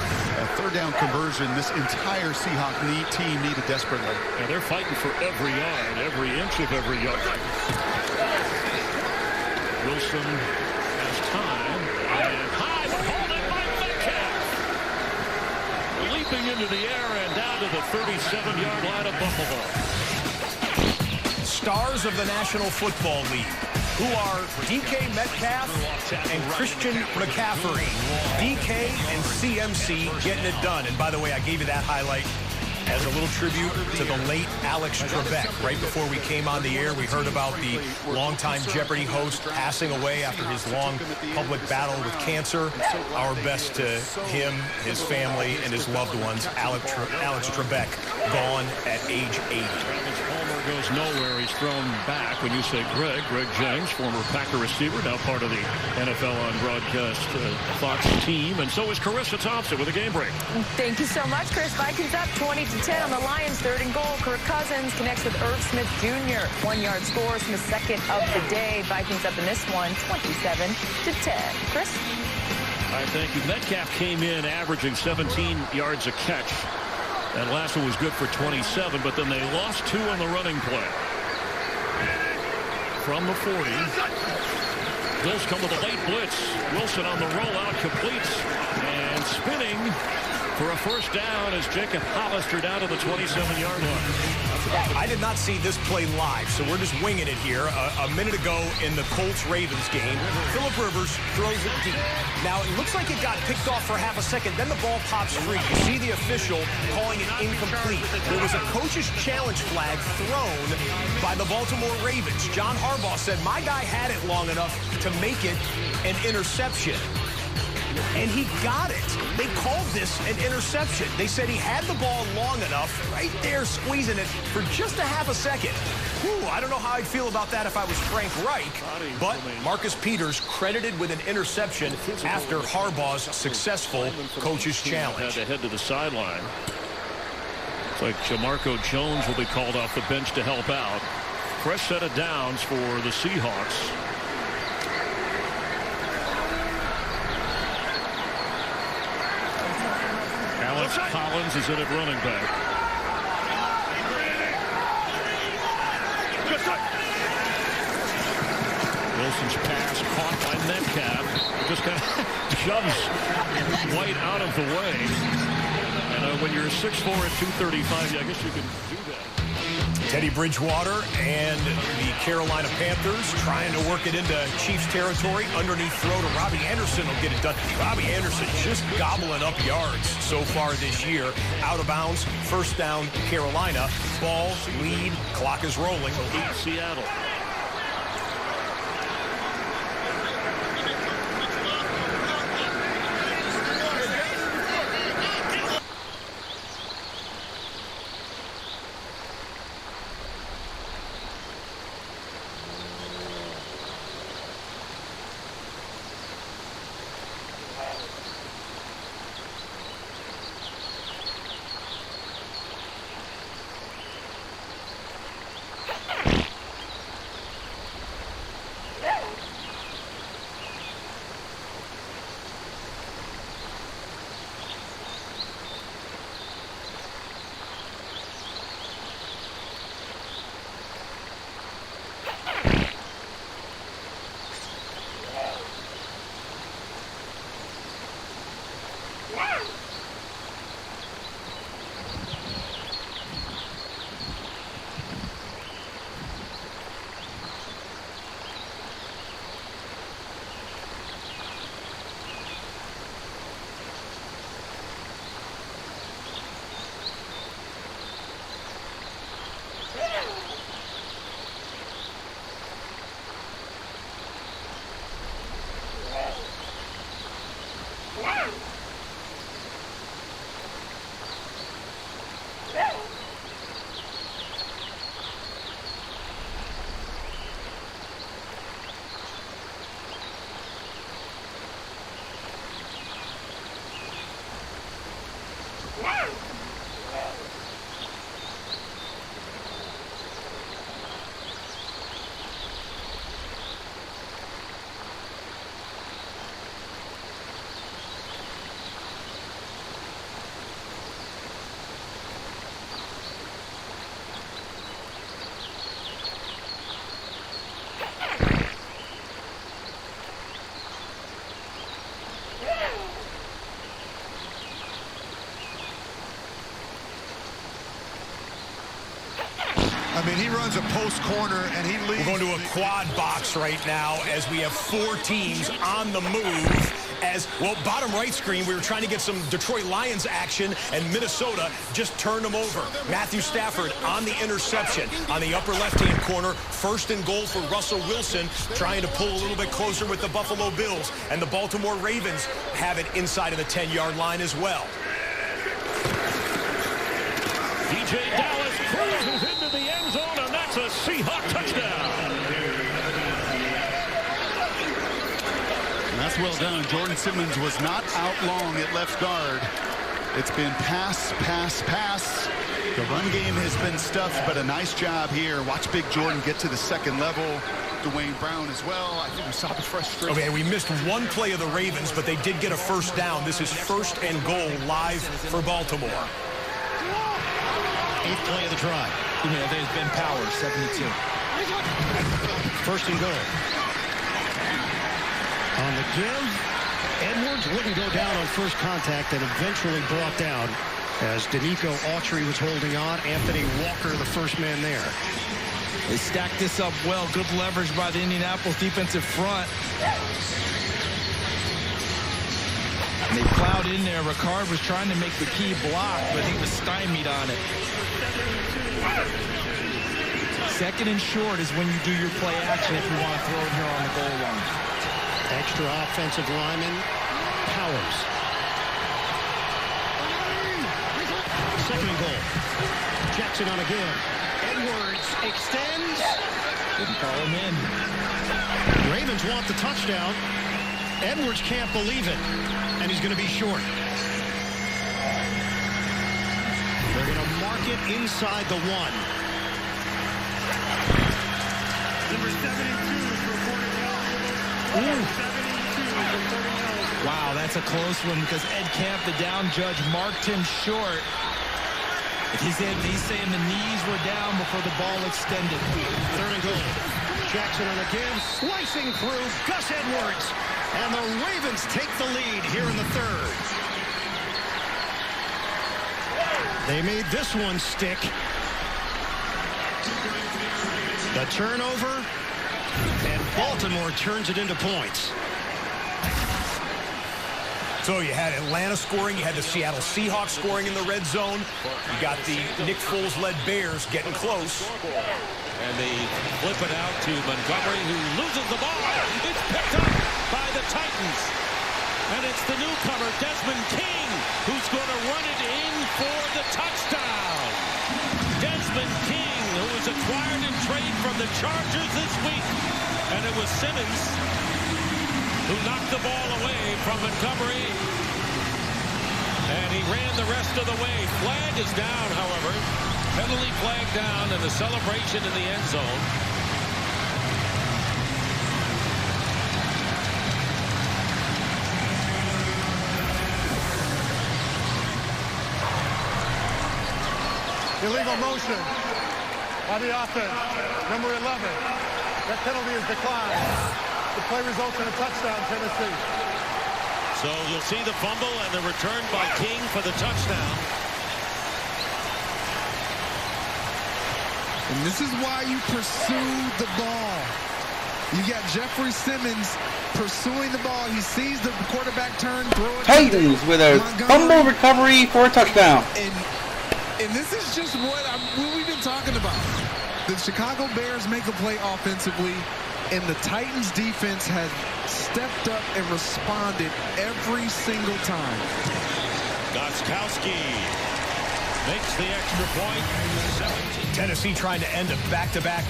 Speaker 16: 3rd down conversion, this entire Seahawk team needed desperately.
Speaker 14: And they're fighting for every yard, every inch of every yard. Wilson has time, and high, but holding by Metcalf. Leaping into the air and down to the 37-yard line of Buffalo.
Speaker 13: Stars of the National Football League, who are DK Metcalf and Christian McCaffrey. DK and CMC getting it done. And by the way, I gave you that highlight as a little tribute to the late Alex Trebek. Right before we came on the air, we heard about the longtime Jeopardy host passing away after his long public battle with cancer. Our best to him, his family, and his loved ones. Alex Trebek, gone at age 80.
Speaker 14: Palmer goes nowhere. He's thrown back. When you say Greg James, former Packer receiver, now part of the NFL on Broadcast Fox team. And so is Carissa Thompson with a game break.
Speaker 4: Thank you so much, Chris. Vikings up 20-10 on the Lions. 3rd and goal. Kirk Cousins connects with Irv Smith Jr. 1-yard score. Smith's 2nd of the day. Vikings up in this one, 27-10. Chris?
Speaker 14: All right, thank you. Metcalf came in averaging 17 yards a catch. That last one was good for 27, but then they lost 2 on the running play. From the 40. Bills come with a late blitz. Wilson on the rollout, completes, and spinning for a 1st down as Jacob Hollister down to the 27-yard line.
Speaker 13: I did not see this play live, so we're just winging it here. A minute ago in the Colts-Ravens game, Phillip Rivers throws it deep. Now, it looks like it got picked off for half a second. Then the ball pops free. You see the official calling it incomplete. There was a coach's challenge flag thrown by the Baltimore Ravens. John Harbaugh said, my guy had it long enough to make it an interception. And he got it. They called this an interception. They said he had the ball long enough, right there, squeezing it for just a half a second. Whew, I don't know how I'd feel about that if I was Frank Reich, but Marcus Peters credited with an interception after Harbaugh's successful coach's challenge.
Speaker 14: Had to head to the sideline. It's like Jamarco Jones will be called off the bench to help out. Fresh set of downs for the Seahawks. Alex Collins is in at running back. Wilson's pass caught by Metcalf. It just kind of shoves White out of the way. And when you're 6'4" at 235, I guess you can do that.
Speaker 13: Teddy Bridgewater and the Carolina Panthers trying to work it into Chiefs territory. Underneath throw to Robbie Anderson will get it done. Robbie Anderson just gobbling up yards so far this year. Out of bounds, 1st down, Carolina. Ball, lead, clock is rolling.
Speaker 14: Seattle.
Speaker 3: I mean, he runs a post corner, and he leads.
Speaker 13: We're going to a quad box right now as we have 4 teams on the move. As, well, bottom right screen, we were trying to get some Detroit Lions action, and Minnesota just turned them over. Matthew Stafford on the interception. On the upper left-hand corner, 1st and goal for Russell Wilson, trying to pull a little bit closer with the Buffalo Bills. And the Baltimore Ravens have it inside of the 10-yard line as well.
Speaker 14: DJ Dallas cruises into the end zone, and that's a Seahawk touchdown.
Speaker 16: And that's well done. Jordan Simmons was not out long at left guard. It's been pass, pass, pass. The run game has been stuffed, but a nice job here. Watch Big Jordan get to the second level. Dwayne Brown as well. I think we saw the frustration.
Speaker 13: Okay, we missed one play of the Ravens, but they did get a first down. This is 1st and goal live for Baltimore.
Speaker 9: 8th play of the drive.
Speaker 22: You know, there's been power, 72.
Speaker 9: 1st and goal. On the give, Edwards wouldn't go down on first contact and eventually brought down as Danico Autry was holding on. Anthony Walker, the first man there.
Speaker 22: They stacked this up well. Good leverage by the Indianapolis defensive front. And they plowed in there. Ricard was trying to make the key block, but he was stymied on it. 2nd and short is when you do your play action if you want to throw it here on the goal line.
Speaker 9: Extra offensive lineman, Powers. 2nd and goal. Jackson on a give. Edwards extends.
Speaker 22: Didn't call him in.
Speaker 9: Ravens want the touchdown. Edwards can't believe it, and he's going to be short. They're going to mark it inside the 1.
Speaker 15: Number 72 is reported
Speaker 22: Wow, that's a close one because Ed Camp, the down judge, marked him short. He's saying the knees were down before the ball extended.
Speaker 9: 3rd and goal. Jackson on a give, slicing through Gus Edwards. And the Ravens take the lead here in the 3rd. They made this one stick. The turnover, and Baltimore turns it into points.
Speaker 13: So you had Atlanta scoring, you had the Seattle Seahawks scoring in the red zone. You got the Nick Foles-led Bears getting close.
Speaker 14: And they flip it out to Montgomery, who loses the ball. It's picked up by the Titans. And it's the newcomer, Desmond King, who's going to run it in for the touchdown. Desmond King, who was acquired in trade from the Chargers this week. And it was Simmons who knocked the ball away from Montgomery. And he ran the rest of the way. Flag is down, however. Penalty flag down, and the celebration in the end zone.
Speaker 15: Illegal motion by the offense. Number 11. That penalty is declined. The play results in a touchdown, Tennessee.
Speaker 14: So you'll see the fumble and the return by King for the touchdown.
Speaker 7: And this is why you pursue the ball. You got Jeffrey Simmons pursuing the ball. He sees the quarterback turn, throw it.
Speaker 1: Titans with a fumble recovery for a touchdown.
Speaker 7: And this is just what we've been talking about. The Chicago Bears make a play offensively, and the Titans defense has stepped up and responded every single time.
Speaker 14: Gostkowski makes the extra point. 17.
Speaker 13: Tennessee trying to end a back-to-back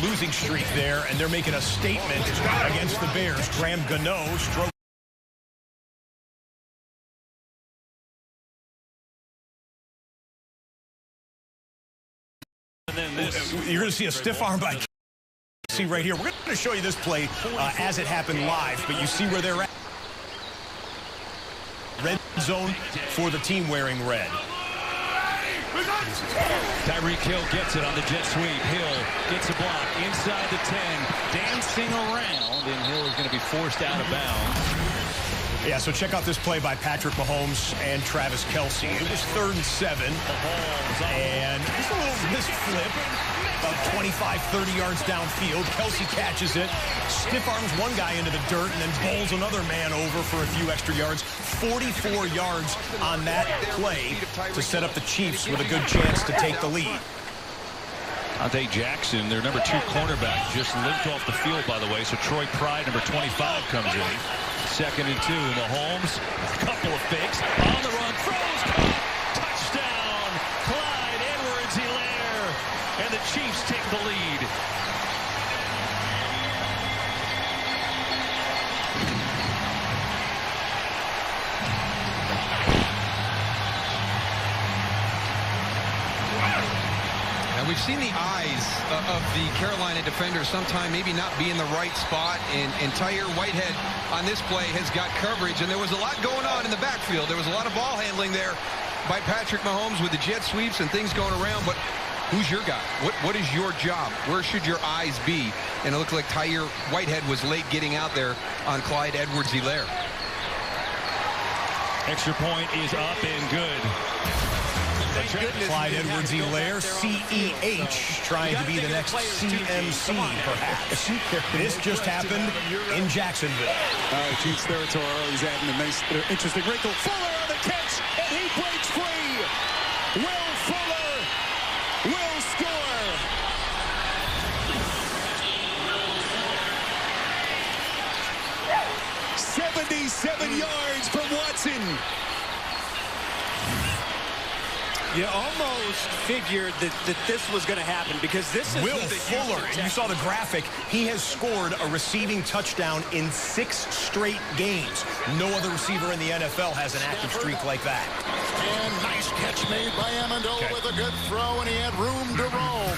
Speaker 13: losing streak there, and they're making a statement against the Bears. Graham Gano stroke.
Speaker 14: And then this.
Speaker 13: You're going to see a stiff arm by see right here. We're going to show you this play as it happened live, but you see where they're at. Red zone for the team wearing red.
Speaker 11: Tyreek Hill gets it on the jet sweep. Hill gets a block inside the 10, dancing around, and Hill is going to be forced out of bounds.
Speaker 13: Yeah, so check out this play by Patrick Mahomes and Travis Kelce. It was 3rd and 7, and just a little misflip. about 25, 30 yards downfield. Kelsey catches it, stiff arms one guy into the dirt, and then bowls another man over for a few extra yards. 44 yards on that play to set up the Chiefs with a good chance to take the lead.
Speaker 11: Dante Jackson, their number 2 cornerback, just limped off the field, by the way. So Troy Pride, number 25, comes in. 2nd and 2. Mahomes, a couple of fakes. On the run, throws, caught, touchdown. Clyde Edwards-Helaire. And the Chiefs take the lead.
Speaker 18: We've seen the eyes of the Carolina defender sometime maybe not be in the right spot, and Tyre Whitehead on this play has got coverage, and there was a lot going on in the backfield. There was a lot of ball handling there by Patrick Mahomes with the jet sweeps and things going around, but who's your guy? What is your job? Where should your eyes be? And it looked like Tyre Whitehead was late getting out there on Clyde Edwards-Helaire.
Speaker 11: Extra point is up and good.
Speaker 13: Clyde Edwards-Helaire, CEH, trying to be the next CMC, perhaps. This just happened in Jacksonville.
Speaker 2: Chiefs territory. He's adding a nice, interesting wrinkle. Fuller on the catch, and he breaks free. Will Fuller will score. "77 yards from Watson."
Speaker 17: You almost figured that this was going to happen because this is
Speaker 13: Will Fuller, and you saw the graphic, he has scored a receiving touchdown in 6 straight games. No other receiver in the NFL has an active streak like that.
Speaker 19: And nice catch made by Amendola with a good throw, and he had room to roam.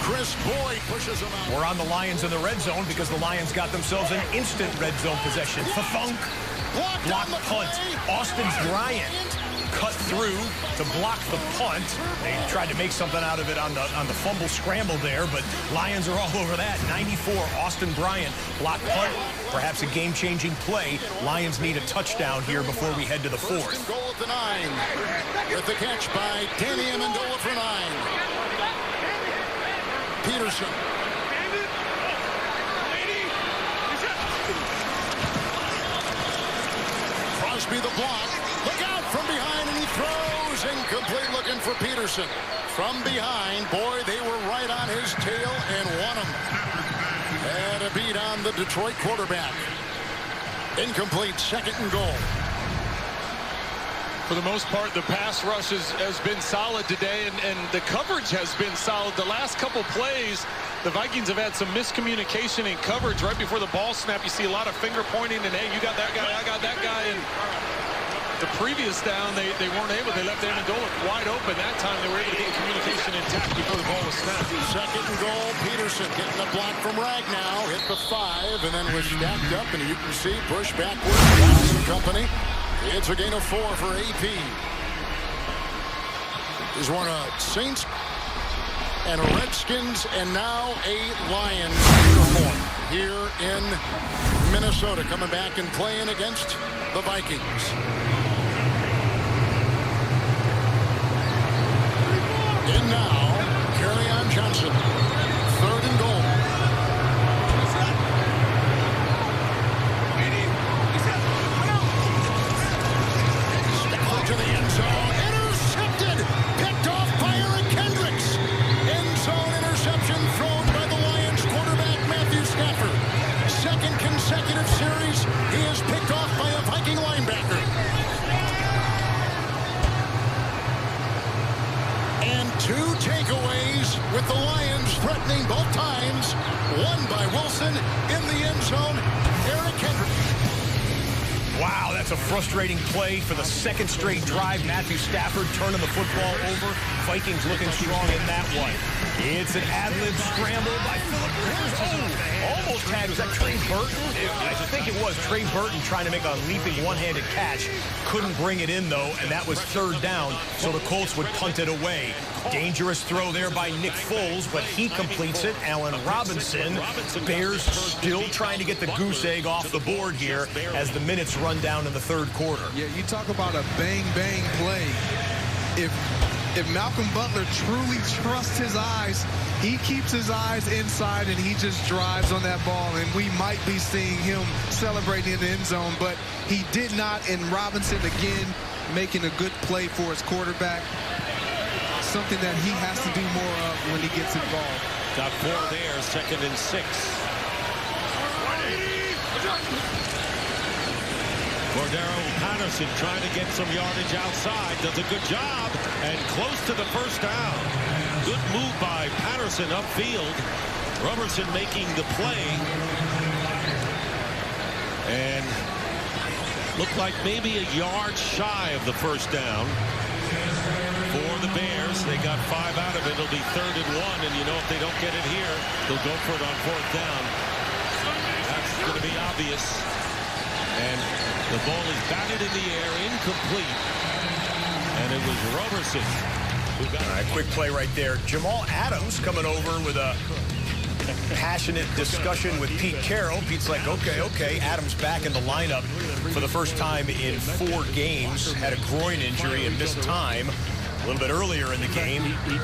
Speaker 19: Chris Boyd pushes him out.
Speaker 13: We're on the Lions in the red zone because the Lions got themselves an instant red zone possession. Fafunk, block punt. Austin Bryant cut through to block the punt. They tried to make something out of it on the fumble scramble there, but Lions are all over that. 94, Austin Bryant, block punt, perhaps a game-changing play. Lions need a touchdown here before we head to the 4th.
Speaker 19: Goal at the 9. With the catch by Danny Amendola for 9. Peterson. Crosby the block. Look out from behind, and he throws incomplete, looking for Peterson. From behind, boy, they were right on his tail and won him. And a beat on the Detroit quarterback. Incomplete, 2nd and goal.
Speaker 20: For the most part, the pass rush has been solid today, and the coverage has been solid. The last couple plays, the Vikings have had some miscommunication in coverage right before the ball snap. You see a lot of finger pointing, and hey, you got that guy, I got that guy, and the previous down, they weren't able. They left Amendola wide open. That time, they were able to get communication intact before the ball was snapped.
Speaker 19: 2nd and goal. Peterson getting a block from Ragnow. Hit the 5, and then was stacked up, and you can see push backwards. Watson company. It's a gain of 4 for AP. He's worn a Saints and a Redskins and now a Lions uniform here in Minnesota, coming back and playing against the Vikings. In now, Kerryon Johnson. 3rd and goal. Stafford to the end zone. Intercepted. Picked off by Eric Kendricks. End zone interception thrown by the Lions quarterback, Matthew Stafford. 2nd consecutive series, he is picked off by a Viking linebacker. And 2 takeaways with the Lions threatening both times. One by Wilson in the end zone. Eric Kendricks.
Speaker 13: Wow, that's a frustrating play for the 2nd straight drive. Matthew Stafford turning the football over. Vikings looking strong in that one. It's an ad-lib scramble by Phillip Rivers. Oh, almost had, was that Trey Burton? I think it was Trey Burton trying to make a leaping one-handed catch. Couldn't bring it in, though, and that was 3rd down, so the Colts would punt it away. Dangerous throw there by Nick Foles, but he completes it. Allen Robinson. Bears still trying to get the goose egg off the board here as the minutes run down in the 3rd quarter.
Speaker 7: Yeah, you talk about a bang-bang play. If if Malcolm Butler truly trusts his eyes, he keeps his eyes inside and he just drives on that ball. And we might be seeing him celebrating in the end zone, but he did not. And Robinson, again, making a good play for his quarterback. Something that he has to do more of when he gets involved.
Speaker 14: Got 4 there, 2nd and 6. Cordero Patterson trying to get some yardage outside. Does a good job and close to the first down. Good move by Patterson upfield. Robertson making the play. And looked like maybe a yard shy of the first down for the Bears. They got 5 out of it. It'll be 3rd and 1. And you know if they don't get it here, they'll go for it on 4th down. That's going to be obvious. And the ball is batted in the air, incomplete. And it was Robertson who got it.
Speaker 13: All right, quick play right there. Jamal Adams coming over with a passionate discussion with Pete Carroll. Pete's like, okay. Adams back in the lineup for the first time in 4 games. Had a groin injury and missed time a little bit earlier in the game. He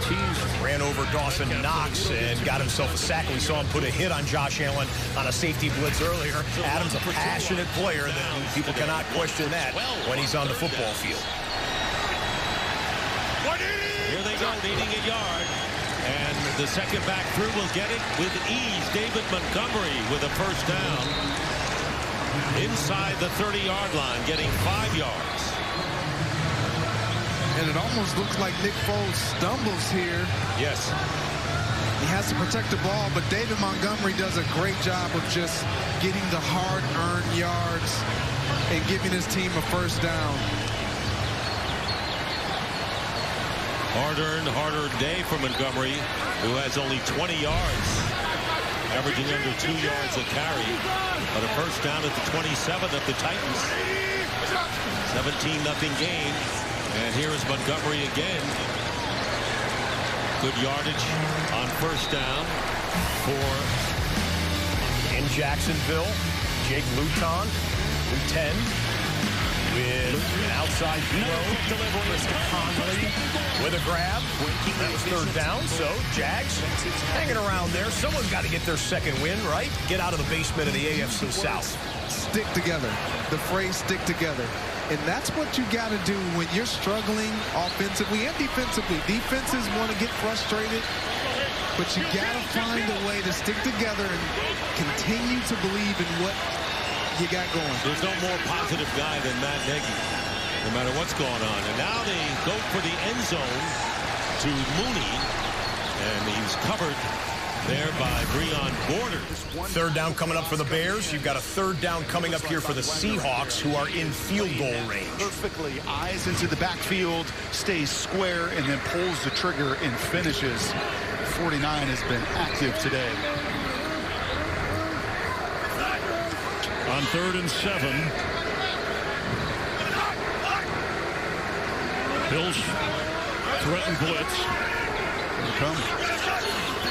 Speaker 13: ran over Dawson Knox and got himself a sack. We saw him put a hit on Josh Allen on a safety blitz earlier. Adams, a passionate player. That people cannot question that when he's on the football field.
Speaker 14: Here they go, needing a yard. And the second back through will get it with ease. David Montgomery with a first down. Inside the 30-yard line, getting 5 yards.
Speaker 7: And it almost looks like Nick Foles stumbles here.
Speaker 14: Yes.
Speaker 7: He has to protect the ball, but David Montgomery does a great job of just getting the hard-earned yards and giving his team a first down.
Speaker 14: Hard-earned, harder day for Montgomery, who has only 20 yards, averaging under 2 yards a carry. But a first down at the 27 of the Titans. 17-0 game. And here is Montgomery again. Good yardage on first down for
Speaker 13: in Jacksonville. Jake Luton, 10. With an outside throw, Chris Conley with a grab. That was 3rd down, so Jags hanging around there. Someone's got to get their second win, right? Get out of the basement of the AFC South.
Speaker 7: Stick together. The phrase stick together. And that's what you got to do when you're struggling offensively and defensively. Defenses want to get frustrated, but you got to find a way to stick together and continue to believe in what you got going.
Speaker 14: There's no more positive guy than Matt Nagy, no matter what's going on. And now they go for the end zone to Mooney, and he's covered there by Breon Borders.
Speaker 13: 3rd down coming up for the Bears. You've got a 3rd down coming up here for the Seahawks, who are in field goal range.
Speaker 16: Perfectly eyes into the backfield, stays square, and then pulls the trigger and finishes. 49 has been active today.
Speaker 14: On 3rd and 7. Bills threaten blitz.
Speaker 16: Here they come.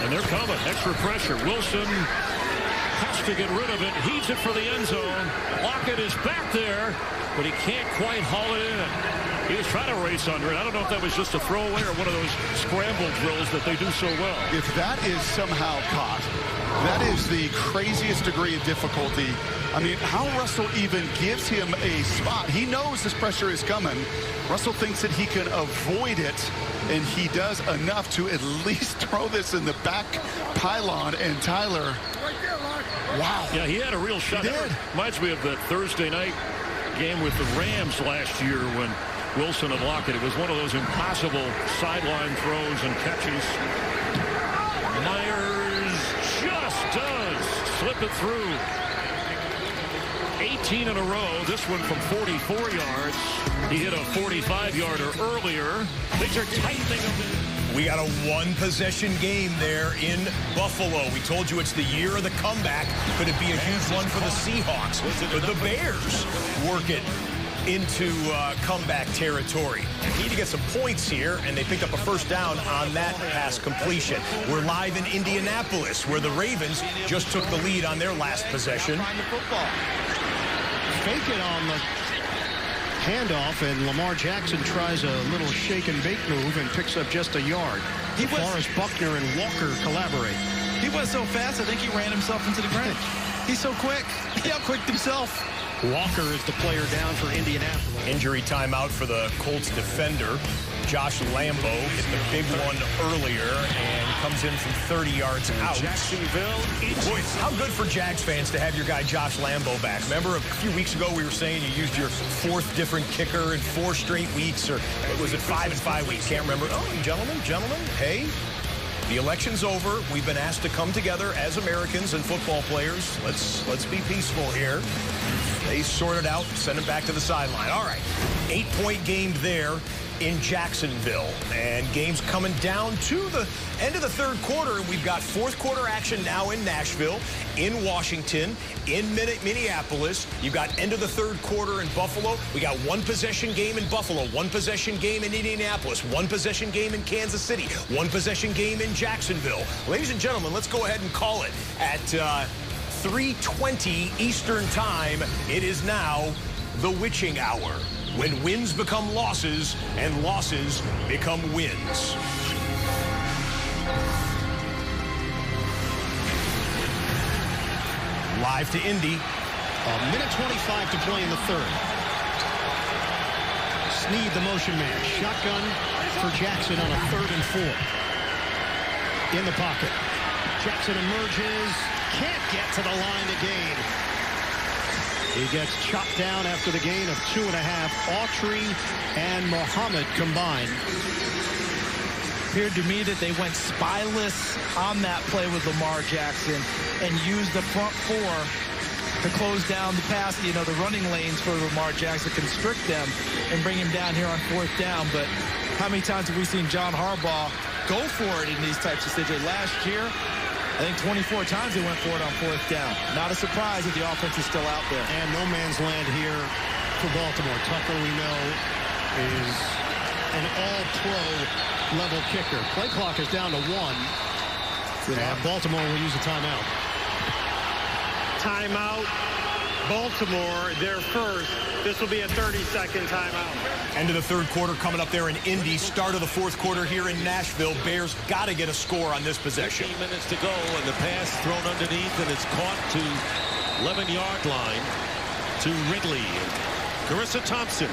Speaker 14: And they're coming. Extra pressure. Wilson has to get rid of it. Heaves it for the end zone. Lockett is back there, but he can't quite haul it in. He was trying to race under it. I don't know if that was just a throwaway or one of those scramble drills that they do so well.
Speaker 16: If that is somehow caught, that is the craziest degree of difficulty. I mean, how Russell even gives him a spot. He knows this pressure is coming. Russell thinks that he can avoid it, and he does enough to at least throw this in the back pylon. And Tyler, wow.
Speaker 14: Yeah, he had a real shot.
Speaker 16: He did.
Speaker 14: Reminds me of that Thursday night game with the Rams last year when Wilson and Lockett. It was one of those impossible sideline throws and catches. Myers just does slip it through. 18 in a row. This one from 44 yards. He hit a 45-yarder earlier. Things are tightening a bit.
Speaker 13: We got a 1-possession game there in Buffalo. We told you it's the year of the comeback. Could it be a huge one for the Seahawks? Could the Bears work it into comeback territory? They need to get some points here, and they picked up a first down on that pass completion. We're live in Indianapolis, where the Ravens just took the lead on their last possession.
Speaker 9: Fake it on the Handoff, and Lamar Jackson tries a little shake and bake move and picks up just a yard. Forrest Buckner and Walker collaborate.
Speaker 22: He was so fast, I think he ran himself into the ground. He's so quick. He outquicked himself.
Speaker 9: Walker is the player down for Indianapolis.
Speaker 13: Injury timeout for the Colts defender. Josh Lambo hit the big one earlier and comes in from 30 yards out.
Speaker 14: Jacksonville.
Speaker 13: Boy, how good for Jags fans to have your guy Josh Lambo back. Remember a few weeks ago we were saying you used your 4th different kicker in 4 straight weeks, or was it 5 in 5 weeks? Can't remember. Oh, gentlemen, hey. The election's over. We've been asked to come together as Americans and football players. Let's be peaceful here. They sort it out, send him back to the sideline. All right, 8-point game there in Jacksonville. And game's coming down to the end of the 3rd quarter. And we've got 4th quarter action now in Nashville, in Washington, in Minneapolis. You've got end of the 3rd quarter in Buffalo. We got 1 possession game in Buffalo, 1 possession game in Indianapolis, 1 possession game in Kansas City, 1 possession game in Jacksonville. Ladies and gentlemen, let's go ahead and call it at 3:20 Eastern Time. It is now the witching hour, when wins become losses and losses become wins. Live to Indy.
Speaker 9: 1:25 to play in the 3rd. Snead, the motion man. Shotgun for Jackson on a 3rd and 4. In the pocket. Jackson emerges. Can't get to the line to gain. He gets chopped down after the gain of 2.5. Autry and Muhammad combined.
Speaker 22: Appeared to me that they went spyless on that play with Lamar Jackson and used the front 4 to close down the pass, the running lanes for Lamar Jackson, constrict them and bring him down here on 4th down. But how many times have we seen John Harbaugh go for it in these types of situations? Last year, I think 24 times they went for it on 4th down. Not a surprise that the offense is still out there.
Speaker 9: And no man's land here for Baltimore. Tucker, we know, is an all-pro level kicker. Play clock is down to 1. And Baltimore will use a timeout.
Speaker 10: Timeout. Baltimore, their first. This will be a 30-second timeout.
Speaker 13: End of the 3rd quarter coming up there in Indy. Start of the 4th quarter here in Nashville. Bears got to get a score on this possession.
Speaker 14: 15 minutes to go, and the pass thrown underneath, and it's caught to 11-yard line to Ridley. Carissa Thompson,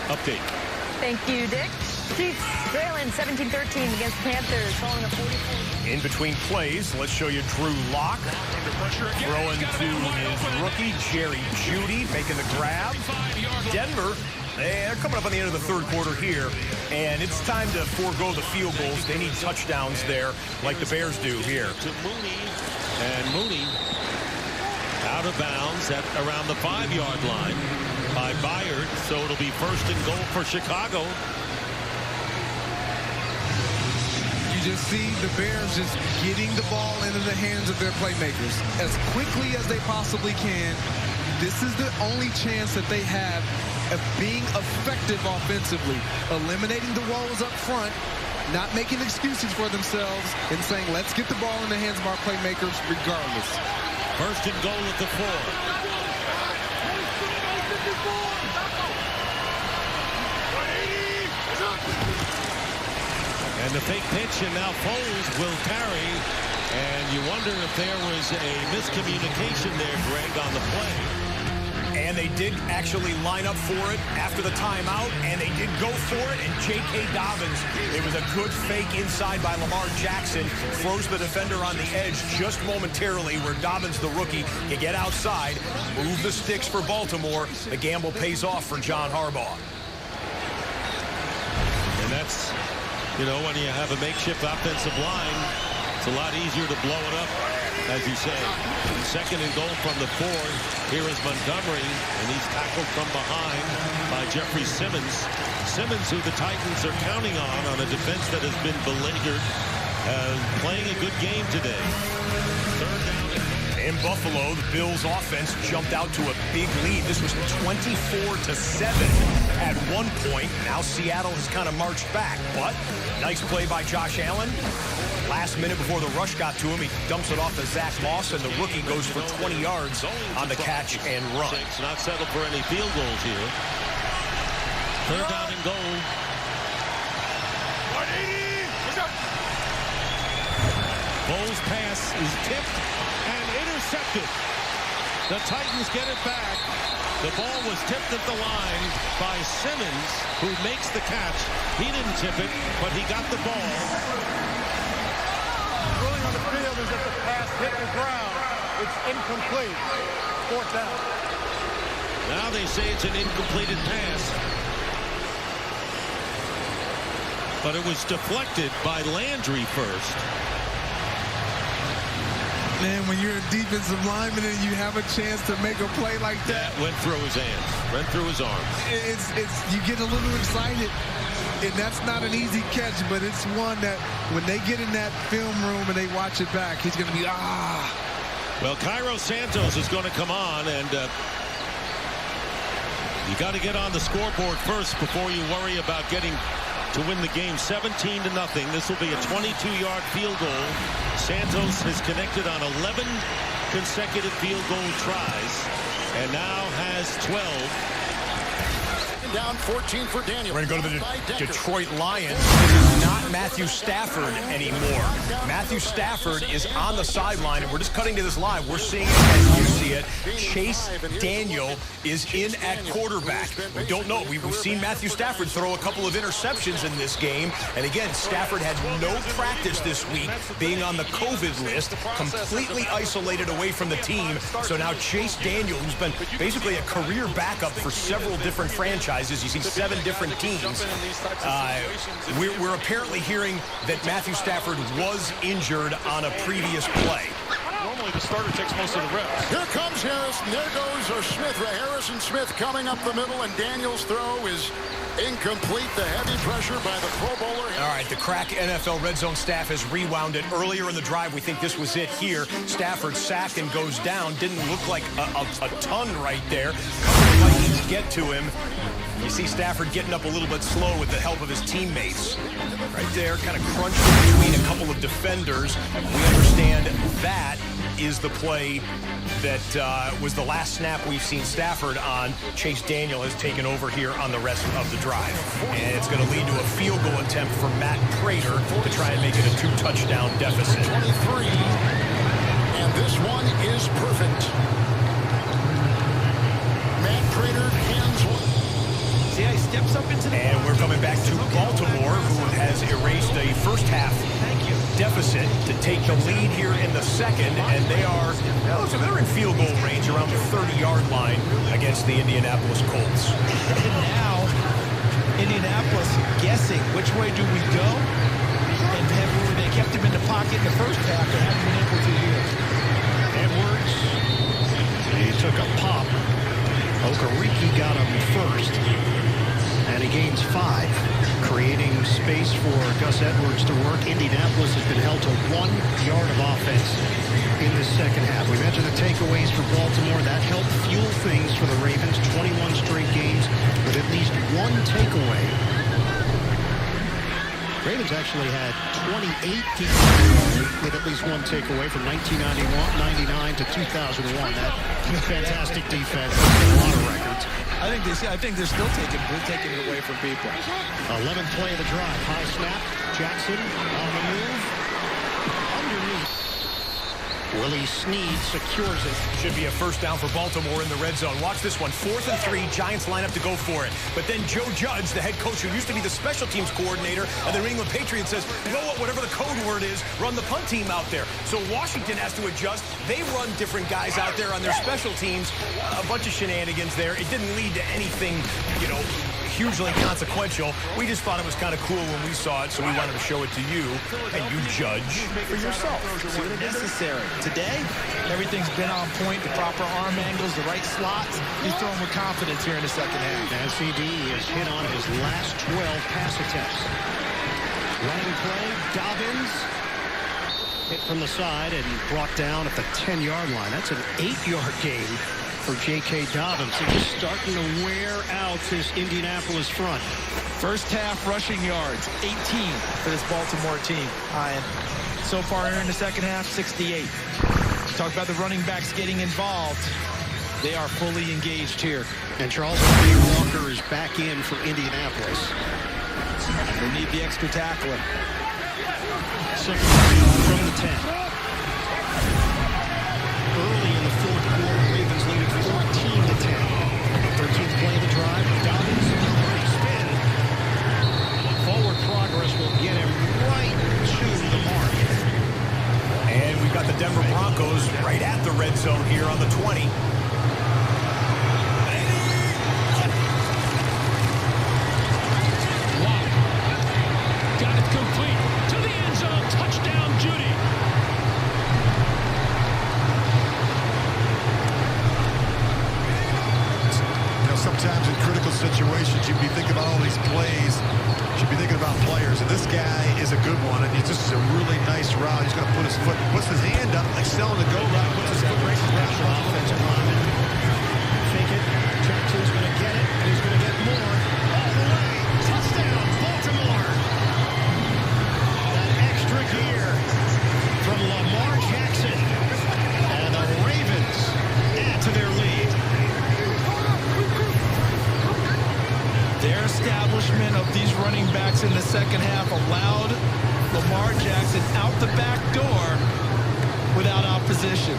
Speaker 14: update.
Speaker 4: Thank you, Dick. Chiefs trailing 17-13 against Panthers, following a 44.
Speaker 13: In between plays, let's show you Drew Lock throwing to his rookie, Jerry Jeudy, making the grab. Denver, they're coming up on the end of the 3rd quarter here, and it's time to forego the field goals. They need touchdowns there, like the Bears do here.
Speaker 14: To Mooney, and Mooney out of bounds at around the 5-yard line by Byard, so it'll be 1st and goal for Chicago.
Speaker 7: Just see the Bears just getting the ball into the hands of their playmakers as quickly as they possibly can. This is the only chance that they have of being effective offensively, eliminating the woes up front, not making excuses for themselves, and saying, let's get the ball in the hands of our playmakers regardless.
Speaker 14: 1st and goal at the 4. And the fake pitch, and now Foles will carry. And you wonder if there was a miscommunication there, Greg, on the play.
Speaker 13: And they did actually line up for it after the timeout, and they did go for it. And J.K. Dobbins, it was a good fake inside by Lamar Jackson, froze the defender on the edge just momentarily, where Dobbins, the rookie, can get outside, move the sticks for Baltimore. The gamble pays off for John Harbaugh.
Speaker 14: And that's, when you have a makeshift offensive line, it's a lot easier to blow it up, as you say. 2nd and goal from the 4. Here is Montgomery, and he's tackled from behind by Jeffrey Simmons. Simmons, who the Titans are counting on a defense that has been beleaguered, playing a good game today. 3rd down.
Speaker 13: In Buffalo, the Bills offense jumped out to a big lead. This was 24-7 at one point. Now Seattle has kind of marched back, but nice play by Josh Allen. Last minute before the rush got to him, he dumps it off to Zach Moss, and the rookie goes for 20 yards on the catch and run.
Speaker 14: Not settled for any field goals here. Third down and goal. Bowles' pass is tipped and intercepted. The Titans get it back. The ball was tipped at the line by Simmons, who makes the catch. He didn't tip it, but he got the ball.
Speaker 15: Ruling on the field is that the pass hit the ground. It's incomplete. Fourth down.
Speaker 14: Now they say it's an incompleted pass. But it was deflected by Landry first.
Speaker 7: Man, when you're a defensive lineman and you have a chance to make a play like that.
Speaker 14: Went through his hands, went through his arms.
Speaker 7: It's you get a little excited. And that's not an easy catch, but it's one that when they get in that film room and they watch it back, he's going to be,
Speaker 14: Well, Cairo Santos is going to come on, and you got to get on the scoreboard first before you worry about getting to win the game. 17-0. This will be a 22-yard field goal. Santos has connected on 11 consecutive field goal tries and now has 12.
Speaker 19: Down 14 for Daniel.
Speaker 13: We're going to go to the Detroit Lions. This is not Matthew Stafford anymore. Matthew Stafford is on the sideline, and we're just cutting to this live. We're seeing it as you see it. Chase Daniel is in at quarterback. We don't know. We've seen Matthew Stafford throw a couple of interceptions in this game. And again, Stafford had no practice this week, being on the COVID list, completely isolated away from the team. So now Chase Daniel, who's been basically a career backup for several different franchises. You see 7 different teams. We're apparently hearing that Matthew Stafford was injured on a previous play.
Speaker 20: Normally the starter takes most of the reps.
Speaker 19: Here comes Harris, and there goes Smith. Harrison Smith coming up the middle, and Daniel's throw is incomplete. The heavy pressure by the Pro Bowler.
Speaker 13: All right, the crack NFL Red Zone staff has rewound it. Earlier in the drive, we think this was it here. Stafford sacked and goes down. Didn't look like a ton right there. Couple of Vikings get to him. You see Stafford getting up a little bit slow with the help of his teammates. Right there, kind of crunched in between a couple of defenders. We understand that is the play that was the last snap we've seen Stafford on. Chase Daniel has taken over here on the rest of the drive. And it's going to lead to a field goal attempt for Matt Prater to try and make it a 2-touchdown deficit.
Speaker 19: 23, and this one is perfect. Matt Prater hands one.
Speaker 22: See how he steps up into the...
Speaker 13: And we're coming back to Baltimore, who has erased a first half deficit to take the lead here in the second, and they are, so they're in field goal range around the 30-yard line against the Indianapolis Colts.
Speaker 22: And now, Indianapolis guessing which way do we go, and they kept him in the pocket in the first half, they haven't been able to here.
Speaker 9: Edwards, he took a pop. Okereke got him first, and he gains 5, creating space for Gus Edwards to work. Indianapolis has been held to 1 yard of offense in the second half. We mentioned the takeaways for Baltimore. That helped fuel things for the Ravens. 21 straight games with at least 1 takeaway. Ravens actually had 28 games with at least 1 takeaway from 1999 to 2001. That fantastic defense, a lot of records.
Speaker 22: I think they're still taking it away from people.
Speaker 9: 11th play of the drive. High snap. Jackson on the move. Underneath. Willie Snead secures it.
Speaker 13: Should be a first down for Baltimore in the red zone. Watch this one. 4th and 3. Giants line up to go for it. But then Joe Judge, the head coach, who used to be the special teams coordinator of the New England Patriots, says, you know what, whatever the code word is, run the punt team out there. So Washington has to adjust. They run different guys out there on their special teams. A bunch of shenanigans there. It didn't lead to anything, hugely consequential. We just thought it was kind of cool when we saw it, so we wanted to show it to you, and you judge for yourself.
Speaker 22: See what necessary. Today, everything's been on point, the proper arm angles, the right slots. He's throwing with confidence here in the second half.
Speaker 9: SCD has hit on his last 12 pass attempts. Running play, Dobbins hit from the side and brought down at the 10-yard line. That's an 8-yard gain for J.K. Dobbins. He's starting to wear out this Indianapolis front.
Speaker 22: First half rushing yards, 18 for this Baltimore team. And so far here in the second half, 68. Talk about the running backs getting involved. They are fully engaged here.
Speaker 9: And Charles Walker is back in for Indianapolis.
Speaker 22: They need the extra tackler.
Speaker 9: Second from the 10. Early in the fourth quarter, Ravens lead it 14-10. 13th play of the drive. Dobbins, great spin. Forward progress will get him right to the mark.
Speaker 13: And we've got the Denver Broncos right at the red zone here on the 20.
Speaker 14: Got it complete to the end zone. Touchdown, Judy.
Speaker 3: Sometimes in critical situations, you'd be thinking about all these plays. You should be thinking about players. And this guy is a good one. And this is a really nice route. He's going to put his foot, puts his hand up like selling the go route, puts his foot right in the
Speaker 9: offensive lineman. Fake it. Track two's going to get it. And he's going to get more. All the way. Touchdown, Baltimore. That extra gear from Lamar Jackson. And the Ravens add to their lead.
Speaker 22: Their establishment of these running backs in the second half allowed Lamar Jackson out the back door without opposition.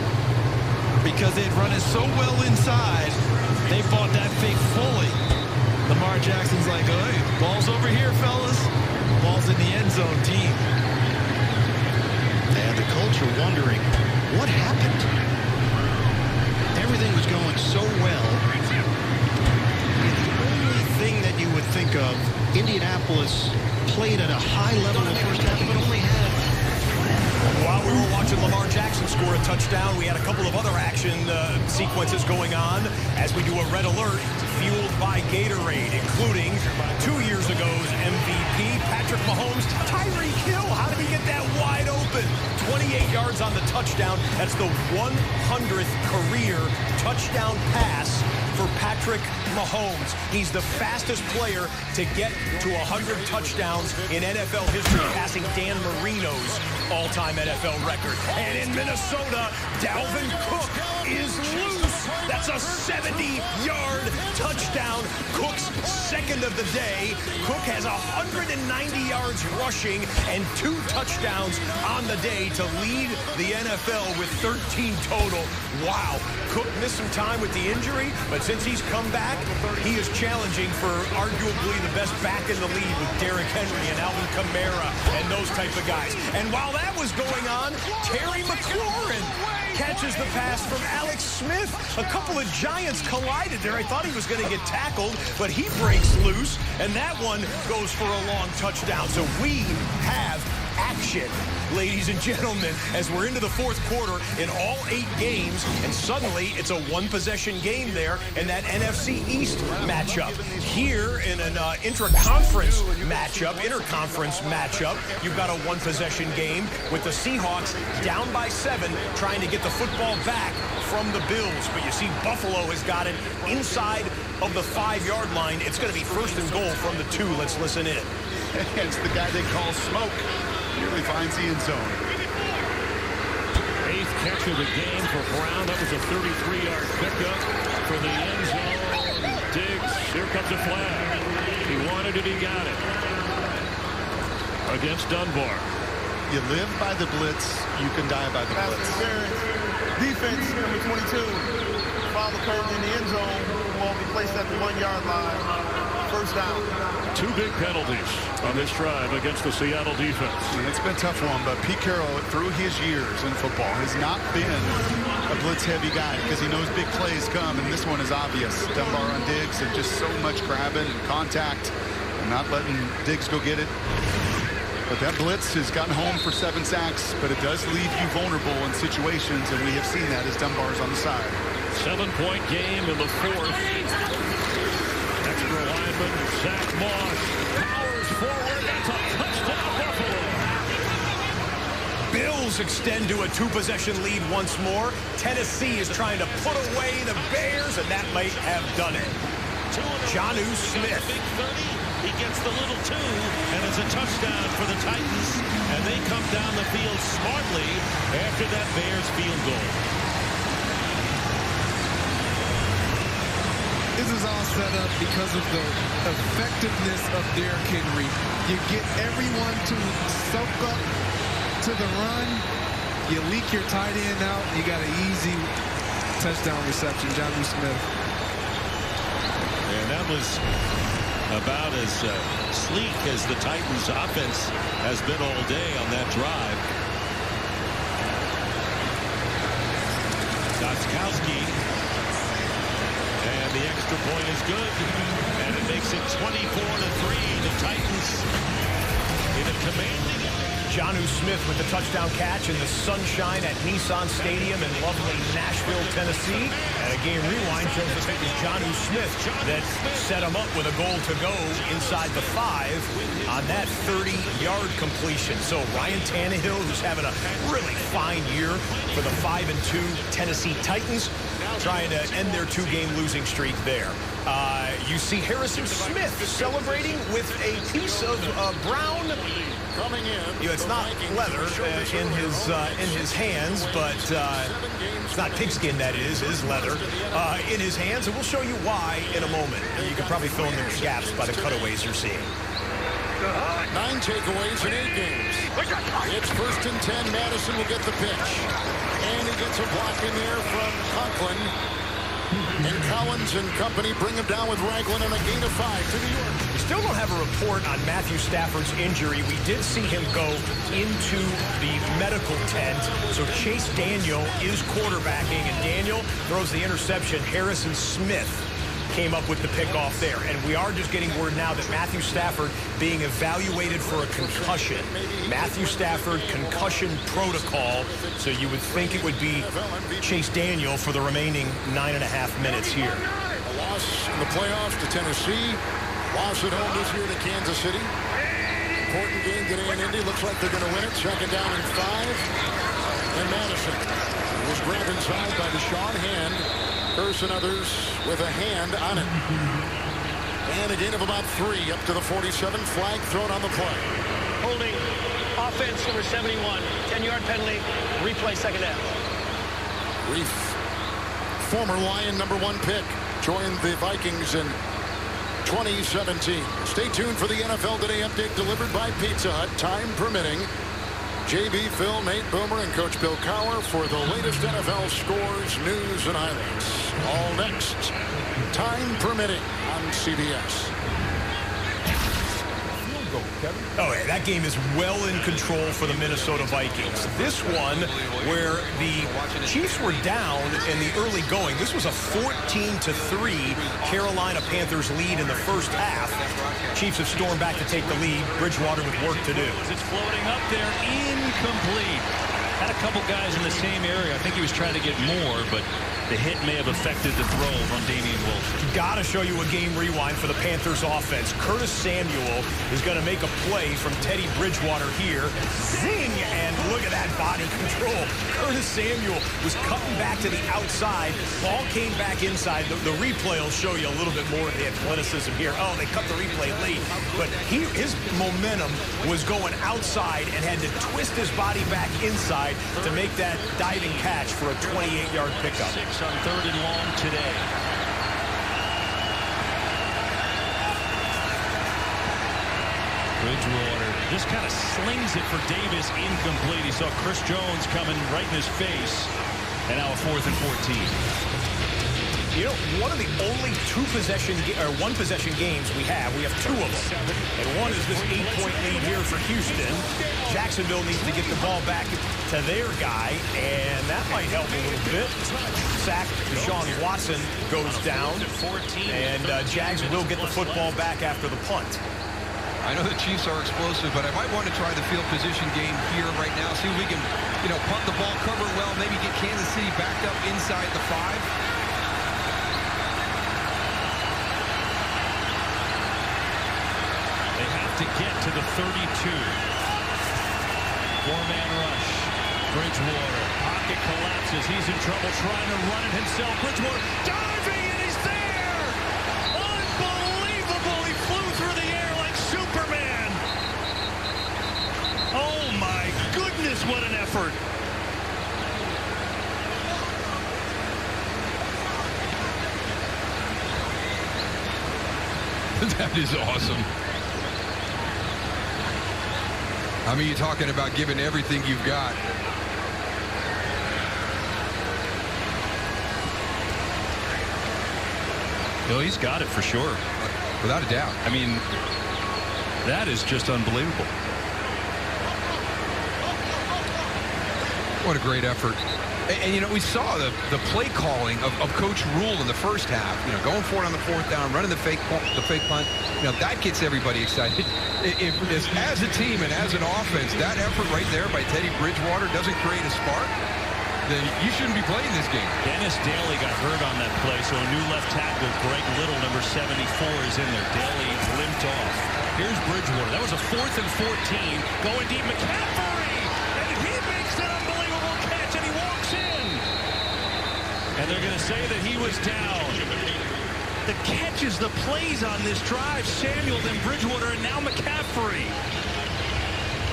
Speaker 22: Because they'd run it so well inside, they bought that fake fully. Lamar Jackson's like, oh, hey, ball's over here, fellas. Ball's in the end zone, team.
Speaker 9: And the culture wondering, what happened? Everything was going so well. Thing that you would think of, Indianapolis played at a high level in the first half, but only had...
Speaker 13: While we were watching Lamar Jackson score a touchdown, we had a couple of other action sequences going on as we do a red alert fueled by Gatorade, including 2 years ago's MVP, Patrick Mahomes. Tyreek Hill, how did he get that wide open? 28 yards on the touchdown. That's the 100th career touchdown pass for Patrick Mahomes. He's the fastest player to get to 100 touchdowns in NFL history, passing Dan Marino's all-time NFL record. And in Minnesota, Dalvin Cook is loose. That's a 70-yard touchdown. Cook's second of the day. Cook has 190 yards rushing and 2 touchdowns on the day to lead the NFL with 13 total. Wow. Cook missed some time with the injury, but since he's come back, he is challenging for arguably the best back in the league with Derrick Henry and Alvin Kamara and those type of guys. And while that was going on, Terry McLaurin catches the pass from Alex Smith. A couple of Giants collided there. I thought he was going to get tackled, but he breaks loose, and that one goes for a long touchdown. So we have action, ladies and gentlemen, as we're into the fourth quarter in all 8 games, and suddenly it's a one-possession game there in that NFC East matchup. Here in an interconference matchup, you've got a one-possession game with the Seahawks down by 7, trying to get the football back from the Bills. But you see Buffalo has got it inside of the 5-yard line. It's going to be first and goal from the 2. Let's listen in.
Speaker 16: It's the guy they call Smoke. Nearly finds the end zone.
Speaker 14: 8th catch of the game for Brown. That was a 33-yard pickup for the end zone. Diggs, here comes a flag. He wanted it, he got it. Against Dunbar.
Speaker 16: You live by the blitz, you can die by the blitz.
Speaker 15: Defense, number 22. Foul occurred in the end zone. Will be placed at the 1-yard line. First down.
Speaker 14: 2 big penalties on this drive against the Seattle defense.
Speaker 16: And it's been a tough one, but Pete Carroll, through his years in football, has not been a blitz-heavy guy because he knows big plays come, and this one is obvious. Dunbar on Diggs, and just so much grabbing and contact and not letting Diggs go get it. But that blitz has gotten home for 7 sacks, but it does leave you vulnerable in situations, and we have seen that as Dunbar's on the side.
Speaker 14: 7-point game in the 4th. Extra lineman, Zach Moss, powers forward. That's a touchdown, Buffalo.
Speaker 13: Bills extend to a 2-possession lead once more. Tennessee is trying to put away the Bears, and that might have done it. Jonnu Smith.
Speaker 14: Big 30. He gets the little 2, and it's a touchdown for the Titans. And they come down the field smartly after that Bears field goal.
Speaker 7: is all set up because of the effectiveness of Derrick Henry. You get everyone to soak up to the run. You leak your tight end out. You got an easy touchdown reception, Jonnu Smith.
Speaker 14: And that was about as sleek as the Titans offense has been all day on that drive. Gostkowski, and the extra point is good, and it makes it 24-3. The Titans in a commanding.
Speaker 13: Jonnu Smith with the touchdown catch in the sunshine at Nissan Stadium in lovely Nashville, Tennessee. And a game rewind shows us it was Jonnu Smith that set him up with a goal to go inside the 5 on that 30-yard completion. So Ryan Tannehill, who's having a really fine year for the 5-2 Tennessee Titans, trying to end their 2-game losing streak there. You see Harrison Smith celebrating with a piece of brown.
Speaker 19: Coming in.
Speaker 13: It's not leather in his hands, but it's not pigskin, that is leather in his hands, and we'll show you why in a moment. And you can probably fill in the gaps by the cutaways you're seeing.
Speaker 19: 9 takeaways in 8 games. It's 1st and 10. Madison will get the pitch. And he gets a block in there from Conklin. And Collins and company bring him down with Ragland and a gain of 5 to New York.
Speaker 13: We still don't have a report on Matthew Stafford's injury. We did see him go into the medical tent. So Chase Daniel is quarterbacking, and Daniel throws the interception. Harrison Smith came up with the pickoff there. And we are just getting word now that Matthew Stafford being evaluated for a concussion. Matthew Stafford concussion protocol. So you would think it would be Chase Daniel for the remaining 9.5 minutes here.
Speaker 19: A loss in the playoffs to Tennessee. Loss at home this year to Kansas City. Important game today in Indy. Looks like they're going to win it. 2nd down and 5. And Madison was grabbed inside by Deshaun Hand. Hurst and others with a hand on it. And a gain of about 3 up to the 47. Flag thrown on the play.
Speaker 5: Holding offense number 71. 10-yard penalty. Replay 2nd down.
Speaker 19: Reef, former Lion #1 pick, joined the Vikings in 2017. Stay tuned for the NFL Today update delivered by Pizza Hut, time permitting. JB, Phil, Nate Boomer, and Coach Bill Cowher for the latest NFL scores, news, and highlights. All next, time permitting on CBS.
Speaker 13: Oh, yeah, that game is well in control for the Minnesota Vikings. This one, where the Chiefs were down in the early going, this was a 14-3 Carolina Panthers lead in the first half. Chiefs have stormed back to take the lead. Bridgewater with work to do.
Speaker 11: It's floating up there, incomplete. Had a couple guys in the same area. I think he was trying to get more, but the hit may have affected the throw from Damian Wilson.
Speaker 13: Got to show you a game rewind for the Panthers offense. Curtis Samuel is going to make a play from Teddy Bridgewater here. Zing! And look at that body control. Curtis Samuel was cutting back to the outside. Ball came back inside. The replay will show you a little bit more of the athleticism here. Oh, they cut the replay late. But his momentum was going outside and had to twist his body back inside to make that diving catch for a 28-yard pickup.
Speaker 11: 6 on 3rd and long today. Bridgewater just kind of slings it for Davis, incomplete. He saw Chris Jones coming right in his face. And now a 4th and 14.
Speaker 13: You know, one of the only one-possession games we have 2 of them. And one is this 8-point lead here for Houston. Jacksonville needs to get the ball back to their guy, and that might help a little bit. Sack, Deshaun Watson goes down, and Jags will get the football back after the punt.
Speaker 18: I know the Chiefs are explosive, but I might want to try the field position game here right now. See if we can, punt the ball, cover well, maybe get Kansas City backed up inside the 5.
Speaker 11: To get to the 32. 4-man rush. Bridgewater. Pocket collapses. He's in trouble trying to run it himself. Bridgewater diving, and he's there! Unbelievable! He flew through the air like Superman! Oh my goodness, what an effort!
Speaker 18: That is awesome. I mean, you're talking about giving everything you've got.
Speaker 11: No, he's got it for sure.
Speaker 18: Without a doubt.
Speaker 11: I mean, that is just unbelievable.
Speaker 18: What a great effort. And you know, we saw the play calling of Coach Rule in the first half. You know, going for it on the fourth down, running the fake punt. You know, that gets everybody excited. If as a team and as an offense, that effort right there by Teddy Bridgewater doesn't create a spark, then you shouldn't be playing this game.
Speaker 11: Dennis Daly got hurt on that play, so a new left tackle, Greg Little, number 74, is in there. Daly limped off. Here's Bridgewater. That was a 4th and 14. Going deep, McCaffrey! And he makes an unbelievable catch, and he walks in. And they're going to say that he was down. The catches, the plays on this drive, Samuel, then Bridgewater, and now McCaffrey.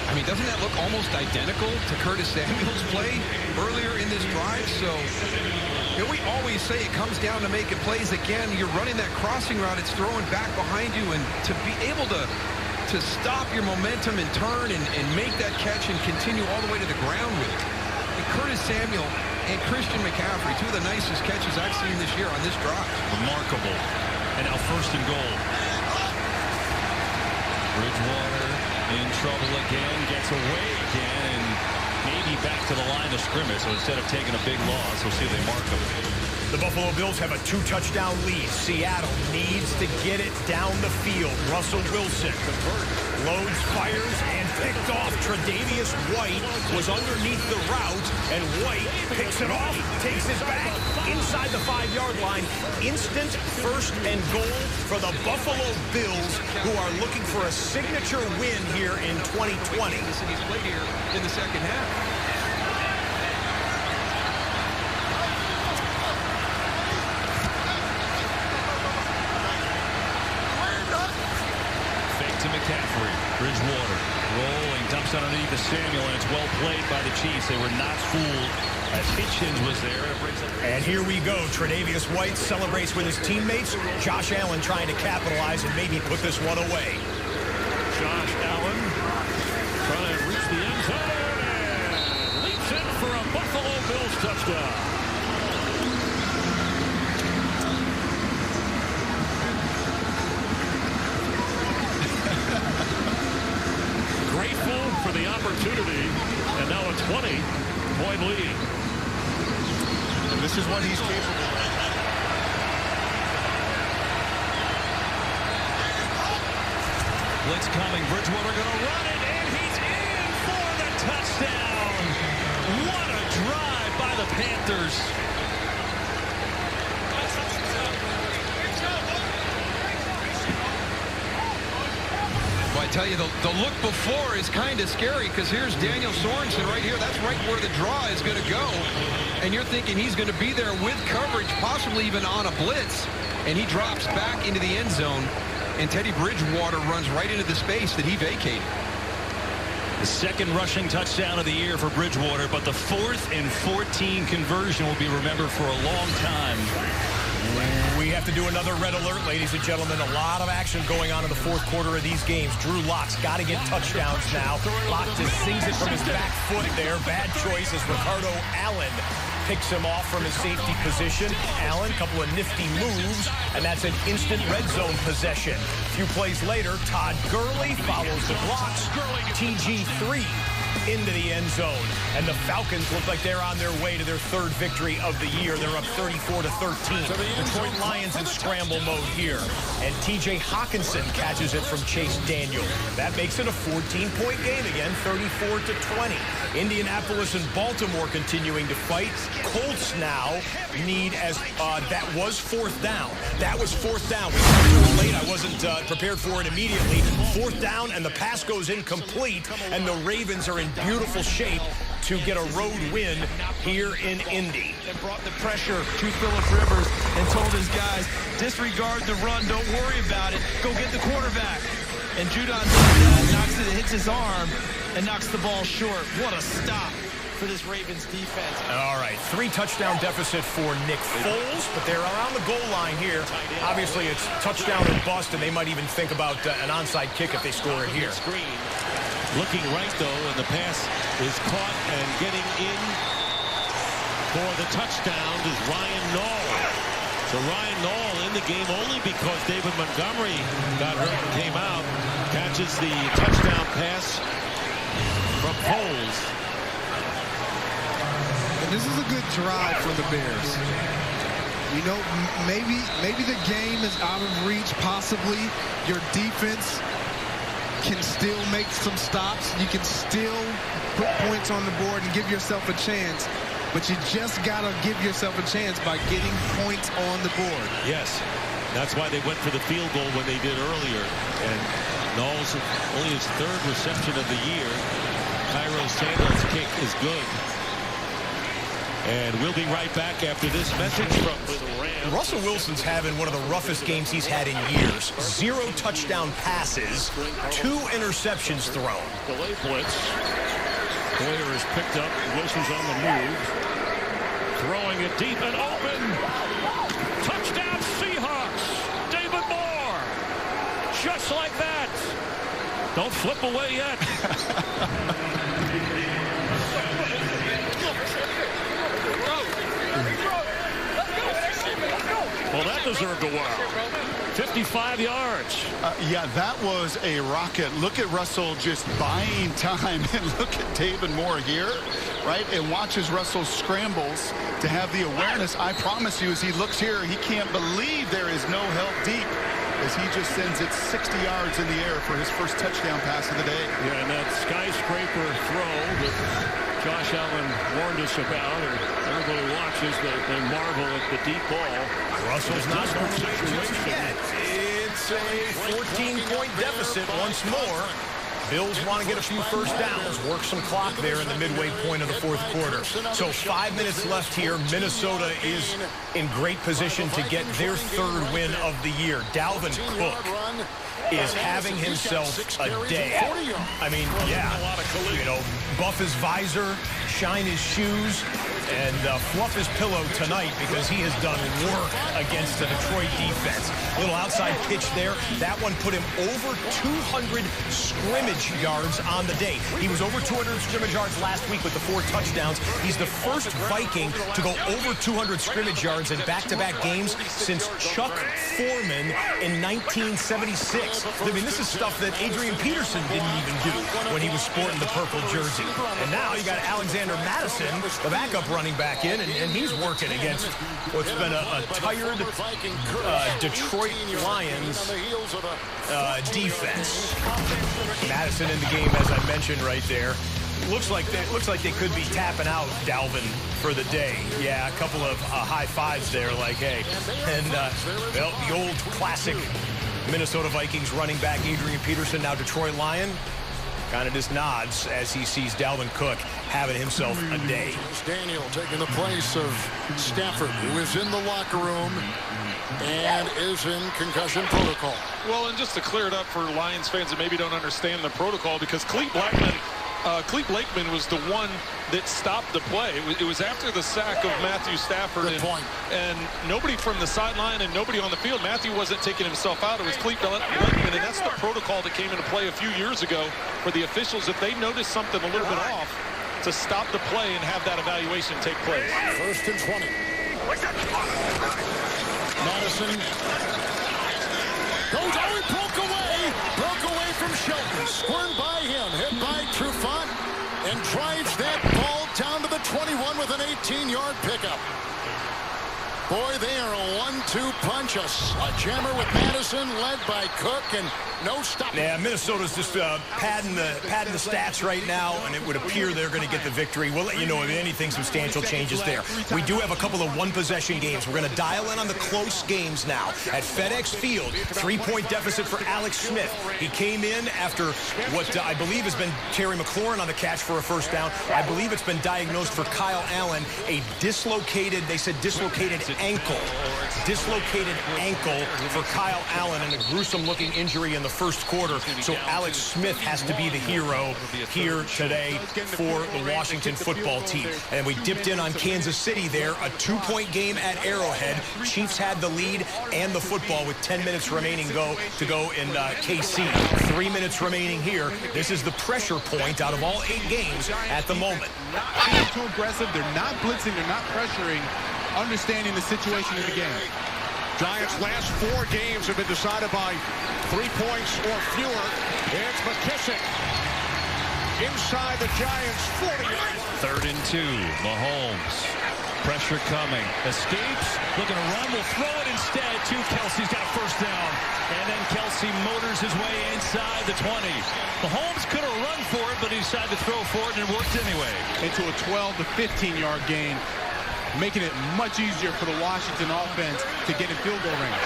Speaker 18: I mean, doesn't that look almost identical to Curtis Samuel's play earlier in this drive? So, you know, we always say it comes down to making plays. Again, you're running that crossing route, it's throwing back behind you, and to be able to stop your momentum and turn and make that catch and continue all the way to the ground with it. And Curtis Samuel and Christian McCaffrey, two of the nicest catches I've seen this year on this drive.
Speaker 11: Remarkable. And now 1st and goal. Bridgewater in trouble again, gets away again, and maybe back to the line of scrimmage. So instead of taking a big loss, we'll see if they mark him.
Speaker 13: The Buffalo Bills have a 2-touchdown lead. Seattle needs to get it down the field. Russell Wilson loads, fires, and picked off. Tre'Davious White was underneath the route, and White picks it off, takes it back inside the 5-yard line. Instant 1st and goal for the Buffalo Bills, who are looking for a signature win here in 2020.
Speaker 18: He's played here in the second half.
Speaker 11: To McCaffrey. Bridgewater rolling, dumps underneath the Samuel, and it's well played by the Chiefs. They were not fooled as Hitchens was there.
Speaker 13: And here we go. Tre'Davious White celebrates with his teammates. Josh Allen trying to capitalize and maybe put this one away.
Speaker 14: Josh Allen trying to reach the end zone and leaps in for a Buffalo Bills touchdown. Grateful for the opportunity, and now a 20-point lead.
Speaker 3: And this is what he's capable of.
Speaker 11: Blitz coming. Bridgewater going to run it, and he's in for the touchdown. What a drive by the Panthers.
Speaker 18: Well, I tell you, the look before is kind of scary because here's Daniel Sorensen right here. That's right where the draw is going to go. And you're thinking he's going to be there with coverage, possibly even on a blitz. And he drops back into the end zone. And Teddy Bridgewater runs right into the space that he vacated.
Speaker 11: The 2nd rushing touchdown of the year for Bridgewater, but the 4th and 14 conversion will be remembered for a long time.
Speaker 13: We have to do another red alert, ladies and gentlemen. A lot of action going on in the 4th quarter of these games. Drew Lock's got to get touchdowns now. Lock just sings it from his back foot there. Bad choice as Ricardo Allen picks him off from his safety position. Allen, couple of nifty moves, and that's an instant red zone possession. A few plays later, Todd Gurley follows the blocks. TG3 into the end zone. And the Falcons look like they're on their way to their 3rd victory of the year. They're up 34-13. Detroit Lions in scramble mode here. And TJ Hawkinson catches it from Chase Daniel. That makes it a 14-point game again, 34-20. Indianapolis and Baltimore continuing to fight. Colts now need as that was 4th down. That was 4th down. We got a little late. I wasn't prepared for it immediately. 4th down, and the pass goes incomplete, and the Ravens are in beautiful shape to get a road win here in Indy.
Speaker 22: And brought the pressure to Phillip Rivers and told his guys, disregard the run, don't worry about it, go get the quarterback. And Judon does that, knocks it, hits his arm, and knocks the ball short. What a stop for this Ravens defense.
Speaker 13: All right, 3-touchdown deficit for Nick Foles, but they're around the goal line here. Obviously, it's touchdown or bust, and they might even think about an onside kick if they score it here.
Speaker 14: Looking right, though, and the pass is caught and getting in for the touchdown is Ryan Nall. So Ryan Nall in the game only because David Montgomery got hurt and came out. Catches the touchdown pass from Foles.
Speaker 7: And this is a good drive for the Bears. You know, maybe the game is out of reach, possibly. Your defense can still make some stops. You can still put points on the board and give yourself a chance. But you just got to give yourself a chance by getting points on the board.
Speaker 14: Yes, that's why they went for the field goal when they did earlier. And Knowles, only his 3rd reception of the year. Cairo Sanders' kick is good. And we'll be right back after this message from the Rams.
Speaker 13: Russell Wilson's having one of the roughest games he's had in years. 0 touchdown passes, 2 interceptions thrown.
Speaker 14: Delay blitz. Boyer is picked up. Wilson's on the move. Throwing it deep and open. Touchdown Seahawks. David Moore. Just like that. Don't flip away yet. Well, that deserved a wow. 55 yards.
Speaker 16: Yeah, that was a rocket. Look at Russell just buying time, and look at David Moore here, right? And watches Russell scrambles to have the awareness. I promise you, as he looks here, he can't believe there is no help deep, as he just sends it 60 yards in the air for his first touchdown pass of the day.
Speaker 14: Yeah, and that skyscraper throw that Josh Allen warned us about, and everybody watches, they marvel at the deep ball.
Speaker 13: Russell's not going to situation yet. It's a 14-point deficit once more. Bills want to get a few first downs, work some clock there in the midway point of the 4th quarter. So 5 minutes left here. Minnesota is in great position to get their 3rd win of the year. Dalvin Cook is having himself a day. I mean, yeah, you know, buff his visor, shine his shoes, and fluff his pillow tonight because he has done work against the Detroit defense. Little outside pitch there. That one put him over 200 scrimmage yards on the day. He was over 200 scrimmage yards last week with the 4 touchdowns. He's the first Viking to go over 200 scrimmage yards in back-to-back games since Chuck Foreman in 1976. I mean, this is stuff that Adrian Peterson didn't even do when he was sporting the purple jersey. And now you got Alexander Madison, the backup running back in, and he's working against what's been a tired Detroit Lions defense. Madison in the game, as I mentioned right there. Looks like they could be tapping out Dalvin for the day. Yeah, a couple of high fives there, like, hey. And, well, the old classic Minnesota Vikings running back Adrian Peterson, now Detroit Lion, kind of just nods as he sees Dalvin Cook having himself a day.
Speaker 19: Daniel taking the place of Stafford, who is in the locker room and is in concussion protocol.
Speaker 20: Well, and just to clear it up for Lions fans that maybe don't understand the protocol, because Clete Blakeman was the one that stopped the play. It was after the sack of Matthew Stafford. And nobody from the sideline and nobody on the field. Matthew wasn't taking himself out. It was Clete Blakeman, and that's the protocol that came into play a few years ago for the officials. If they notice something a little bit off, to stop the play and have that evaluation take place.
Speaker 19: 1st and 20. Madison goes, he broke away from Shelton, squirmed by him, hit by Trufant, and drives that ball down to the 21 with an 18-yard pickup. Boy, they are a 1-2 punch, a sledgehammer with Madison, led by Cook, and no stop.
Speaker 13: Yeah, Minnesota's just padding the stats right now, and it would appear they're going to get the victory. We'll let you know if anything substantial changes there. We do have a couple of one-possession games. We're going to dial in on the close games now. At FedEx Field, 3-point deficit for Alex Smith. He came in after what I believe has been Terry McLaurin on the catch for a first down. I believe it's been diagnosed for Kyle Allen, a dislocated ankle. Dislocated ankle for Kyle Allen and a gruesome-looking injury in the first quarter. So Alex Smith has to be the hero here today for the Washington football team. And we dipped in on Kansas City there, a 2-point game at Arrowhead. Chiefs had the lead and the football with 10 minutes remaining to go in KC. 3 minutes remaining here. This is the pressure point out of all 8 games at the moment.
Speaker 7: Not being too aggressive. They're not blitzing. They're not pressuring. Understanding the situation in the game.
Speaker 6: Giants' last 4 games have been decided by 3 points or fewer. It's McKissick inside the Giants' 40-yard.
Speaker 11: 3rd and 2. Mahomes. Pressure coming. Escapes. Looking to run. Will throw it instead to Kelsey's got a first down. And then Kelsey motors his way inside the 20. Mahomes could have run for it, but he decided to throw for it, and it worked anyway.
Speaker 7: Into a 12 to 15-yard gain, making it much easier for the Washington offense to get in field goal range.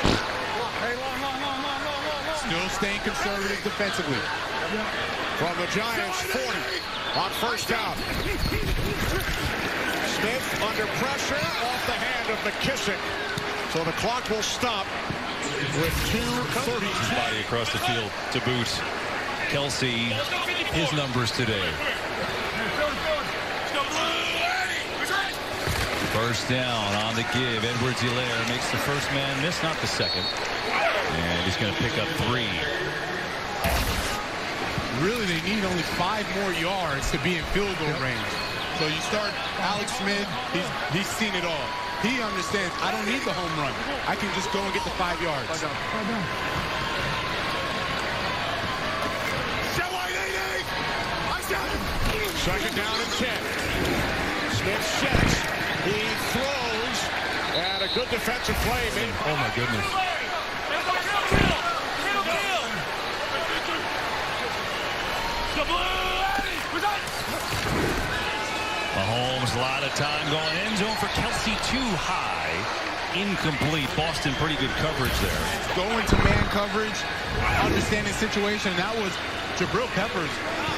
Speaker 7: Still staying conservative defensively.
Speaker 6: From the Giants' 40 on first down. Smith under pressure off the hand of McKissick. So the clock will stop with 2:30.
Speaker 11: Body across the field to boot. Kelsey, his numbers today. First down on the give. Edwards-Helaire makes the first man miss, not the second. And he's going to pick up 3.
Speaker 7: Really, they need only 5 more yards to be in field goal range. So you start Alex Smith, he's seen it all. He understands, I don't need the home run. I can just go and get the 5 yards.
Speaker 6: Second down and 10. Smith checks. He throws. And a good defensive play.
Speaker 11: Oh, my goodness. Mahomes, a lot of time going end zone for Kelsey, too high. Incomplete. Boston, pretty good coverage there.
Speaker 7: Going to man coverage, understanding the situation. That was Jabril Peppers.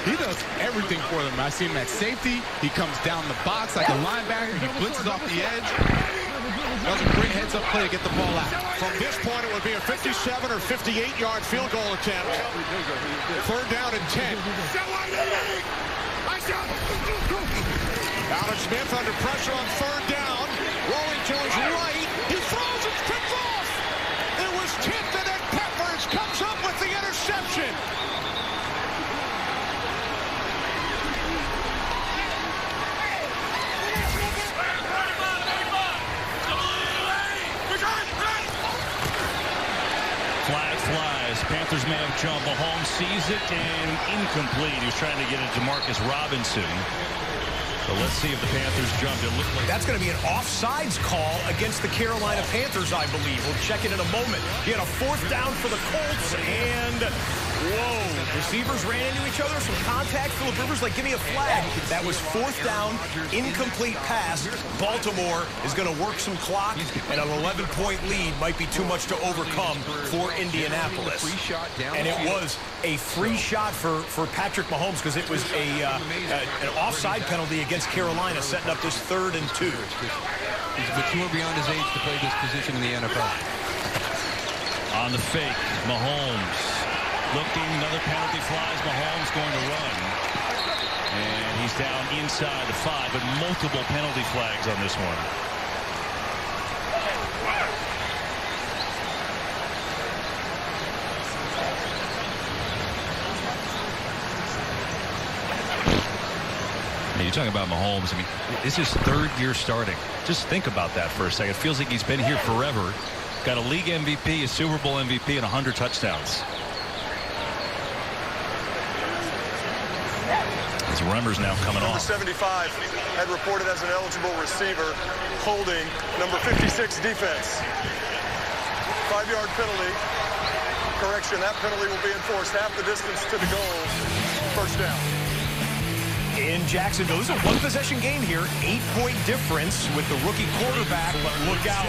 Speaker 7: He does everything for them. I see him at safety. He comes down the box like a linebacker. He blitzes off the edge. That was a great heads-up play to get the ball out.
Speaker 6: From this point, it would be a 57 or 58-yard field goal attempt. 3rd down and 10. Alex Smith under pressure on 3rd down. Rolling to his right. He throws, it's picked off. It was tipped, and then Peppers comes up with the interception.
Speaker 11: Flag flies. Panthers may have jumped. Mahomes sees it and incomplete. He was trying to get it to Marcus Robinson. So let's see if the Panthers jumped. It looked like
Speaker 13: that's going to be an offsides call against the Carolina Panthers, I believe. We'll check it in a moment. He had a 4th down for the Colts, and whoa, receivers ran into each other. Some contact. Philip Rivers like, give me a flag. That was 4th down, incomplete pass. Baltimore is going to work some clock, and an 11-point lead might be too much to overcome for Indianapolis. And it was a free shot for Patrick Mahomes because it was an offside penalty against Carolina, setting up this 3rd and 2.
Speaker 18: He's mature beyond his age to play this position in the NFL.
Speaker 11: On the fake, Mahomes looking, another penalty flies. Mahomes going to run. And he's down inside the 5, but multiple penalty flags on this one. You're talking about Mahomes. I mean, it's his 3rd year starting. Just think about that for a second. It feels like he's been here forever. Got a league MVP, a Super Bowl MVP, and 100 touchdowns. His runners now coming
Speaker 8: Number
Speaker 11: off.
Speaker 8: 75 had reported as an eligible receiver, holding number 56 defense. 5-yard penalty. Correction, that penalty will be enforced half the distance to the goal. First down.
Speaker 13: In Jacksonville, this is a 1-possession game here. 8-point difference with the rookie quarterback. But look out,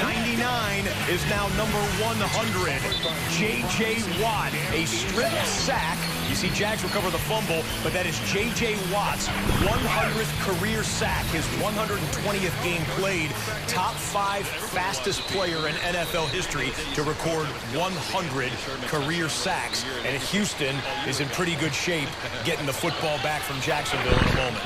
Speaker 13: 99 is now number 100. J.J. Watt, a strip sack You see Jags recover the fumble, but that is J.J. Watt's 100th career sack, his 120th game played. Top 5 fastest player in NFL history to record 100 career sacks. And Houston is in pretty good shape getting the football back from Jacksonville in a moment.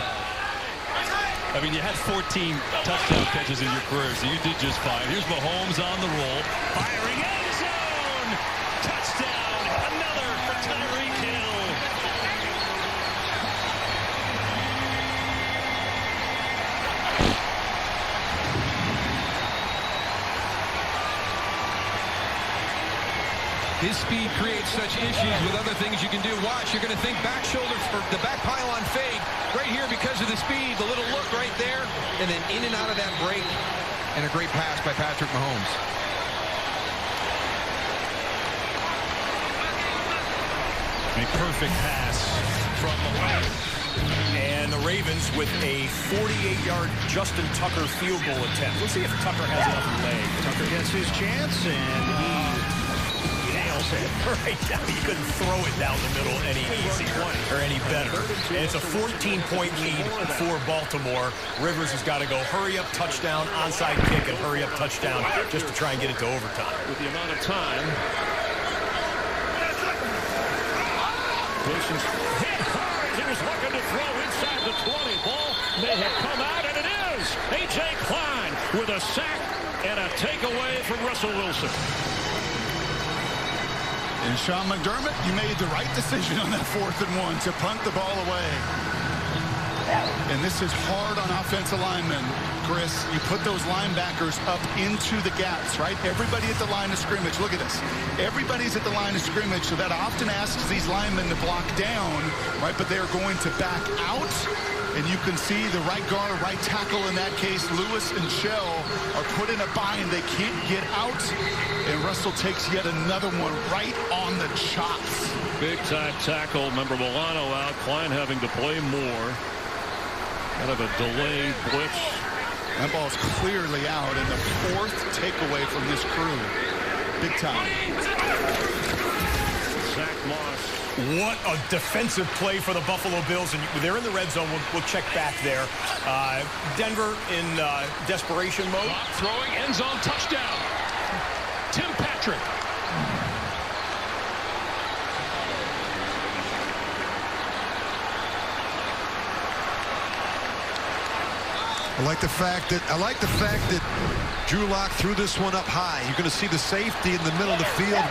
Speaker 11: I mean, you had 14 touchdown catches in your career, so you did just fine. Here's Mahomes on the roll. Firing end zone! Touchdown! Another for Tyreek Hill.
Speaker 18: His speed creates such issues with other things you can do. Watch, you're going to think back shoulder for the back pylon fade right here because of the speed. The little look right there, and then in and out of that break, and a great pass by Patrick Mahomes.
Speaker 11: A perfect pass from Mahomes.
Speaker 13: And the Ravens with a 48-yard Justin Tucker field goal attempt. Let's see if Tucker has enough leg.
Speaker 9: Tucker gets his chance, and he nails it.
Speaker 13: Right down. You couldn't throw it down the middle any easier or any better. And it's a 14-point lead for Baltimore. Rivers has got to go hurry up touchdown, onside kick, and hurry up touchdown just to try and get it to overtime.
Speaker 14: With the amount of time. Patience hit hard. He was looking to throw inside the 20. Ball may have come out, and it is. A.J. Klein with a sack and a takeaway from Russell Wilson.
Speaker 16: And Sean McDermott, you made the right decision on that 4th and 1 to punt the ball away. And this is hard on offensive linemen, Chris. You put those linebackers up into the gaps, right? Everybody at the line of scrimmage. Look at this. Everybody's at the line of scrimmage, so that often asks these linemen to block down, right? But they're going to back out. And you can see the right guard, right tackle in that case, Lewis and Shell are put in a bind. They can't get out. And Russell takes yet another one right on the chops.
Speaker 14: Big time tackle. Remember Milano out. Klein having to play more. Kind of a delayed blitz.
Speaker 16: That ball's clearly out, and the 4th takeaway from this crew. Big time.
Speaker 14: Zach Moss.
Speaker 13: What a defensive play for the Buffalo Bills. And they're in the red zone. We'll check back there. Denver in desperation mode.
Speaker 14: Throwing end zone touchdown. Tim Patrick.
Speaker 3: I like the fact that Drew Lock threw this one up high. You're going to see the safety in the middle of the field.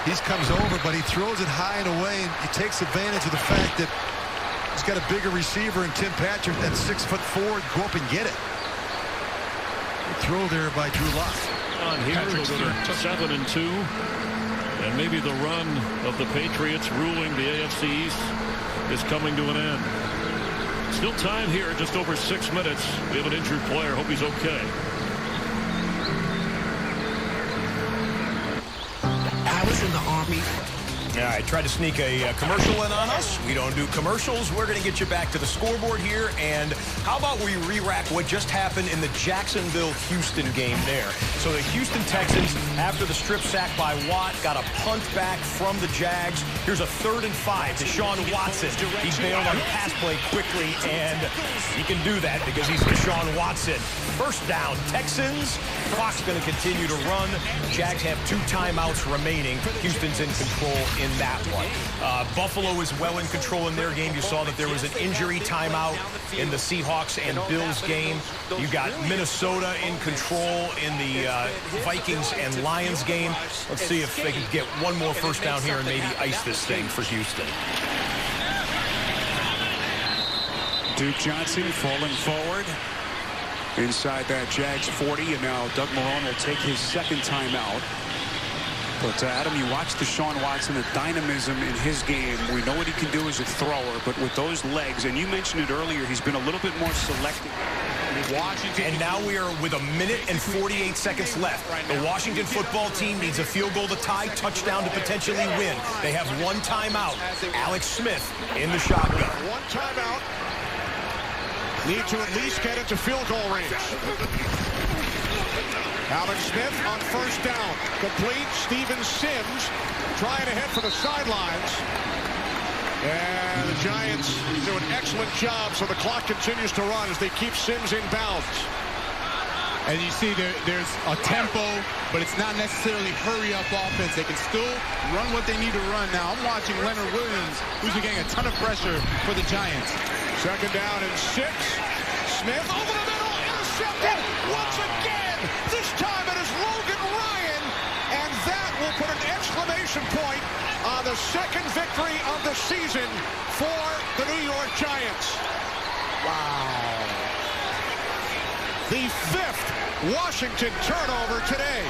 Speaker 3: He comes over, but he throws it high and away, and he takes advantage of the fact that he's got a bigger receiver in Tim Patrick, that 6'4", go up and get it. Good throw there by Drew Lock.
Speaker 14: On here, we'll go to 7-2, and maybe the run of the Patriots ruling the AFC East is coming to an end. Still time here, just over 6 minutes. We have an injured player. Hope he's okay.
Speaker 17: I was in the Army.
Speaker 13: All right, tried to sneak a commercial in on us. We don't do commercials. We're going to get you back to the scoreboard here. And how about we re-rack what just happened in the Jacksonville-Houston game there? So the Houston Texans, after the strip sack by Watt, got a punt back from the Jags. Here's a 3rd and 5 to Deshaun Watson. He bailed on the pass play quickly, and he can do that because he's Deshaun Watson. First down, Texans. Clock's going to continue to run. Jags have 2 timeouts remaining. Houston's in control in that one. Buffalo is well in control in their game. You saw that there was an injury timeout in the Seahawks and Bills game. You got Minnesota in control in the Vikings and Lions game. Let's see if they can get one more first down here and maybe ice this thing for Houston.
Speaker 6: Duke Johnson falling forward inside that Jags 40, and now Doug Marrone will take his 2nd timeout. But Adam, you watch Deshaun Watson, the dynamism in his game. We know what he can do as a thrower, but with those legs, and you mentioned it earlier, he's been a little bit more selective.
Speaker 13: Washington. And now we are with 1 minute and 48 seconds left. The Washington football team needs a field goal to tie, touchdown to potentially win. They have 1 timeout. Alex Smith in the shotgun.
Speaker 6: 1 timeout. Need to at least get into field goal range. Alex Smith on first down. Complete. Steven Sims trying to head for the sidelines. And the Giants do an excellent job, so the clock continues to run as they keep Sims in bounds.
Speaker 7: And you see there's a tempo, but it's not necessarily hurry-up offense. They can still run what they need to run. Now, I'm watching Leonard Williams, who's getting a ton of pressure for the Giants.
Speaker 6: Second down and 6. Smith over the middle, intercepted once again. This time it is Logan Ryan, and that will put an exclamation point on the second victory of the season for the New York Giants. Wow. The 5th Washington turnover today.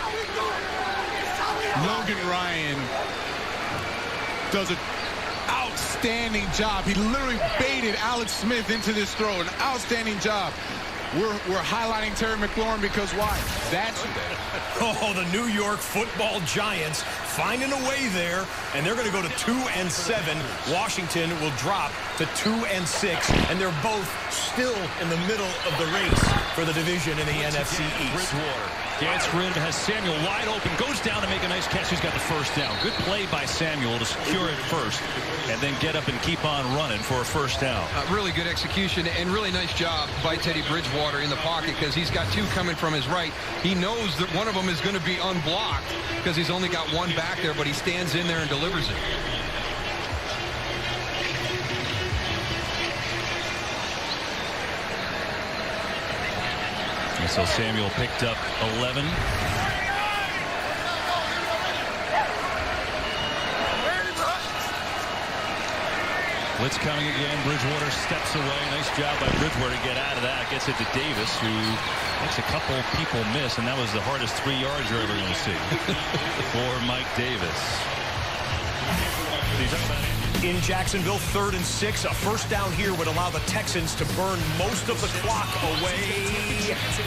Speaker 7: Logan Ryan does an outstanding job. He literally baited Alex Smith into this throw. An outstanding job. We're highlighting Terry McLaurin because why?
Speaker 13: Oh, the New York Football Giants finding a way there, and they're going to go to 2-7. Washington will drop to 2-6, and they're both still in the middle of the race for the division in the NFC East.
Speaker 11: Bridgewater gets rid, has Samuel wide open, goes down to make a nice catch. He's got the first down. Good play by Samuel to secure it first, and then get up and keep on running for a first down.
Speaker 18: Really good execution and really nice job by Teddy Bridgewater in the pocket because he's got 2 coming from his right. He knows that one of them is going to be unblocked because he's only got 1 back there, but he stands in there and delivers it.
Speaker 11: And so Samuel picked up 11. Blitz coming again. Bridgewater steps away. Nice job by Bridgewater to get out of that. Gets it to Davis, who makes a couple people miss, and that was the hardest 3 yards you're ever going to see for Mike Davis.
Speaker 13: In Jacksonville, 3rd and 6. A first down here would allow the Texans to burn most of the clock away.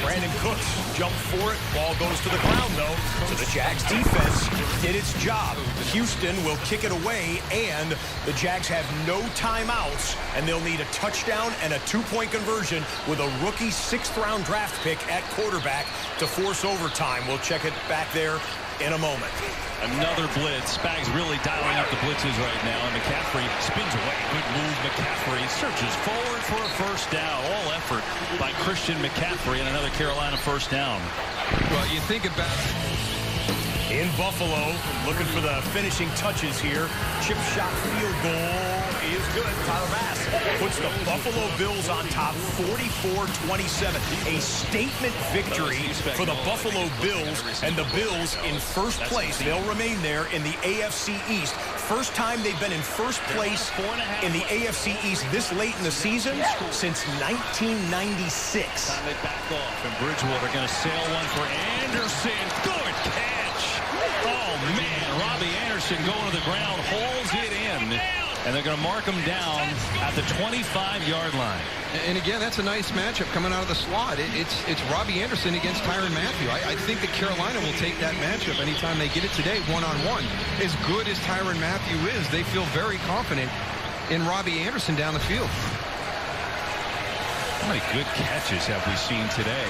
Speaker 13: Brandon Cooks jumped for it. Ball goes to the ground, though. So the Jags defense did its job. Houston will kick it away, and the Jags have no timeouts, and they'll need a touchdown and a 2-point conversion with a rookie 6th-round draft pick at quarterback to force overtime. We'll check it back there in a moment.
Speaker 11: Another blitz. Spags really dialing up the blitzes right now. And McCaffrey spins away. Good move. McCaffrey searches forward for a first down. All effort by Christian McCaffrey and another Carolina first down.
Speaker 18: Well, you think about
Speaker 13: in Buffalo, looking for the finishing touches here. Chip shot field goal is good. Tyler Bass puts the Buffalo Bills on top 44-27. A statement victory for the Buffalo Bills, and the Bills in first place. They'll remain there in the AFC East. First time they've been in first place in the AFC East this late in the season since 1996.
Speaker 11: Time they back off, and Bridgewater going to sail one for Anderson. Good catch. Oh, man. Robbie Anderson going to the ground, hauls it in. And they're going to mark him down at the 25-yard line.
Speaker 18: And again, that's a nice matchup coming out of the slot. It's Robbie Anderson against Tyrann Mathieu. I think that Carolina will take that matchup anytime they get it today, one-on-one. As good as Tyrann Mathieu is, they feel very confident in Robbie Anderson down the field.
Speaker 11: How many good catches have we seen today?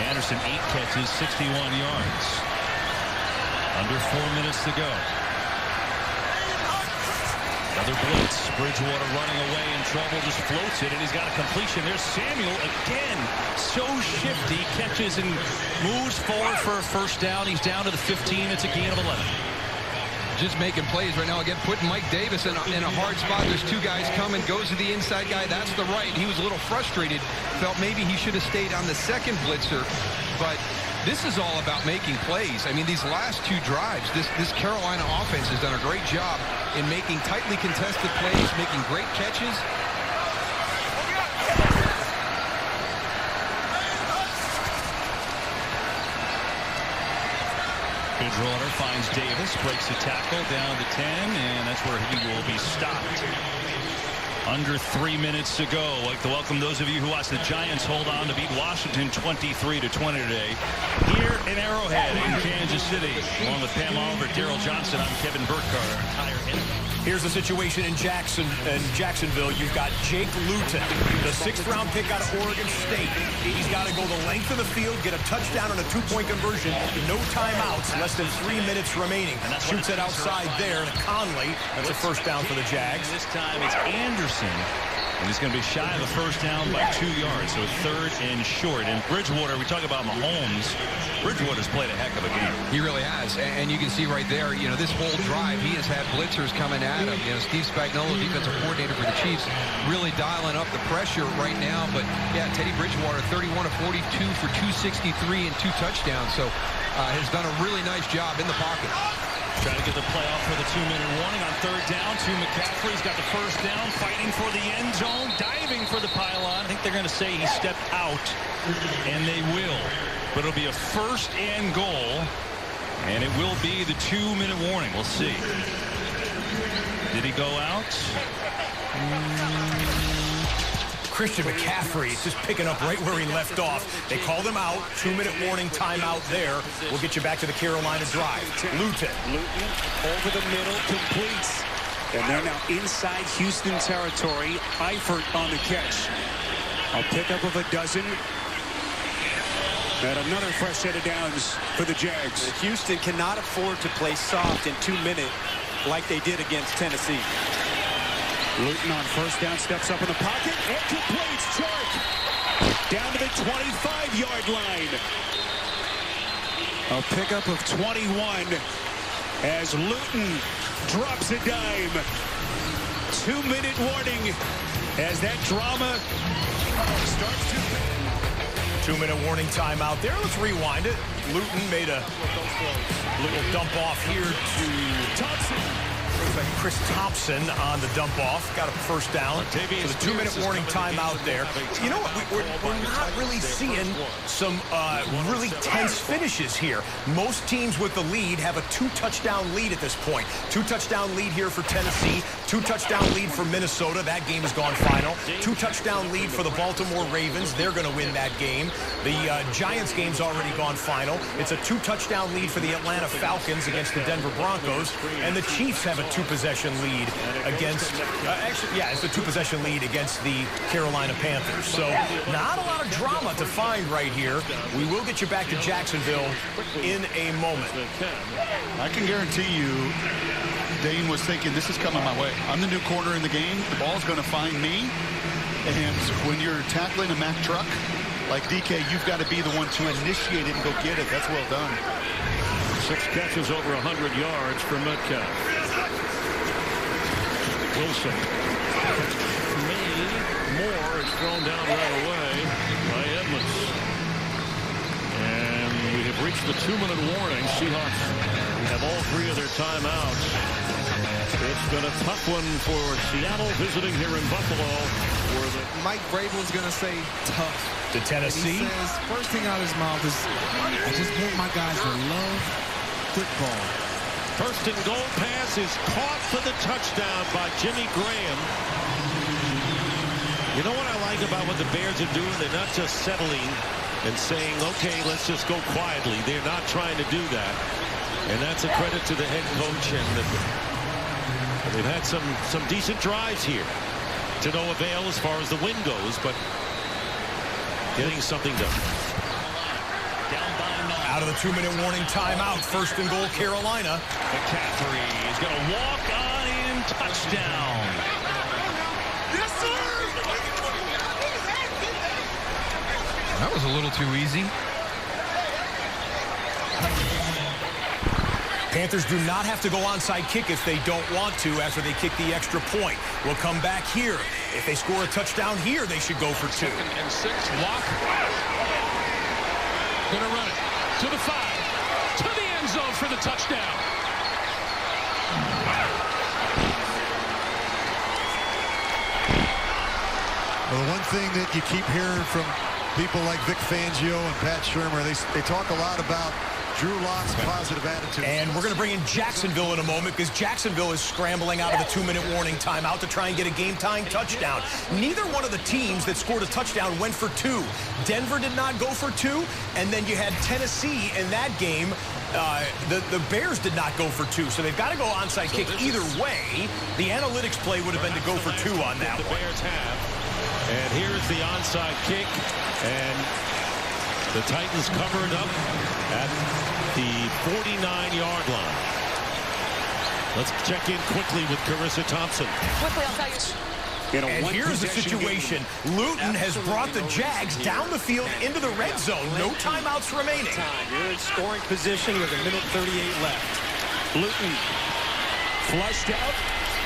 Speaker 11: Anderson, 8 catches, 61 yards. Under 4 minutes to go. Another blitz. Bridgewater running away in trouble, just floats it, and he's got a completion. There's Samuel again. So shifty, catches and moves forward for a first down. He's down to the 15. It's a gain of 11.
Speaker 18: Just making plays right now. Again, putting Mike Davis in a hard spot. There's 2 guys coming. Goes to the inside guy. That's the right. He was a little frustrated. Felt maybe he should have stayed on the second blitzer. But this is all about making plays. I mean, these last 2 drives, this Carolina offense has done a great job in making tightly contested plays, making great catches.
Speaker 11: Bridgewater finds Davis, breaks the tackle down to 10, and that's where he will be stopped. Under 3 minutes to go. I'd like to welcome those of you who watched the Giants hold on to beat Washington 23-20 today here in Arrowhead in Kansas City. Along with Pam Oliver, Daryl Johnson, I'm Kevin Burkhardt. Our entire
Speaker 13: Here's the situation in Jacksonville. You've got Jake Luton, the 6th-round pick out of Oregon State. He's got to go the length of the field, get a touchdown and a 2-point conversion, no timeouts, less than 3 minutes remaining. Shoots it outside there to Conley. That's a first down for the Jags.
Speaker 11: This time it's Anderson. And he's going to be shy of the first down by 2 yards. So 3rd and short. And Bridgewater, we talk about Mahomes. Bridgewater's played a heck of a game.
Speaker 18: He really has. And you can see right there, this whole drive, he has had blitzers coming at him. Steve Spagnuolo, defensive coordinator for the Chiefs, really dialing up the pressure right now. But, yeah, Teddy Bridgewater, 31 of 42 for 263 and 2 touchdowns. So has done a really nice job in the pocket.
Speaker 11: Trying to get the play off for the 2-minute warning on 3rd down to McCaffrey. He's got the first down, fighting for the end zone, diving for the pylon. I think they're going to say he stepped out, and they will. But it'll be a 1st and goal, and it will be the 2-minute warning. We'll see. Did he go out?
Speaker 13: Christian McCaffrey is just picking up right where he left off. They called him out. 2-minute warning timeout there. We'll get you back to the Carolina drive. Luton
Speaker 10: over the middle, completes. And they're now inside Houston territory. Eifert on the catch. A pickup of a dozen. And another fresh set of downs for the Jags.
Speaker 17: Houston cannot afford to play soft in 2 minutes like they did against Tennessee.
Speaker 10: Luton on first down, steps up in the pocket, and completes. Chark down to the 25-yard line. A pickup of 21 as Luton drops a dime. 2-minute warning as that drama starts to...
Speaker 13: 2-minute warning timeout there. Let's rewind it. Luton made a little dump off here to Thompson. Chris Thompson on the dump off. Got a first down. So the 2-minute warning timeout there. You know what? We're not really seeing some really tense finishes here. Most teams with the lead have a 2-touchdown lead at this point. 2-touchdown lead here for Tennessee. 2-touchdown lead for Minnesota. That game has gone final. 2-touchdown lead for the Baltimore Ravens. They're going to win that game. The Giants game's already gone final. It's a 2-touchdown lead for the Atlanta Falcons against the Denver Broncos. And the Chiefs have a 2-possession lead against, it's a 2-possession lead against the Carolina Panthers. So not a lot of drama to find right here. We will get you back to Jacksonville in a moment.
Speaker 16: I can guarantee you Dane was thinking, this is coming my way. I'm the new corner in the game. The ball's going to find me. And when you're tackling a Mack truck like DK, you've got to be the one to initiate it and go get it. That's well done.
Speaker 14: 6 catches over 100 yards for Metcalf. Wilson. Moore is thrown down right away by Edmonds. And we have reached the 2-minute warning. Seahawks have all 3 of their timeouts. It's been a tough one for Seattle visiting here in Buffalo.
Speaker 7: Mike Vrabel's going to say tough.
Speaker 13: To Tennessee.
Speaker 7: He says, first thing out of his mouth is, I just want my guys to love football.
Speaker 14: First and goal pass is caught for the touchdown by Jimmy Graham. You know what I like about what the Bears are doing? They're not just settling and saying, okay, let's just go quietly. They're not trying to do that. And that's a credit to the head coach. And they've had some decent drives here. To no avail as far as the win goes, but getting something done.
Speaker 13: Out of the 2-minute warning timeout. First and goal, Carolina.
Speaker 11: McCaffrey is going to walk on in. Touchdown.
Speaker 15: Yes, sir.
Speaker 18: That was a little too easy.
Speaker 13: Panthers do not have to go onside kick if they don't want to after they kick the extra point. We'll come back here. If they score a touchdown here, they should go for 2.
Speaker 14: 2nd and 6. Walk. Going to run it. To the 5. To the end zone for the touchdown.
Speaker 3: Well, the one thing that you keep hearing from people like Vic Fangio and Pat Shurmur, they talk a lot about Drew Lock's positive attitude.
Speaker 13: And we're going to bring in Jacksonville in a moment because Jacksonville is scrambling out of the 2-minute warning timeout to try and get a game-tying touchdown. Neither one of the teams that scored a touchdown went for 2. Denver did not go for 2, and then you had Tennessee in that game The Bears did not go for 2, so they've got to go onside kick. Either way, the analytics play would have been to go for 2 on that one.
Speaker 14: The Bears have. And here's the onside kick. And the Titans covered up at the 49-yard line. Let's check in quickly with Carissa Thompson.
Speaker 4: Quickly, I'll tell you.
Speaker 13: And here's the situation. Luton has brought the Jags down the field into the red zone. No timeouts remaining.
Speaker 17: You're in scoring position with 1:38 left.
Speaker 10: Luton flushed out.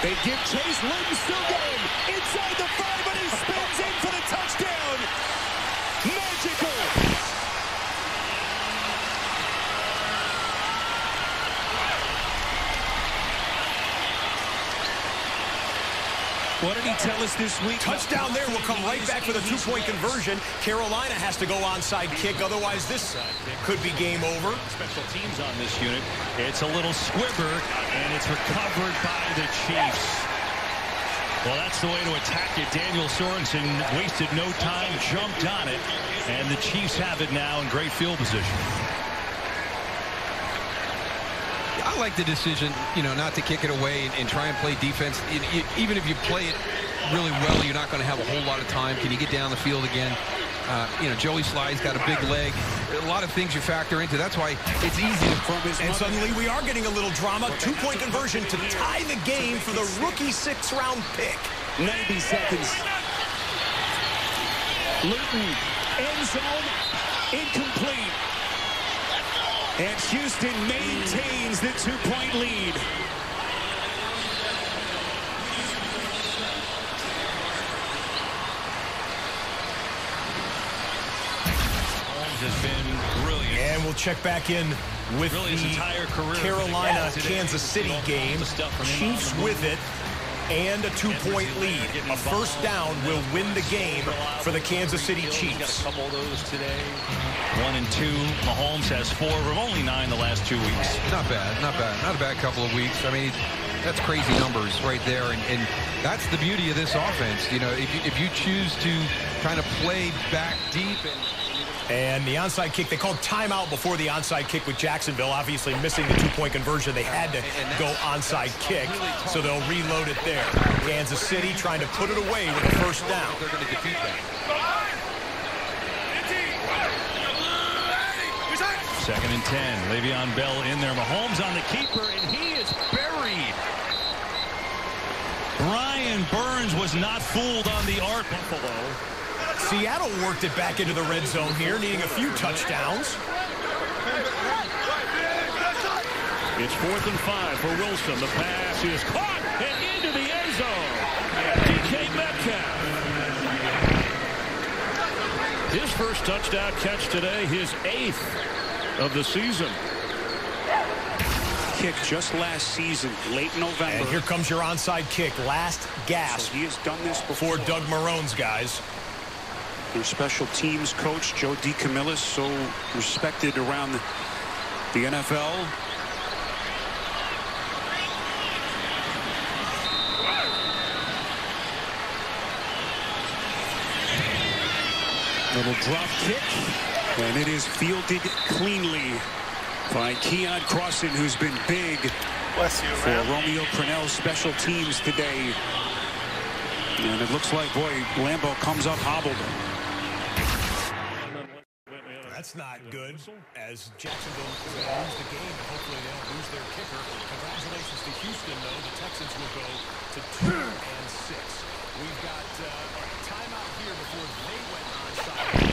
Speaker 10: They give chase. Luton still going. Inside the 5, but he spins in for the touchdown. Magical.
Speaker 13: What did he tell us this week? Touchdown there will come right back for the 2-point conversion. Carolina has to go onside kick, otherwise this could be game over.
Speaker 14: Special teams on this unit. It's a little squibber, and it's recovered by the Chiefs. Well, that's the way to attack it. Daniel Sorensen wasted no time, jumped on it, and the Chiefs have it now in great field position.
Speaker 18: I like the decision, not to kick it away and try and play defense. Even if you play it really well, you're not going to have a whole lot of time. Can you get down the field again? Joey Sly's got a big leg. A lot of things you factor into. That's why it's easy to from his.
Speaker 13: And suddenly we are getting a little drama. 2-point conversion to tie the game for the rookie 6th-round pick.
Speaker 10: 90 seconds. Luton, end zone, incomplete. And Houston maintains the 2-point lead.
Speaker 14: Has been brilliant.
Speaker 13: And we'll check back in with
Speaker 14: really
Speaker 13: the
Speaker 14: entire career
Speaker 13: Carolina-Kansas City game. Chiefs with it and a 2-point lead. A first down will win the game for the Kansas City Chiefs.
Speaker 14: A couple of those today. 1 and 2. Mahomes has 4 from only 9 the last 2 weeks.
Speaker 18: Not bad. Not a bad couple of weeks. I mean, that's crazy numbers right there, and that's the beauty of this offense. If you choose to kind of play back deep
Speaker 13: and the onside kick, they called timeout before the onside kick with Jacksonville, obviously missing the 2-point conversion. They had to go onside kick, so they'll reload it there. Kansas City trying to put it away with a first down.
Speaker 18: They're going to defeat that.
Speaker 14: 2nd and 10. Le'Veon Bell in there. Mahomes on the keeper, and he is buried. Brian Burns was not fooled on the ARK. Buffalo.
Speaker 13: Seattle worked it back into the red zone here, needing a few touchdowns.
Speaker 14: It's 4th and 5 for Wilson. The pass is caught and into the end zone. DK Metcalf. His first touchdown catch today, his 8th of the season.
Speaker 10: Kick just last season, late November.
Speaker 13: And here comes your onside kick, last gasp.
Speaker 10: So he has done this before.
Speaker 13: For Doug Marone's guys.
Speaker 10: Their special teams coach, Joe DeCamillis, so respected around the NFL. Little drop kick, and it is fielded cleanly by Keon Crossan, who's been big for Romeo Crennel's special teams today. And it looks like, boy, Lambeau comes up hobbled.
Speaker 13: That's not good, as Jacksonville lose the game. Hopefully they don't lose their kicker. Congratulations to Houston, though. The Texans will go to 2 and 6. We've got a timeout here before they went onside.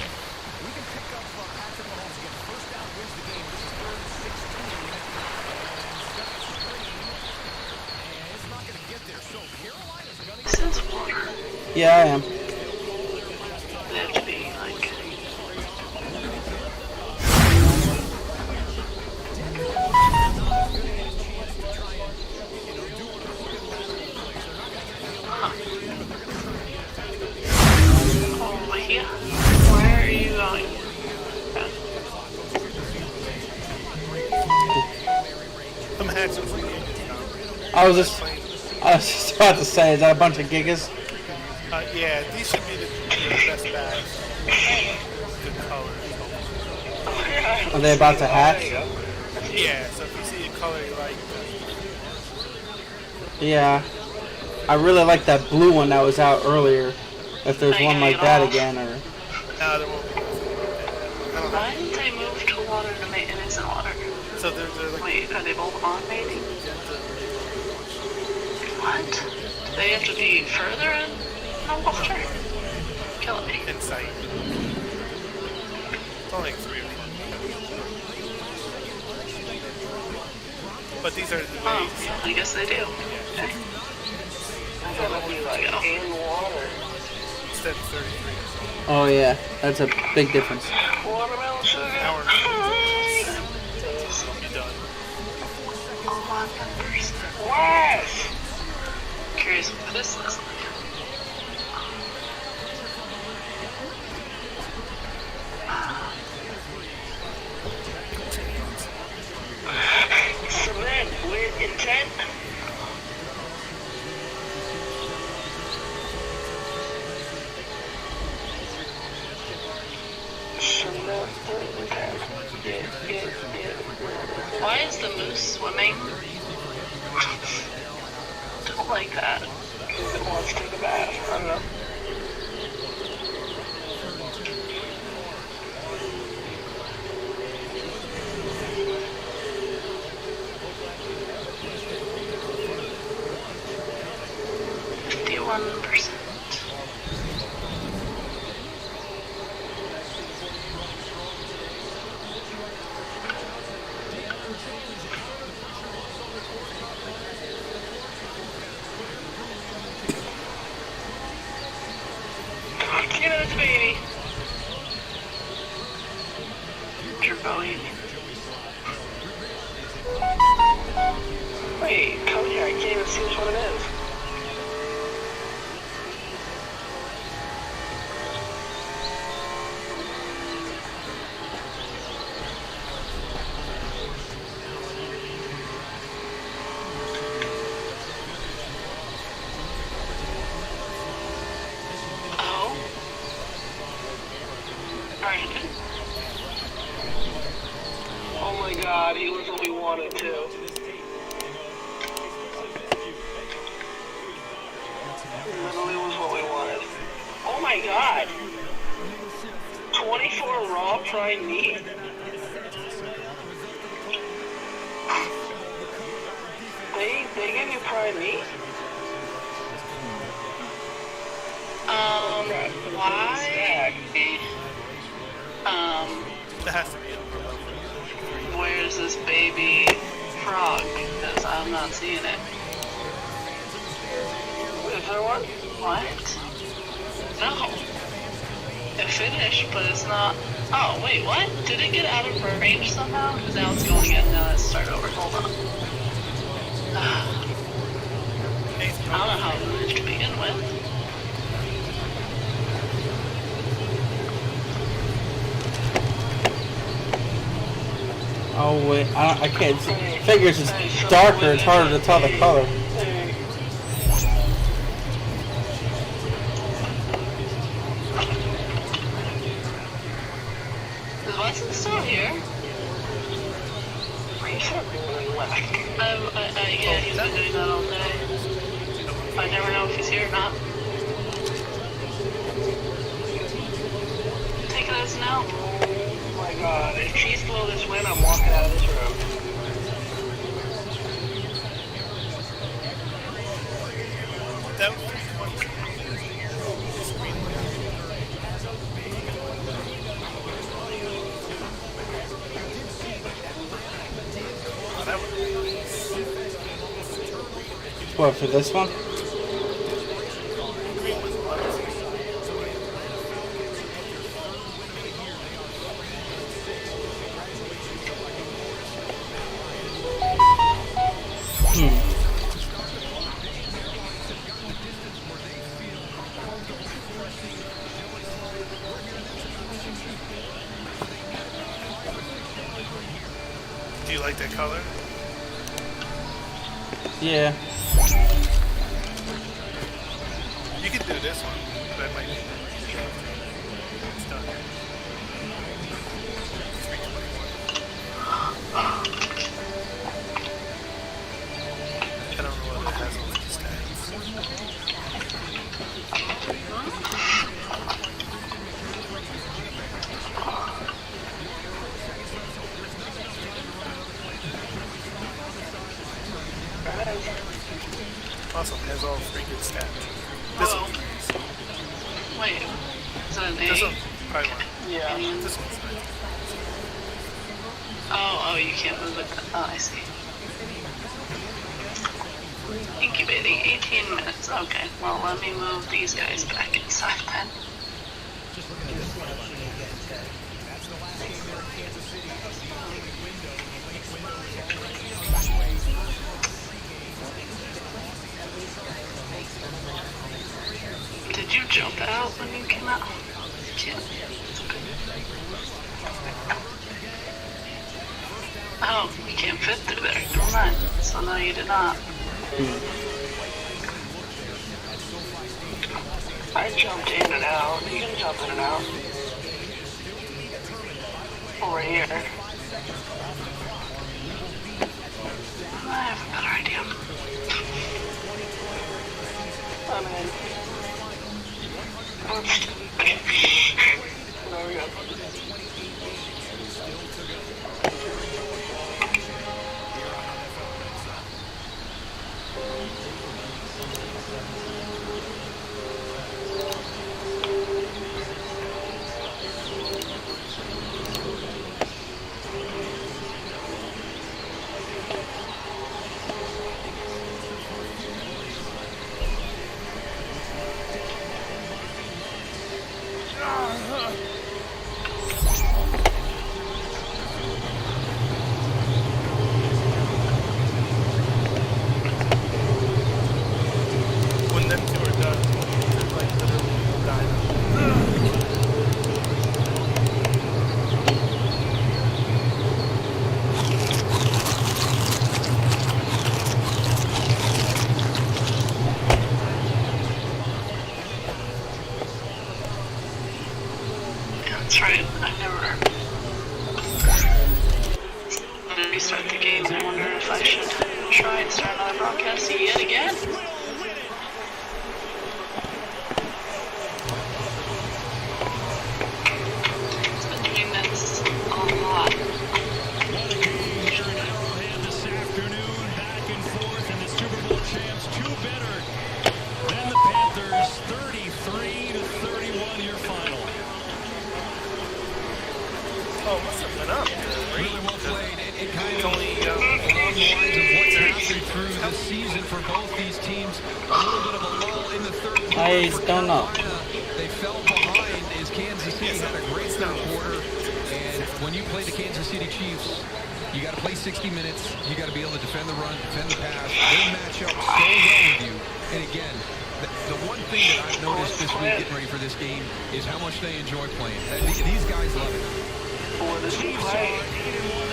Speaker 13: We can pick up Patrick Mahomes again. First down wins the game. This is 3rd and 16. And set screen. And it's not going to get there. So Carolina's going to get.
Speaker 1: Yeah, I am.
Speaker 12: Where are you going?
Speaker 1: I was just about to say, is that a bunch of gigas?
Speaker 15: Yeah, these should be the best bags. Good colors.
Speaker 1: Are they about to hatch?
Speaker 2: Yeah, so if you see a color you like,
Speaker 1: Yeah. I really like that blue one that was out earlier. If there's one like that again, or...
Speaker 2: no, there won't be nothing like that. I don't know.
Speaker 12: Why didn't they move to water to maintenance and water?
Speaker 2: So they're like...
Speaker 12: Wait, are they both on mating? What? Do they have to be further in the water? Killing me.
Speaker 2: Insight. It's only like 3 of them. But these are the babies.
Speaker 12: Oh, I guess they do. Okay. I gotta be like in water.
Speaker 2: Instead of 33.
Speaker 1: Oh yeah, that's a big difference.
Speaker 12: Watermelon sugar.
Speaker 2: Hour. You're done.
Speaker 12: Oh, my numbers. What? Curious what this looks like. Cement with intent. Why is the moose swimming? Don't like that. Because it wants to take a bath. I don't know. %. Give it a baby. Jerboa. Wait, come here. I can't even see which one it is. Oh my god, he was what we wanted to. Literally was what we wanted. Oh my god! 24 raw prime meat. They give you prime meat? Why?
Speaker 2: That has to be it.
Speaker 12: Where's this baby frog? Because I'm not seeing it. Is there one? What? No. It finished, but it's not. Oh, wait, what? Did it get out of range somehow? Because now it's going again. Now let's start over. Hold on. I don't know how it moved to begin with.
Speaker 1: Oh wait, I can't see. Figures it's darker, it's harder to tell the color.
Speaker 12: Is Weston still here? Yeah, he's been doing that all day. I never know if he's here or not. Take it as no.
Speaker 2: Oh my god, if she's below this wind, I'm walking out of this room. That was
Speaker 1: What, for this one?
Speaker 2: Do you like that color?
Speaker 1: Yeah.
Speaker 2: You can do this one, but it might be. It's done. 321. has all three good stats. This one.
Speaker 12: Wait, is that an A?
Speaker 2: This one, probably one.
Speaker 12: Yeah.
Speaker 2: This one's nice.
Speaker 12: Oh, you can't move it. Oh, I see. Incubating 18 minutes. Okay, well, let me move these guys back inside then. Did you jump out when you came out? Yeah. Oh, you can't fit through there. Never mind. So no, you did not. I jumped in and out. You can jump in and out. Over here. I have a better idea. I'm in. There we go. That's right, I never restart the game. I wonder if I should try and start another broadcast yet again. It's been doing this a lot.
Speaker 14: What a game here in Arrowhead this afternoon, back and forth, and the Super Bowl champs too better than the Panthers, 33-31 your final.
Speaker 2: Oh, must have been up.
Speaker 18: Really well played. It kind of along the lines of what's happened through the season for both these teams. A little bit of a lull in the third quarter.
Speaker 1: I don't know.
Speaker 18: They fell behind as Kansas City had a great third quarter. And when you play the Kansas City Chiefs, you got to play 60 minutes. You got to be able to defend the run, defend the pass. They match up so well with you. And again, the one thing that I've noticed this week getting ready for this game is how much they enjoy playing. These guys love it.
Speaker 14: The Chiefs are 8-1. They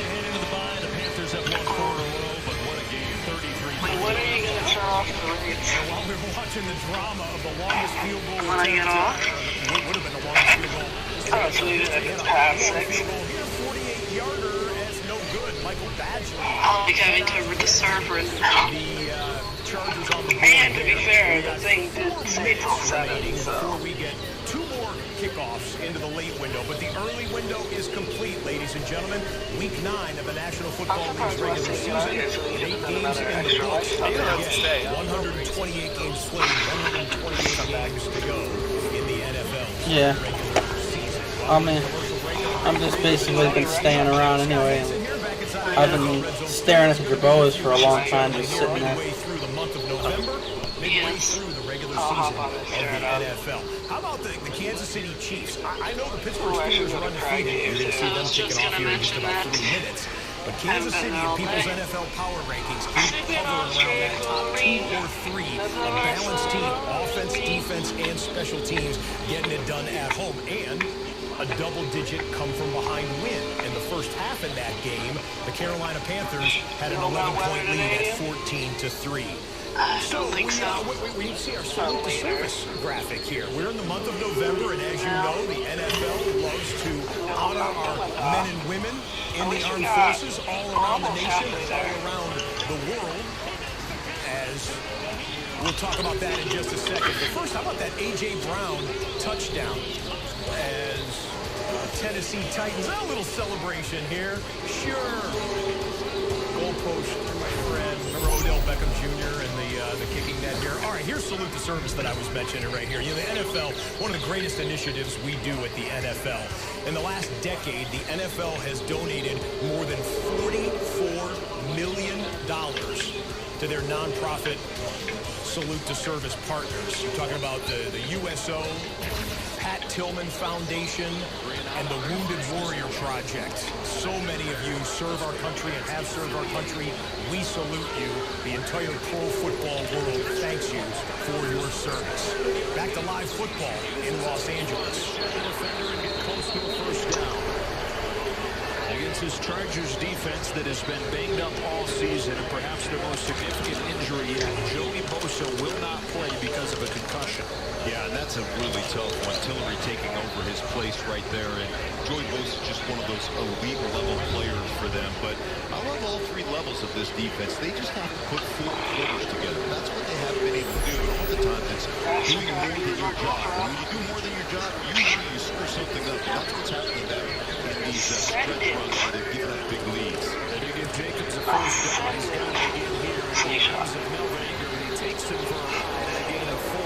Speaker 14: head into the bye. The Panthers have won 4 in a row, but what a game, 33.
Speaker 12: When are you going to turn off the reads?
Speaker 13: While we were watching the drama of the longest field goal
Speaker 12: When I get off?
Speaker 13: What would have been the longest field goal?
Speaker 12: Oh, so you didn't pass 6.
Speaker 13: 48-yarder as no good. Michael Badger.
Speaker 12: I'll be having to reserve it now.
Speaker 13: Chargers on the board.
Speaker 12: And to be fair, the thing did say till 7, so.
Speaker 13: Before we get 2 more kickoffs into the late window, but the early window is complete, ladies and gentlemen. Week 9 of the National Football League's regular season. 8 games in the books. Again, 128 games played, 128 games to go in the NFL.
Speaker 1: Yeah. I mean, I'm just basically been staying around anyway. I've been staring at the Jerboas for a long time, just sitting there.
Speaker 13: Through the month of November, midway through the regular season of the NFL. How about the Kansas City Chiefs? I know the Pittsburgh Steelers are undefeated. You're going to see them kicking off here in just about 3 minutes. But Kansas City in people's NFL power rankings keep hovering around that top 2 or 3. A balanced team, offense, defense, and special teams getting it done at home. And a double-digit come-from-behind win. In the first half in that game, the Carolina Panthers had an 11-point lead at 14-3. So we see our salute to service graphic here. We're in the month of November, and as you know, the NFL loves to honor our men and women in the armed forces all around the nation and all around the world. As we'll talk about that in just a second. But first, how about that A.J. Brown touchdown? As Tennessee Titans, a little celebration here. Sure. Goalpost, my friend. Remember Odell Beckham Jr. and the kicking net here. All right, here's salute to service that I was mentioning right here. You know, the NFL, one of the greatest initiatives we do at the NFL. In the last decade, the NFL has donated more than $44 million to their nonprofit salute to service partners. You're talking about the USO, Pat Tillman Foundation, and the Wounded Warrior Project. So many of you serve our country and have served our country. We salute you. The entire pro football world thanks you for your service. Back to live football in Los Angeles.
Speaker 14: Defender and get close to a first down. Against this Chargers defense that has been banged up all season, and perhaps their most significant injury yet, Joey Bosa will not play because of a concussion.
Speaker 11: Yeah, and that's a really tough one. Tillery taking over his place right there, and Joey Bosa is just one of those elite level players for them. But I love all three levels of this defense. They just have to put four quarters together. That's what they have been able to do. And oftentimes it's doing more than your job. And when you do more than your job, usually you screw something up. And that's what's happening there in these stretch runs where they've given up big leads.
Speaker 14: They do give Jacobs a first down. He's down again here. And he comes of Melvin Ingram, and he takes him for a ride and a gain of 4.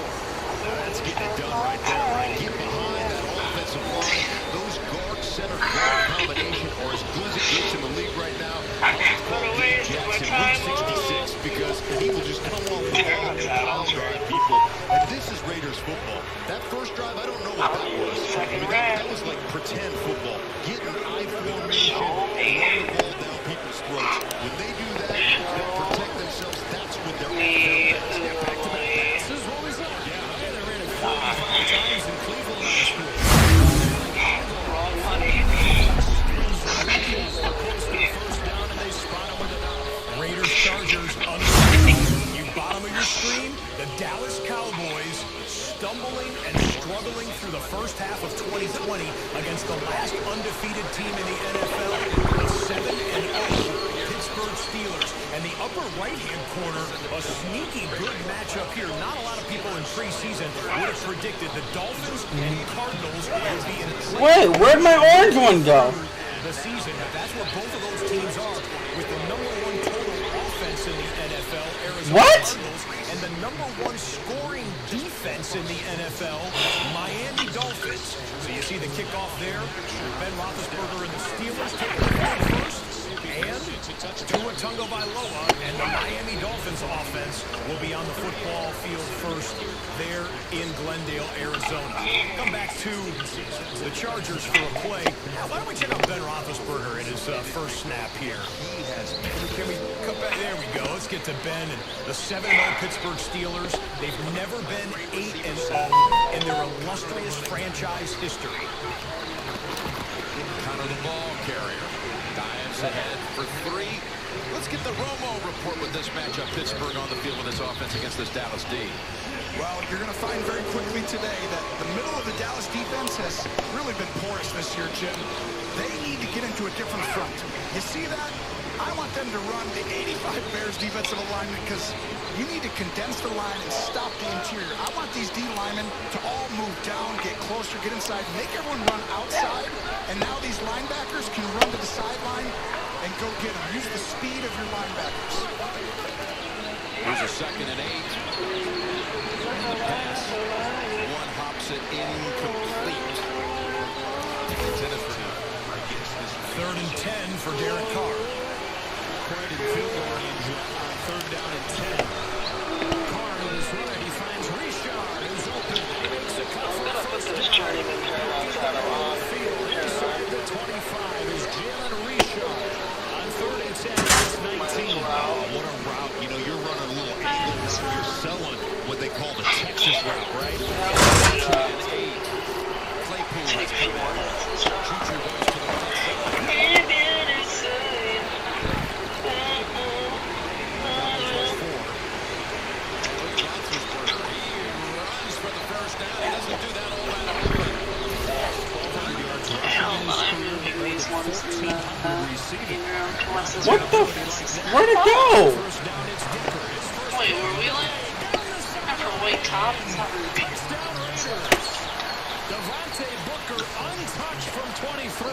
Speaker 14: That's getting it done right there. Right.
Speaker 16: Get behind that offensive line. Those guard center guard combination are as good as it gets in the league right now. It's called Dave Jackson, 166, because he will just come on with all and foul drive people. And this is Raiders football. That first drive, I don't know what that was. I mean, that was like pretend football. Getting I formation, running the ball down people's throats. When they do that, they protect themselves. That's when they're back-to-back passes. What was that?
Speaker 14: Yeah, they ran it 45 times in Cleveland last week.
Speaker 12: Wrong money.
Speaker 14: First down, and they spot him with enough.
Speaker 13: Raiders Chargers under you bottom of your screen. The Dallas Cowboys stumbling and struggling through the first half of 2020 against the last undefeated team in the NFL, the 7-0 Pittsburgh Steelers. And the upper right-hand corner, a sneaky good matchup here. Not a lot of people in preseason would have predicted the Dolphins and Cardinals would be in play.
Speaker 1: Wait, where'd my orange one go?
Speaker 13: The season, that's where both of those teams are, with the #1 total offense in the NFL, Arizona Cardinals, and the #1 scoring defense in the NFL, Miami Dolphins. So you see the kickoff there, Ben Roethlisberger and the Steelers taking the ball first, and Tua Tagovailoa and the Miami Dolphins offense will be on the football field first there in Glendale, Arizona. Come back to the Chargers for a play. Now, why don't we check out Ben Roethlisberger in his first snap here? Can we come back? There we go. Let's get to Ben and the 7-0 Pittsburgh Steelers. They've never been 8-0 in their illustrious franchise history.
Speaker 10: Kind of the ball carrier. Dives ahead for 3. Let's get the Romo report with this matchup. Pittsburgh on the field with this offense against this Dallas D.
Speaker 5: Well, you're going to find very quickly today that the middle of the Dallas defense has really been porous this year, Jim. They need to get into a different front. You see that? I want them to run the 85 Bears defensive alignment because you need to condense the line and stop the interior. I want these D linemen to all move down, get closer, get inside, make everyone run outside. And now these linebackers can run to the sideline and go get them. Use the speed of your linebackers.
Speaker 10: Here's a 2nd and 8. The pass. One hops it incomplete. Intended for him.
Speaker 13: 3rd and 10 for Derek Carr.
Speaker 10: Pointed field goal range on 3rd down and 10. Carr with his right. He finds Richard, who's open. He makes a cut for the first down. Field inside the 25 is Jalen Richard. On 3rd and 10, it's 19. What a route. You know, you're running a little angle. You're selling what they call the Texas route, right? 2 and 8. Claypool has come in. Juju goes to the right side.
Speaker 1: What the? Where'd it go?
Speaker 12: Wait, were we like for white top? It's not really big.
Speaker 14: Devontae Booker untouched from 23.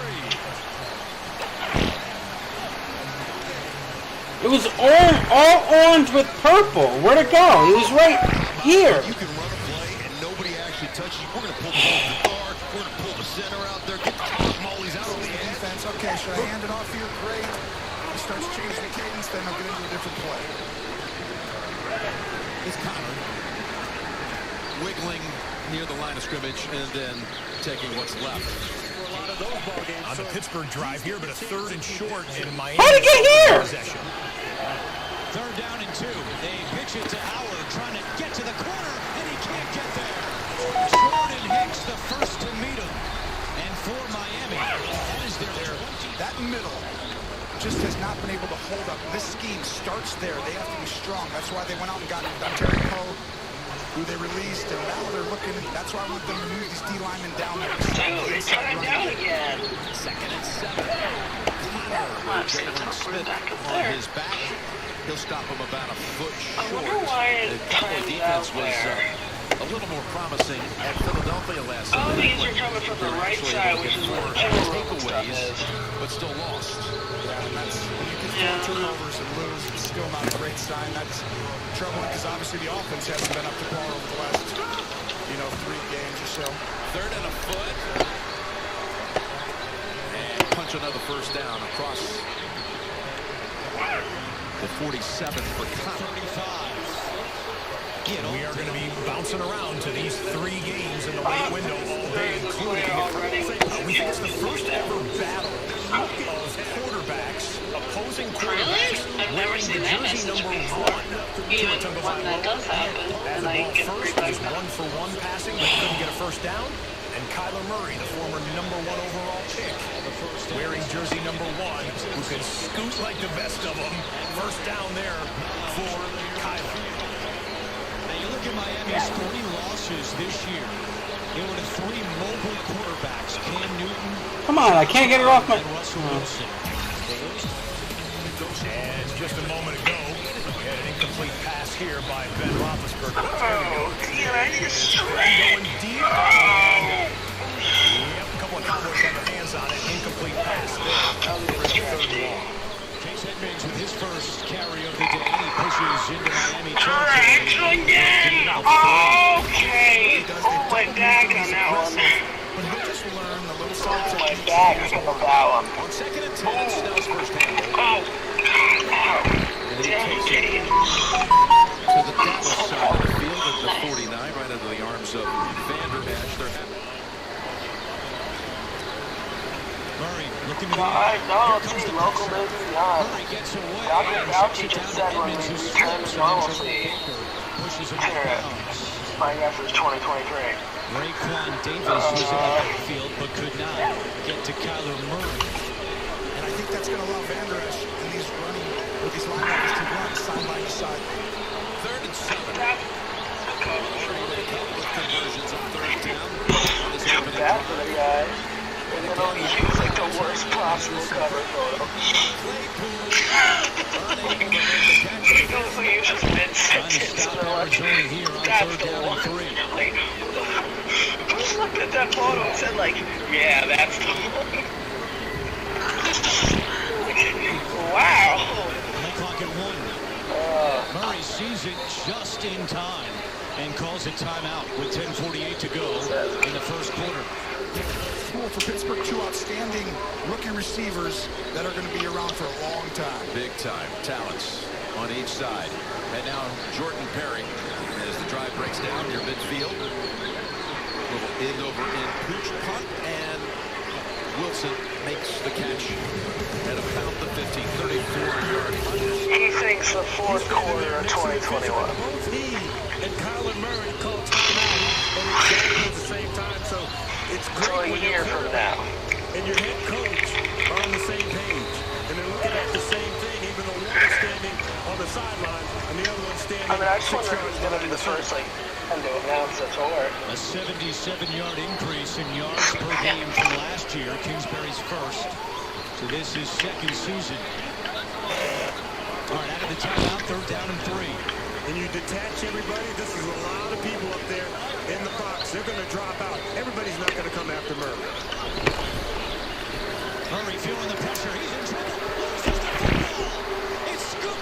Speaker 1: It was all orange with purple. Where'd it go? It was right here.
Speaker 3: You can run a play and nobody actually touches you. We're going to pull the ball to the guard. We're going to pull the center out there. Get the mollies out of the
Speaker 5: defense. Okay, should I hand it off here? Great. He starts changing the cadence, then he'll get into a different play.
Speaker 2: It's Connor wiggling near the line of scrimmage and then taking what's left.
Speaker 13: On the Pittsburgh drive here, but a 3rd and short in Miami.
Speaker 1: How'd he get here?
Speaker 13: Possession.
Speaker 10: 3rd down and 2. They pitch it to Howard, trying to get to the corner, and he can't get there. Jordan Hicks, the first to meet him. And for Miami, that is their 20.
Speaker 5: That middle just has not been able to hold up. This scheme starts there. They have to be strong. That's why they went out and got Terry Poe, who they released, and now they're looking. That's why I want them to move these D linemen down there.
Speaker 12: Dude, he's coming down again.
Speaker 2: 2nd and 7. Connor, Jalen Smith on his back. He'll stop him about a foot short.
Speaker 12: I wonder why
Speaker 2: The
Speaker 12: it's
Speaker 2: Buffalo defense was a little more promising at Philadelphia last
Speaker 12: Oh,
Speaker 2: Sunday.
Speaker 12: these are coming from the right side, which is where the
Speaker 2: takeaways, but still lost.
Speaker 5: Yeah, and that's, you can throw turnovers and lose. It's still not a great sign. That's troubling because obviously the offense hasn't been up to par over the last, 3 games or so.
Speaker 2: 3rd and a foot. And punch another first down across the 47 for Connor.
Speaker 13: We are going to be bouncing around to these 3 games in the late window all day, including we think it's the first ever battle of quarterbacks, opposing quarterbacks.
Speaker 12: Really? I've never seen that message before. Even when that does happen, and I get
Speaker 13: first
Speaker 12: back
Speaker 13: was 1-for-1 passing, but couldn't get a first down. And Kyler Murray, the former #1 overall pick, wearing jersey #1, who can scoot like the best of them. First down there for Kyler.
Speaker 10: Now you look at Miami's 3 losses this year. It were the 3 mobile quarterbacks, Cam Newton.
Speaker 1: Come on, I can't get it off my...
Speaker 10: Russell Wilson.
Speaker 13: And just a moment ago, we had an incomplete pass here by Ben Roethlisberger.
Speaker 12: Oh, damn, I need a strike.
Speaker 13: Going deep. Yep, a couple of Cowboys have their hands on it. Incomplete pass there.
Speaker 10: Chase Edmonds with his first carry of the day. He pushes into Miami
Speaker 12: territory. Again! Okay! Oh, my back on that one.
Speaker 5: But he'll just learn the little
Speaker 12: Oh, my back on that one.
Speaker 2: On 2nd and 10, Snell's first handle.
Speaker 12: Oh! Ow! Damn, I'm kidding.
Speaker 2: To the Dallas side of the field at the 49, right under the arms of Vander Esch.
Speaker 10: Murray looking to the
Speaker 12: no, see, local baby,
Speaker 10: Murray gets away.
Speaker 12: Fauci just said when we return to normalcy, my guess is 2023.
Speaker 10: Raekwon Davis was in the backfield but could not get to Kyler Murray.
Speaker 5: And I think that's going to allow Vander Esch and these running, with these linebackers to run sideline to side.
Speaker 2: 3rd and 7. Conversions on 3rd down.
Speaker 12: Too bad for the guy. And then only use like the worst possible cover photo. It looks like he was just mid-sentence and they're like, that's the one. Like, who looked at that photo and said like, yeah, that's the one. Wow.
Speaker 10: Clock at 1. Murray sees it just in time and calls it timeout with 10:48 to go in the first quarter.
Speaker 5: Cool for Pittsburgh, 2 outstanding rookie receivers that are going to be around for a long time.
Speaker 2: Big time talents on each side. And now Jordan Perry, as the drive breaks down near midfield. Little end over end pooch punt, and Wilson makes the catch at about the 50, 34-yard punt.
Speaker 12: He thinks the 4th quarter of 2021.
Speaker 15: Both he and Kyler Murray called timeout at the same time, so it's great when
Speaker 12: year from now.
Speaker 15: And your head coach are on the same page, and they're looking at the same thing, even though one is standing on the sideline and the other one's standing.
Speaker 12: I mean, I just wonder who's going to be the first, like, and to announce the tour.
Speaker 10: A 77-yard increase in yards per game from last year. Kingsbury's first. So this is 2nd season. All right, out of the timeout, 3rd down and 3.
Speaker 15: And you detach everybody. This is a lot of people up there in the box. They're going to drop out. Everybody's not going to come after Murray.
Speaker 10: Murray feeling the pressure. He's in trouble. Loses the football. It's scooped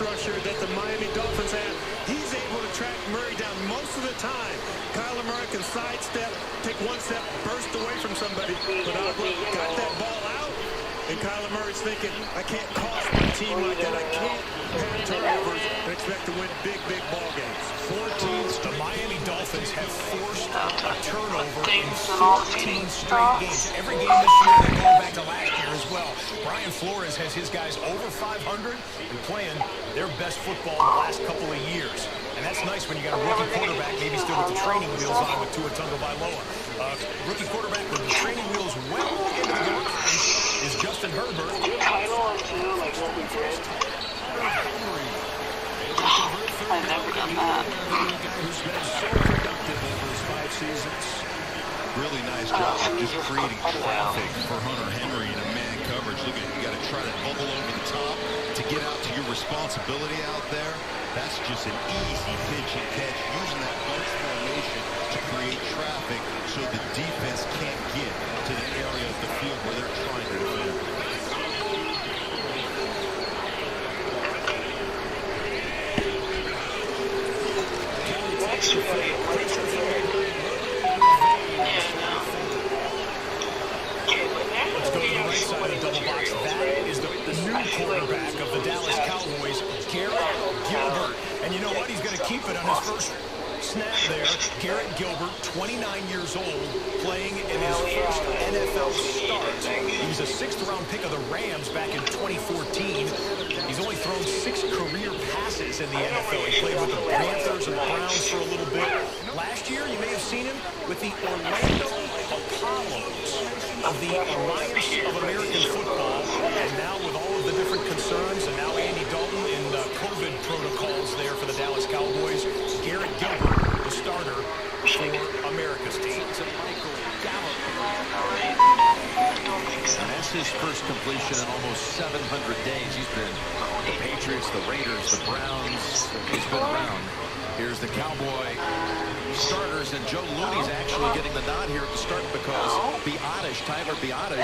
Speaker 21: rusher that the Miami Dolphins have. He's able to track Murray down most of the time. Kyler Murray can sidestep, take one step, burst away from somebody. But Agua got that ball out, and Kyler Murray's thinking, I can't cost my team like that. I can't have turnovers and expect to win big ball games.
Speaker 13: 14th, the Miami Dolphins have forced a turnover in 14 straight games. Every game this year, they're going back to last year as well. Brian Flores has his guys over 500 and playing their best football in the last couple of years. And that's nice when you got a rookie quarterback, maybe still with the training wheels on with Tua Tagovailoa. Rookie quarterback with the training wheels well into the door is Justin Herbert.
Speaker 12: I've never done that.
Speaker 10: Who's been so productive over his 5 seasons.
Speaker 2: Really nice job of just creating traffic for Hunter Henry in a man coverage. Look at it, you got to try to bubble over the top to get out to your responsibility out there. That's just an easy pitch and catch, using that bunch formation to create traffic so the defense can't get to the area of the field where they're trying to defend.
Speaker 13: Let's go to the right side of the double box. That is the new quarterback of the Dallas Cowboys, Garrett Gilbert. And you know what? He's going to keep it on his first snap there. Garrett Gilbert, 29 years old, playing in his first NFL start. He was a 6th-round pick of the Rams back in 2014. He's only thrown 6 career passes in the NFL. He played with the Panthers and Browns for a little bit. Last year, you may have seen him with the Orlando Apollos of the Alliance of American Football. And now with all of the different concerns, and now Andy Dalton in the COVID protocols there for the Dallas Cowboys, Garrett Gilbert, the starter for America's team.
Speaker 2: And that's his first completion in almost 700 days. He's been the Patriots, the Raiders, the Browns. He's been around. Here's the Cowboy starters, and Joe Looney's actually getting the nod here at the start because Tyler Biotish,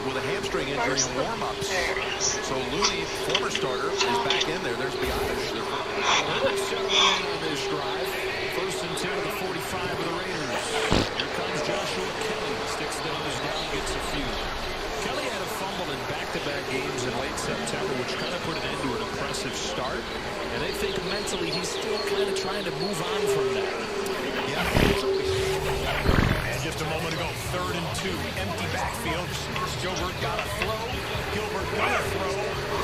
Speaker 2: with a hamstring injury in warm-ups. So Looney, former starter, is back in there. There's Biotish.
Speaker 10: On this drive. 1st and 10 of the 45 of the Raiders. Here comes Joshua Kelly. Sticks the nose down, gets a few. Kelly had a fumble in back-to-back games in late September, which kind of put an end to an impressive start. And they think mentally he's still kind of trying to move on from that.
Speaker 13: And just a moment ago, 3rd and 2, empty backfield. Gilbert got a throw. Gilbert got a throw.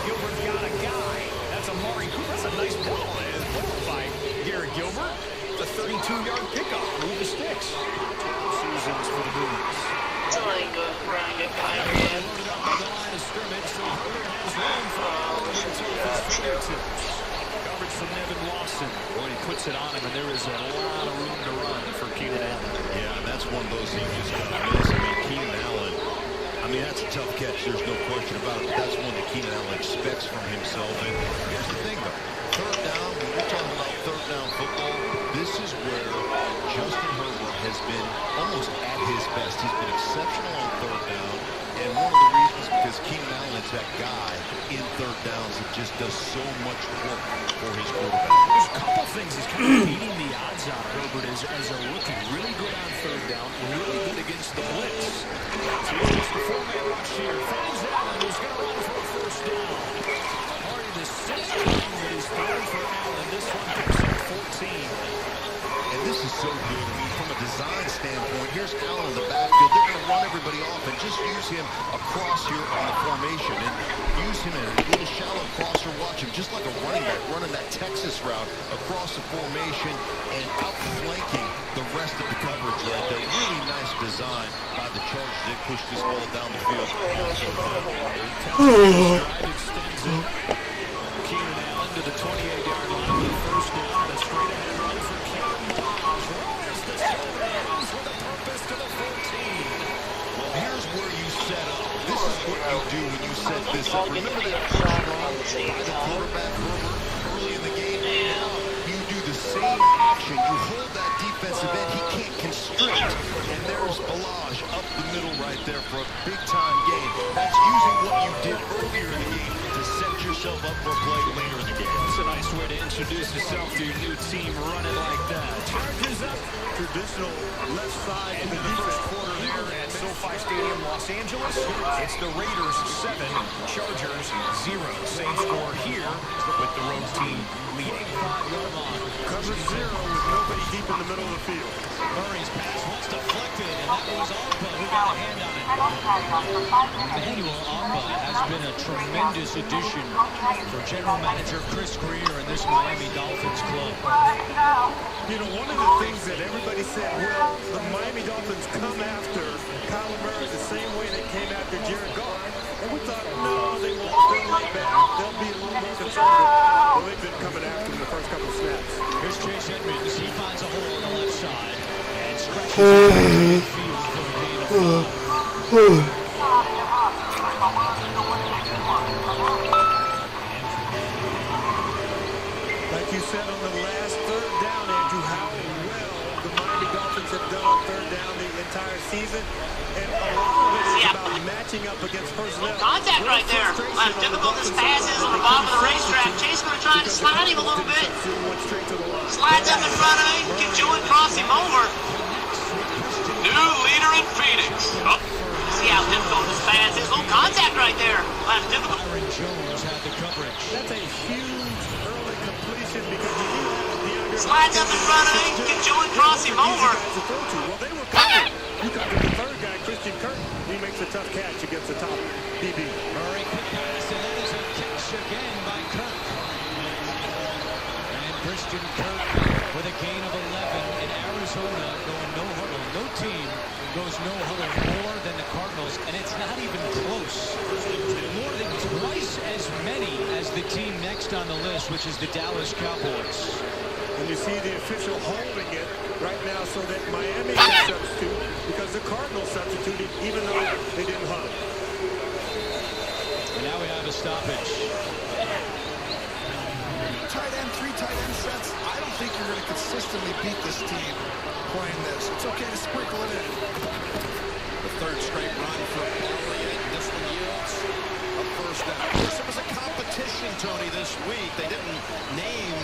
Speaker 13: Gilbert got a guy. That's Amari Cooper. That's a nice ball. And it's ball by Garrett Gilbert. It's a 32-yard pickup. Move the sticks. Seasons for the Boomers.
Speaker 12: It's a really good run, good fire again.
Speaker 10: Coverage from Nevin Lawson. Boy, he puts it on him, and there is a lot of room to run for Keenan Allen.
Speaker 2: Yeah, and that's one of those things you just got to miss. I mean, Keenan Allen, that's a tough catch. There's no question about it. But that's one that Keenan Allen expects from himself. And here's the thing, though. 3rd down, when we're talking about 3rd down football, this is where Justin Herbert has been almost at his best. He's been exceptional on 3rd down. And one of the reasons because Keenan Allen's that guy in 3rd downs that just does so much work for his quarterback.
Speaker 10: There's a couple things he's kind of beating the odds on, Herbert, as a rookie. Really good on 3rd down, really good against the blitz. So he's the 4-man rush here. Finds Allen, who's going to run for a 1st down. Already the 6th time that he's thrown for Allen. This one picks up 14.
Speaker 2: And this is so good. I mean, from a design standpoint, here's Allen in the backfield. They're going to run everybody off and just use him across here on the formation and use him in a little shallow crosser. Watch him just like a running back running that Texas route across the formation and outflanking the rest of the coverage right there. Really nice design by the Chargers. They pushed this ball down the field.
Speaker 10: Keenan Allen to the 28-yard line with the 1st down. A straight-ahead run for Keenan rolls the Steelers with a purpose to the 14.
Speaker 2: Well, here's where you set up. This is what you do when you set this up. Remember that first run by the quarterback early in the game? You do the same action. You hold that defensive end. He can't constrict. And there's Balaj up the middle right there for a big-time gain. That's using what you did earlier in the game to set your
Speaker 10: yourself up for a play later in the game.
Speaker 14: That's a nice way to introduce yourself to your new team, running like that.
Speaker 21: Charges up. Traditional left side in the first quarter there
Speaker 13: At SoFi Stadium, Los Angeles. It's the Raiders 7, Chargers 0. Same score here with the road team leading.
Speaker 21: 5-yard line. Cover 0 with nobody deep in the middle of the field.
Speaker 10: Murray's pass was deflected, and that was Agba who got a hand on it.
Speaker 20: Emmanuel Agba has been a tremendous addition for General Manager Chris Greer and this Miami Dolphins club.
Speaker 21: You know, one of the things that everybody said, well, the Miami Dolphins come after Kyler Murray the same way they came after Jared Goff. And we thought, no, they won't. They'll lay back. They'll be a little more conservative. Well, they've been coming after him the first couple of snaps.
Speaker 20: Here's Chase Edmonds. He finds a hole on the left side and stretches the field for the gain of 5.
Speaker 21: Like you said on the last third down, Andrew, how well the Miami Dolphins have done on third down the entire season. And a lot of it is about matching up against personnel.
Speaker 22: Contact right there. How difficult this pass is on the bottom of the racetrack. Chase going to try to slide him a little bit. Slides up in front of him. Can Joey cross him over? New leader in Phoenix. Oh. See how difficult this pass is. Little contact right there. How difficult.
Speaker 20: Aaron Jones had the coverage.
Speaker 21: That's a huge early completion because you do have DeAndre.
Speaker 22: Slides up in front of him. Can Joey cross him over?
Speaker 21: Well, they were covered. You got the third guy, Christian Kirk. He makes a tough catch against the top DB.
Speaker 20: Murray quick pass, and that is a catch again by Kirk. And Christian Kirk with a gain of 11 in Arizona going no huddle. No team goes no huddle more than the Cardinals, and it's not even close. More than twice as many as the team next on the list, which is the Dallas Cowboys.
Speaker 21: And you see the official holding it right now so that Miami can substitute because the Cardinals substituted even though they didn't huddle.
Speaker 20: And now we have a stoppage.
Speaker 5: Three tight end sets. I don't think you're going to consistently beat this team playing this. It's okay to sprinkle it in.
Speaker 2: The third straight run for Elliott. This one yields a first down. It was a competition, Tony, this week. They didn't name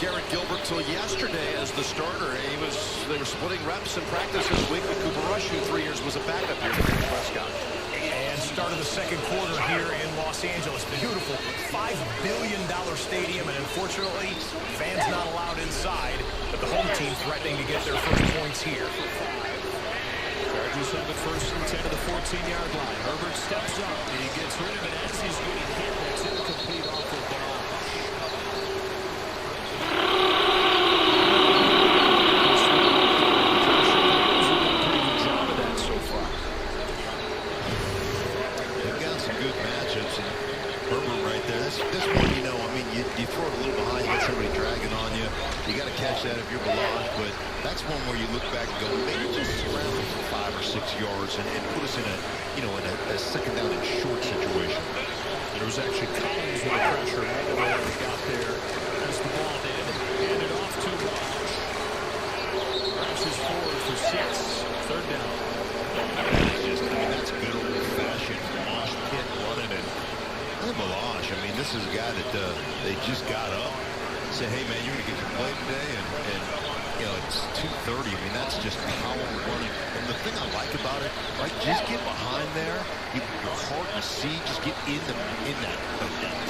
Speaker 2: Garrett Gilbert till yesterday as the starter. They were splitting reps in practice this week with Cooper Rush, who 3 years was a backup here for Prescott.
Speaker 13: And start of the second quarter here in Los Angeles. Beautiful $5 billion stadium, and unfortunately, fans not allowed inside, but the home team threatening to get their first points here.
Speaker 10: Chargers have it first and 10 to the 14-yard line. Herbert steps up, and he gets rid of it as he's getting hit. That's incomplete off the ball.
Speaker 23: This one, you know, I mean, you throw it a little behind, you get somebody dragging on you. You got to catch that if you're Balaj, but that's one where you look back and go, maybe just scramble for 5 or 6 yards and put us in a, you know, in a second down and short situation.
Speaker 10: There was actually Collins with the pressure right away when he got there as the ball did. Handed off to Rush. Rush is forward for 6. Third down.
Speaker 23: That's good old-fashioned mosh pit running it. Balaj, I mean, this is a guy that they just got up, said, hey, man, you're going to get your play today, and you know, it's 2:30. I mean, that's just power running. And the thing I like about it, right, just get behind there. You're hard to see. Just get in that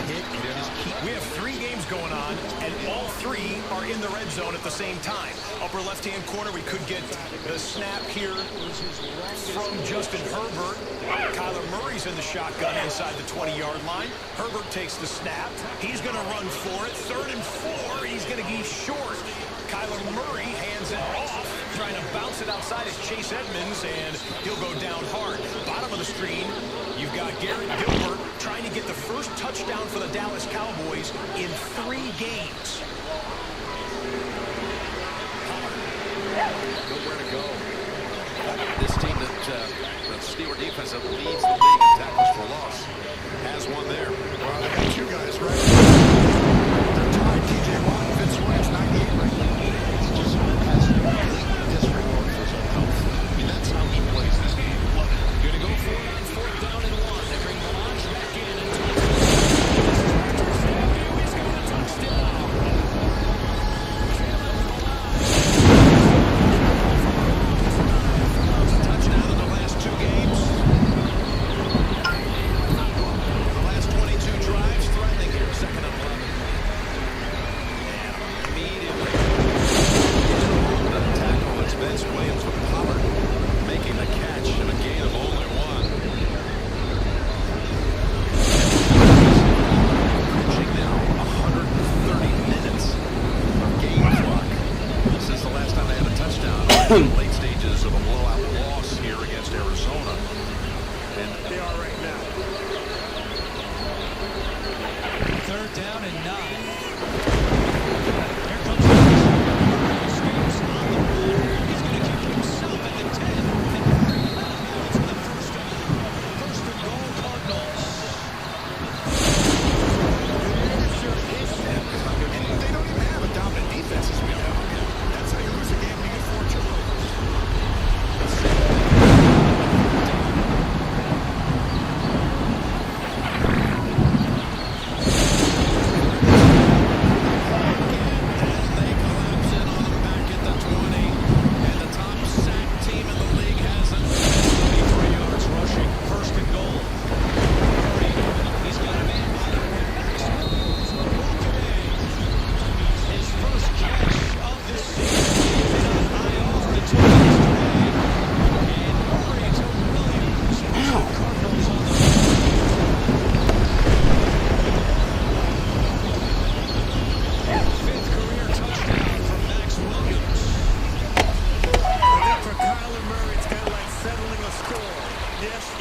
Speaker 23: pit and just keep.
Speaker 13: We have 3 games going on, and all 3 are in the red zone at the same time. Upper left-hand corner, we could get the snap here from Justin Herbert. Kyler Murray's in the shotgun inside the 20-yard line. Herbert takes the snap. He's going to run for it. 3rd and 4. He's going to be short. Kyler Murray hands it off, trying to bounce it outside as Chase Edmonds, and he'll go down hard. Bottom of the screen, you've got Garrett Gilbert trying to get the first touchdown for the Dallas Cowboys in 3 games.
Speaker 2: Nowhere to go. This team that the Steeler defense that leads the league in tackles for loss has one there.
Speaker 5: Well, they got 2 guys, right? They're tied. TJ Watt and Vince Williams, 98 right now.
Speaker 23: It's just has complete disregard for his own health. I mean, that's how he plays this game. Love it.
Speaker 20: Going to go for it on 4th down and 1. They bring Balaj back in and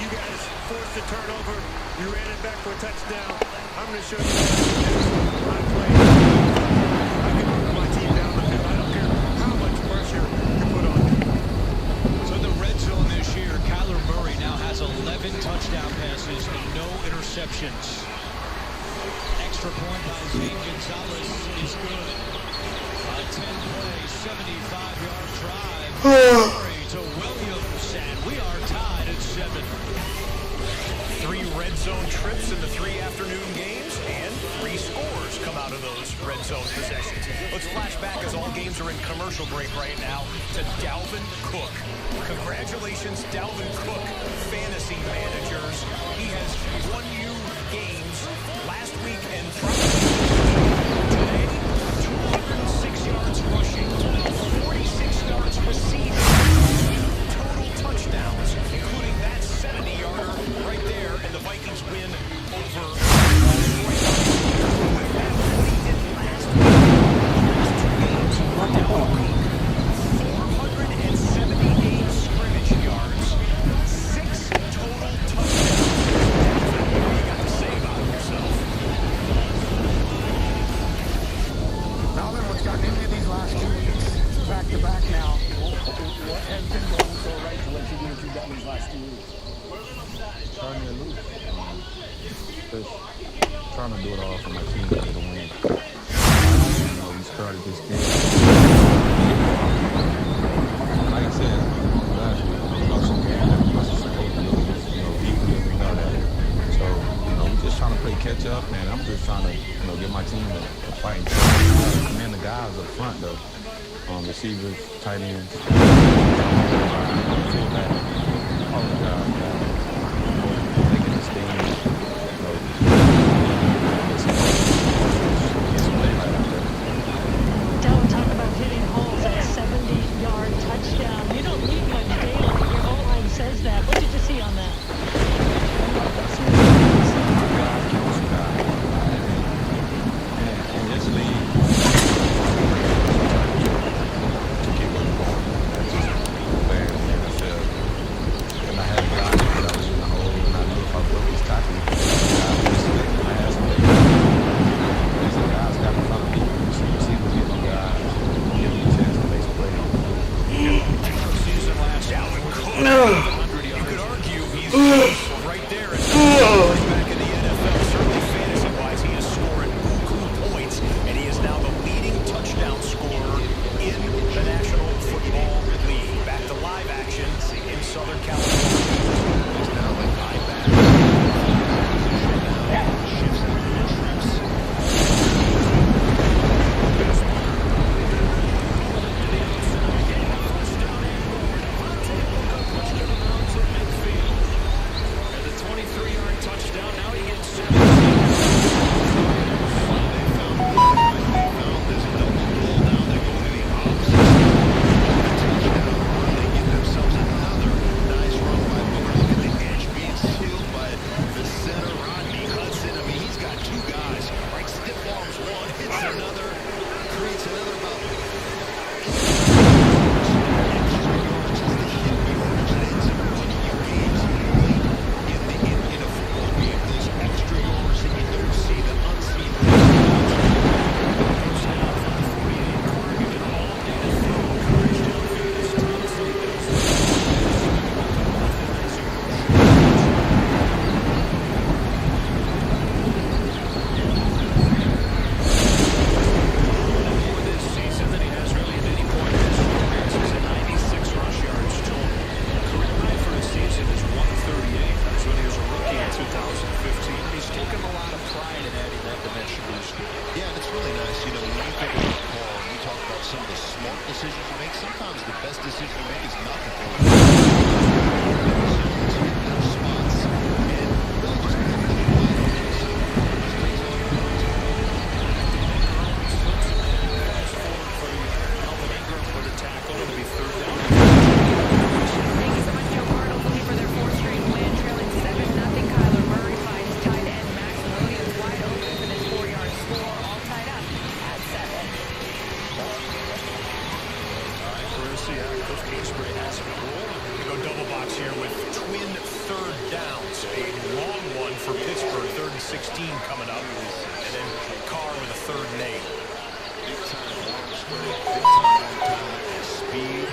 Speaker 21: You guys forced a turnover. You ran it back for a touchdown. I'm going to show you what I play. I can move my team down the field. I don't care how much pressure you put on me.
Speaker 20: So in the red zone this year, Kyler Murray now has 11 touchdown passes and no interceptions. Extra point by Zane Gonzalez is good. A 10-play, 75-yard drive. Murray to Williams, and we are tied at 7.
Speaker 13: 3 red zone trips in the 3 afternoon games, and 3 scores come out of those red zone possessions. Let's flash back as all games are in commercial break right now to Dalvin Cook. Congratulations, Dalvin Cook, fantasy managers. He has won you games last week and today. 206 yards rushing, 46 yards receiving, total touchdowns, including that 70-yarder right there, and the Vikings win over with that what he did last week. 478 scrimmage yards, 6 total touchdowns. What do you got to say about yourself?
Speaker 8: Now that what's gotten into these last 2 weeks, back to back now, what has been going so right to let you do what you've done these last 2 weeks?
Speaker 9: Starting to lose. Just trying to do it all for my team to get a win. You know, you started this game. Like I said last week, we lost some games that we wasn't supposed to lose. You know, deeply we know that. So, you know, we're just trying to play catch up, and I'm just trying to, you know, give my team a fighting chance. You got to commend the guys up front, though. Receivers, tight ends, fullback, all the guys making this thing, you know,
Speaker 19: Don't talk about hitting holes at 70-yard touchdown. You don't need much data, but your O-line says that. What did you see on that? And this league,
Speaker 13: steam coming up. And then Carr with a third and 8.
Speaker 23: Big time arm strength, big time arm talent, and speed.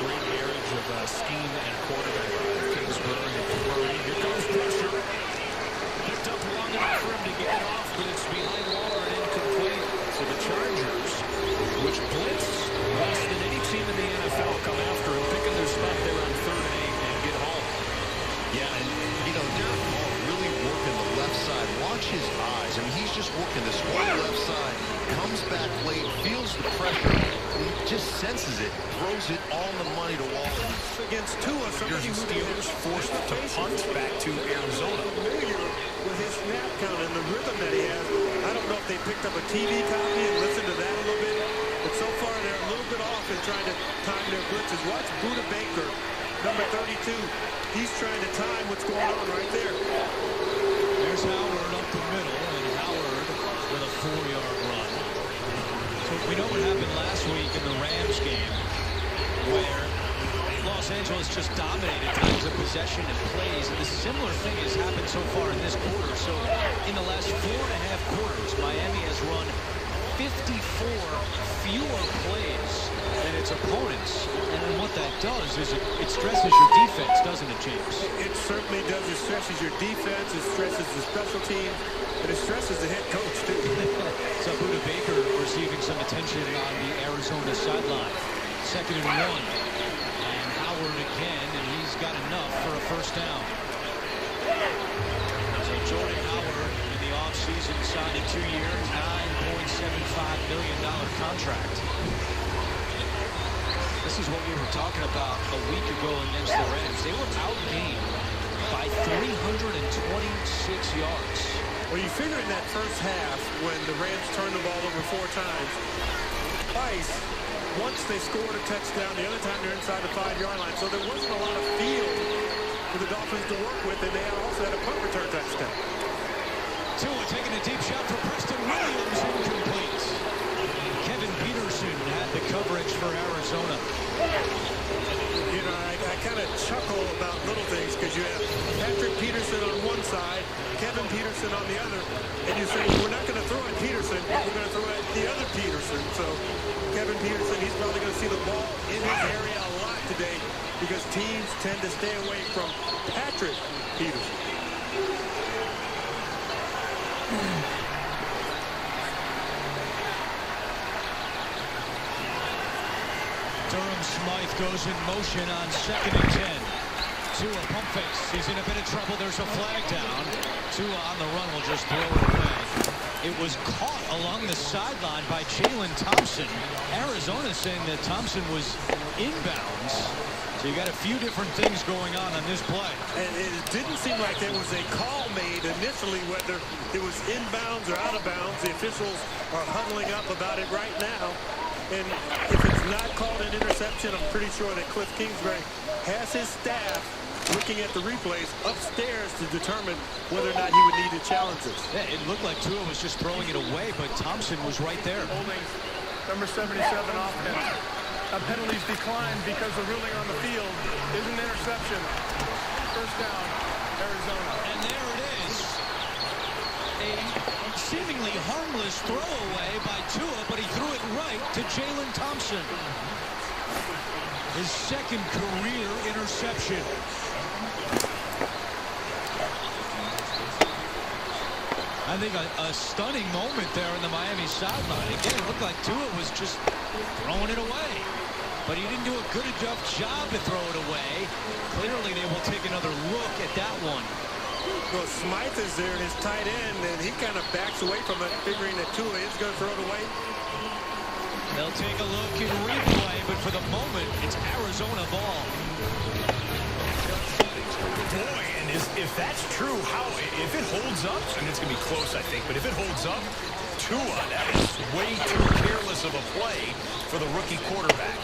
Speaker 14: Great marriage of scheme and quarterback. Kingsbury and Purdy. Here comes pressure. Picked up long enough for him to get it off, but it's behind Waller and incomplete. So the Chargers, which blitz less than any team in the NFL, come after him, picking their spot there on 3rd and 8 and get home.
Speaker 23: Yeah, and, you know, Derek Hall really working the left side. Watch his eyes. I mean, he's just working this one left side, comes back late, feels the pressure, and he just senses it, throws it on the money to Waller.
Speaker 13: Against Tua, somebody Steelers forced to punt back to Arizona.
Speaker 21: Familiar with his snap count and the rhythm that he has. I don't know if they picked up a TV copy and listened to that a little bit, but so far they're a little bit off in trying to time their blitzes. Watch Buda Baker, number 32. He's trying to time what's going on right there.
Speaker 20: There's Howard up the middle, and Howard with a 4-yard run. So we know what happened last week in the Rams game, where Los Angeles just dominated times of possession and plays, and the similar thing has happened so far in this quarter. So in the last 4.5 quarters, Miami has run 54 fewer plays than its opponents. And then what that does is it stresses your defense, doesn't it, James?
Speaker 21: It certainly does. It stresses your defense, it stresses the special teams, and it stresses the head coach, too.
Speaker 20: So Buda Baker receiving some attention on the Arizona sideline. 2nd and 1. And Howard again, and he's got enough for a first down. So Jordan Howard in the offseason signed a 2-year, $9.75 million contract. This is what we were talking about a week ago against the Rams. They were outgained by 326 yards.
Speaker 21: Well, you figure in that first half when the Rams turned the ball over 4 times, twice, once they scored a touchdown, the other time they're inside the 5-yard line. So there wasn't a lot of field for the Dolphins to work with, and they also had a punt return touchdown.
Speaker 20: Tua taking a deep shot for Preston Williams, incomplete. Kevin Peterson had the coverage for Arizona.
Speaker 21: You know, I kind of chuckle about little things because you have Patrick Peterson on one side, Kevin Peterson on the other, and you say, we're not going to throw at Peterson, but we're going to throw at the other Peterson. So Kevin Peterson, he's probably going to see the ball in his area a lot today because teams tend to stay away from Patrick Peterson.
Speaker 20: Durham Smythe goes in motion on 2nd and 10. Tua pump fakes. He's in a bit of trouble. There's a flag down. Tua on the run will just throw it away. It was caught along the sideline by Jalen Thompson. Arizona saying that Thompson was inbounds. So you got a few different things going on this play.
Speaker 21: And it didn't seem like there was a call made initially, whether it was inbounds or out of bounds. The officials are huddling up about it right now. And if it's not called an interception, I'm pretty sure that Cliff Kingsbury has his staff looking at the replays upstairs to determine whether or not he would need to challenge this.
Speaker 20: Yeah, it looked like Tua was just throwing it away, but Thompson was right there.
Speaker 15: Holding number 77 offense. Penalties declined because the ruling on the field is an interception. First down, Arizona.
Speaker 20: And there it is. A seemingly harmless throwaway by Tua, but he threw it right to Jalen Thompson. His 2nd career interception. I think a stunning moment there in the Miami sideline. Again, it looked like Tua was just throwing it away. But he didn't do a good enough job to throw it away. Clearly, they will take another look at that one.
Speaker 21: Well, Smythe is there in his tight end, and he kind of backs away from it, figuring that Tua is going to throw it away.
Speaker 20: They'll take a look in replay, but for the moment, it's Arizona ball.
Speaker 13: Boy, and if that's true, if it holds up, and it's going to be close, I think, but if it holds up, Tua, that is way too careless of a play for the rookie quarterback.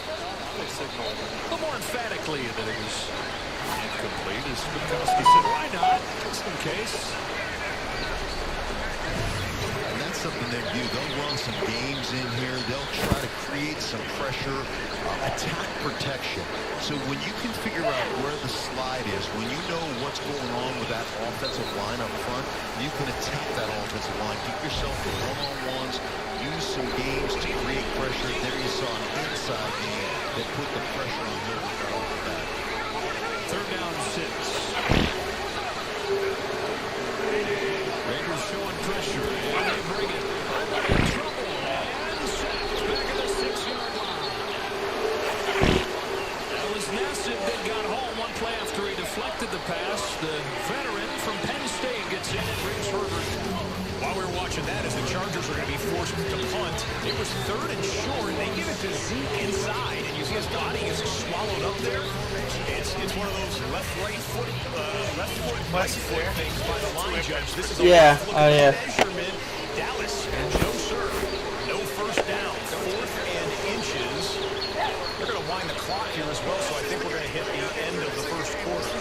Speaker 13: A little more emphatically that it was incomplete, as Witkowski said, why not, just in case.
Speaker 16: And that's
Speaker 23: something they do. They'll run some games in here. They'll try to create some pressure, attack protection. So when you can figure out where the slide is, when you know what's going on with that offensive line up front, you can attack that offensive line. Get yourself to one-on-ones. Use some games to create pressure. There you saw an inside game that put the pressure on him right off the bat.
Speaker 13: 3rd down 6. Raiders showing pressure. And they bring it. Trouble and sacked back at the 6-yard line. That was Nassib that got home one play after he deflected the pass. The veteran from Penn State gets in and brings Herbert. While we were watching that, as the Chargers are going to be forced to punt, it was 3rd and short. They give it to Zeke inside, and you see his body is swallowed up there. It's one of those left foot things by the line judge. This is a measurement. Dallas, no sir, no first down, 4th and inches. They're going to wind the clock here as well, so I think we're going to hit the end of the first quarter.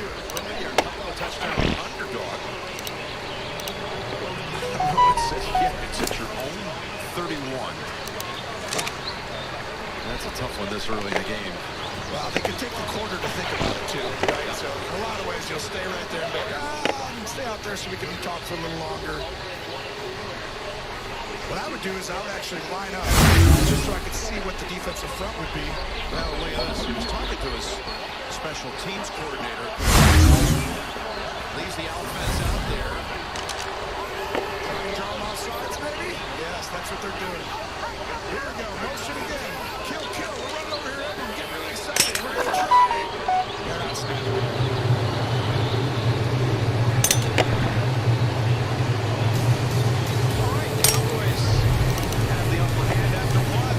Speaker 2: You're a couple of touchdown underdog. It's at your own 31. That's a tough one this early in the game.
Speaker 5: Well, they could take the quarter to think about it, too. Right? So, in a lot of ways, you'll stay right there and be like, stay out there so we can talk for a little longer. What I would do is I would actually line up just so I could see what the defensive front would be.
Speaker 2: Well, look at this. He was talking to his special teams coordinator. Leaves the offense out there.
Speaker 5: Trying to draw them off sides, maybe? Yes, that's what they're doing. Here we go. Motion again. Kill. We're running over here. Everyone get really excited. We're going to try. They're not standing.
Speaker 13: All right, Cowboys have the upper hand after one.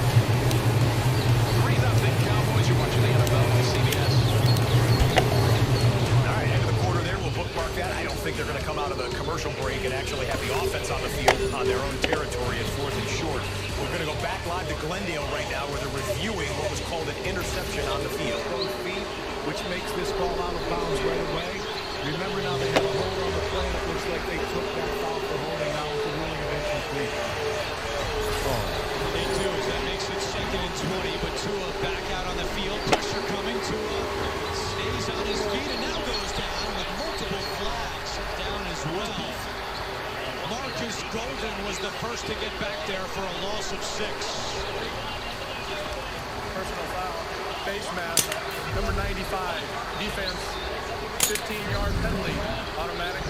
Speaker 13: 3-0 Cowboys. You're watching the NFL on CBS. All right, end of the quarter there. We'll bookmark that. I don't think they're going to come out of the commercial break and actually have the offense on the field on their own territory at 4th and short. We're going to go back live to Glendale right now where they're reviewing what was called an interception on the field.
Speaker 8: Both feet, which makes this ball out of bounds right away. Remember now they have a hold on the play. It looks like they took that foul for holding now with the ruling of incomplete.
Speaker 20: They do, as that makes it 2nd and 20, but Tua back out on the field. Pressure coming. Tua stays on his feet and now goes down with multiple flags down as well. Marcus Golden was the first to get back there for a loss of 6.
Speaker 15: Personal foul. Face mask. Number 95. Defense. 15-yard penalty. Automatic.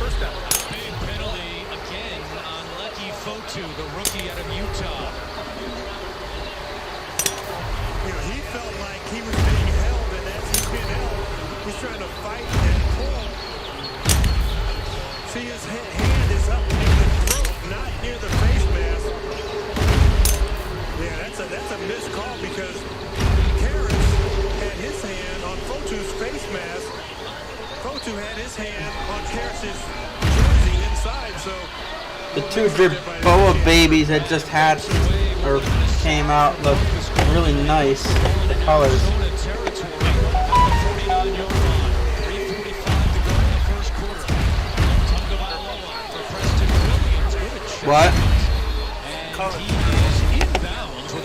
Speaker 15: First down.
Speaker 20: Big penalty again on Leki Fotu, the rookie out of Utah.
Speaker 21: You know, he felt like he was being held, and as he's being held, he's trying to fight and pull. See, his hand is up near the throat, not near the face mask. Yeah, that's a missed call because Karras had his hand on Fotu's face mask. Fotu had his hand on Karras' jersey inside, so...
Speaker 1: The 2 Jerboa babies that just hatched or came out look really nice. The colors. What?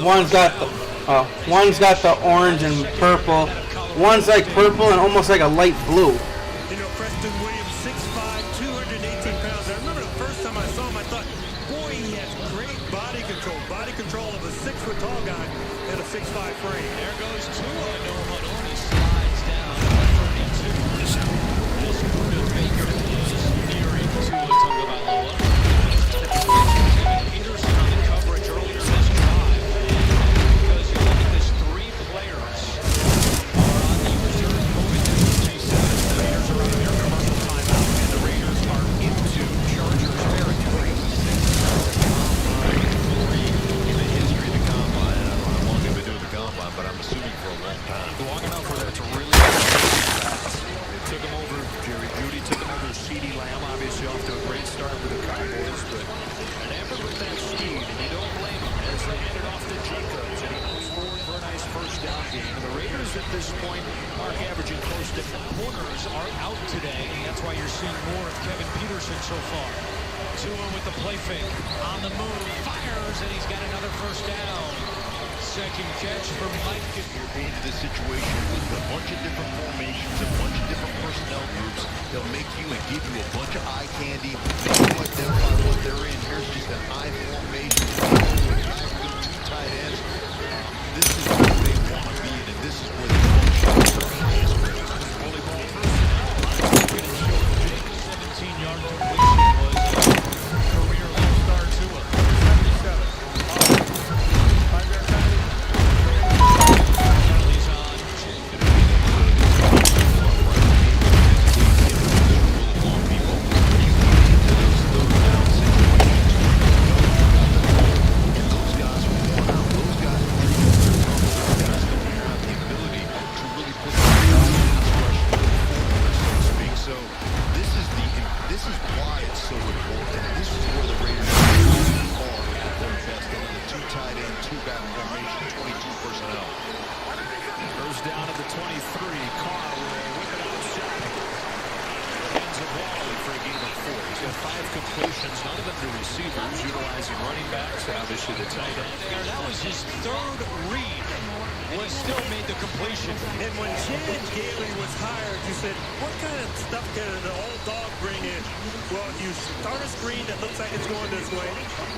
Speaker 1: One's got the orange and purple. One's like purple and almost like a light blue.
Speaker 21: You know, Preston Williams, 6'5", 218 pounds. I remember the first time I saw him, I thought, boy, he has great body control. Body control of a 6-foot tall guy and a 6'5" frame.
Speaker 20: There goes Tua. No huddle, and he slides down to 32. This Buda Baker is nearing Tua Tagovailoa. Peterson on the coverage earlier this drive. Because you look at this, 3 players are on the reserve COVID 2 sets. The Raiders are on their commercial timeout, and the Raiders are into Chargers territory.
Speaker 2: In the history of the combine, I don't know how long they've been doing the combine, but I'm assuming for a long time.
Speaker 13: Long enough for that to really... They took him over, Jerry Jeudy took him over CeeDee Lamb, obviously off to a great start with the Cowboys, but enamored with that speed, and you don't blame him as they hand it off to Jacobs, and he moves forward for a nice first down game. And the Raiders at this point are averaging close to corners are out today, and that's why you're seeing more of Kevin Peterson so far.
Speaker 20: Tua with the play fake. On the move, fires, and he's got another first down. Second catch for Mike.
Speaker 23: You're into this situation with a bunch of different formations, a bunch of different personnel groups. They'll make you and give you a bunch of eye candy. They'll identify what they're in. Here's just an eye formation. Two tight ends. This is where they want to be in, and this is where they function. Volleyball first.
Speaker 20: 17-yard completion was career all-star Tua. 77.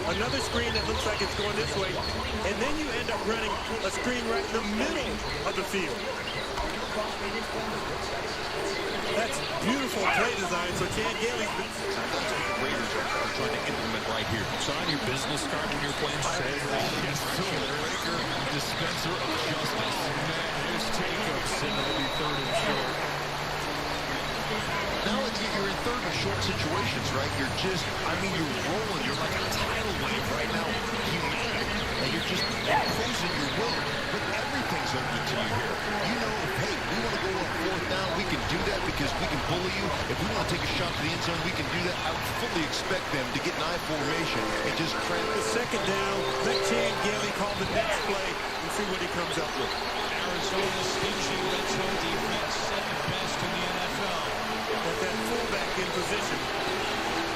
Speaker 21: Another screen that looks like it's going this way, and then you end up running a screen right in the middle of the field. That's beautiful play design. So Chan Gailey.
Speaker 2: Raiders are trying to implement right here. Sign your business card when you're playing Saturday. Yes, sir. Breaker, dispenser of justice. Man, here's Jacobs, and it'll be third and short. Now you're in third and short situations, right? You're just, you're rolling. You're like a tidal wave right now. And you're just imposing your will. But everything's open to you here. You know, hey, we want to go on fourth down. We can do that because we can bully you. If we want to take a shot to the end zone, we can do that. I would fully expect them to get an eye formation and just crank
Speaker 21: the second down. Let Chan Gailey call the next play and see what he comes up with.
Speaker 20: Arizona's stingy red zone defense, second best in the NFL.
Speaker 21: Got that fullback in position.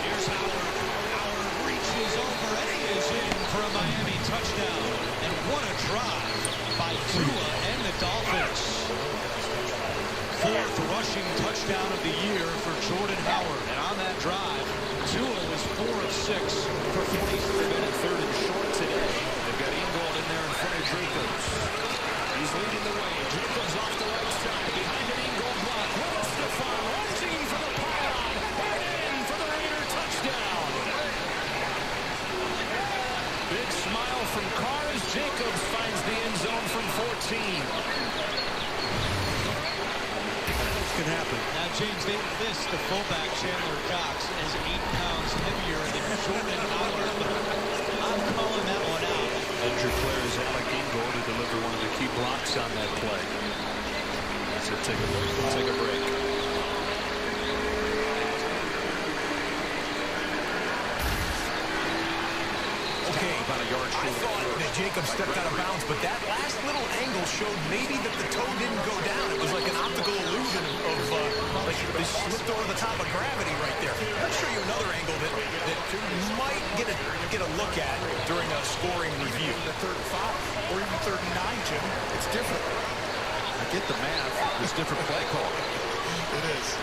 Speaker 20: Here's Howard. Howard reaches over and he is in for a Miami touchdown. And what a drive by Tua and the Dolphins. Fourth rushing touchdown of the year for Jordan Howard. And on that drive, Tua was 4 of 6 for 43 minutes.
Speaker 2: Third and short today. They've got Ingold in there in front of Jacobs. He's leading the way. Jacobs off the right side. Behind an Ingold block. Will Stefan rushing for the pylon. And in for the Raider touchdown. Big smile from Carr as Jacobs finds the end zone from 14.
Speaker 21: Can happen.
Speaker 20: Now, James, the fullback, Chandler Cox, is 8 pounds heavier than Jordan Howard. I'm calling that one out.
Speaker 2: Injured players like Ingold to deliver one of the key blocks on that play. So take a break.
Speaker 13: Okay, about a yard short. I thought that Jacob stepped out of bounds, but that last little angle showed maybe that the toe didn't go down. It was like an optical illusion of like they slipped over the top of gravity right there. Let's show you another angle that you might get a look at during a scoring review.
Speaker 5: The 3rd and 5 or even 3rd and 9, Jim. It's different.
Speaker 2: I get the math. It's different play call.
Speaker 5: It is.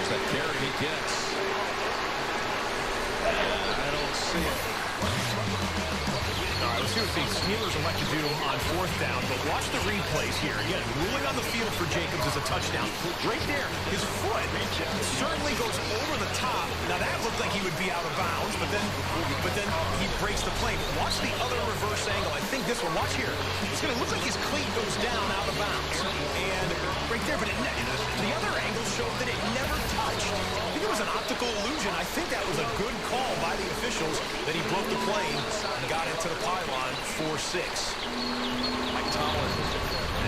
Speaker 2: That carry he gets.
Speaker 13: I don't see it. All right, let's see what the Steelers elect to do on 4th down, but watch the replays here. Again, ruling on the field for Jacobs is a touchdown. Right there, his foot certainly goes over the top. Now that looked like he would be out of bounds, but then he breaks the plane. Watch the other reverse angle. I think this one, watch here. It's going to look like his cleat goes down out of bounds. And right there, but the other angle showed that it never touched. I think it was an optical illusion. I think that was a good call by the officials that he broke the plane and got into the pylon 4-6.
Speaker 2: Mike Tomlin.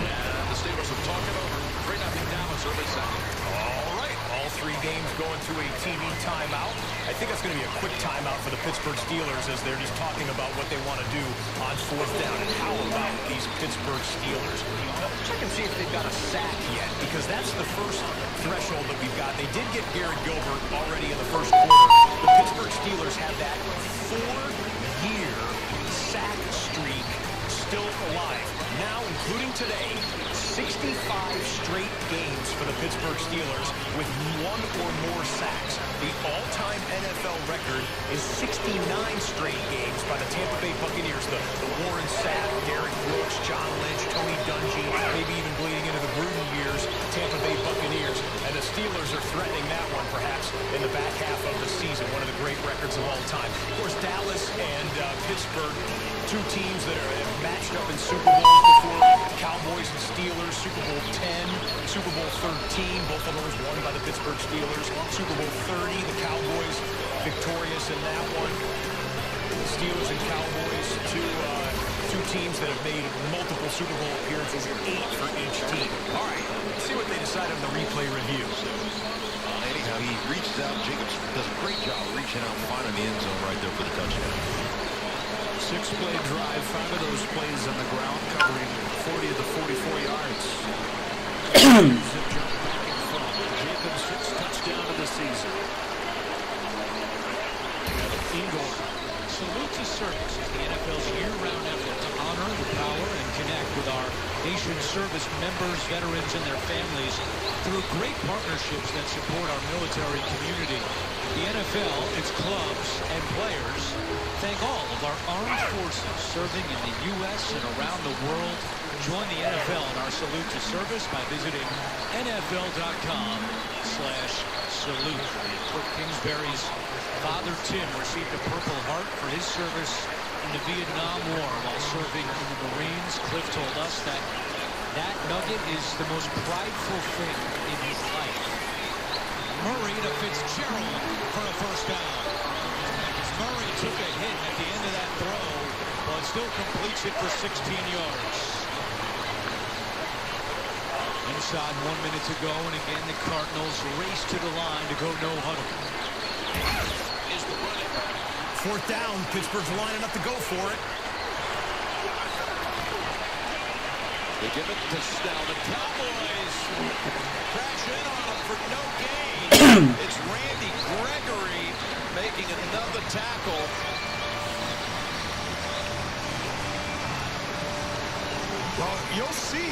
Speaker 2: And the Steelers will talk it over. 3-0 Dallas early second.
Speaker 13: All right, all all three games going to a TV timeout. I think that's going to be a quick timeout for the Pittsburgh Steelers as they're just talking about what they want to do on fourth down. And how about these Pittsburgh Steelers? Check and see if they've got a sack yet, because that's the first threshold that we've got. They did get Garrett Gilbert already in the first quarter. The Pittsburgh Steelers have that 4-year sack streak still alive. Now, including today, 65 straight games for the Pittsburgh Steelers with one or more sacks. The all-time NFL record is 69 straight games by the Tampa Bay Buccaneers. The Warren Sapp, Derek Brooks, John Lynch, Tony Dungy, maybe even bleeding into the Gruden years, Tampa Bay Buccaneers. And the Steelers are threatening that one, perhaps, in the back half of the season. One of the great records of all time. Of course, Dallas and Pittsburgh, two teams that are matched up in Super Bowls before. Cowboys and Steelers, Super Bowl 10, Super Bowl 13, both of those won by the Pittsburgh Steelers. Super Bowl 30, the Cowboys victorious in that one. The Steelers and Cowboys, two teams that have made multiple Super Bowl appearances, 8 for each team. All right, let's see what they decide on the replay review.
Speaker 23: Anyhow, he reaches out. Jacobs does a great job reaching out and finding the end zone right there for the touchdown.
Speaker 10: 6-play drive, 5 of those plays on the ground, covering 40 of the 44 yards. Jacobs' 6th touchdown of the season.
Speaker 20: Ingold. Salute to Service is the NFL's year-round effort to honor the power and connect with our nation's service members, veterans, and their families through great partnerships that support our military community. The NFL, its clubs, and players thank all of our armed forces serving in the U.S. and around the world. Join the NFL in our salute to service by visiting NFL.com/salute. Cliff Kingsbury's father, Tim, received a Purple Heart for his service in the Vietnam War while serving in the Marines. Cliff told us that nugget is the most prideful thing in his life. Murray to Fitzgerald for a first down. Murray took a hit at the end of that throw, but still completes it for 16 yards. Inside 1 minute to go, and again the Cardinals race to the line to go no huddle.
Speaker 13: Fourth down, Pittsburgh's lining up to go for it.
Speaker 2: They give it to Snell. The Cowboys crash in on him for no gain. It's Randy Gregory making another tackle.
Speaker 5: Well, you'll see I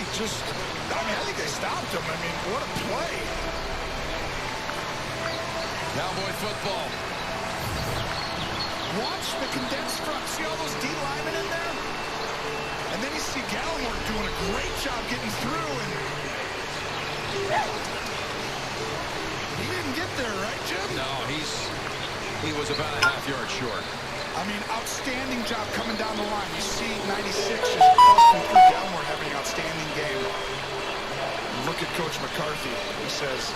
Speaker 5: think they stopped him. I mean, what a play.
Speaker 2: Cowboy football.
Speaker 5: Watch the condensed front. See all those D linemen in there? And then you see Gallimore doing a great job getting through. And he didn't get there, right, Jim?
Speaker 2: No, he was about a half yard short.
Speaker 5: I mean, outstanding job coming down the line. You see 96 just busting through. Gallimore having an outstanding game. Look at Coach McCarthy. He says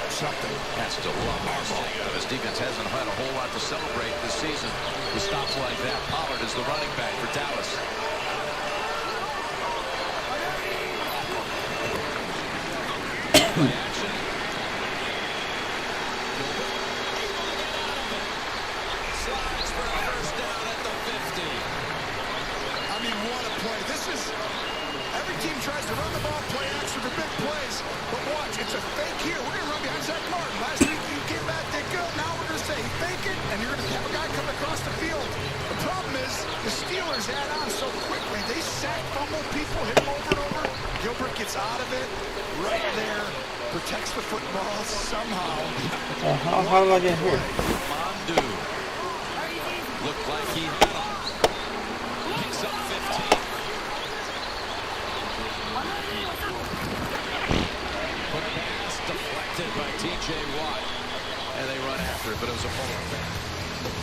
Speaker 5: something.
Speaker 2: That's still a lot more ball. This defense hasn't had a whole lot to celebrate this season with stops like that. Pollard is the running back for Dallas. Action. Slides for a first down at the 50.
Speaker 5: I mean, what a play. This is, every team tries to run the ball, play action for big plays. But watch, it's a fake here. We're going to run behind Zach Martin. Last week you came back, did good. Now we're going to say fake it, and you're going to have a guy come across the field. The problem is the Steelers add on so quickly. They sack, fumble people, hit them over and over. Gilbert gets out of it right there, protects the football somehow.
Speaker 1: How did I get here?
Speaker 2: Mondu looked like he had him. Picks up 15. Put pass deflected by T.J. Watt. And they run after it, but it was a pull-up.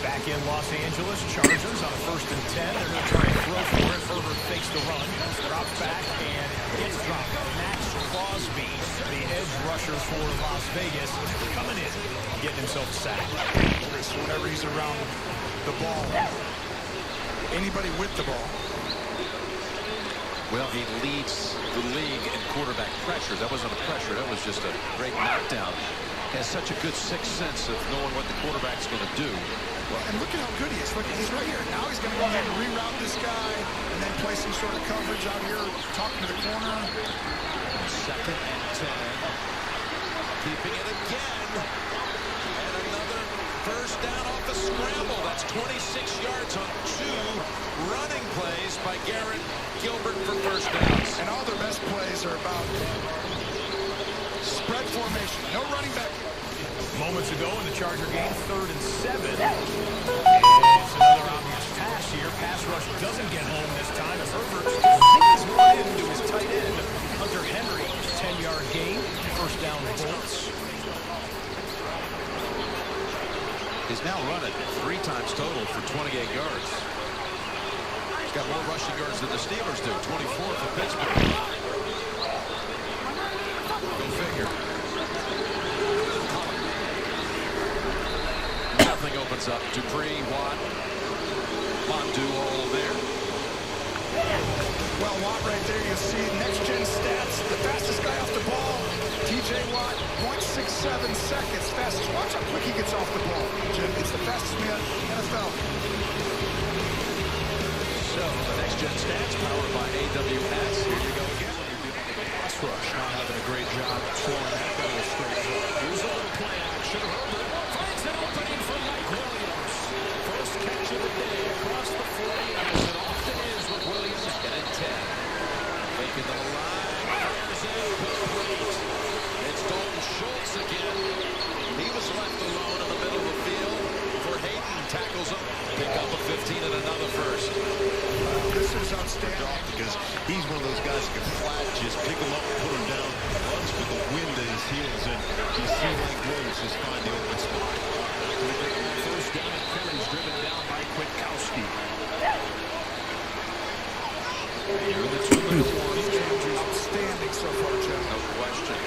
Speaker 13: Back in Los Angeles, Chargers on a 1st and 10. They're going to try and throw for it. Herbert fakes the run, drops back, and gets dropped. Max Crosby, the edge rusher for Las Vegas, coming in, getting himself sacked.
Speaker 5: So whenever he's around the ball, anybody with the ball,
Speaker 2: Well, he leads the league in quarterback pressure. That wasn't a pressure. That was just a great knockdown. Has such a good sixth sense of knowing what the quarterback's going to do.
Speaker 5: Well, and look at how good he is. Look, he's right here. Now he's going to go ahead and reroute this guy and then play some sort of coverage out here, talking to the corner.
Speaker 2: 2nd and 10. Keeping it again. And another first down off a scramble. That's 26 yards on 2 running plays by Garrett Gilbert for first downs.
Speaker 5: And all their best plays are about spread formation. No running back.
Speaker 13: Moments ago in the Charger game, 3rd and 7. And it's another obvious pass here. Pass rush doesn't get home this time as Herbert sneaks one into his tight end, Hunter Henry. 10-yard gain, first down Bolts.
Speaker 2: He's now run it 3 times total for 28 yards. He's got more rushing yards than the Steelers do, 24 for Pittsburgh. Go figure. Nothing opens up. Dupree, Watt, Mondu all there.
Speaker 5: Well, Watt right there, you see next-gen stats. The fastest guy off the ball, TJ Watt, 0.67 seconds. Fastest. Watch how quick he gets off the ball, Jim. It's the fastest in the NFL.
Speaker 2: So, the next-gen stats powered by AWS. Here you go again.
Speaker 13: Pass rush not having a great job slowing that ball straight. Here's a little play action. Herbert finds an opening for Mike Williams. First catch of the day across the 40, as it often is with Williams.
Speaker 2: Get it 10. Making the line. Fires in. Complete. It's Dalton Schultz again. He was left alone in the middle of the field before Hayden tackles him. Pick up a 15 and another first.
Speaker 5: This is outstanding.
Speaker 23: Because he's one of those guys that can flat, just pick him up and put him down, runs with the wind at his heels, and you see Mike Williams just find the open spot.
Speaker 13: First down, and Perry's driven down by Kwiatkowski. Here are the 2-minute warning.
Speaker 5: Outstanding so far, Jim.
Speaker 2: No question.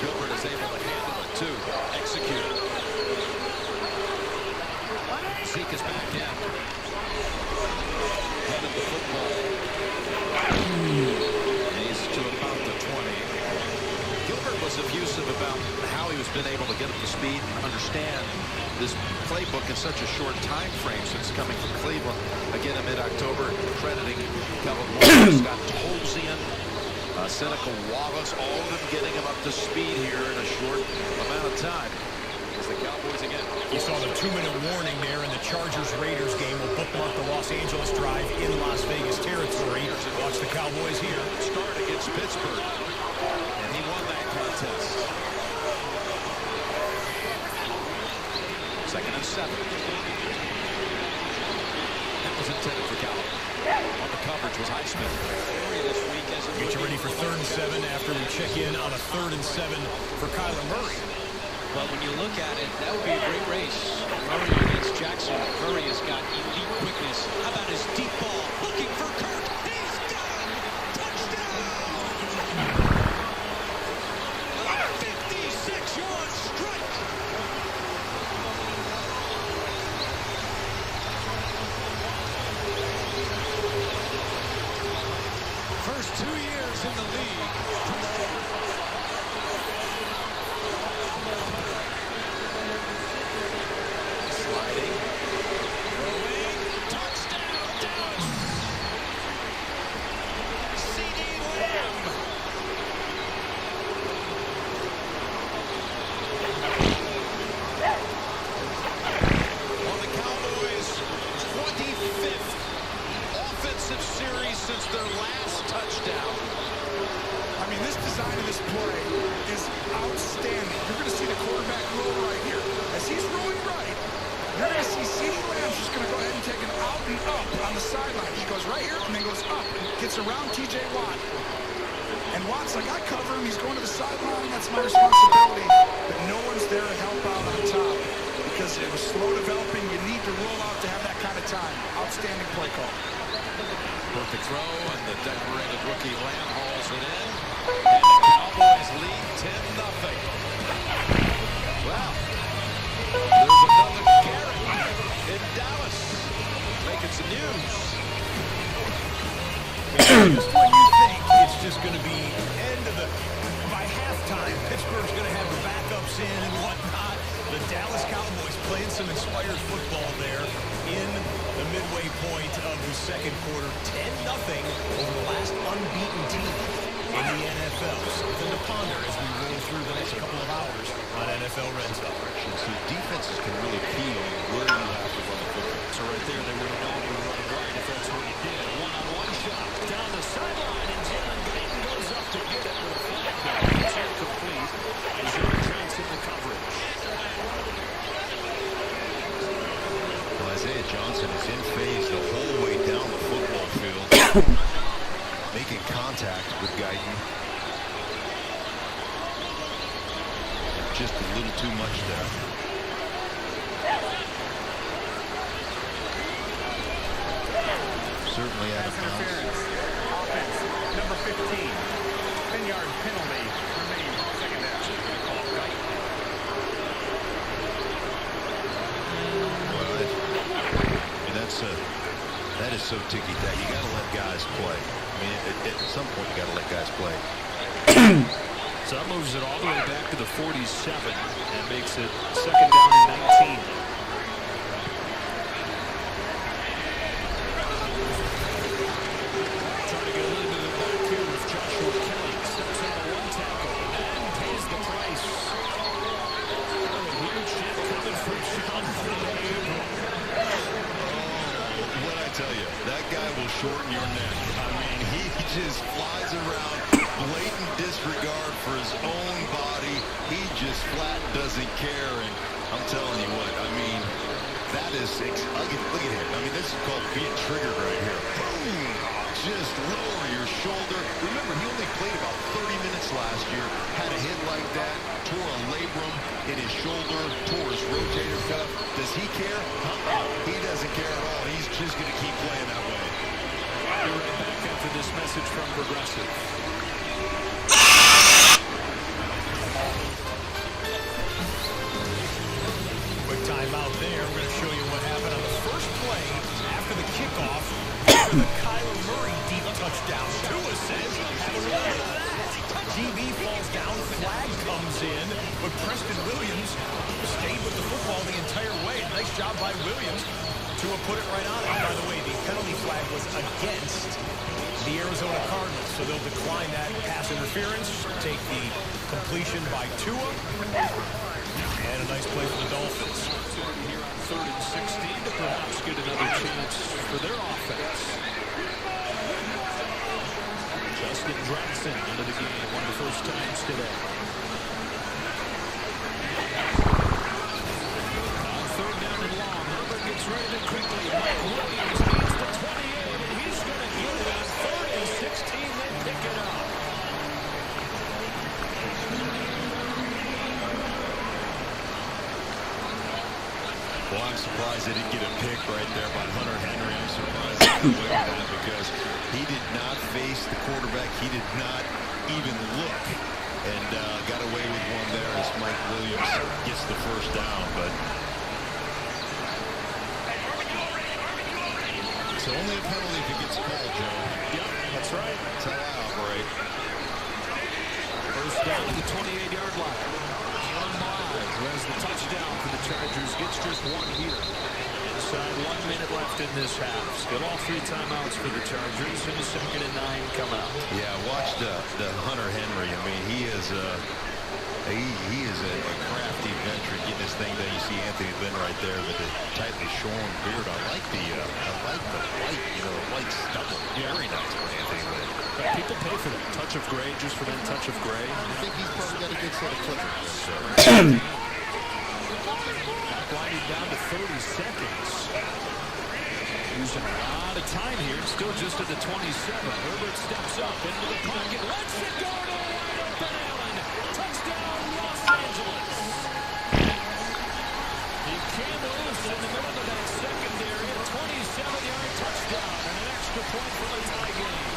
Speaker 2: Gilbert is able to handle it, too. Execute. Zeke is back in. Headed the football. He's to about the 20. Gilbert was effusive about how he was been able to get up to speed and understand this playbook in such a short time frame since coming from Cleveland. Again, in mid-October, crediting Kevin Walker, Scott Tolzien, Seneca Wallace, all of them getting him up to speed here in a short amount of time. As the Cowboys again.
Speaker 13: You saw the 2-minute warning there in the Chargers-Raiders game. Will bookmark the Los Angeles drive in Las Vegas territory. Watch the Cowboys here.
Speaker 2: Start against Pittsburgh. And he won that contest. 2nd and 7. That was intended for Gallup. On the coverage was Highsmith.
Speaker 13: Get you ready for 3rd and 7 after we check in on a 3rd and 7 for Kyler Murray.
Speaker 20: Well, when you look at it, that would be a great race. Murray against Jackson. Murray has got elite quickness. How about his deep ball? Looking for Kirk. He's done! Touchdown! 56-yard strike. First 2 years in the league.
Speaker 2: Sliding. Throwing. Touchdown, Dallas. C.D. Lamb. On the Cowboys' 25th offensive series since their last touchdown.
Speaker 5: I mean, this design of this play is outstanding. You're going to see the quarterback roll right here. As he's rolling right, you're going to see C.D. Lamb's just going to go ahead and take him out and up on the sideline. He goes right here and then goes up and gets around T.J. Watt. And Watt's like, I cover him. He's going to the sideline. That's my responsibility. But no one's there to help out on top because it was slow developing. You need to roll out to have that kind of time. Outstanding play call.
Speaker 2: Perfect throw, and the decorated rookie Lamb hauls it in. And the Cowboys lead 10-0. Well, there's another Garrett in Dallas making some news.
Speaker 13: Just when you think it's just going to be end of the... By halftime, Pittsburgh's going to have the backups in and whatnot. The Dallas Cowboys playing some inspired football there in the midway point of the second quarter. 10-0 over the last unbeaten team in the NFL. Something to ponder as we roll through the next couple of hours on NFL Red Zone.
Speaker 23: So defenses can really key on where you have to run the football.
Speaker 14: So right there, they would have known to run right if that's what he did. One-on-one shot down the sideline, and Jalen Guyton goes up to get it with a flag down. It's incomplete. Isaiah Johnson the coverage.
Speaker 23: Well, Isaiah Johnson is in phase the whole way down the football field, making contact with Guyton. Just a little too much there. Certainly out of bounds.
Speaker 15: Offense, number 15. 10-yard penalty remains second down.
Speaker 23: Well, that is so ticky-tack. You got to let guys play. I mean, at some point, you got to let guys play.
Speaker 14: So that moves it all the way back to the 47 and makes it second down and 19. Trying to get a little bit of it back here with Joshua Kelly. Steps out of one tackle and pays the price. Huge hit coming from Sean Ford.
Speaker 23: What I tell you, that guy will shorten your neck. I mean, he just flies around, blatant disregard for his own body. He just flat doesn't care, and I'm telling you what, I mean, that is, look at him. I mean, this is called being triggered right here. Boom! Just lower your shoulder. Remember, he only played about 30 minutes last year, had a hit like that, tore a labrum in his shoulder, tore his rotator cuff. Does he care? He doesn't care at all. He's just going to keep playing that way.
Speaker 14: We're right back after this message from Progressive.
Speaker 13: Quick timeout there. We're going to show you what happened on the first play after the kickoff for the Kyler Murray deep touchdown. Tua says, have a look at that. DB falls down, flag comes in, but Preston Williams stayed with the football the entire way. Nice job by Williams. Tua put it right on it. By the way, the penalty flag was against the Arizona Cardinals, so they'll decline that pass interference, take the completion by Tua, and a nice play for the Dolphins.
Speaker 14: Here on 3rd and 16 to perhaps get another chance for their offense. Justin Johnson into the game one of the first times today. On 3rd down and long, Herbert gets rid of it quickly. Mike Williams needs the 28, and he's going to get it on 3rd and 16. They pick it up.
Speaker 23: Well, I'm surprised they didn't get a pick right there by Hunter Henry. I'm surprised they got away with that because he did not face the quarterback. He did not even look, and got away with one there as Mike Williams gets the first down. But it's only a penalty if it gets called, Joe.
Speaker 14: Yep, that's right.
Speaker 23: That's how I operate.
Speaker 14: First down to the 28-yard line. Who has the touchdown for the Chargers, gets just one here. Inside 1 minute left in this half. Still all 3 timeouts for the Chargers, and the 2nd and 9 coming up.
Speaker 23: Yeah, watch the Hunter Henry. I mean, he is a crafty veteran getting this thing done. You see Anthony Lynn right there with the tightly shorn beard. I like the white stubble. Very nice for Anthony Lynn.
Speaker 14: But people pay for that. Touch of gray, just for that touch of gray.
Speaker 23: I think he's probably got a good set of clippers. So.
Speaker 14: Winding down to 30 seconds. Using a lot of time here. Still just at the 27. Herbert steps up into the pocket. Lets it go to wide open Allen. Touchdown, Los Angeles. He came loose in the middle of that secondary. A 27-yard touchdown and an extra point for the tie game.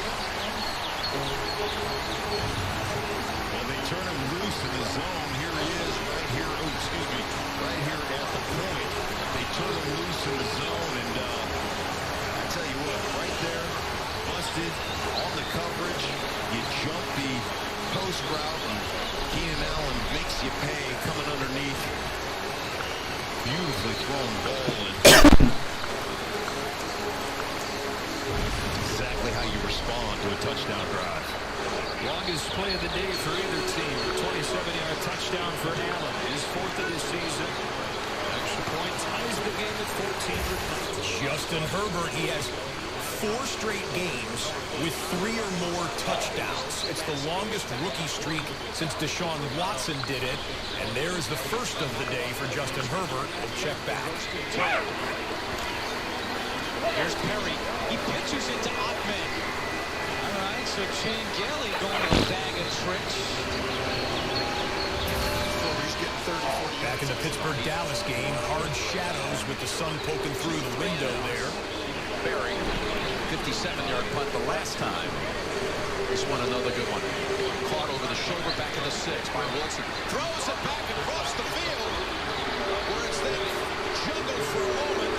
Speaker 23: Well, they turn him loose in the zone. Here he is, right here. Oh, excuse me, right here at the point. They turn him loose in the zone, and I tell you what, right there, busted, on the coverage. You jump the post route, and Keenan Allen makes you pay coming underneath. Beautifully thrown ball. And exactly how you respond to a touchdown drive.
Speaker 14: Longest play of the day for either team. 27-yard touchdown for Allen. His fourth of the season. Extra point ties the game at 14.
Speaker 13: Justin Herbert, he has 4 straight games with 3 or more touchdowns. It's the longest rookie streak since Deshaun Watson did it. And there is the first of the day for Justin Herbert. We'll check back.
Speaker 20: Here's Perry. He pitches it to Ahmed. All right, so Shane Gailey going to the bag of tricks.
Speaker 13: Back in the Pittsburgh-Dallas game, hard shadows with the sun poking through the window there.
Speaker 2: Barry, 57-yard punt the last time. This one another good one. Caught over the shoulder back in the 6 by Wilson. Throws it back across the field where it's then juggled for a moment.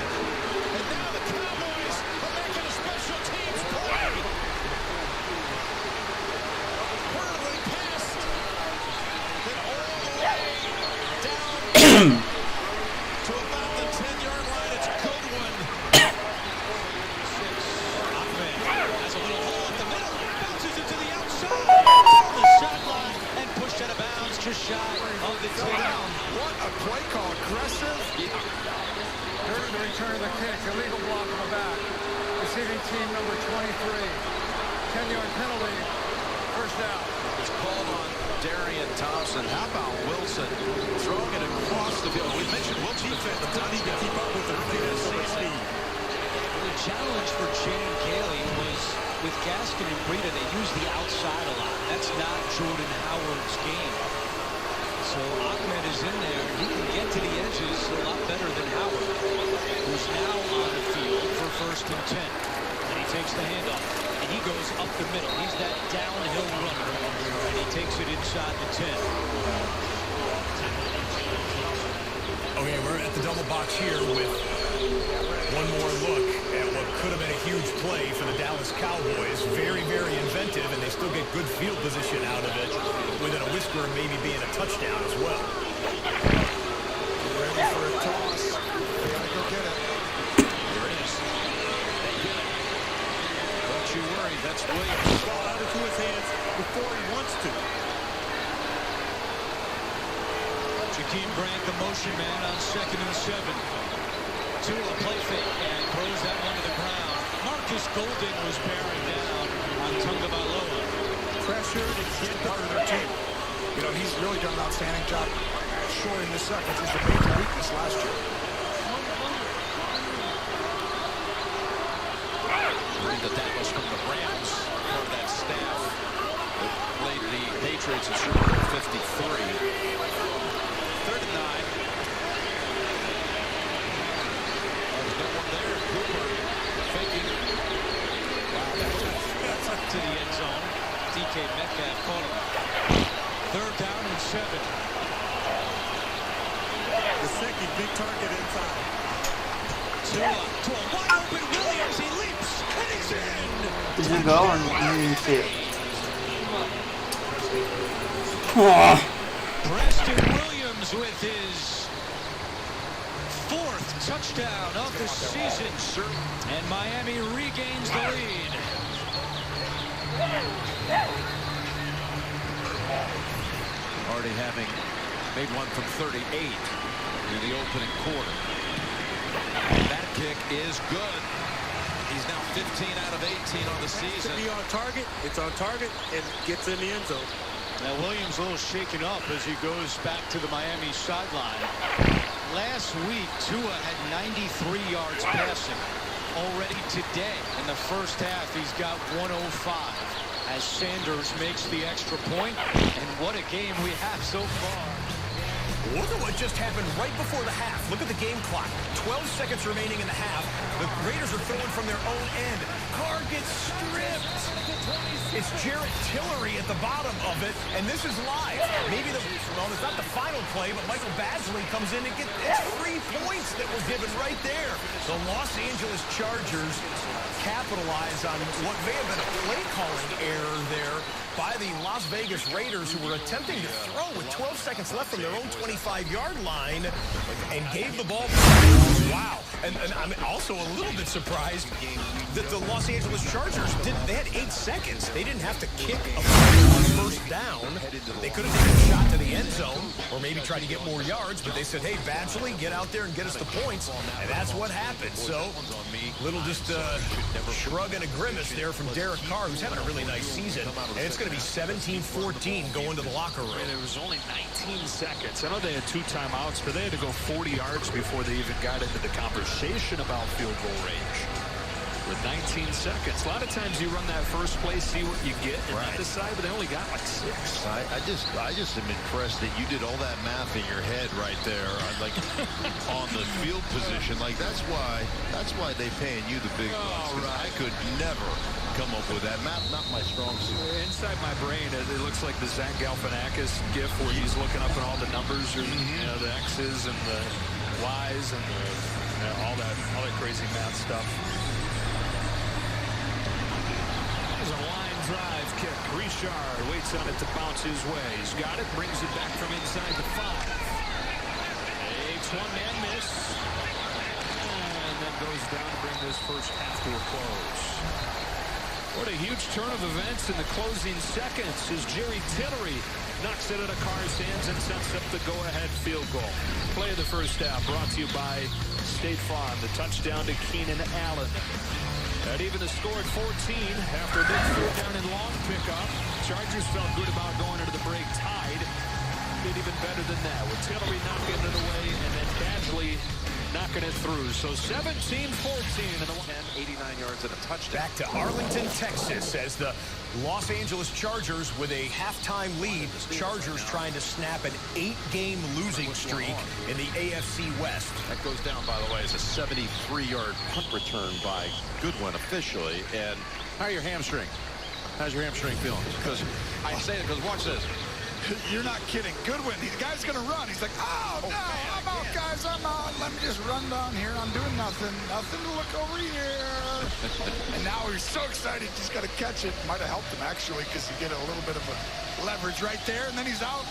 Speaker 2: And now the Cowboys are making a special teams play. Hurtling past then all the way down to about the 10-yard line. It's a good one.
Speaker 20: Has a little hole in the middle. Bounces it to the outside. Down the sideline and pushed out of bounds just shy of the 10.
Speaker 5: What a play call. Aggressive.
Speaker 15: During the return of the kick, illegal block on the back. Receiving team number 23. 10-yard penalty. First down.
Speaker 2: It's called on Darian Thompson. How about Wilson throwing it across the field? We mentioned Wilson defense doesn't even keep up with the speed.
Speaker 20: The challenge for Shane Gailey was with Gaskin and Breida, they use the outside a lot. That's not Jordan Howard's game. So Ahmed is in there. He can get to the edges a lot better than Howard, who's now on the field for 1st and 10. And he takes the handoff, and he goes up the middle. He's that downhill runner, and he takes it inside the 10.
Speaker 13: Okay, we're at the double box here with one more look at what could have been a huge play for the Dallas Cowboys. Very, very inventive, and they still get good field position out of it, within a whisker of maybe being a touchdown as well.
Speaker 5: Ready for a toss. They gotta go get it.
Speaker 2: Here it is. They get it. Don't you worry, that's Williams.
Speaker 21: Ball out into his hands before he wants to.
Speaker 20: Jakeem Grant, the motion man on 2nd and 7. Tua play fake and throws that one to the ground. Marcus Golden was bearing down on Tagovailoa.
Speaker 5: Pressure to get part of their team. You know, he's really done an outstanding job shorting the sack, which was the major weakness last year.
Speaker 2: Rita Dallas from the Rams, part of that staff that played the Patriots in Super Bowl 53. 3rd and 9. There's no one there. Cooper faking.
Speaker 20: Wow, to the end zone. DK Metcalf caught him. 3rd down and 7.
Speaker 21: The second big target inside.
Speaker 20: To a wide open Williams. He leaps and he's in.
Speaker 1: Did you go or you didn't see it?
Speaker 20: Preston Williams with his 4th touchdown of the season. And Miami regains the lead.
Speaker 2: Already having made one from 38 in the opening quarter. And that kick is good. He's now 15 out of 18 on the season.
Speaker 21: To be on target, it's on target, and gets in the end zone.
Speaker 20: Now Williams a little shaken up as he goes back to the Miami sideline. Last week, Tua had 93 yards passing. Already today, in the first half, he's got 105 as Sanders makes the extra point. And what a game we have so far.
Speaker 13: Look at what just happened right before the half. Look at the game clock. 12 seconds remaining in the half. The Raiders are throwing from their own end. Carr gets stripped. It's Jarrett Tillery at the bottom of it, and this is live. Maybe well, it's not the final play, but Michael Badgley comes in and gets 3 points that were given right there. The Los Angeles Chargers capitalize on what may have been a play calling error there by the Las Vegas Raiders, who were attempting to throw with 12 seconds left from their own 25-yard line and gave the ball. Wow. And I'm also a little bit surprised that the Los Angeles Chargers they had 8 seconds. They didn't have to kick a on first down. They could have taken a shot to the end zone or maybe tried to get more yards, but they said, hey, Badgley, get out there and get us the points. And that's what happened. So, little just shrug and a grimace there from Derek Carr, who's having a really nice season. And it's going to be 17-14 going to the locker room.
Speaker 14: And it was only 19 seconds. I know they had 2 timeouts, but they had to go 40 yards before they even got into the conversation about field goal range. With 19 seconds. A lot of times you run that first play, see what you get, and then decide, but they only got like 6.
Speaker 23: I just am impressed that you did all that math in your head right there, like on the field position. Like that's why they paying you the big bucks. I could never come up with that math. Not my strong suit.
Speaker 14: Inside my brain, it looks like the Zach Galifianakis gif where he's looking up at all the numbers, or the X's and the Y's and all that crazy math stuff. A line drive kick. Richard waits on it to bounce his way. He's got it, brings it back from inside the 5. Takes one-man miss. And then goes down to bring this first half to a close. What a huge turn of events in the closing seconds as Jerry Tillery knocks it out of Carr's hands and sets up the go-ahead field goal. Play of the first half brought to you by State Farm. The touchdown to Keenan Allen. That even the score at 14 after a big 4th down and long pickup. Chargers felt good about going into the break tied. Did even better than that with Tillery knocking it away and then Badgley knocking it through. So 17-14 and the
Speaker 2: 89 yards and a touchdown.
Speaker 13: Back to Arlington, Texas, as the Los Angeles Chargers with a halftime lead. Chargers trying to snap an 8-game losing streak in the AFC West.
Speaker 2: That goes down, by the way, as a 73-yard punt return by Goodwin officially. And how are your hamstring? How's your hamstring feeling? Because I say it because watch this.
Speaker 5: You're not kidding. Goodwin, the guy's going to run. He's like, oh, no, I'm out, guys. I'm out. Let me just run down here. I'm doing nothing. Nothing to look over here. And now he's so excited. He's got to catch it. Might have helped him, actually, because he get a little bit of a leverage right there. And then he's out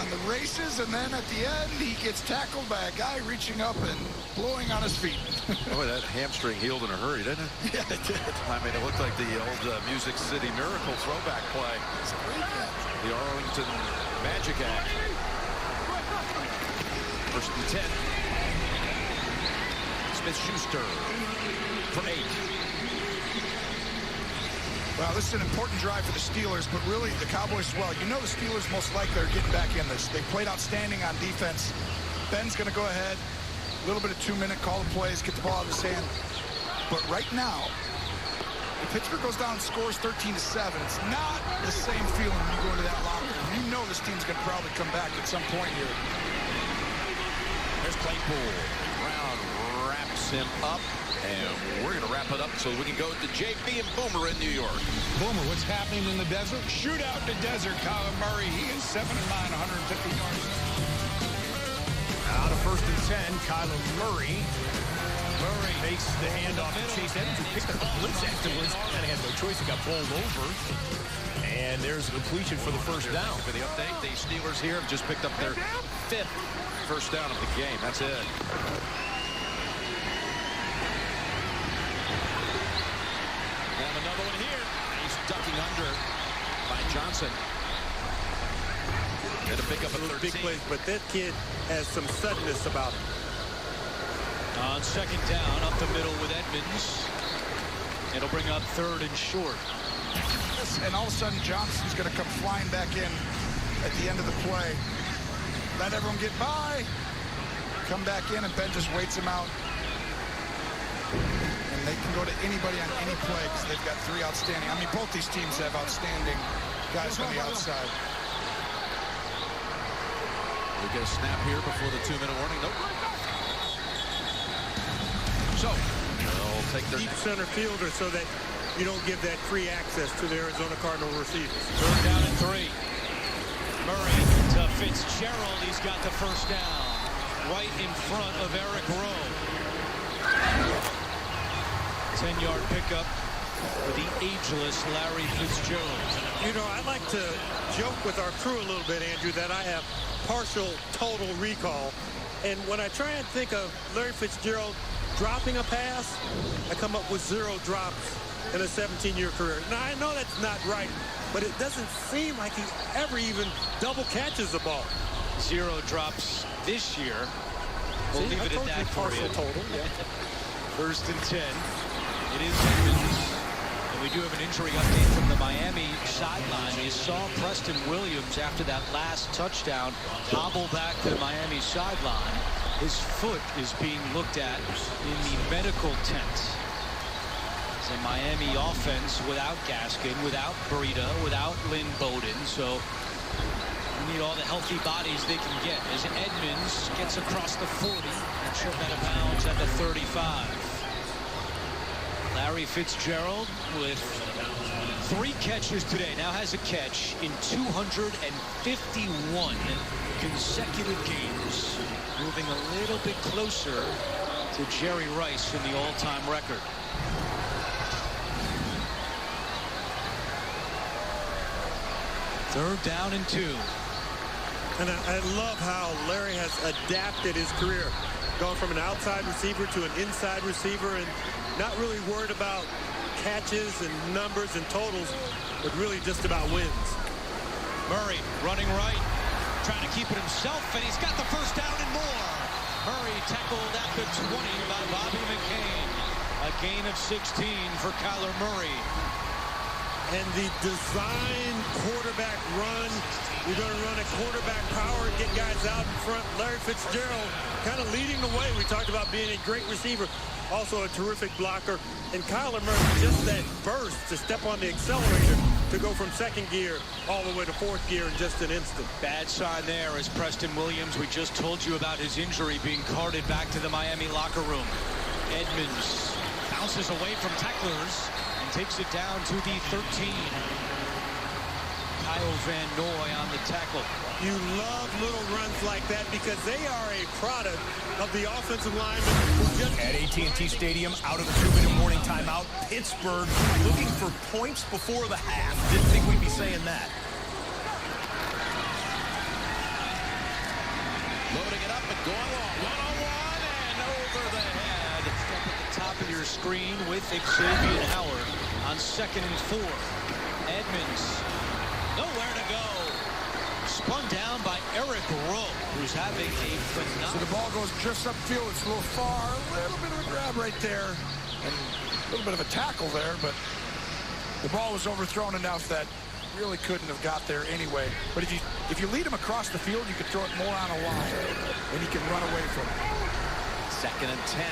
Speaker 5: on the races. And then at the end, he gets tackled by a guy reaching up and blowing on his feet.
Speaker 2: Boy, that hamstring healed in a hurry, didn't it?
Speaker 5: Yeah, it did.
Speaker 2: I mean, it looked like the old Music City Miracle throwback play. The Arlington Magic Act. First and 10. Smith-Schuster for 8.
Speaker 5: Well, this is an important drive for the Steelers, but really the Cowboys, well, you know the Steelers most likely are getting back in this. They played outstanding on defense. Ben's going to go ahead. A little bit of 2-minute call of plays, get the ball out of his hand. But right now, if Pittsburgh goes down and scores 13-7, it's not the same feeling when you go into that locker room. You know this team's going to probably come back at some point here.
Speaker 2: There's Claypool. Brown wraps him up, and we're going to wrap it up so we can go to JP and Boomer in New York.
Speaker 4: Boomer, what's happening in the desert?
Speaker 5: Shootout in the desert, Kyler Murray. He is 7-9, 150 yards.
Speaker 13: Out of 1st and 10, Kyler Murray. Murray makes the handoff to Chase Edmonds, who picked up the blitz afterwards. Kind of had no choice. He got bowled over. And there's a completion for the first down.
Speaker 2: For the update, the Steelers here have just picked up their 5th first down of the game. That's it.
Speaker 14: And another one here.
Speaker 2: He's ducking under by Johnson. And a pick up a 13.
Speaker 21: Big plays, but that kid has some suddenness about him.
Speaker 20: On 2nd down, up the middle with Edmonds. It'll bring up 3rd and short.
Speaker 5: And all of a sudden, Johnson's going to come flying back in at the end of the play. Let everyone get by. Come back in, and Ben just waits him out. And they can go to anybody on any play because they've got 3 outstanding. I mean, both these teams have outstanding guys on the outside.
Speaker 2: We get a snap here before the 2-minute warning. Nope. So, they'll take their...
Speaker 21: Deep center fielder so that you don't give that free access to the Arizona Cardinal receivers.
Speaker 20: 3rd down and 3. Murray to Fitzgerald. He's got the first down. Right in front of Eric Rowe. 10-yard pickup for the ageless Larry Fitzgerald.
Speaker 21: You know, I like to joke with our crew a little bit, Andrew, that I have partial total recall. And when I try and think of Larry Fitzgerald dropping a pass, I come up with 0 drops in a 17-year career. Now, I know that's not right, but it doesn't seem like he ever even double catches the ball.
Speaker 20: 0 drops this year. We'll leave it at that for you.
Speaker 21: Total, yeah.
Speaker 20: 1st and 10. It is Edmonds. And we do have an injury update from the Miami sideline. You saw Preston Williams, after that last touchdown, hobble back to the Miami sideline. His foot is being looked at in the medical tent. It's a Miami offense without Gaskin, without Breida, without Lynn Bowden. So we need all the healthy bodies they can get as Edmonds gets across the 40 and shoved out of bounds at the 35. Larry Fitzgerald with 3 catches today. Now has a catch in 251 consecutive games. Moving a little bit closer to Jerry Rice in the all-time record. Third down and 2.
Speaker 21: And I love how Larry has adapted his career, going from an outside receiver to an inside receiver, and not really worried about catches and numbers and totals, but really just about wins.
Speaker 20: Murray running right, trying to keep it himself, and he's got the first down and more. Murray tackled at the 20 by Bobby McCain. A gain of 16 for Kyler Murray.
Speaker 21: And the design quarterback run, you're going to run a quarterback power, get guys out in front. Larry Fitzgerald kind of leading the way. We talked about being a great receiver, also a terrific blocker. And Kyler Murray, just that burst to step on the accelerator to go from 2nd gear all the way to 4th gear in just an instant.
Speaker 20: Bad sign there as Preston Williams, we just told you about his injury, being carted back to the Miami locker room. Edmonds bounces away from tacklers and takes it down to the 13. Kyle Van Noy on the tackle.
Speaker 21: You love little runs like that because they are a product of the offensive lineman who just...
Speaker 13: At AT&T Stadium, out of the 2-minute warning timeout, Pittsburgh looking for points before the half. Didn't think we'd be saying that.
Speaker 2: Loading it up and going long. 1-on-1 and over the head.
Speaker 20: Step at the top of your screen with Xavier Howard on 2nd and 4. Edmonds, nowhere to go. Spun down by Eric Rowe, who's having a phenomenal...
Speaker 8: So the ball drifts upfield. It's a little far. A little bit of a grab right there. And a little bit of a tackle there, but the ball was overthrown enough that really couldn't have got there anyway. But if you lead him across the field, you could throw it more on a line, and he can run away from it.
Speaker 2: 2nd and 10.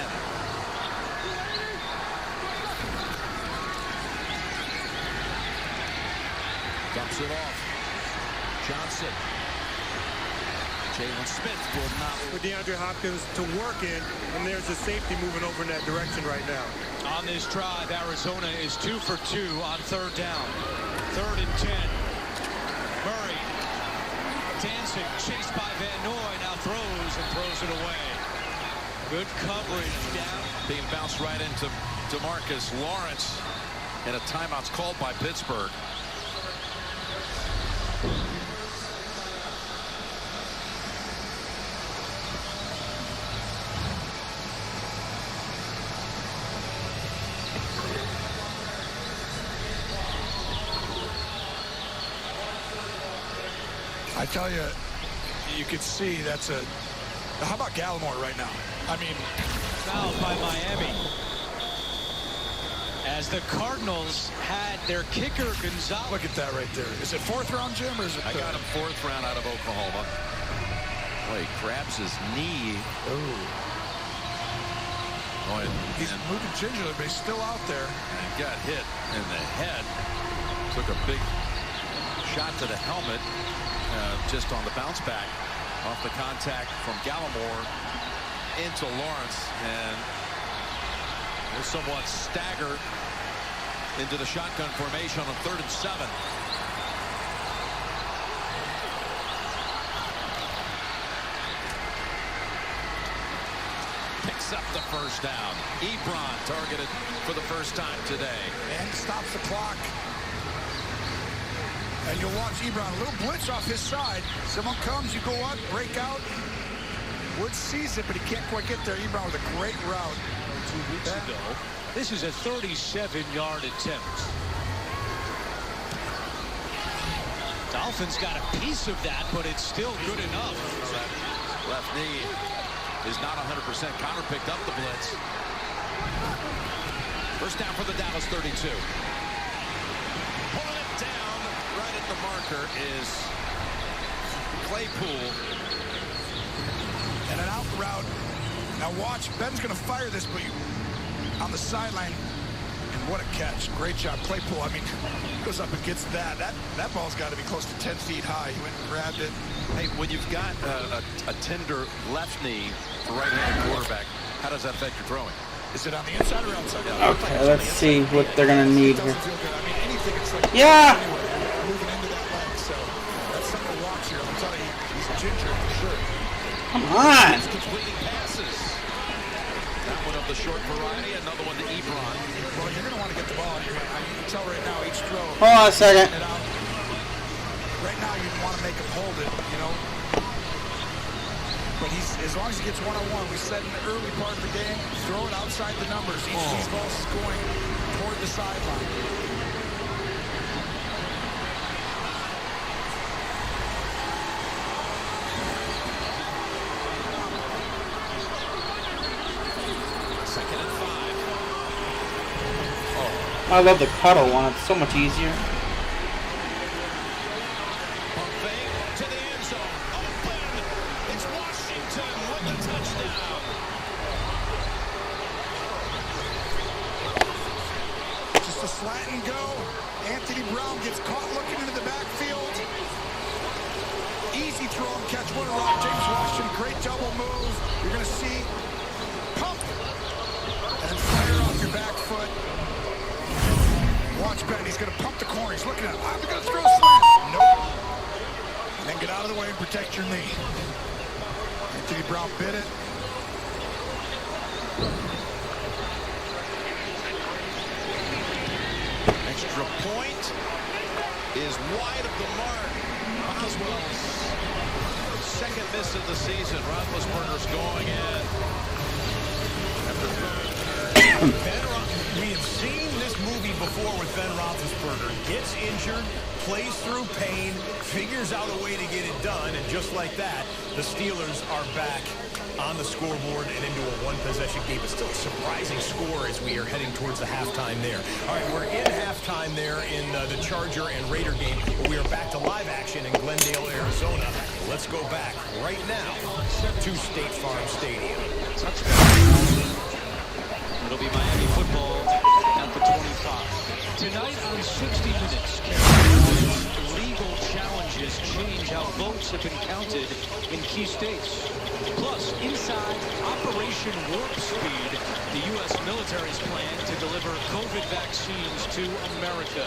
Speaker 2: Dumps it off. Johnson. Jalen Smith will not...
Speaker 21: For DeAndre Hopkins to work in, and there's a safety moving over in that direction right now.
Speaker 20: On this drive, Arizona is 2 for 2 on 3rd down. 3rd and 10. Murray dancing, chased by Van Noy, now throws and throws it away. Good coverage down.
Speaker 2: Being bounced right into DeMarcus Lawrence, and a timeout's called by Pittsburgh.
Speaker 8: I tell you, you could see that's a... How about Gallimore right now? I mean...
Speaker 20: Fouled by Miami. As the Cardinals had their kicker, Gonzalez.
Speaker 8: Look at that right there. Is it 4th round, Jim, or is it...
Speaker 2: I got him 4th round out of Oklahoma. Boy, he grabs his knee.
Speaker 8: Ooh.
Speaker 2: Oh,
Speaker 8: he's moving gingerly, but he's still out there.
Speaker 2: And got hit in the head. Took a big shot to the helmet. Just on the bounce back off the contact from Gallimore into Lawrence, and they're somewhat staggered into the shotgun formation on 3rd and 7. Pick picks up the first down. Ebron targeted for the first time today.
Speaker 8: And stops the clock. And you'll watch Ebron, a little blitz off his side. Someone comes, you go up, break out. Woods sees it, but he can't quite get there. Ebron with a great route.
Speaker 20: 2 weeks ago. This is a 37-yard attempt. Dolphins got a piece of that, but it's still good enough.
Speaker 2: Left knee is not 100%. Connor picked up the blitz. First down for the Dallas 32. Pulling it down right at the marker is Claypool.
Speaker 8: And an out route. Now watch, Ben's going to fire this, but on the sideline. And what a catch. Great job. Claypool, I mean, goes up and gets that. That ball's got to be close to 10 feet high. He went and grabbed it.
Speaker 2: Hey, when you've got a tender left knee for right-handed quarterback, how does that affect your throwing?
Speaker 8: Is it on the inside or outside?
Speaker 1: Okay, let's see what they're going to need here. Yeah!
Speaker 8: Moving into that leg, so that's something to watch here. I'm telling you, he's ginger for sure.
Speaker 1: Come on!
Speaker 2: He's completing passes. That one of the short variety, another one to Ebron.
Speaker 8: Well, you're going to want to get the ball in your hand. You can tell right now each throw.
Speaker 1: Hold on a second.
Speaker 8: Right now, you want to make him hold it, you know. But as long as he gets one-on-one, we said in the early part of the game, throw it outside the numbers. Each of these balls is going toward the sideline.
Speaker 2: Second and 5.
Speaker 1: I love the cuddle one. It's so much easier.
Speaker 8: Just a slant and go. Anthony Brown gets caught looking into the backfield. Easy throw and catch. What a rock. James Washington, great double move. You're going to see pump and fire off your back foot. Watch Ben. He's going to pump the corner. He's looking at him. I'm going to throw a slant. Nope. And then get out of the way and protect your knee. Anthony Brown bit it.
Speaker 2: Extra point is wide of the mark. Boswell's second miss of the season. Roethlisberger's going in.
Speaker 13: We have seen this movie before with Ben Roethlisberger. Gets injured, plays through pain, figures out a way to get it done, and just like that, the Steelers are back on the scoreboard and into a one-possession game. But still a surprising score as we are heading towards the halftime there. All right, we're in halftime there in the Charger and Raider game, but we are back to live action in Glendale, Arizona. Let's go back right now to State Farm Stadium.
Speaker 20: It'll be Miami football at the 25. Tonight on 60 Minutes, can legal challenges change how votes have been counted in key states? Plus, inside Operation Warp Speed, the U.S. military's plan to deliver COVID vaccines to America.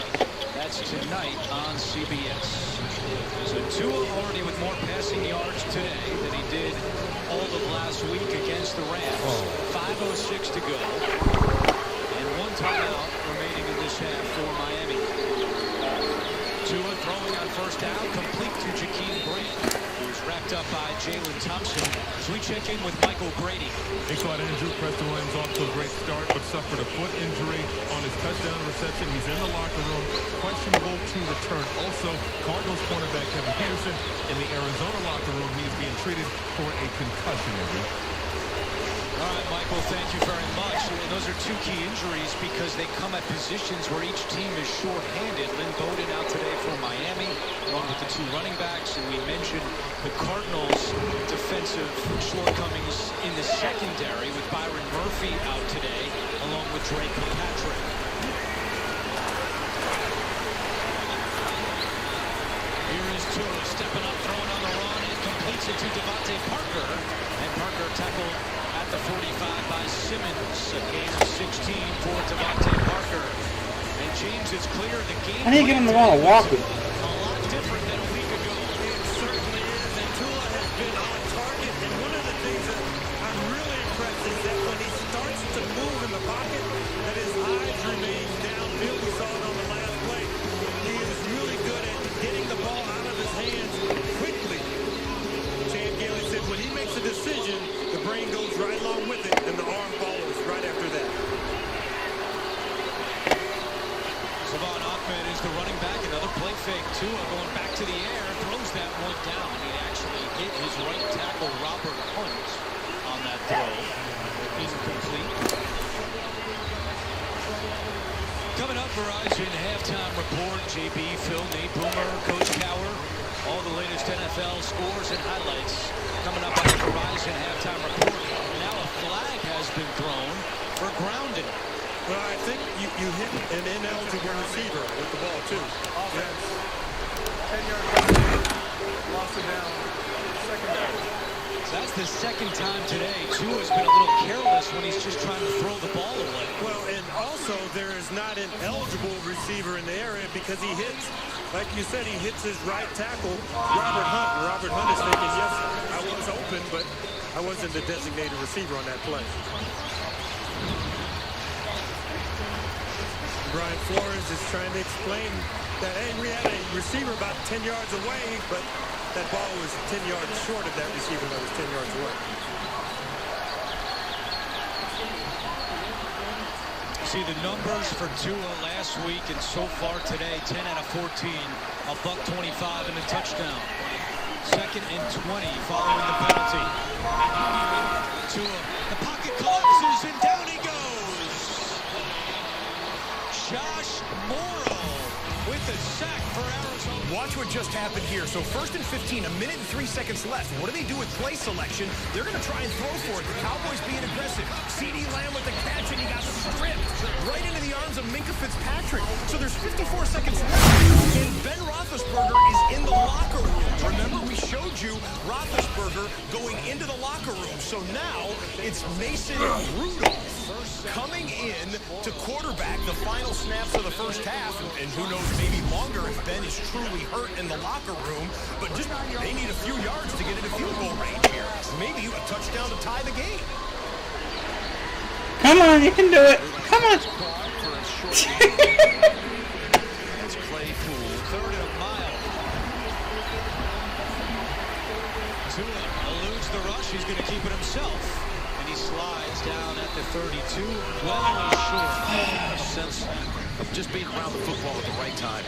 Speaker 20: That's tonight on CBS. So Tua already with more passing yards today than he did all of last week against the Rams. 5:06 to go. And one timeout remaining in this half for Miami. Tua throwing on first down, complete to Jakeem Grant, who's wrapped up by Jalen Thompson. As we check in with Michael Grady.
Speaker 6: Thanks a lot, Andrew. Preston Williams off to a great start, but suffered a foot injury on his touchdown reception. He's in the locker room, questionable to return. Also, Cardinals cornerback Kevin Peterson in the Arizona locker room. He is being treated for a concussion injury.
Speaker 20: All right, Michael, thank you very much. And those are two key injuries because they come at positions where each team is short-handed. Lynn Bowden out today for Miami, along with the two running backs. And we mentioned the Cardinals' defensive shortcomings in the secondary with Byron Murphy out today, along with Drake Kirkpatrick. Here is Tua stepping up, throwing on the run, and completes it to Devontae Parker. And Parker tackled at the 45 by Simmons. A gain of 16 for Devontae Parker. And James, it's clear the game.
Speaker 1: How do you get him to want to walk with?
Speaker 20: A lot different than a week ago.
Speaker 21: It certainly is. And Tua has been on target. And one of the things that I'm really impressed is that when
Speaker 20: fake. Tua going back to the air, throws that one down. He actually hit his right tackle, Robert Hunt, on that throw. Incomplete. Coming up, Verizon halftime report. JB, Phil, Nate Boomer, Coach Cower. All the latest NFL scores and highlights coming up on the Verizon halftime report. Now a flag has been thrown for grounding.
Speaker 21: Well, I think you hit an ineligible receiver with the ball, too.
Speaker 15: Offense. 10-yard penalty. Lost it down. Second down.
Speaker 20: So that's the second time today. Tua's been a little careless when he's just trying to throw the ball away.
Speaker 21: Well, and also there is not an eligible receiver in the area because he hits, like you said, he hits his right tackle, Robert Hunt. Robert Hunt is thinking, yes, I was open, but I wasn't the designated receiver on that play. Brian Flores is trying to explain that, hey, we had a receiver about 10 yards away, but that ball was 10 yards short of that receiver that was 10 yards away.
Speaker 20: See the numbers for Tua last week and so far today, 10 out of 14, a $125 and a touchdown. 2nd and 20 following the penalty. Tua, the pocket collapses and down he goes. Josh Morrow with the sack for Arizona.
Speaker 13: Watch what just happened here. So 1st and 15, a minute and 3 seconds left. What do they do with play selection? They're going to try and throw for it. The Cowboys being aggressive. CeeDee Lamb with the catch, and he got stripped right into the arms of Minkah Fitzpatrick. So there's 54 seconds left, and Ben Roethlisberger is in the locker room. Remember, we showed you Roethlisberger going into the locker room. So now it's Mason Rudolph coming in to quarterback the final snaps of the first half, and who knows, maybe longer if Ben is truly hurt in the locker room, but just they need a few yards to get into field goal range here. Maybe a touchdown to tie the game.
Speaker 1: Come on, you can do it. Come on.
Speaker 2: That's Claypool.
Speaker 20: 3rd and a mile. Tua eludes the rush. He's going to keep it himself. And he slides down at the 32. Well short.
Speaker 2: A sense of just being around the football at the right time.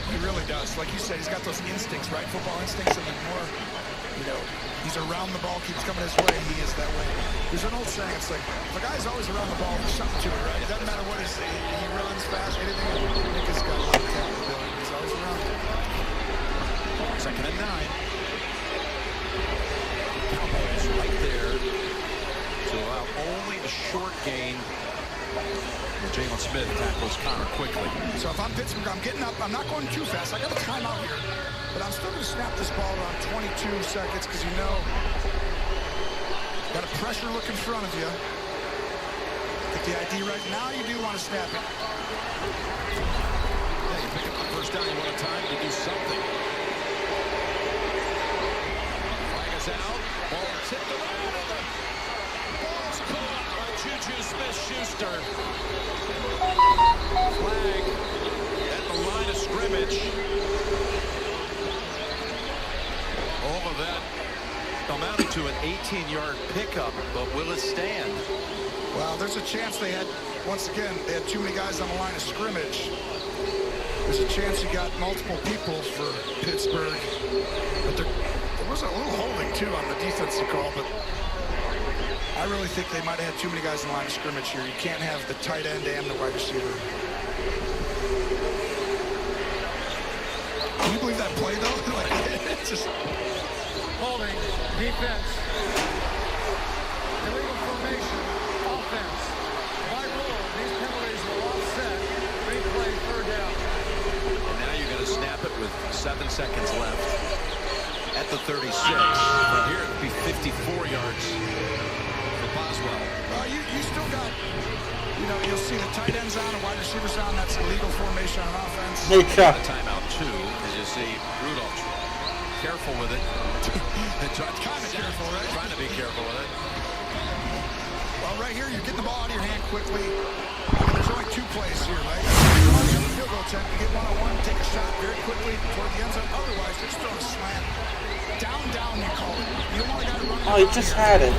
Speaker 5: He really does. Like you said, he's got those instincts, right? Football instincts, and the more, he's around the ball, keeps coming his way, he is that way. There's an old saying, it's like, if a guy's always around the ball, there's something to it, right? It doesn't matter what he runs fast, anything. Nick has got a lot of talent ability. He's always around.
Speaker 2: 2nd and 9. Cowboys right there to allow only a short gain. Jalen Smith tackles Connor quickly.
Speaker 5: So if I'm Pittsburgh, I'm getting up. I'm not going too fast. I got a timeout here. But I'm still going to snap this ball around 22 seconds because got a pressure look in front of you. Get the ID right now. You do want to snap it.
Speaker 2: Yeah, you pick up the first down. You want a time to do something. Flag is out. Ball tipped around. And the ball's caught by Juju Smith-Schuster. Flag at the line of scrimmage. All of that amounted to an 18-yard pickup, but will it stand?
Speaker 5: Well, there's a chance they had too many guys on the line of scrimmage. There's a chance you got multiple people for Pittsburgh. But there was a little holding, too, on the defensive call, but I really think they might have had too many guys in the line of scrimmage here. You can't have the tight end and the wide receiver. Can you believe that play, though? It's just...
Speaker 15: Holding, defense, illegal formation, offense. By rule, these penalties will offset. Replay, 3rd down.
Speaker 2: And now you're going to snap it with 7 seconds left at the 36. From here, it would be 54 yards for Boswell.
Speaker 5: You still got, you'll see the tight ends on, the wide receivers on. That's illegal formation on offense.
Speaker 1: Hey, Chuck.
Speaker 2: A timeout, too, as you see Rudolph careful with it.
Speaker 5: Kind of careful, right?
Speaker 2: Trying to be careful with it.
Speaker 5: Well, right here, you're getting the ball out of your hand quickly. There's only 2 plays here, right? On the field goal attempt, you get one-on-one, take a shot very quickly toward the end zone. Otherwise, you're just throwing a slant. Down, you call it. You don't want a guy to run.
Speaker 1: Oh, he just had it.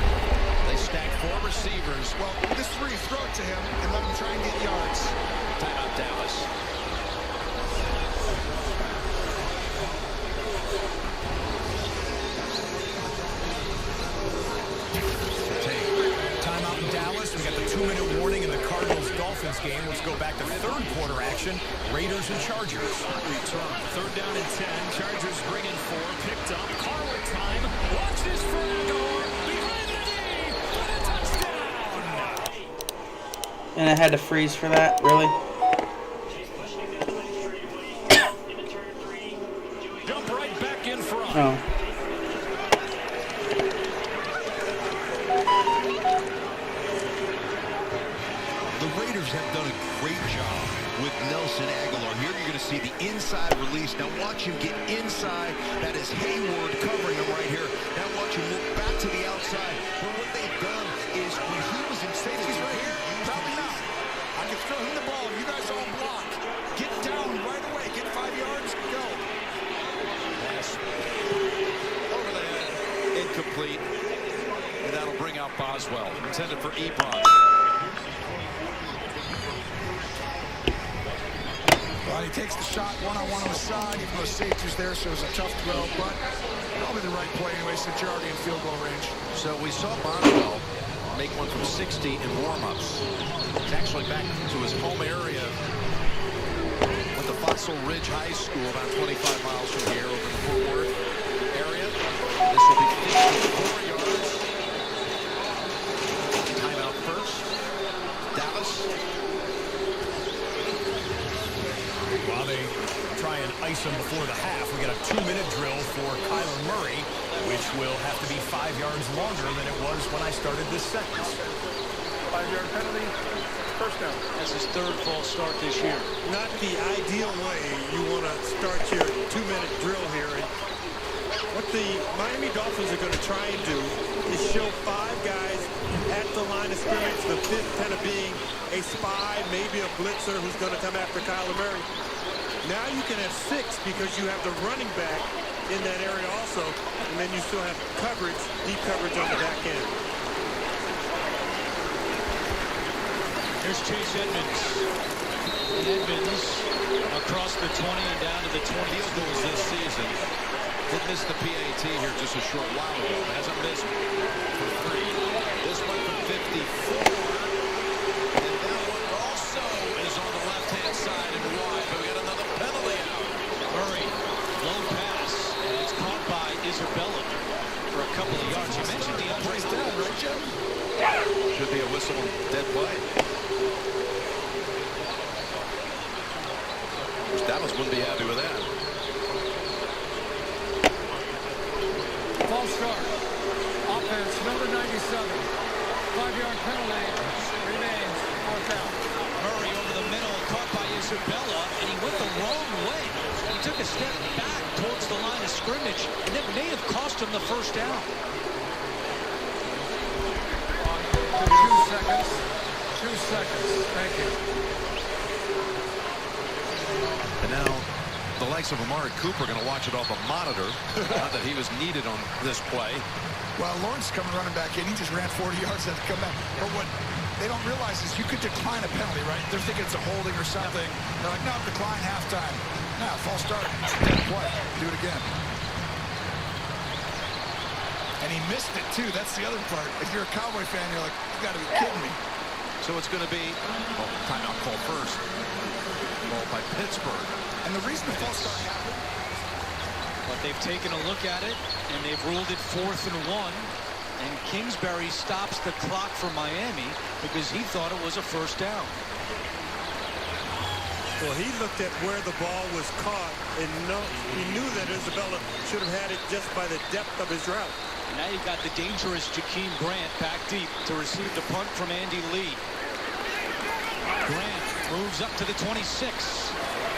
Speaker 2: They stack 4 receivers.
Speaker 5: Well, this is where you throw it to him and let him try and get yards.
Speaker 2: Timeout, Dallas.
Speaker 13: Dolphins game. Let's go back to third quarter action. Raiders and Chargers.
Speaker 14: Return. Third down and 10. Chargers bring in 4. Picked up. Car with time. Watch this for Aguilar. Behind the knee. For the touchdown.
Speaker 1: And I had to freeze for that, really?
Speaker 14: Jump right back in front.
Speaker 1: Oh.
Speaker 23: The Raiders have done a great job with Nelson Aguilar. Here you're going to see the inside release. Now watch him get inside. That is Hayward covering him right here. Now watch him move back to the outside. But what they've done is when he was in safety
Speaker 5: right here, probably not. I can throw him the ball. You guys all block. Get down right away. Get 5 yards. Go.
Speaker 2: Pass over the head. Incomplete. And that'll bring out Boswell. Intended for Ebron.
Speaker 5: Well, he takes the shot one-on-one on the side, even though safety's there, so it was a tough throw, but probably the right play anyway, since you're already in field goal range.
Speaker 2: So we saw Boswell make one from 60 in warm-ups. He's actually back to his home area with the Fossil Ridge High School, about 25 miles from here, over the Fort Worth area. This will be 54 yards. Timeout first. Dallas.
Speaker 13: While they try and ice him before the half, we got a 2-minute drill for Kyler Murray, which will have to be 5 yards longer than it was when I started this sentence.
Speaker 15: 5-yard penalty, first down.
Speaker 20: That's his third false start this year.
Speaker 21: Not the ideal way you want to start your 2-minute drill here. And what the Miami Dolphins are going to try and do is show 5 guys at the line of scrimmage, the 5th kind of being a spy, maybe a blitzer who's going to come after Kyler Murray. Now you can have 6 because you have the running back in that area also, and then you still have coverage, deep coverage on the back end.
Speaker 20: Here's Chase Edmonds. And Edmonds across the 20 and down to the 20.
Speaker 2: Field goals this season. Did miss the PAT here just a short while ago. Hasn't missed for 3. This one from 54. And that one also is on the left-hand side and wide. But we got another penalty out.
Speaker 20: Murray, low pass, and it's caught by Isabella for a couple of yards. You mentioned the
Speaker 5: Plays down, right, Jim?
Speaker 2: Should be a whistle on dead play. Dallas wouldn't be happy with that.
Speaker 15: False start. Offense, number 97. 5-yard penalty. Remains fourth down.
Speaker 20: Murray over the middle, caught by Isabella, and he went the wrong way. He took a step back towards the line of scrimmage, and that may have cost him the first down.
Speaker 15: 2 seconds. 2 seconds. Thank you.
Speaker 2: And now the likes of Amari Cooper are going to watch it off a monitor. Not that he was needed on this play.
Speaker 5: Well, Lawrence coming running back in. He just ran 40 yards and come back. But what they don't realize is you could decline a penalty, right? They're thinking it's a holding or something. They're like, no, decline halftime. No, false start. Dead play. Do it again. And he missed it, too. That's the other part. If you're a Cowboy fan, you're like, you got to be kidding me.
Speaker 2: So it's going to be timeout call first. Ball by Pittsburgh.
Speaker 5: And the reason the false start happened.
Speaker 20: But they've taken a look at it, and they've ruled it 4th and 1. And Kingsbury stops the clock for Miami because he thought it was a first down.
Speaker 21: Well, he looked at where the ball was caught, and he knew that Isabella should have had it just by the depth of his route.
Speaker 20: And now you've got the dangerous Jakeem Grant back deep to receive the punt from Andy Lee. Grant moves up to the 26.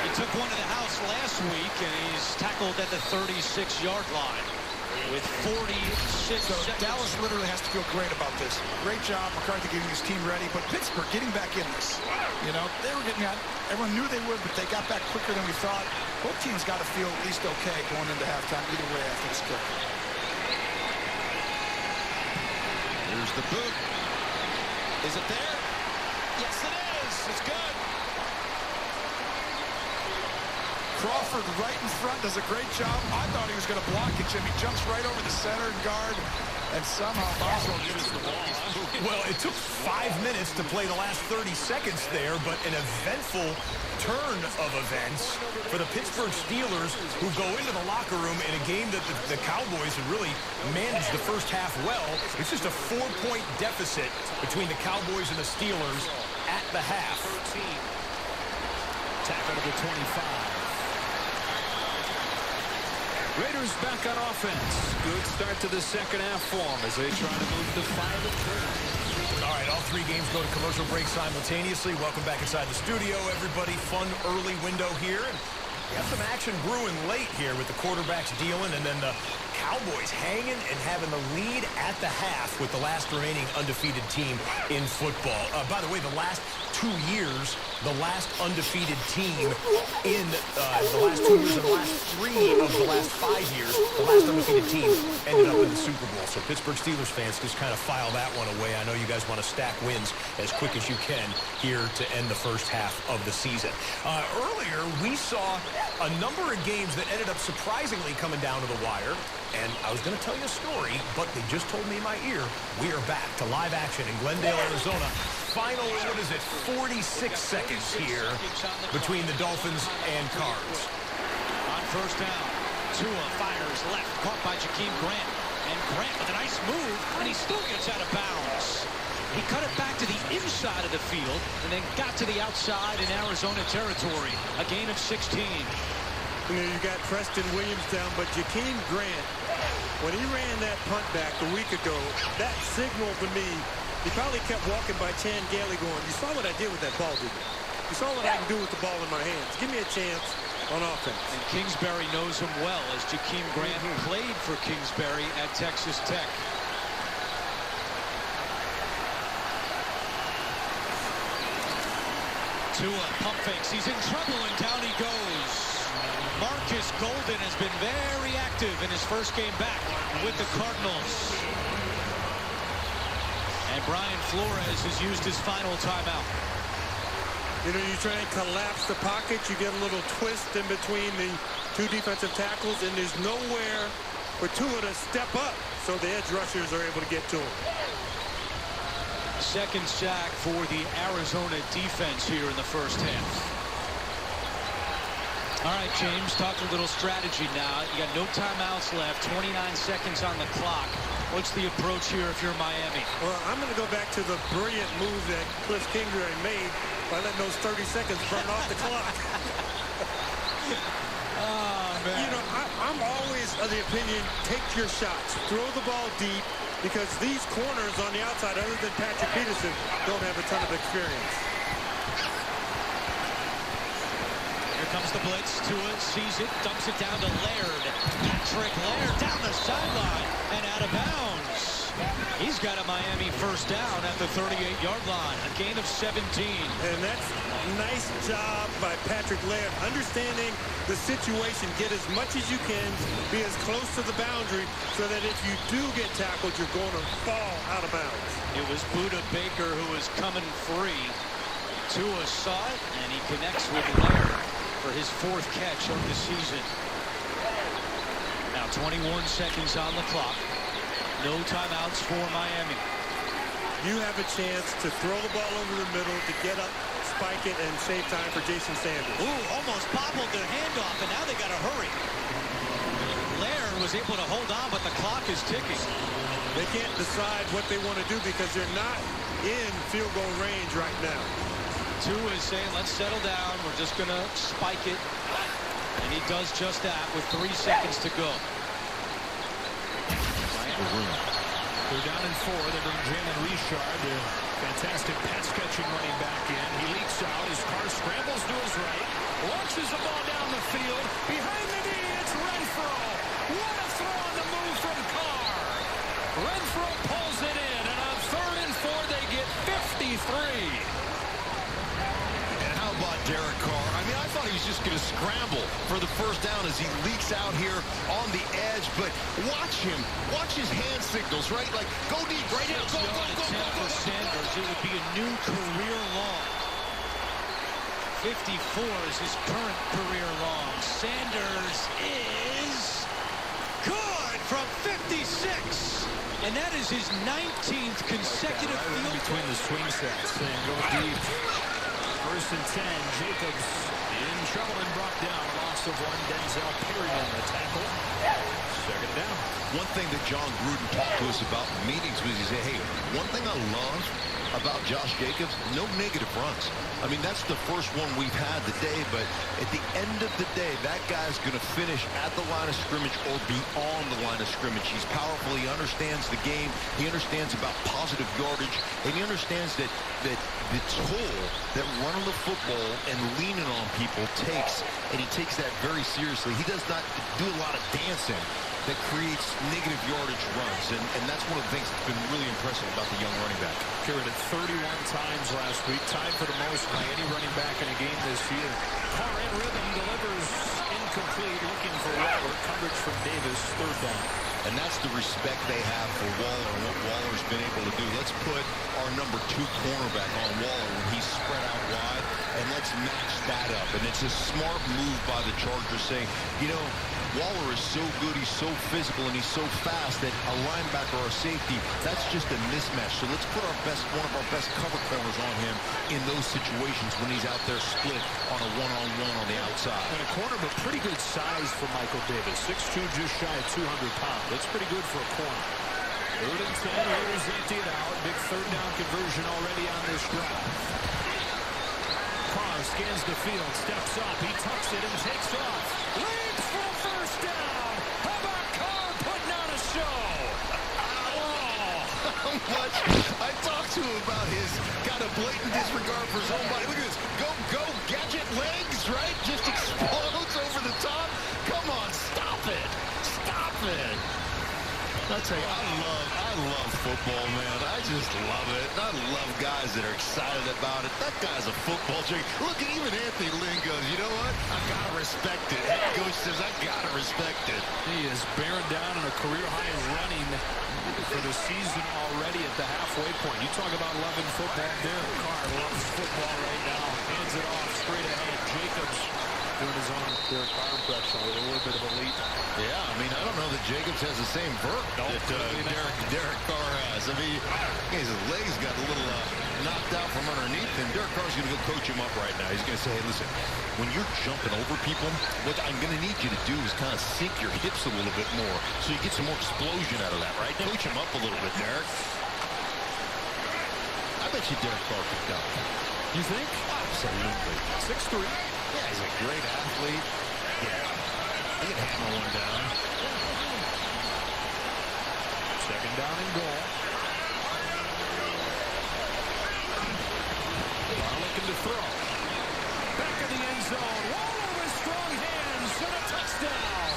Speaker 20: He took one to the house last week, and he's tackled at the 36-yard line with 46
Speaker 5: So
Speaker 20: seconds.
Speaker 5: Dallas literally has to feel great about this. Great job, McCarthy getting his team ready, but Pittsburgh getting back in this. You know, they were getting out. Everyone knew they would, but they got back quicker than we thought. Both teams got to feel at least okay going into halftime either way after this kick.
Speaker 2: Here's the boot. Is it there? Yes, it is. It's good.
Speaker 5: Crawford right in front does a great job. I thought he was going to block it, Jim. He jumps right over the center and guard, And somehow Boswell gets the ball.
Speaker 13: Well, it took 5 minutes to play the last 30 seconds there, but an eventful turn of events for the Pittsburgh Steelers, who go into the locker room in a game that the Cowboys had really managed the first half well. It's just a 4-point deficit between the Cowboys and the Steelers at the half.
Speaker 10: Tackle to the 25. Raiders back on offense. Good start to the second half for them as they try to move to 5-3.
Speaker 13: All right, all 3 games go to commercial break simultaneously. Welcome back inside the studio, everybody. Fun early window here. And we have some action brewing late here with the quarterbacks dealing and then the Cowboys hanging and having the lead at the half with the last remaining undefeated team in football. By the way, the last 2 years, the last undefeated team in the last 2 years and the last 3 of the last 5 years, the last undefeated team ended up in the Super Bowl. So Pittsburgh Steelers fans just kind of file that one away. I know you guys want to stack wins as quick as you can here to end the first half of the season. Earlier, we saw a number of games that ended up surprisingly coming down to the wire. And I was going to tell you a story, but they just told me in my ear, we are back to live action in Glendale, Arizona. Final, 46 seconds here between the Dolphins and Cards.
Speaker 20: On first down, Tua fires left, caught by Jakeem Grant. And Grant with a nice move, and he still gets out of bounds. He cut it back to the inside of the field, and then got to the outside in Arizona territory. A gain of 16.
Speaker 21: You know, you got Preston Williams down, but Jakeem Grant, when he ran that punt back a week ago, that signaled to me, he probably kept walking by Chan Gailey going, you saw what I did with that ball, didn't you? You saw what I can do with the ball in my hands. Give me a chance on offense.
Speaker 20: And Kingsbury knows him well, as Jakeem Grant played for Kingsbury at Texas Tech. Tua pump fakes. He's in trouble, and down he goes. Marcus Golden has been very active in his first game back with the Cardinals. And Brian Flores has used his final timeout.
Speaker 21: You know, you try and collapse the pocket, you get a little twist in between the 2 defensive tackles, and there's nowhere for Tua to step up, so the edge rushers are able to get to him.
Speaker 20: Second sack for the Arizona defense here in the first half. All right, James, talk a little strategy now. You got no timeouts left, 29 seconds on the clock. What's the approach here if you're Miami?
Speaker 21: Well, I'm going to go back to the brilliant move that Cliff Kingsbury made by letting those 30 seconds burn off the clock.
Speaker 20: Oh, man.
Speaker 21: You know, I'm always of the opinion, take your shots. Throw the ball deep, because these corners on the outside, other than Patrick Peterson, don't have a ton of experience.
Speaker 20: Here comes the blitz. Tua sees it, dumps it down to Laird. Patrick Laird down the sideline and out of bounds. He's got a Miami first down at the 38-yard line. A gain of 17.
Speaker 21: And that's a nice job by Patrick Laird. Understanding the situation, get as much as you can, be as close to the boundary so that if you do get tackled, you're going to fall out of bounds.
Speaker 20: It was Budda Baker who was coming free. Tua saw it, and he connects with Laird for his 4th catch of the season. Now 21 seconds on the clock. No timeouts for Miami.
Speaker 21: You have a chance to throw the ball over the middle to get up, spike it, and save time for Jason Sanders.
Speaker 20: Ooh, almost bobbled their handoff, and now they got to hurry. Laird was able to hold on, but the clock is ticking.
Speaker 21: They can't decide what they want to do because they're not in field goal range right now.
Speaker 20: Tua is saying, let's settle down. We're just going to spike it. And he does just that with 3 seconds to go.
Speaker 14: They're down in 4. They bring Jalen Richard, the fantastic pass-catching running back in. He leaks out. His car scrambles to his right. Launches the ball down the field. Behind the knee, it's Renfro. What a throw on the move from Carr. Renfro pulls it in. And on 3rd and 4, they get 53.
Speaker 2: How about Derek Carr? I mean, I thought he was just going to scramble for the first down as he leaks out here on the edge. But watch him. Watch his hand signals, right? Like, go deep, right here. Go, go, go, go, go.
Speaker 20: Sanders, it would be a new career long. 54 is his current career long. Sanders is good from 56. And that is his 19th consecutive field
Speaker 14: between the swing sets and go deep. 1st and 10. Jacobs in trouble and brought down. Loss of 1. Denzel Perryman the tackle. 2nd down.
Speaker 23: One thing that John Gruden talked to us about in meetings was he said, hey, one thing I love about Josh Jacobs, no negative runs. I mean, that's the first one we've had today, but at the end of the day, that guy's going to finish at the line of scrimmage or beyond the line of scrimmage. He's powerful. He understands the game. He understands about positive yardage, and he understands that the toll that running the football and leaning on people takes, and he takes that very seriously. He does not do a lot of dancing that creates negative yardage runs, and that's one of the things that's been really impressive about the young running back.
Speaker 14: Carried it 31 times last week, tied for the most by any running back in a game this year. Carr in rhythm, delivers incomplete, looking for Waller. Coverage from Davis, 3rd down.
Speaker 23: And that's the respect they have for Waller and what Waller's been able to do. Let's put our number 2 cornerback on Waller when he's spread out wide, and let's match that up. And it's a smart move by the Chargers saying, you know, Waller is so good, he's so physical, and he's so fast that a linebacker or a safety, that's just a mismatch. So let's put one of our best cover corners on him in those situations when he's out there split on a one-on-one on the outside.
Speaker 14: And a corner, but pretty good size for Michael Davis. 6'2", just shy of 200 pounds. That's pretty good for a corner. 3rd and 10, Raiders empty it out. Big 3rd down conversion already on this drive. Carr scans the field, steps up, he tucks it and takes off. Leaps for 1st down. How about Carr putting on a show?
Speaker 23: How much I talked to him about his got a blatant disregard for his own body. Look at this. Go, gadget legs, right? Just explodes over the top. Come on, stop it. Stop it. I tell you, I love football, man. I just love it. I love guys that are excited about it. That guy's a football joke. Look at even Anthony Lynn goes, you know what? I gotta respect it. Head coach says I gotta respect it.
Speaker 14: He is bearing down on a career high running for the season already at the halfway point. You talk about loving football. Derek Carr loves football right now. Hands it off straight ahead. Jacobs doing his own Derek Carr impression with a little bit of a leap.
Speaker 23: Yeah, I mean, I don't know that Jacobs has the same vert that Derek Carr has. I mean, his legs got a little knocked out from underneath, and Derek Carr's going to go coach him up right now. He's going to say, hey, listen, when you're jumping over people, what I'm going to need you to do is kind of sink your hips a little bit more so you get some more explosion out of that, right? Coach him up a little bit, Derek. I bet you Derek Carr could dunk.
Speaker 14: You think?
Speaker 23: Absolutely.
Speaker 14: 6'3".
Speaker 23: Yeah, he's a great athlete. Yeah. He can hammer one down.
Speaker 14: 2nd down and goal. Looking to throw. Back of the end zone. Waller with strong hands and a touchdown.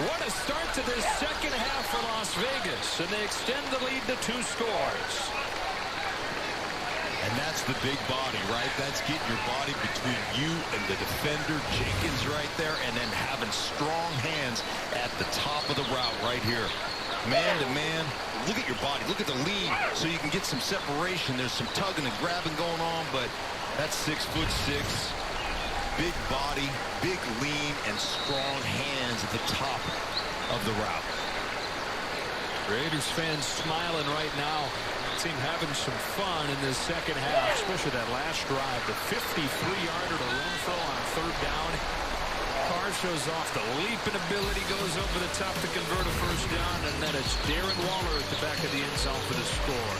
Speaker 14: What a start to this 2nd half for Las Vegas, and they extend the lead to 2 scores.
Speaker 23: And that's the big body, right? That's getting your body between you and the defender, Jenkins, right there, and then having strong hands at the top of the route right here. Man to man, look at your body. Look at the lean so you can get some separation. There's some tugging and grabbing going on, but that's 6'6". Big body, big lean, and strong hands at the top of the route.
Speaker 14: Raiders fans smiling right now. Team having some fun in this 2nd half, especially that last drive. The 53-yarder to Renfro on 3rd down. Carr shows off the leaping ability, goes over the top to convert a 1st down, and then it's Darren Waller at the back of the end zone for the score.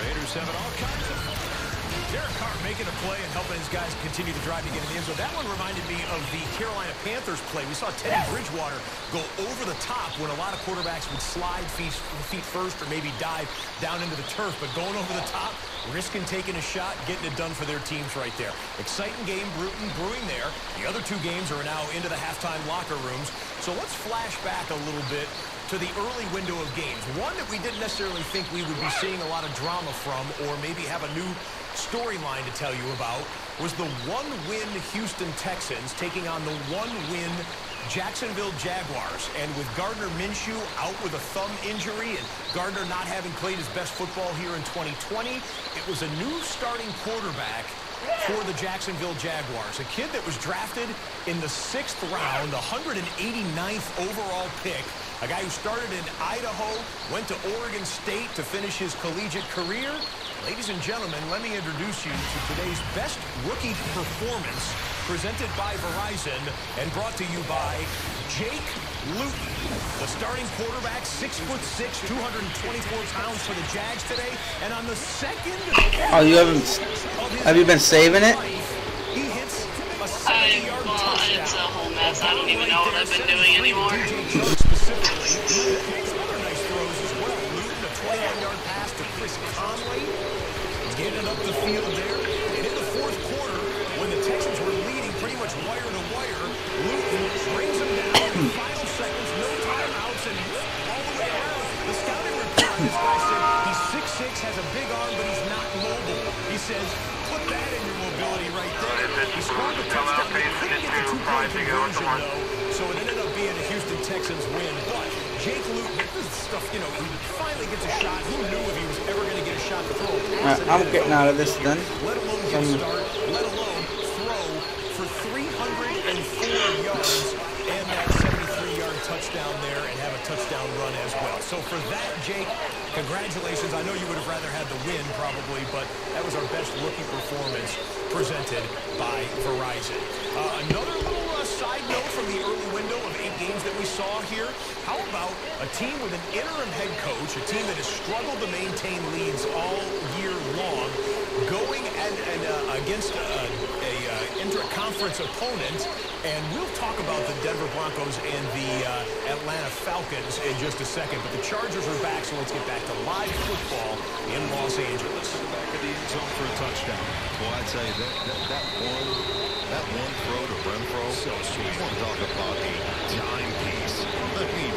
Speaker 14: Raiders have it all kinds of fun.
Speaker 13: Derek Carr making a play and helping his guys continue to drive to get in the end zone. That one reminded me of the Carolina Panthers play. We saw Teddy Bridgewater go over the top when a lot of quarterbacks would slide feet first or maybe dive down into the turf. But going over the top, risking taking a shot, getting it done for their teams right there. Exciting game brewing there. The other 2 games are now into the halftime locker rooms. So let's flash back a little bit to the early window of games. One that we didn't necessarily think we would be seeing a lot of drama from or maybe have a new storyline to tell you about was the 1-win Houston Texans taking on the 1-win Jacksonville Jaguars. And with Gardner Minshew out with a thumb injury and Gardner not having played his best football here in 2020, it was a new starting quarterback for the Jacksonville Jaguars. A kid that was drafted in the 6th round, the 189th overall pick A guy who started in Idaho, went to Oregon State to finish his collegiate career. Ladies and gentlemen, let me introduce you to today's best rookie performance, presented by Verizon and brought to you by Jake Luton. The starting quarterback, 6'6", 224 pounds for the Jags today. And on the second...
Speaker 1: Oh, have you been saving it?
Speaker 13: He hits a 70-yard touchdown.
Speaker 12: It's a whole mess. I don't even know what I've been doing anymore.
Speaker 13: Specifically, makes other nice throws as well. Luton, a 21-yard pass to Chris Conley. Getting up the field there. And in the fourth quarter, when the Texans were leading pretty much wire to wire, Luton brings them down in the final seconds, no timeouts, and all the way around. The scouting report on this guy said he's 6'6", has a big arm, but he's not mobile. He says, put that in your mobility right there. He scored the touchdown. They couldn't get the two-point conversion, though, so it ended up being a Houston Texans win. But Jake Luton, this is stuff, you know, he finally gets a shot. Who knew if he was ever going to get a shot to throw a pass?
Speaker 1: I'm getting out of this then.
Speaker 13: Let alone get a start, let alone throw for 304 yards and that 73-yard touchdown there and have a touchdown run as well. So for that, Jake, congratulations. I know you would have rather had the win probably, but that was our best rookie performance presented by Verizon. Another little side note from the early window of 8 games that we saw here. How about a team with an interim head coach, a team that has struggled to maintain leads all year long, going against a intra-conference opponent, and we'll talk about the Denver Broncos and the Atlanta Falcons in just a second, but the Chargers are back, so let's get back to live football in Los Angeles.
Speaker 2: Back in the end zone for a touchdown. Well, I'd say that one throw to Renfro, so sweet. You want to talk about a timepiece. I mean,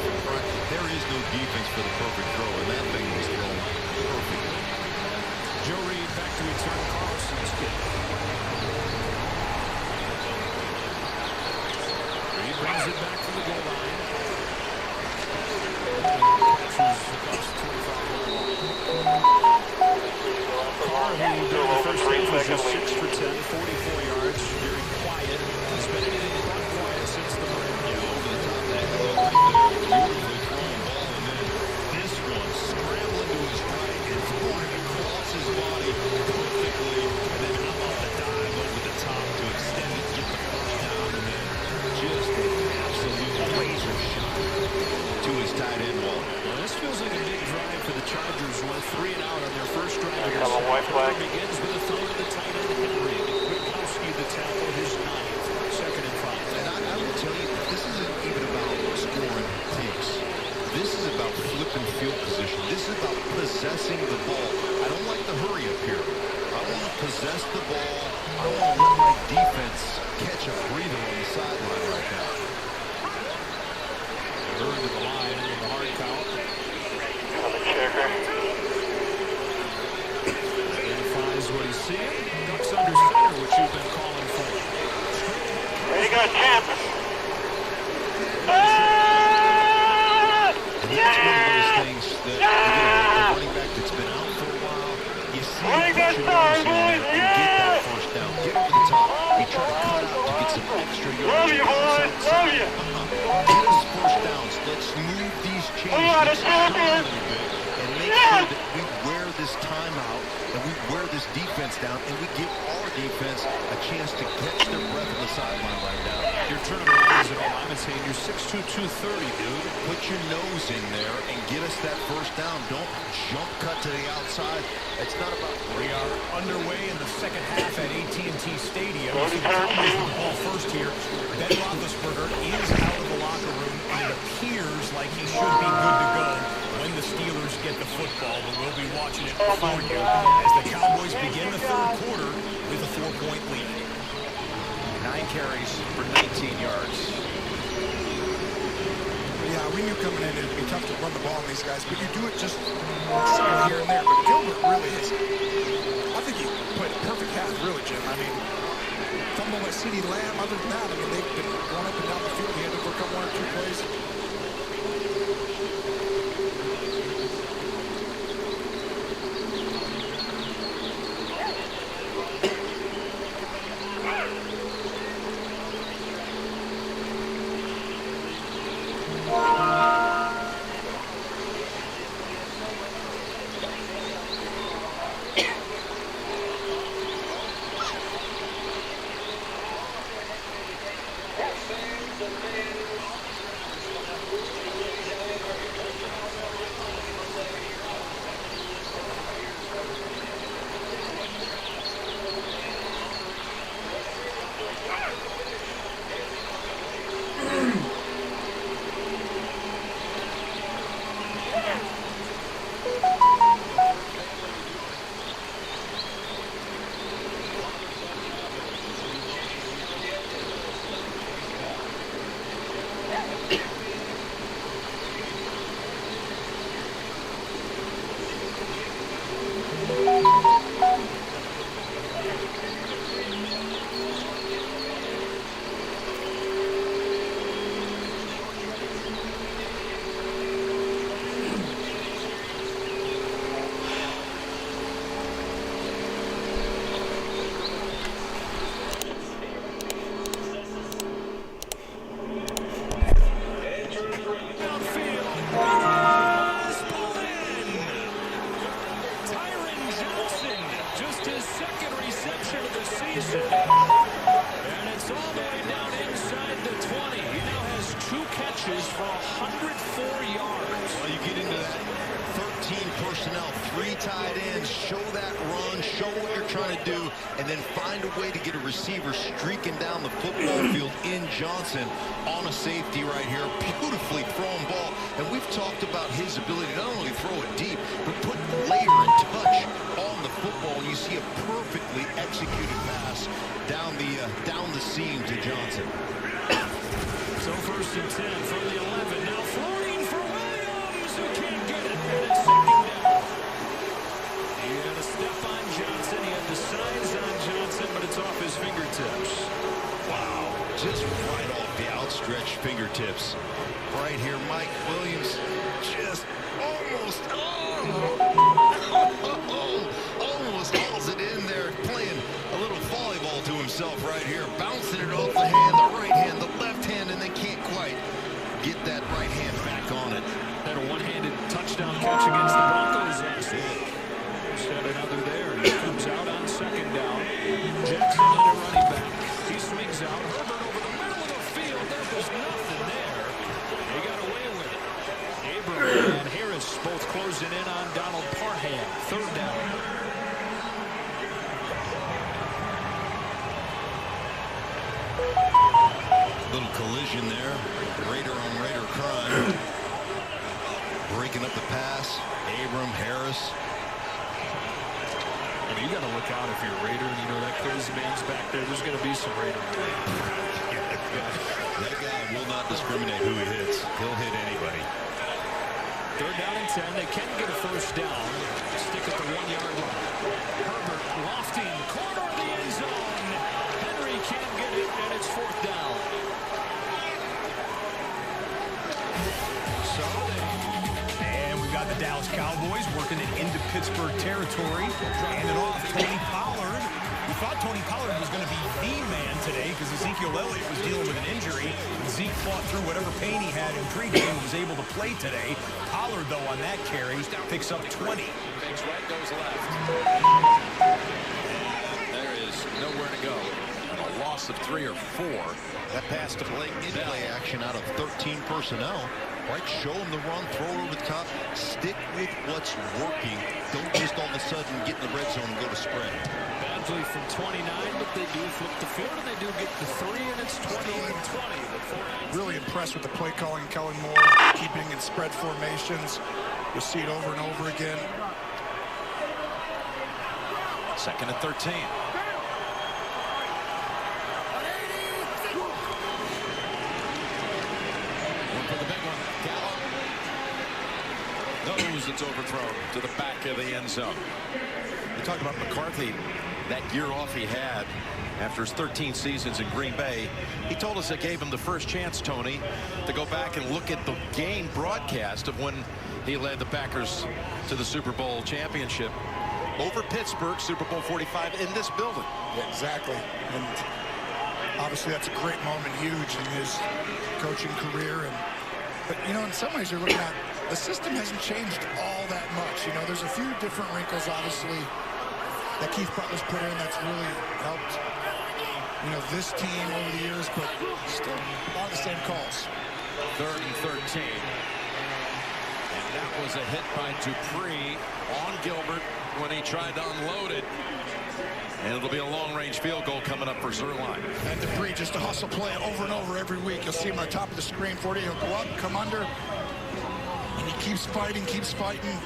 Speaker 2: there is no defense for the perfect throw, and that thing was thrown perfectly.
Speaker 13: Joe Reed back to return Carlson's kick. Reed brings it back from the goal line. Catches across the 25-yard line. Carr, who during the first half was just 6 for 10, 44 yards, very quiet. He's been anything but quiet since the break.
Speaker 2: Yeah, over the top of that hill right there. Beautifully thrown ball, and then this one scrambling to his right and throwing it across his body perfectly. And then how about the dive over the top to extend it, get the first down, and then just an absolute laser shot to his tight end wall.
Speaker 13: Well, this feels like a big drive for the Chargers. Went 3 and out on their first drive of this. It begins with a throw to the tight end, Henry. Witkowski, the tackle, his 9th. 2nd and 5.
Speaker 2: And I will tell you, this isn't even about scoring takes. This is about flipping field position. This is about possessing the ball. I don't like the hurry up here. I want to possess the ball. I want to let my defense catch a breather on the sideline right now.
Speaker 13: Bird to the line with the hard count.
Speaker 15: On the checker.
Speaker 13: Identifies what he's seeing. Ducks under center, which you've been calling for.
Speaker 15: There you go, champ.
Speaker 2: And that's one of those things that, the running back that's been out for a while, you see him push your nose in there and get that first down. Get over the top. You try to cut out to get some extra yards.
Speaker 15: Love you, boys. Love you.
Speaker 2: Get us first downs. Let's move these chains a little bit and make sure that we wear this time out and we wear this defense down and we give our defense a chance to catch their breath on the sideline right now.
Speaker 13: Your turnover is at all. I'm saying you're 6'2", 230, dude.
Speaker 2: Put your nose in there and get us that first down. Don't jump cut to the outside. It's not about...
Speaker 13: We are underway in the second half at AT&T Stadium. The Cowboys with the ball first here. Ben Roethlisberger is out of the locker room, and it appears like he should be good to go when the Steelers get the football, but we'll be watching it for you as the Cowboys begin the third quarter with a 4-point lead.
Speaker 2: 9 carries for 19 yards.
Speaker 5: Yeah, we knew coming in it'd be tough to run the ball on these guys, but you do it just here and there. But Gilbert really is. I think he played a perfect half, really, Jim. I mean, fumble by CeeDee Lamb. Other than that, I mean, they've been going up and down the field. He had to work on 1 or 2 plays.
Speaker 14: Ferguson. And it's all the way down inside the 20. He now has 2 catches for 104 yards.
Speaker 23: Well, you get into that 13 personnel, 3 tight ends, show that run, show what you're trying to do, and then find a way to get a receiver streaking down the football field in Johnson on a safety right here. Beautifully thrown ball. And we've talked about his ability to not only throw it deep, but put layer and touch on the football. And you see a perfectly executed pass down the seam to Johnson.
Speaker 14: So 1st and 10 from the 11. Now throwing for Williams, who can't get it. And it's 2nd down. He had a step on Johnson. He had the signs on Johnson, but it's off his fingertips.
Speaker 23: Wow, just right off the outstretched fingertips. Right here, Mike Williams just almost hauls it in there, playing a little volleyball to himself right here, bouncing it off the hand, the right hand, the left hand, and they can't quite get that right hand back on it.
Speaker 14: Had a one-handed touchdown catch against the Broncos last week. Set another there. He comes out on 2nd down. Jackson on a running back. He swings out. Herbert over the middle of the field. There was nothing there. They got away with it. Abram and Harris both closing in on Donald Parham. 3rd down.
Speaker 23: Little collision there. Raider on Raider crime. Breaking up the pass. Abram, Harris.
Speaker 14: I mean, you got to look out if you're a Raider and you know that crazy man's back there. There's going to be some Raider.
Speaker 23: That guy will not discriminate who he hits. He'll hit anybody.
Speaker 14: 3rd down and 10. They can get a 1st down. Stick at the 1-yard line. Herbert lofting, corner of the end zone. Henry can't get it, and it's 4th down.
Speaker 13: And we've got the Dallas Cowboys working it into Pittsburgh territory. Handed off Tony Pollard. We thought Tony Pollard was going to be the man today because Ezekiel Elliott was dealing with an injury. Zeke fought through whatever pain he had in pregame and was able to play today. Pollard, though, on that carry, picks up 20.
Speaker 2: Makes right, goes left. There is nowhere to go. And a loss of 3 or 4.
Speaker 23: That pass to Blake in play action out of 13 personnel. Right, show him the run, throw it over the top, stick with what's working. Don't just all of a sudden get in the red zone and go to spread.
Speaker 14: Badgley from 29, but they do flip the field, and they do get the 3, and it's 20-20.
Speaker 5: Really impressed with the play calling, Kellen Moore, keeping in spread formations. You'll see it over and over again.
Speaker 2: 2nd and 13. It's overthrown to the back of the end zone. We talked about McCarthy, that year off he had after his 13 seasons in Green Bay. He told us it gave him the first chance, Tony, to go back and look at the game broadcast of when he led the Packers to the Super Bowl championship over Pittsburgh, Super Bowl 45 in this building.
Speaker 5: Yeah, exactly. And obviously that's a great moment, huge in his coaching career. But, you know, in some ways you're looking at the system hasn't changed all that much. You know, there's a few different wrinkles, obviously, that Keith Butler's put in that's really helped, you know, this team over the years, but still a lot of the same calls.
Speaker 2: 3rd and 13. And that was a hit by Dupree on Gilbert when he tried to unload it. And it'll be a long-range field goal coming up for Zerline.
Speaker 5: And Dupree, just a hustle play over and over every week. You'll see him on the top of the screen, 40, he'll go up, come under, and he keeps fighting, keeps fighting.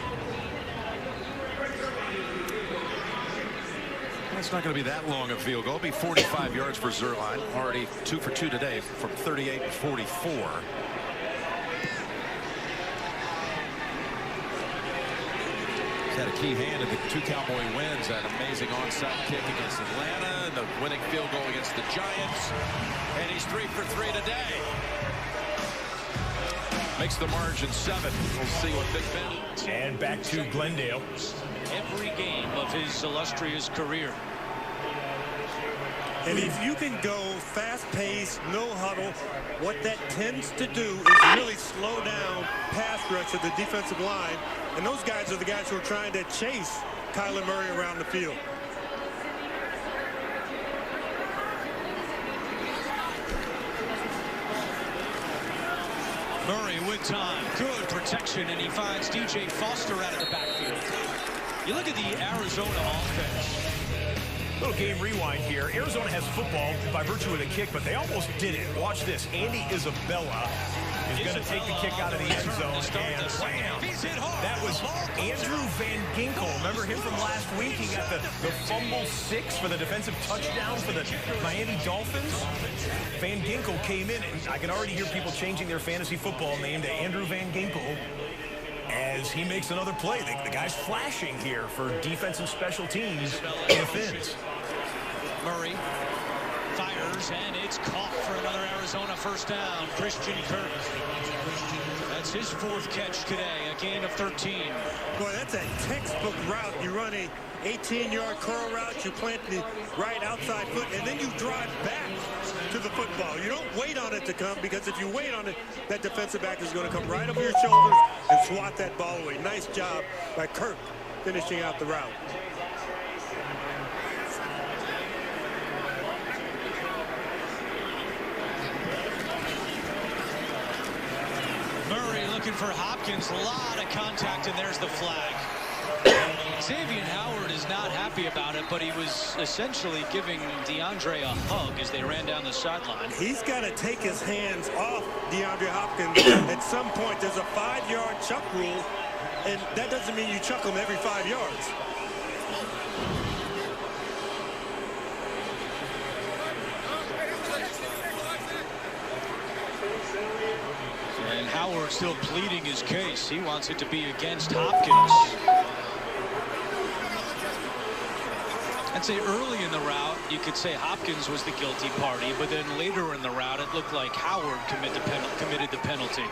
Speaker 2: It's not going to be that long a field goal. It'll be 45 yards for Zerline. Already 2 for 2 today from 38 and 44. He's had a key hand in the 2 Cowboy wins. That amazing onside kick against Atlanta and the winning field goal against the Giants. And he's 3 for 3 today. Makes the margin 7. We'll see what Big Ben.
Speaker 13: And back to Glendale.
Speaker 20: Every game of his illustrious career.
Speaker 21: And if you can go fast-paced, no huddle, what that tends to do is really slow down pass rush of the defensive line. And those guys are the guys who are trying to chase Kyler Murray around the field.
Speaker 20: Murray with time. Good protection, and he finds DJ Foster out of the backfield. You look at the Arizona offense.
Speaker 13: Little game rewind here. Arizona has football by virtue of the kick, but they almost did it. Watch this. Andy Isabella is going to take the kick out of the end zone, and wham! That was Andrew Van Ginkel. Remember him from last week? He got the fumble 6 for the defensive touchdown for the Miami Dolphins. Van Ginkel came in, and I can already hear people changing their fantasy football name to Andrew Van Ginkel as he makes another play. The guy's flashing here for defense and special teams in the Fins.
Speaker 20: Murray fires, and it's caught for another Arizona first down. Christian Kirk. That's his 4th catch today, a gain of 13.
Speaker 21: Boy, that's a textbook route. You run a 18-yard curl route, you plant the right outside foot, and then you drive back to the football. You don't wait on it to come, because if you wait on it, that defensive back is going to come right over your shoulders and swat that ball away. Nice job by Kirk finishing out the route.
Speaker 20: Murray looking for Hopkins. A lot of contact, and there's the flag. Xavier Howard is not happy about it, but he was essentially giving DeAndre a hug as they ran down the sideline.
Speaker 21: He's got to take his hands off DeAndre Hopkins. At some point, there's a 5-yard chuck rule, and that doesn't mean you chuck them every 5 yards.
Speaker 20: And Howard still pleading his case. He wants it to be against Hopkins. I'd say early in the route, you could say Hopkins was the guilty party, but then later in the route, it looked like Howard committed the penalty.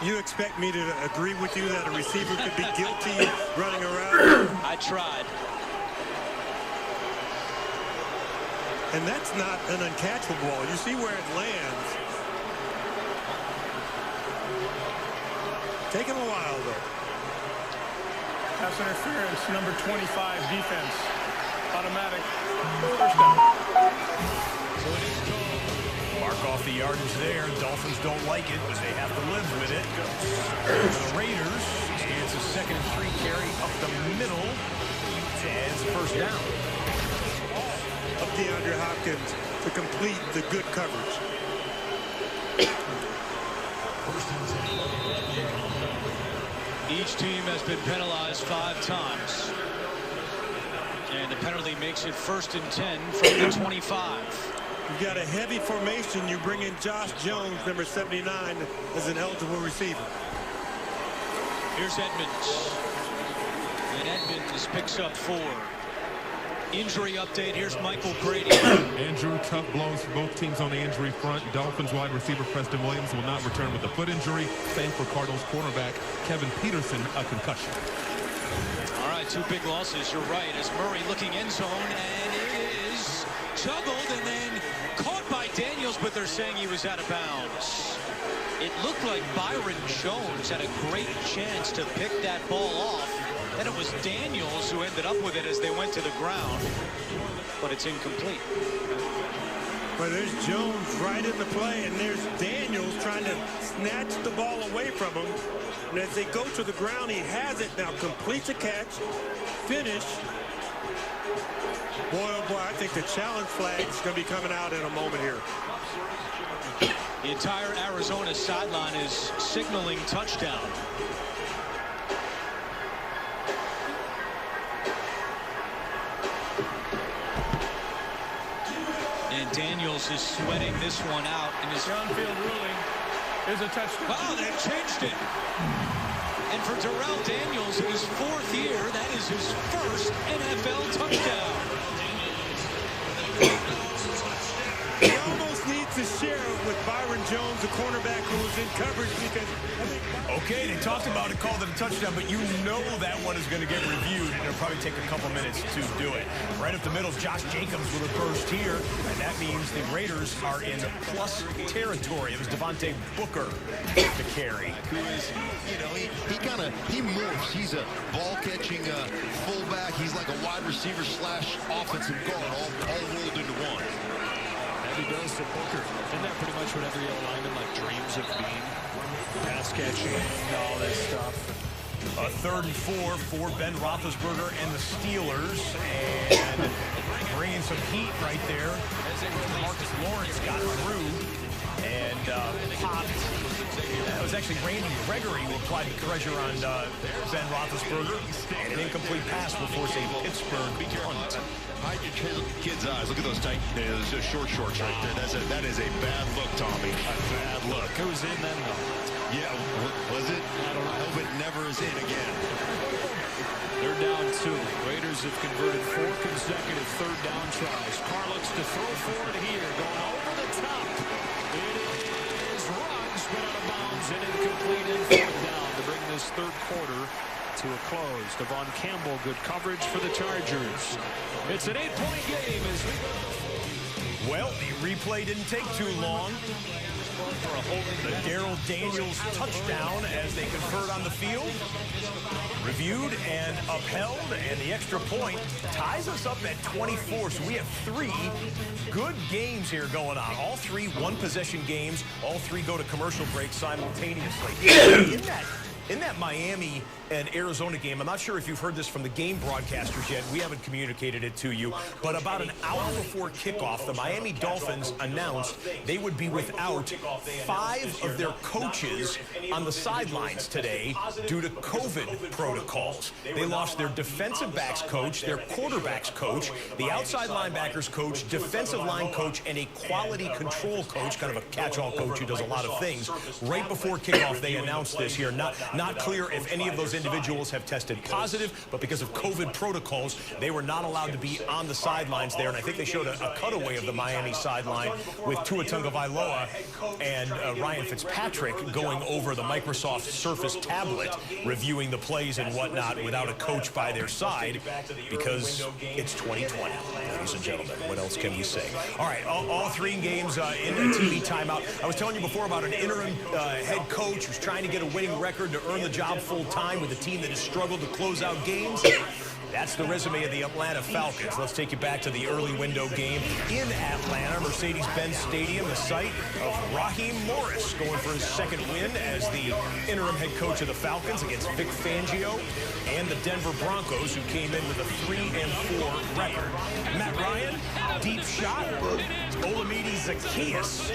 Speaker 21: You expect me to agree with you that a receiver could be guilty running around?
Speaker 20: I tried.
Speaker 21: And that's not an uncatchable ball. You see where it lands. Taking a while, though.
Speaker 15: Pass interference, number 25, defense. Automatic. First down.
Speaker 13: So it is called. Mark off the yardage there. Dolphins don't like it, but they have to live with it. The Raiders, it's a 2nd and 3 carry up the middle. And it's a first down.
Speaker 21: Of DeAndre Hopkins to complete the good coverage.
Speaker 20: Each team has been penalized 5 times. And the penalty makes it 1st and 10 from the 25.
Speaker 21: You've got a heavy formation. You bring in Josh Jones, number 79, as an eligible receiver.
Speaker 20: Here's Edmonds. And Edmonds picks up 4. Injury update. Here's Michael Grady.
Speaker 6: Andrew, tough blows for both teams on the injury front. Dolphins wide receiver Preston Williams will not return with a foot injury. Same for Cardinals cornerback Kevin Peterson, a concussion.
Speaker 20: All right, 2 big losses. You're right. As Murray looking end zone, and it is juggled and then caught by Daniels, but they're saying he was out of bounds. It looked like Byron Jones had a great chance to pick that ball off. Then it was Daniels who ended up with it as they went to the ground, but it's incomplete.
Speaker 21: Well, there's Jones right in the play, and there's Daniels trying to snatch the ball away from him. And as they go to the ground, he has it now, completes a catch, finish. Boy, oh boy, I think the challenge flag is going to be coming out in a moment here.
Speaker 20: The entire Arizona sideline is signaling touchdown. And Daniels is sweating this one out in his
Speaker 15: downfield ruling is a touchdown.
Speaker 20: Wow, they've changed it. And for Darrell Daniels, in his 4th year, that is his first NFL touchdown.
Speaker 21: He almost needs to share it with Byron Jones, the cornerback who was in coverage, because
Speaker 13: okay, they talked about it, called it a touchdown, but you know that one is going to get reviewed, and it'll probably take a couple minutes to do it. Right up the middle, Josh Jacobs with a burst here, and that means the Raiders are in plus territory. It was Devontae Booker to carry.
Speaker 23: Who is, you know, he morphs. He's a ball-catching fullback. He's like a wide receiver / offensive guard, all rolled into one.
Speaker 13: He does So Booker, isn't that pretty much what every lineman dreams of being? Pass catching, all this stuff.
Speaker 10: 3rd and 4 for Ben Roethlisberger and the Steelers, and bringing some heat right there as Marcus Lawrence got through and popped. That was actually Randy Gregory who applied the pressure on Ben Roethlisberger, and an incomplete pass will force a Pittsburgh punt.
Speaker 23: Hide your kids' eyes. Look at those tight, those short shorts right there. That is a bad look, Tommy. A bad look.
Speaker 13: Who's in then, though?
Speaker 23: Yeah, was it? I hope it never is in again.
Speaker 13: They're down 2. Raiders have converted 4 consecutive third down tries. Carr looks to throw forward here, going over the top. It is Ruggs, but out of bounds and incomplete and 4th down to bring this third quarter to a close. Devon Campbell, good coverage for the Chargers. It's an 8-point game as we go.
Speaker 10: Well, the replay didn't take too long. The Darrell Daniels touchdown as they conferred on the field. Reviewed and upheld, and the extra point ties us up at 24. So we have 3 good games here going on. All 3 one-possession games. All 3 go to commercial break simultaneously. In that Miami and Arizona game, I'm not sure if you've heard this from the game broadcasters yet. We haven't communicated it to you. But about an hour before kickoff, the Miami Dolphins announced they would be without 5 of their coaches on the sidelines today due to COVID protocols. They lost their defensive backs coach, their quarterbacks coach, the outside linebackers coach, defensive line coach, and a quality control coach, kind of a catch-all coach who does a lot of things. Right before kickoff, they announced this here. Not clear if any of those individuals have tested positive, but because of COVID protocols, they were not allowed to be on the sidelines there. And I think they showed a cutaway of the Miami sideline with Tua Tagovailoa and Ryan Fitzpatrick going over the Microsoft Surface tablet, reviewing the plays and whatnot without a coach by their side, because it's 2020, ladies and gentlemen. What else can we say? All right, all 3 games in a TV timeout. I was telling you before about an interim head coach who's trying to get a winning record to earn the job full time with a team that has struggled to close out games. That's the resume of the Atlanta Falcons. Let's take you back to the early window game in Atlanta, Mercedes-Benz Stadium, the site of Raheem Morris going for his 2nd win as the interim head coach of the Falcons against Vic Fangio and the Denver Broncos, who came in with a 3-4 record. Matt Ryan, deep shot. Olamide Zaccheaus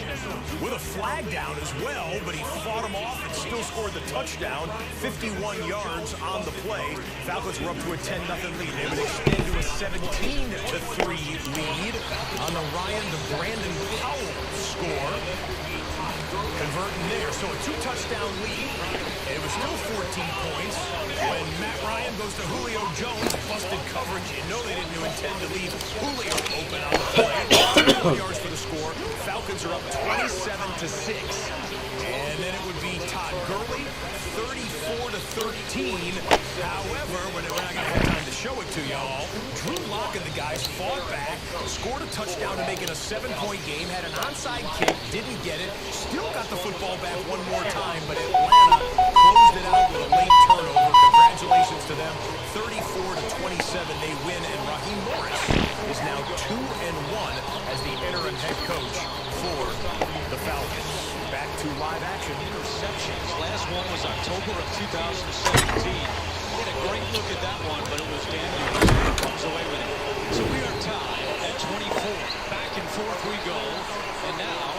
Speaker 10: with a flag down as well, but he fought him off and still scored the touchdown, 51 yards on the play. Falcons were up to a 10-0 lead. They would extend to a 17-3 lead on the Ryan to Brandon Powell score. Converting there. So a 2-touchdown lead. And it was still 14 points when Matt Ryan goes to Julio Jones. Busted coverage. You know they didn't intend to leave Julio open on the play. 4 yards for the score. Falcons are up 27-6. And then it would be Todd Gurley, 34-13. However, we're not going to have time to show it to y'all. Drew Lock and the guys fought back, scored a touchdown to make it a 7-point game, had an onside kick, didn't get it, still got the football back one more time, but Atlanta closed it out with a late turnover. Congratulations to them. 34-27, they win, and Raheem Morris is now 2-1 as the interim head coach for the Falcons. Back to live action.
Speaker 20: Interceptions. Last one was October of 2017. Get a great look at that one, but it was Daniels who comes away with it. So we are tied at 24. Back and forth we go. And now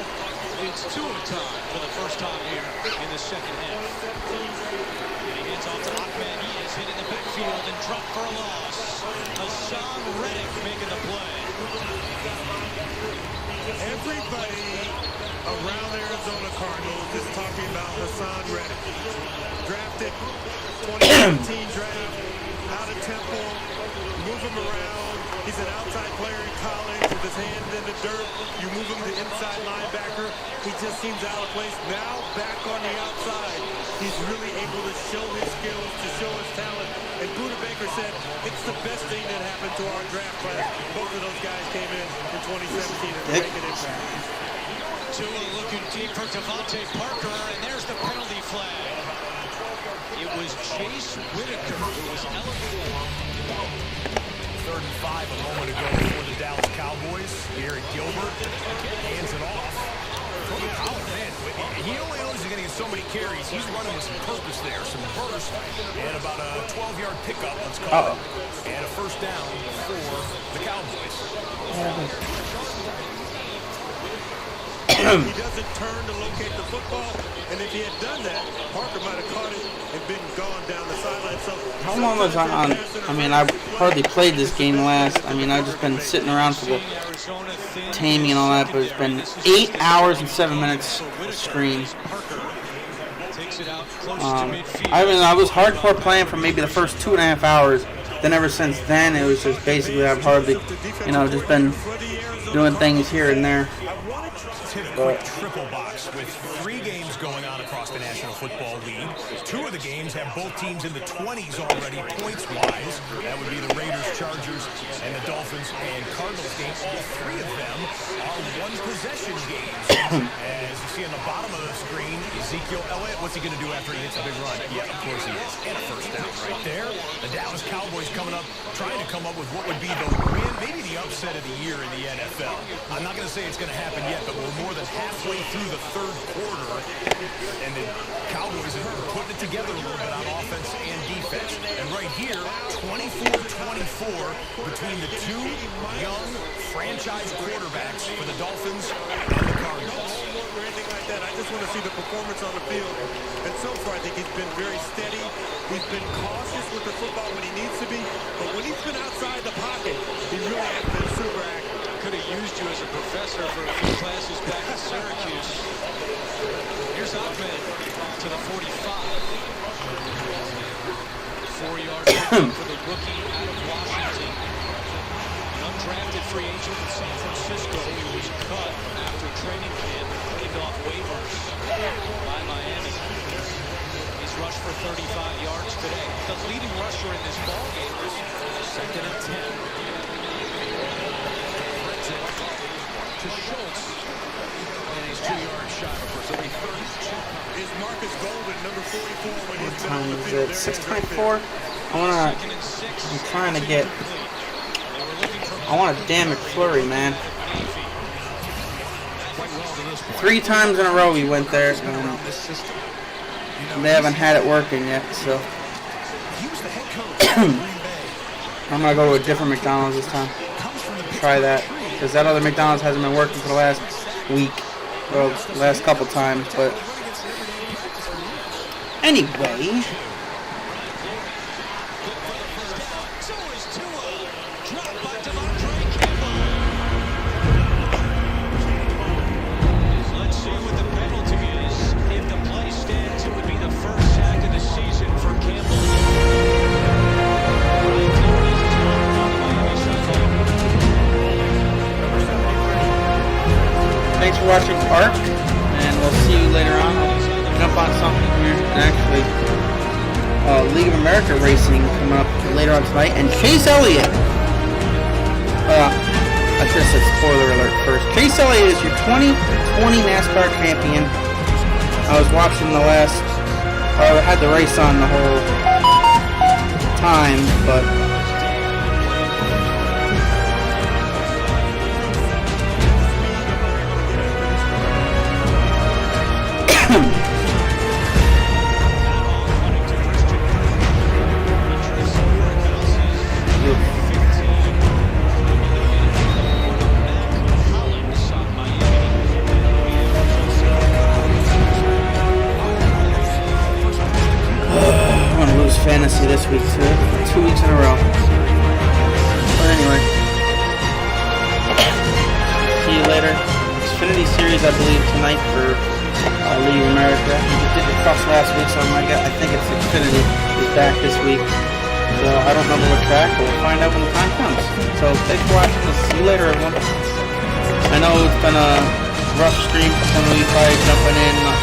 Speaker 20: it's Tua time for the first time here in the second half. And he gets off to Ahmed. He is hit in the backfield and dropped for a loss. Hassan Reddick making the play.
Speaker 21: Everybody around the Arizona Cardinals is talking about Hassan Reddick. Drafted 2015 draft out of Temple. Move him around. He's an outside player in college with his hands in the dirt. You move him to inside linebacker. He just seems out of place. Now back on the outside. He's really able to show his skills, to show his talent. And Buda Baker said it's the best thing that happened to our draft class. Both of those guys came in 2017 and make an impact.
Speaker 20: Tua looking deep for Devontae Parker, and there's the penalty flag. It was Chase Whitaker who was elevated.
Speaker 10: 3rd and 5 a moment ago for the Dallas Cowboys. Garrett Gilbert hands it off.
Speaker 13: so many carries. He's running with some purpose there, some burst, and about a 12-yard pickup, let's call it, and a first down for the Cowboys.
Speaker 21: He doesn't turn to locate the football, and if he had done that, Parker might have caught it and been gone down the sideline. So
Speaker 1: how long was I on? I mean, I hardly played this game last. I mean, I've just been sitting around for the taming and all that, but it's been 8 hours and 7 minutes screen. I was hardcore playing for maybe the first 2.5 hours. Then ever since then, it was just basically I've hardly, just been doing things here and there.
Speaker 13: Hit a quick triple box with 3 games going on across the National Football League. 2 of the games have both teams in the 20s already points-wise. That would be the Raiders, Chargers, and the Dolphins and Cardinals game. All 3 of them are one-possession games. As you see on the bottom of the screen, Ezekiel Elliott, what's he going to do after he hits a big run? Yeah, of course he is. And a first down right there. The Dallas Cowboys coming up, trying to come up with what would be the win, maybe the upset of the year in the NFL. I'm not going to say it's going to happen yet, but we're more than halfway through the third quarter, and the Cowboys are putting it together a little bit on offense and defense. And right here, 24-24 between the 2 young franchise quarterbacks for the Dolphins and the Cardinals.
Speaker 21: Or anything like that. I just want to see the performance on the field. And so far, I think he's been very steady. He's been cautious with the football when he needs to be. But when he's been outside the pocket, he really has been super active.
Speaker 20: Could have used you as a professor for a few classes back at Syracuse. Here's Ahmed to the 45. 4-yard pickup for the rookie out of Washington. An undrafted free agent in San Francisco. He was cut after training camp, claimed off waivers by Miami. He's rushed for 35 yards today. The leading rusher in this ballgame was 2nd and 10. To Schultz, and he's 2 yards shy of first. It'll be 32.
Speaker 21: Is Marcus Golden, number 44, when he's
Speaker 1: What time is it? 6:24. I'm trying to get. I want a damn McFlurry, man. 3 times in a row we went there, and they haven't had it working yet. So I'm gonna go to a different McDonald's this time. Try that. Because that other McDonald's hasn't been working for the last week, or the last couple times, but anyway.
Speaker 20: Let's see what the penalty is. If the play stands, it would be the first sack of the season for Campbell.
Speaker 1: Thanks for watching ARK, and we'll see you later on. I'll jump on something here, and actually, League of America racing coming up later on tonight, and Chase Elliott. I should have said spoiler alert first. Chase Elliott is your 2020 NASCAR champion. I was watching I had the race on the whole time, but fantasy this week too. 2 weeks in a row. But anyway. See you later. Xfinity Series, I believe, tonight for League of America. We just did the cross last week, so I think it's Xfinity is back this week. So I don't remember what track, but we'll find out when the time comes. So thanks for watching. See you later, everyone. I know it's been a rough stream for some of you probably jumping in